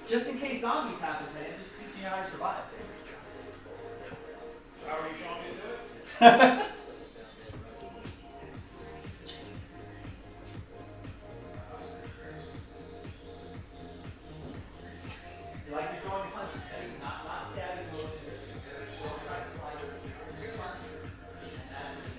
Just in case zombies happen, man. Just teaching you how to survive. How are you showing me to do it? You like to throw in punches, okay? Not stabbing motions. Don't try to slide it. Punch. And that's it.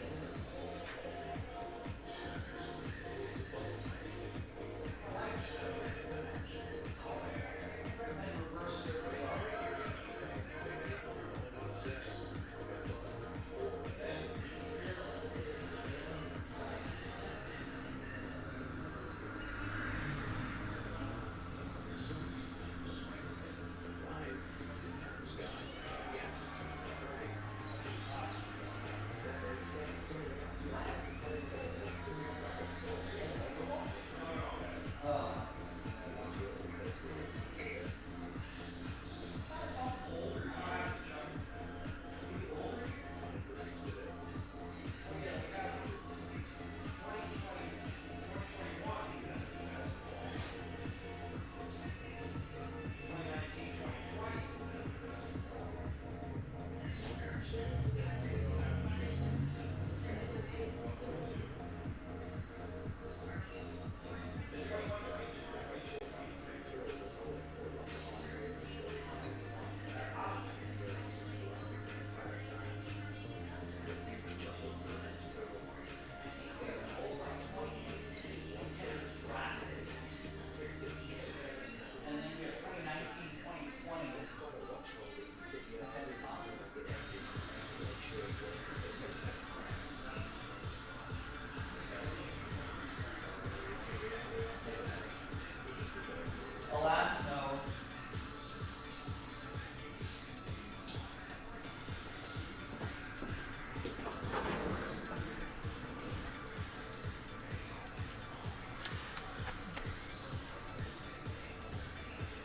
Alas, no.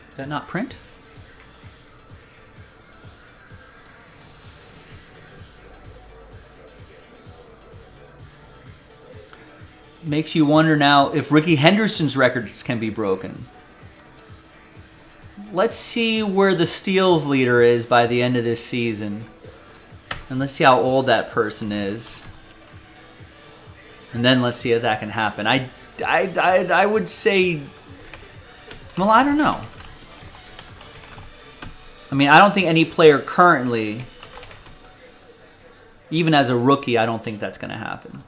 Is that not print? Makes you wonder now if Ricky Henderson's records can be broken. Let's see where the steals leader is by the end of this season. And let's see how old that person is. And then let's see if that can happen. I would say, well, I don't know. I mean, I don't think any player currently, even as a rookie, I don't think that's going to happen.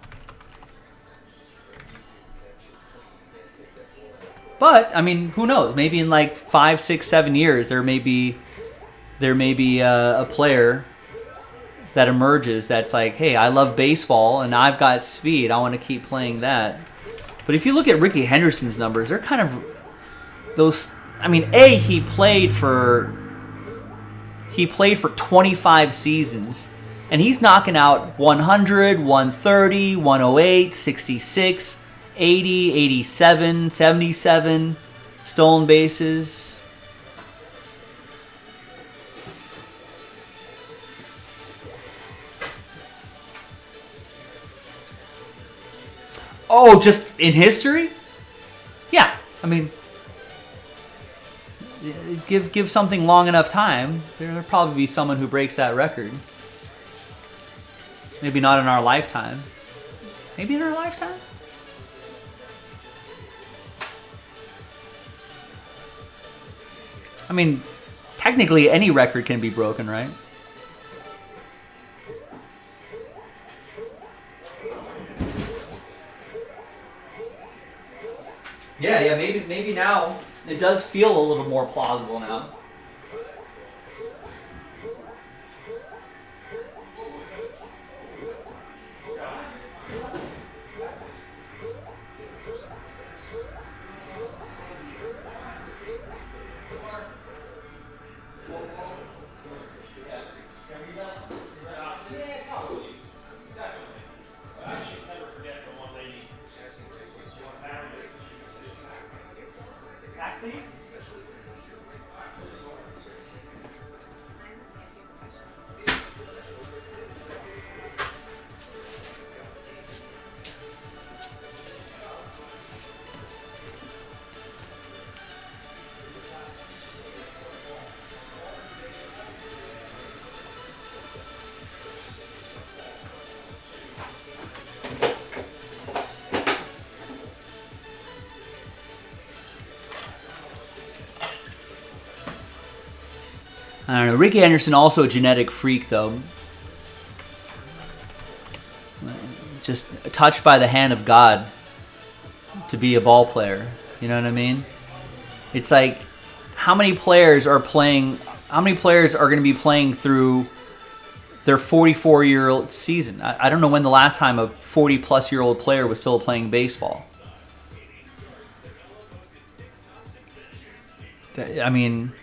But I mean, who knows? Maybe in like 5, 6, 7 years, there may be a player that emerges that's like, hey, I love baseball and I've got speed. I want to keep playing that. But if you look at Ricky Henderson's numbers, they're kind of those. I mean, he played for 25 seasons, and he's knocking out 100, 130, 108, 66. 80, 87, 77 stolen bases. Oh, just in history? Yeah, I mean, give something long enough time, there'll probably be someone who breaks that record. Maybe not in our lifetime. Maybe in our lifetime? I mean, technically any record can be broken, right? Yeah, maybe now it does feel a little more plausible now. I don't know. Ricky Anderson also a genetic freak though. Just touched by the hand of God to be a ball player. You know what I mean? It's like how many players are going to be playing through their 44-year-old season? I don't know when the last time a 40-plus-year-old player was still playing baseball. I mean,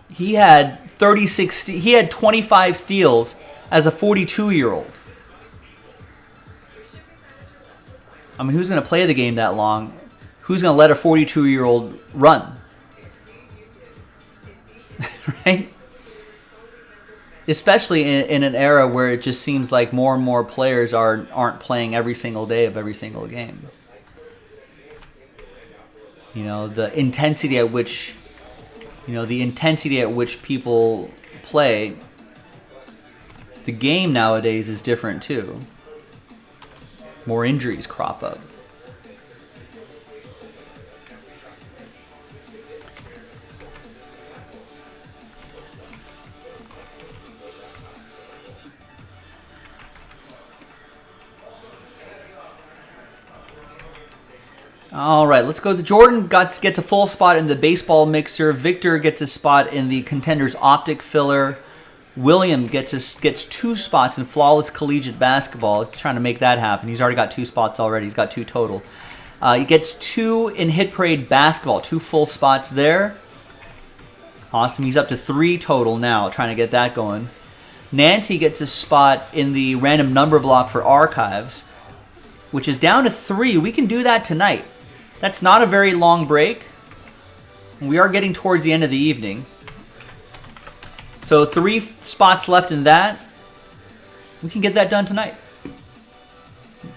he had 25 steals as a 42-year-old. I mean, who's going to play the game that long? Who's going to let a 42-year-old run? Right? Especially in an era where it just seems like more and more players aren't playing every single day of every single game. You know, the intensity at which people play, the game nowadays is different too. More injuries crop up. All right, let's go. Jordan gets a full spot in the baseball mixer. Victor gets a spot in the Contenders Optic filler. William gets 2 spots in flawless collegiate basketball. He's trying to make that happen. He's already got 2 spots already. He's got 2 total. He gets 2 in hit parade basketball. 2 full spots there. Awesome. He's up to 3 total now, trying to get that going. Nancy gets a spot in the random number block for archives, which is down to 3. We can do that tonight. That's not a very long break. We are getting towards the end of the evening. So 3 spots left in that. We can get that done tonight.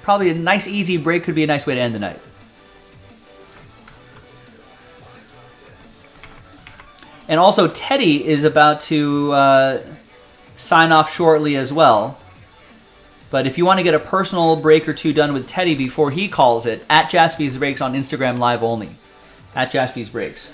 Probably a nice easy break could be a nice way to end the night. And also Teddy is about to sign off shortly as well. But if you want to get a personal break or 2 done with Teddy before he calls it, at Jaspy's Breaks on Instagram Live only. At Jaspy's Breaks.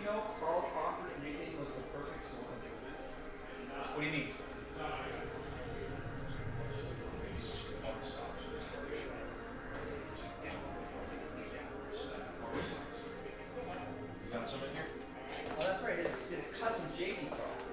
you know Carl Crawford's nickname was the perfect song? What do you mean? You got some in here? Oh, that's right. His cousin's J.P. Crawford.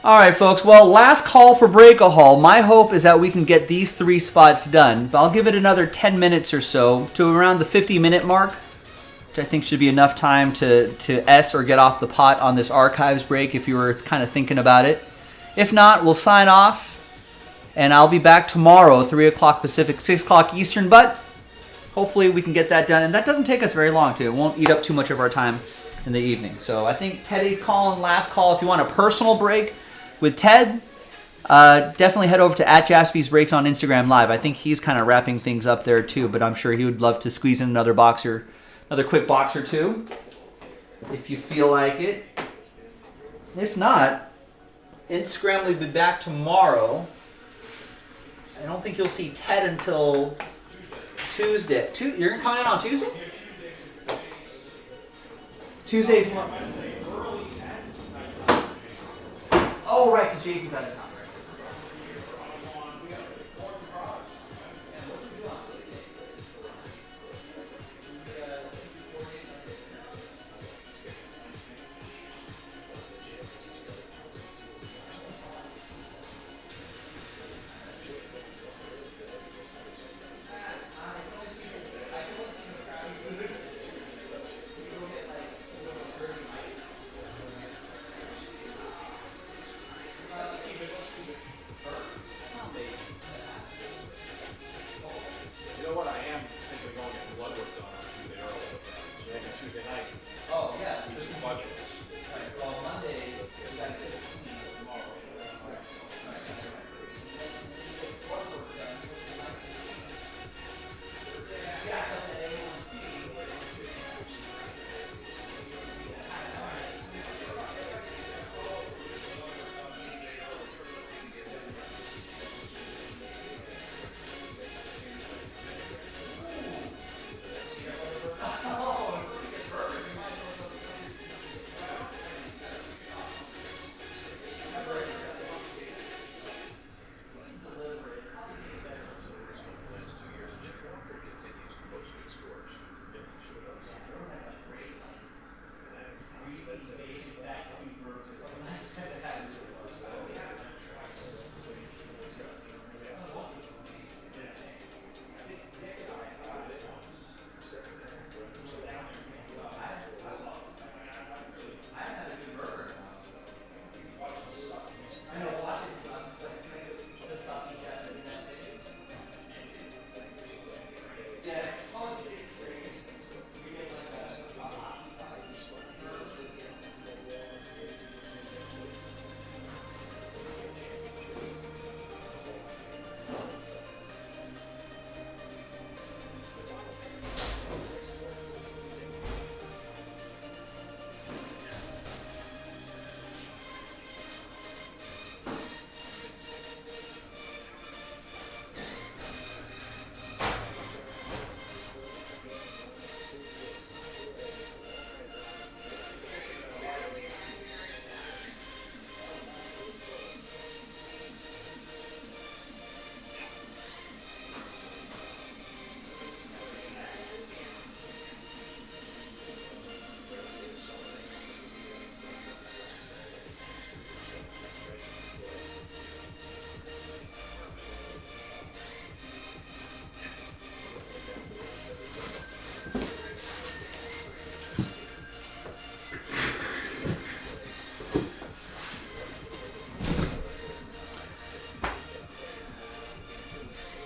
All right, folks. Well, last call for break-a-haul. My hope is that we can get these 3 spots done. But I'll give it another 10 minutes or so to around the 50-minute mark, which I think should be enough time to S or get off the pot on this archives break if you were kind of thinking about it. If not, we'll sign off, and I'll be back tomorrow, 3 o'clock Pacific, 6 o'clock Eastern, but hopefully we can get that done. And that doesn't take us very long, too. It won't eat up too much of our time in the evening. So I think Teddy's calling last call. If you want a personal break with Ted, definitely head over to @Jaspy's Breaks on Instagram Live. I think he's kind of wrapping things up there too, but I'm sure he would love to squeeze in another quick box or two, if you feel like it. If not, Instagram will be back tomorrow. I don't think you'll see Ted until Tuesday. You're gonna come in on Tuesday? Tuesday's what? Oh, right, because Jason's out of town, right? You know what? I am thinking of going to get blood work done on Tuesday early. Maybe Tuesday night. Oh, yeah. Need some budgets. Right, well, Monday, we gotta get tomorrow.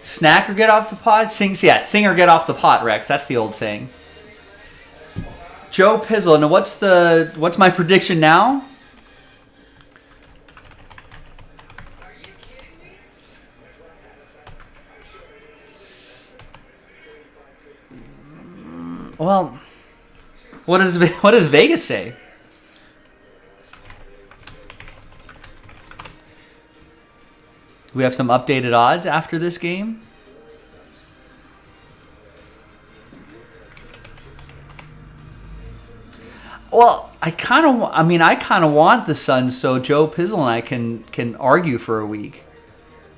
Snack or get off the pot? Sing or get off the pot, Rex. That's the old saying. Joe Pizzle. Now, what's my prediction now? Well, what does Vegas say? Do we have some updated odds after this game? Well, I kind of want the Suns so Joe Pizzle and I can argue for a week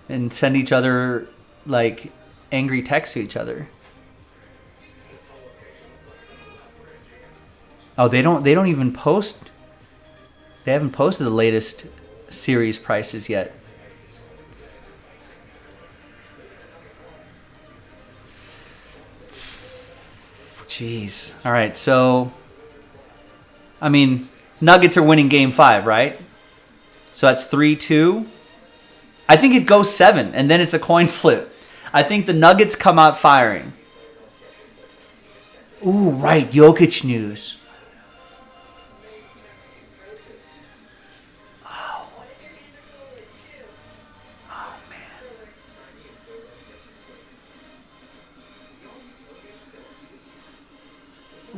and send each other like angry texts to each other. Oh, they don't even post. They haven't posted the latest series prices yet. Jeez. All right, so I mean, Nuggets are winning game 5, right? So that's 3-2. I think it goes 7, and then it's a coin flip. I think the Nuggets come out firing. Ooh, right, Jokic news. Oh. Oh, man.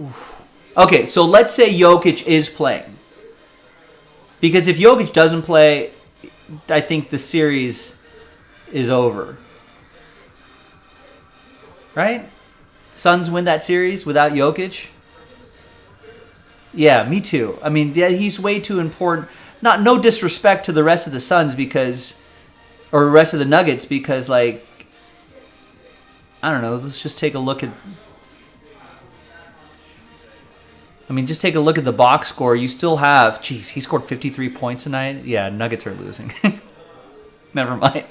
Oof. Okay, so let's say Jokic is playing. Because if Jokic doesn't play, I think the series is over. Right? Suns win that series without Jokic? Yeah, me too. I mean, yeah, he's way too important. No disrespect to the rest of the Suns or the rest of the Nuggets because, like, I don't know, let's just take a look at... I mean, just take a look at the box score. You still have... Jeez, he scored 53 points tonight? Yeah, Nuggets are losing. Never mind.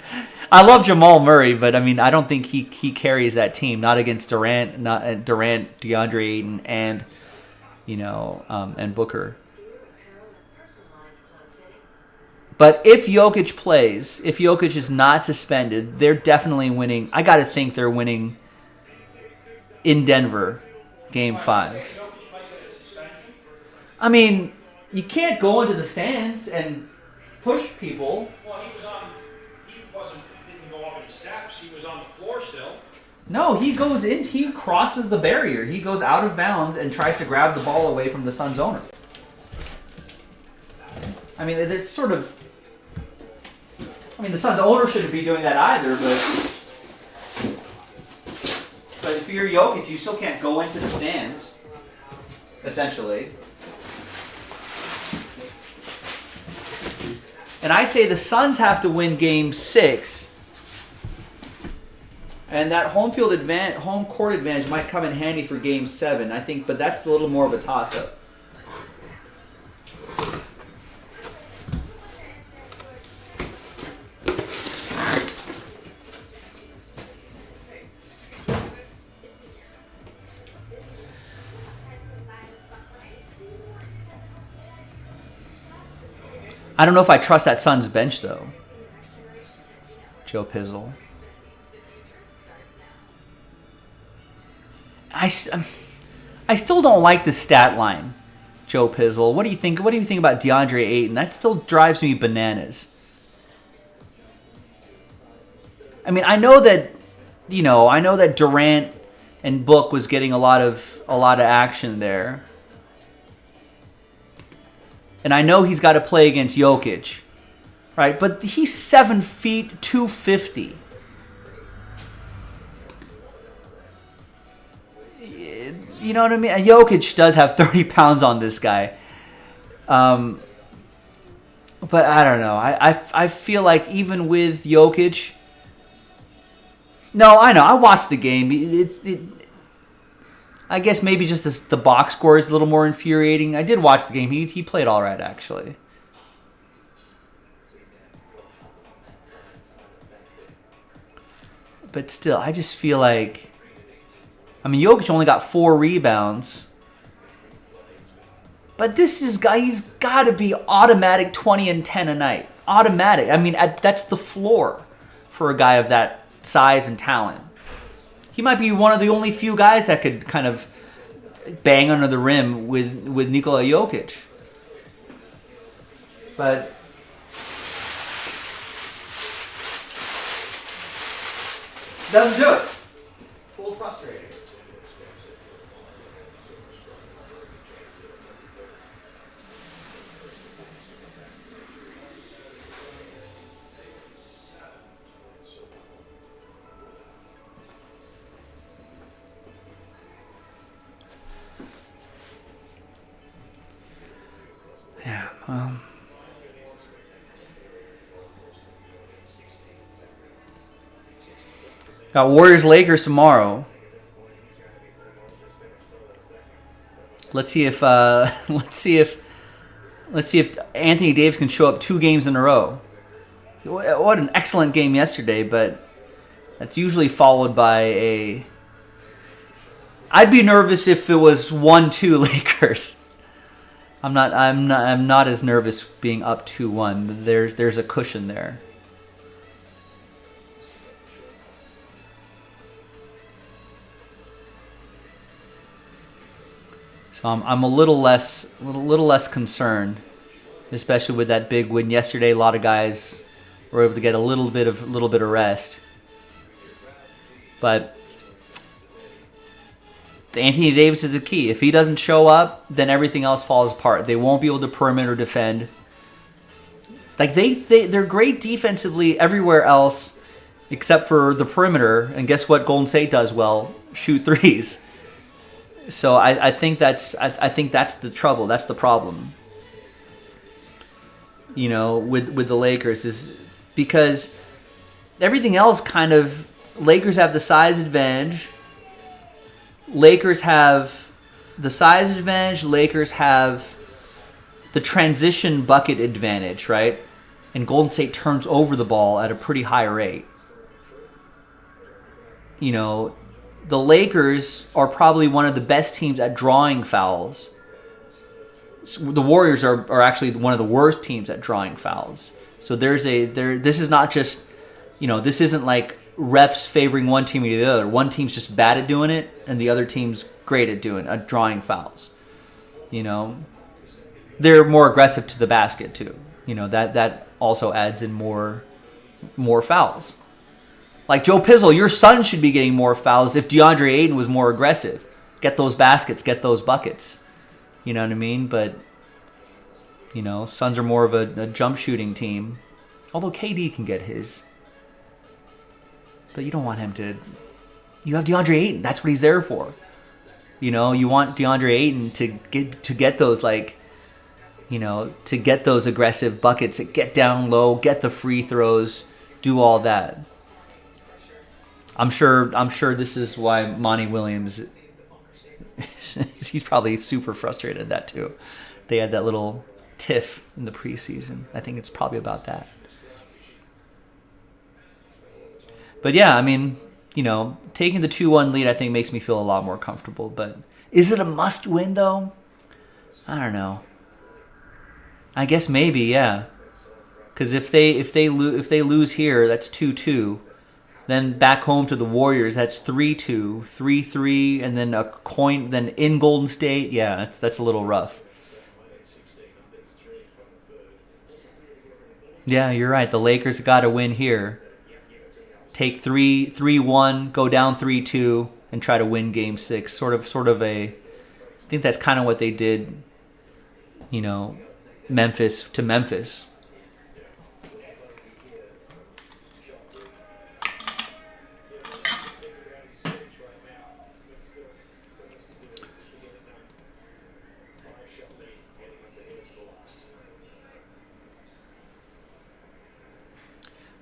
I love Jamal Murray, but, I mean, I don't think he carries that team. Not against Durant, DeAndre Ayton, and, and Booker. But if Jokic plays, if Jokic is not suspended, they're definitely winning. I got to think they're winning in Denver, Game 5. I mean, you can't go into the stands and push people. Well, he didn't go up any steps. He was on the floor still. No, he goes in. He crosses the barrier. He goes out of bounds and tries to grab the ball away from the Suns owner. I mean, it's sort of... I mean, the Suns owner shouldn't be doing that either, but if you're Jokic, you still can't go into the stands, essentially. And I say the Suns have to win Game 6, and that home court advantage might come in handy for Game 7. I think, but that's a little more of a toss-up. I don't know if I trust that Suns bench, though. Joe Pizzle. I still don't like the stat line, Joe Pizzle. What do you think? What do you think about DeAndre Ayton? That still drives me bananas. I mean, I know that Durant and Book was getting a lot of action there. And I know he's got to play against Jokic, right? But he's 7 feet, 250. You know what I mean? And Jokic does have 30 pounds on this guy. But I don't know. I feel like even with Jokic... No, I know. I watched the game. I guess maybe just the box score is a little more infuriating. I did watch the game. He played all right, actually. But still, I just feel like... I mean, Jokic only got 4 rebounds. But he's got to be automatic 20 and 10 a night. Automatic. I mean, that's the floor for a guy of that size and talent. He might be one of the only few guys that could kind of bang under the rim with Nikola Jokic. But doesn't do it. It's a little frustrating. Yeah, got Warriors-Lakers tomorrow. Let's see if Let's see if Anthony Davis can show up 2 games in a row. What an excellent game yesterday, but that's usually followed by a... I'd be nervous if it was 1-2 Lakers. I'm not as nervous being up 2-1. There's a cushion there. So I'm a little less concerned, especially with that big win yesterday. A lot of guys were able to get a little bit of rest, but Anthony Davis is the key. If he doesn't show up, then everything else falls apart. They won't be able to perimeter defend. Like they're great defensively everywhere else except for the perimeter. And guess what Golden State does well? Shoot threes. So I think that's the trouble. That's the problem. You know, with the Lakers is because everything else kind of Lakers have the size advantage. Lakers have the size advantage. Lakers have the transition bucket advantage, right? And Golden State turns over the ball at a pretty high rate. You know, the Lakers are probably one of the best teams at drawing fouls. The Warriors are actually one of the worst teams at drawing fouls. So this is not just, you know, this isn't like refs favoring one team or the other. One team's just bad at doing it, and the other team's great at drawing fouls. You know, they're more aggressive to the basket too. You know, that also adds in more fouls. Like Joe Pizzle, your son should be getting more fouls if DeAndre Ayton was more aggressive. Get those baskets, get those buckets. You know what I mean? But, you know, Suns are more of a jump shooting team. Although KD can get his. But you don't want him to... You have DeAndre Ayton. That's what he's there for. You know, you want DeAndre Ayton to get those, like, you know, to get those aggressive buckets, get down low, get the free throws, do all that. I'm sure this is why Monty Williams... he's probably super frustrated at that too. They had that little tiff in the preseason. I think it's probably about that. But yeah, I mean, you know, taking the 2-1 lead I think makes me feel a lot more comfortable. But is it a must win though? I don't know. I guess maybe, yeah. Because if they lose here, that's 2-2. Then back home to the Warriors, that's 3-2, 3-3, and then a coin. Then in Golden State, yeah, that's a little rough. Yeah, you're right. The Lakers got to win here. Take 3-1, go down 3-2, and try to win Game 6. Sort of a. I think that's kind of what they did. You know, Memphis to Memphis.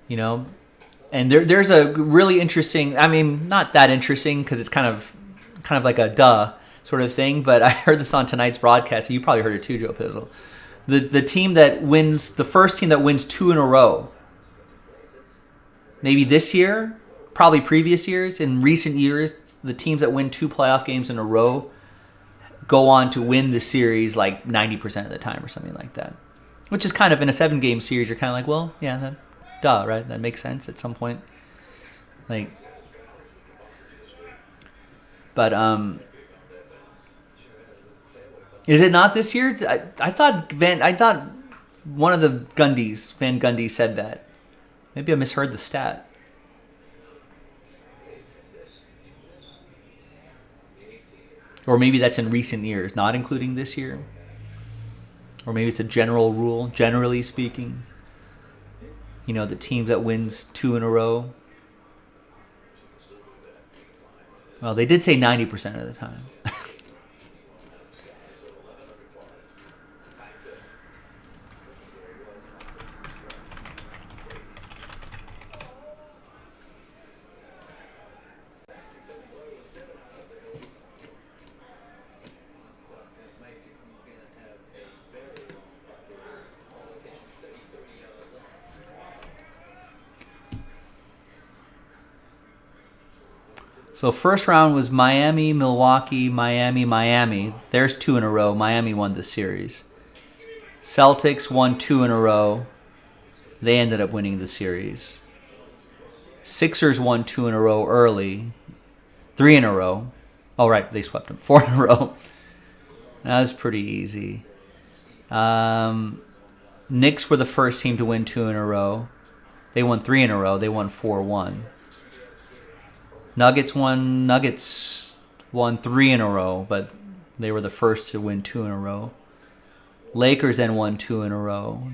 You know, and there's a really interesting, I mean, not that interesting because it's kind of like a duh sort of thing, but I heard this on tonight's broadcast. You probably heard it too, Joe Pizzle. The team that wins, the first team that wins 2 in a row, maybe this year, probably previous years, in recent years, the teams that win 2 playoff games in a row go on to win the series like 90% of the time or something like that. Which is kind of, in a 7-game series, you're kind of like, well, yeah, that... Duh, right? That makes sense at some point. Like, but is it not this year? I thought one of the Van Gundy said that. Maybe I misheard the stat. Or maybe that's in recent years, not including this year. Or maybe it's a general rule, generally speaking. You know, the teams that wins 2 in a row. Well, they did say 90% of the time. So first round was Miami, Milwaukee, Miami, Miami. There's 2 in a row. Miami won the series. Celtics won 2 in a row. They ended up winning the series. Sixers won 2 in a row early. 3 in a row. Oh, right, they swept them. 4 in a row. That was pretty easy. Knicks were the first team to win 2 in a row. They won 3 in a row. They won 4-1. Nuggets won 3 in a row, but they were the first to win 2 in a row. Lakers then won 2 in a row.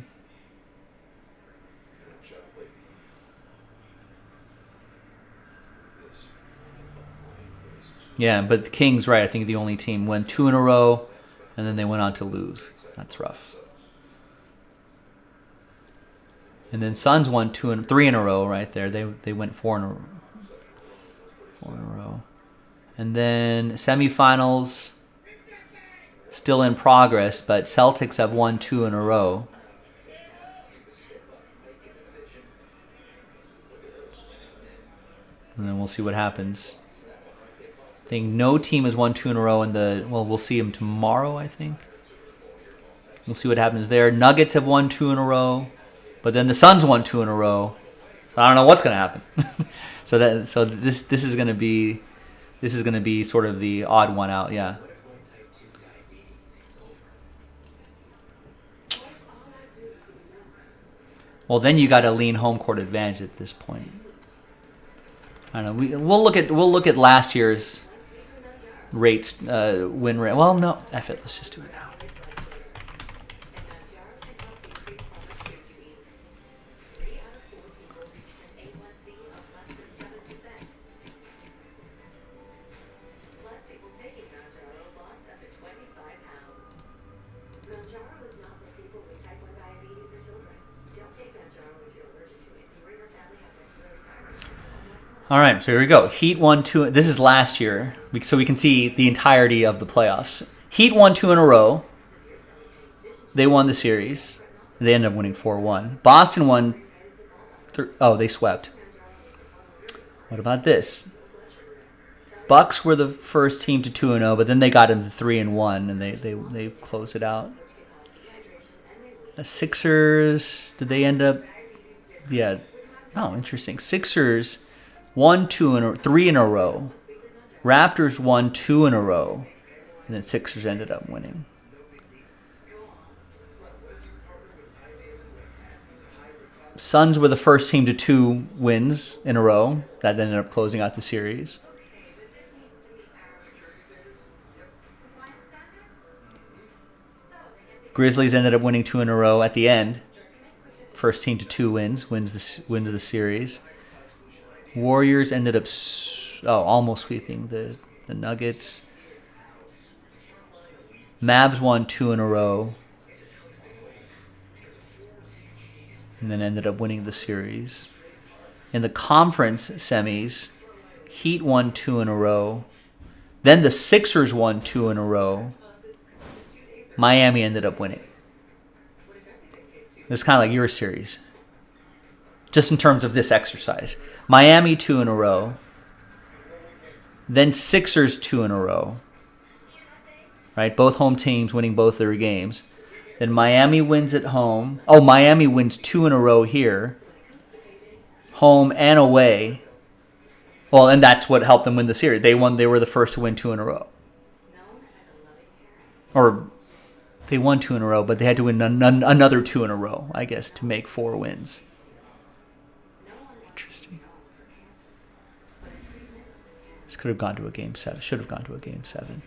Yeah, but the Kings, right, I think the only team won 2 in a row, and then they went on to lose. That's rough. And then Suns won 3 in a row right there. They went 4 in a row. 4 in a row. And then semifinals still in progress, but Celtics have won 2 in a row. And then we'll see what happens. I think no team has won 2 in a row we'll see them tomorrow, I think. We'll see what happens there. Nuggets have won 2 in a row, but then the Suns won 2 in a row. So I don't know what's going to happen. so this is going to be sort of the odd one out, yeah. Well, then you got to lean home court advantage at this point. I don't know. We'll look at last year's rates, win rate. Well, no, F it. Let's just do it now. All right, so here we go. Heat won 2. This is last year, so we can see the entirety of the playoffs. Heat won 2 in a row. They won the series. They ended up winning 4-1. Boston won. They swept. What about this? Bucks were the first team to 2-0, but then they got into 3-1, and they closed it out. The Sixers, did they end up? Yeah. Oh, interesting. Sixers won 3 in a row. Raptors won 2 in a row. And then Sixers ended up winning. Suns were the first team to 2 wins in a row. That ended up closing out the series. Grizzlies ended up winning 2 in a row at the end. First team to 2 wins the series. Warriors ended up almost sweeping the Nuggets. Mavs won 2 in a row. And then ended up winning the series. In the conference semis, Heat won 2 in a row. Then the Sixers won 2 in a row. Miami ended up winning. It's kind of like your series. Just in terms of this exercise. Miami 2 in a row. Then Sixers 2 in a row. Right? Both home teams winning both their games. Then Miami wins at home. Oh, Miami wins 2 in a row here. Home and away. Well, and that's what helped them win the series. They were the first to win 2 in a row. Or they won 2 in a row, but they had to win another 2 in a row, I guess, to make 4 wins. Interesting. This could have gone to a game 7. Should have gone to a game 7.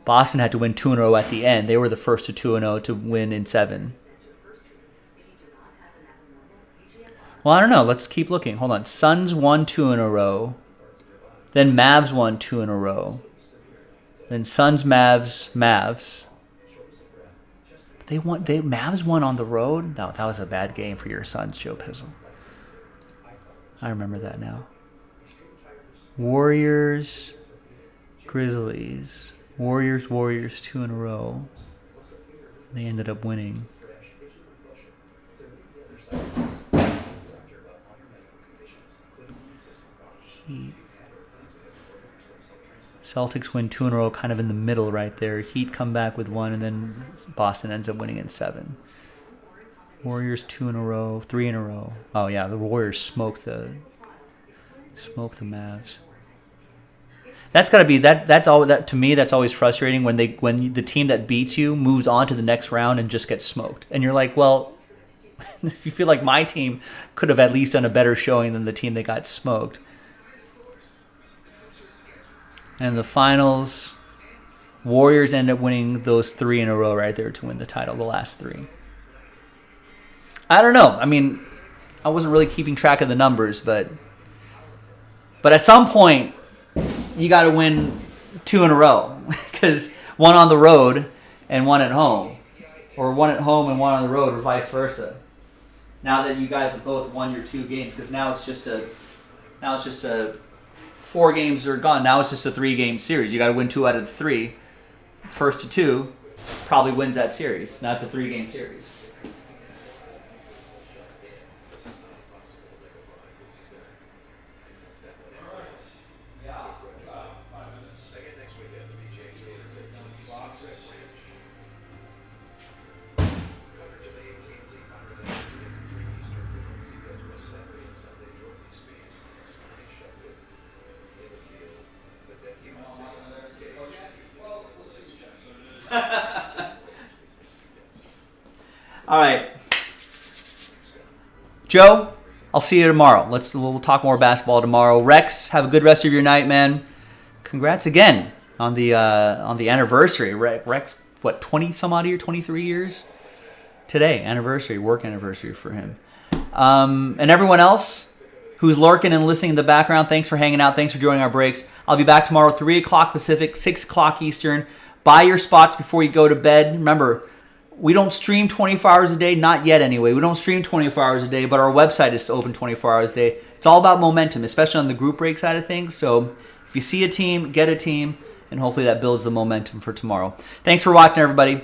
Boston had to win 2 in a row at the end. They were the first to 2-0 to win in 7. Well, I don't know. Let's keep looking. Hold on. Suns won 2 in a row. Then Mavs won 2 in a row. Then Suns, Mavs. Mavs won on the road? No, that was a bad game for your Suns, Joe Pizzle. I remember that now. Warriors, Grizzlies. Warriors 2 in a row. They ended up winning. Celtics win 2 in a row, kind of in the middle right there. Heat come back with 1, and then Boston ends up winning in 7. Warriors 2 in a row, 3 in a row. Oh yeah, the Warriors smoked the Mavs. That's gotta be that's all that to me. That's always frustrating when the team that beats you moves on to the next round and just gets smoked, and you're like, well, if you feel like my team could have at least done a better showing than the team that got smoked. And the finals, Warriors end up winning those 3 in a row right there to win the title, the last 3. I don't know. I mean, I wasn't really keeping track of the numbers, but at some point, you got to win 2 in a row because one on the road and one at home, or one at home and one on the road, or vice versa. Now that you guys have both won your 2 games, because now it's just a 4 games are gone. Now it's just a 3-game series. You got to win 2 out of the 3. First to 2 probably wins that series. Now it's a 3-game series. All right, Joe, I'll see you tomorrow. We'll talk more basketball tomorrow. Rex, have a good rest of your night, man. Congrats again on the anniversary. Rex, what, 20 some odd year, 23 years today? Work anniversary for him. And everyone else who's lurking and listening in the background, thanks for hanging out. Thanks for joining our breaks. I'll be back tomorrow, 3 o'clock Pacific, 6 o'clock Eastern. Buy your spots before you go to bed. Remember, we don't stream 24 hours a day, not yet anyway. We don't stream 24 hours a day, but our website is open 24 hours a day. It's all about momentum, especially on the group break side of things. So if you see a team, get a team, and hopefully that builds the momentum for tomorrow. Thanks for watching, everybody.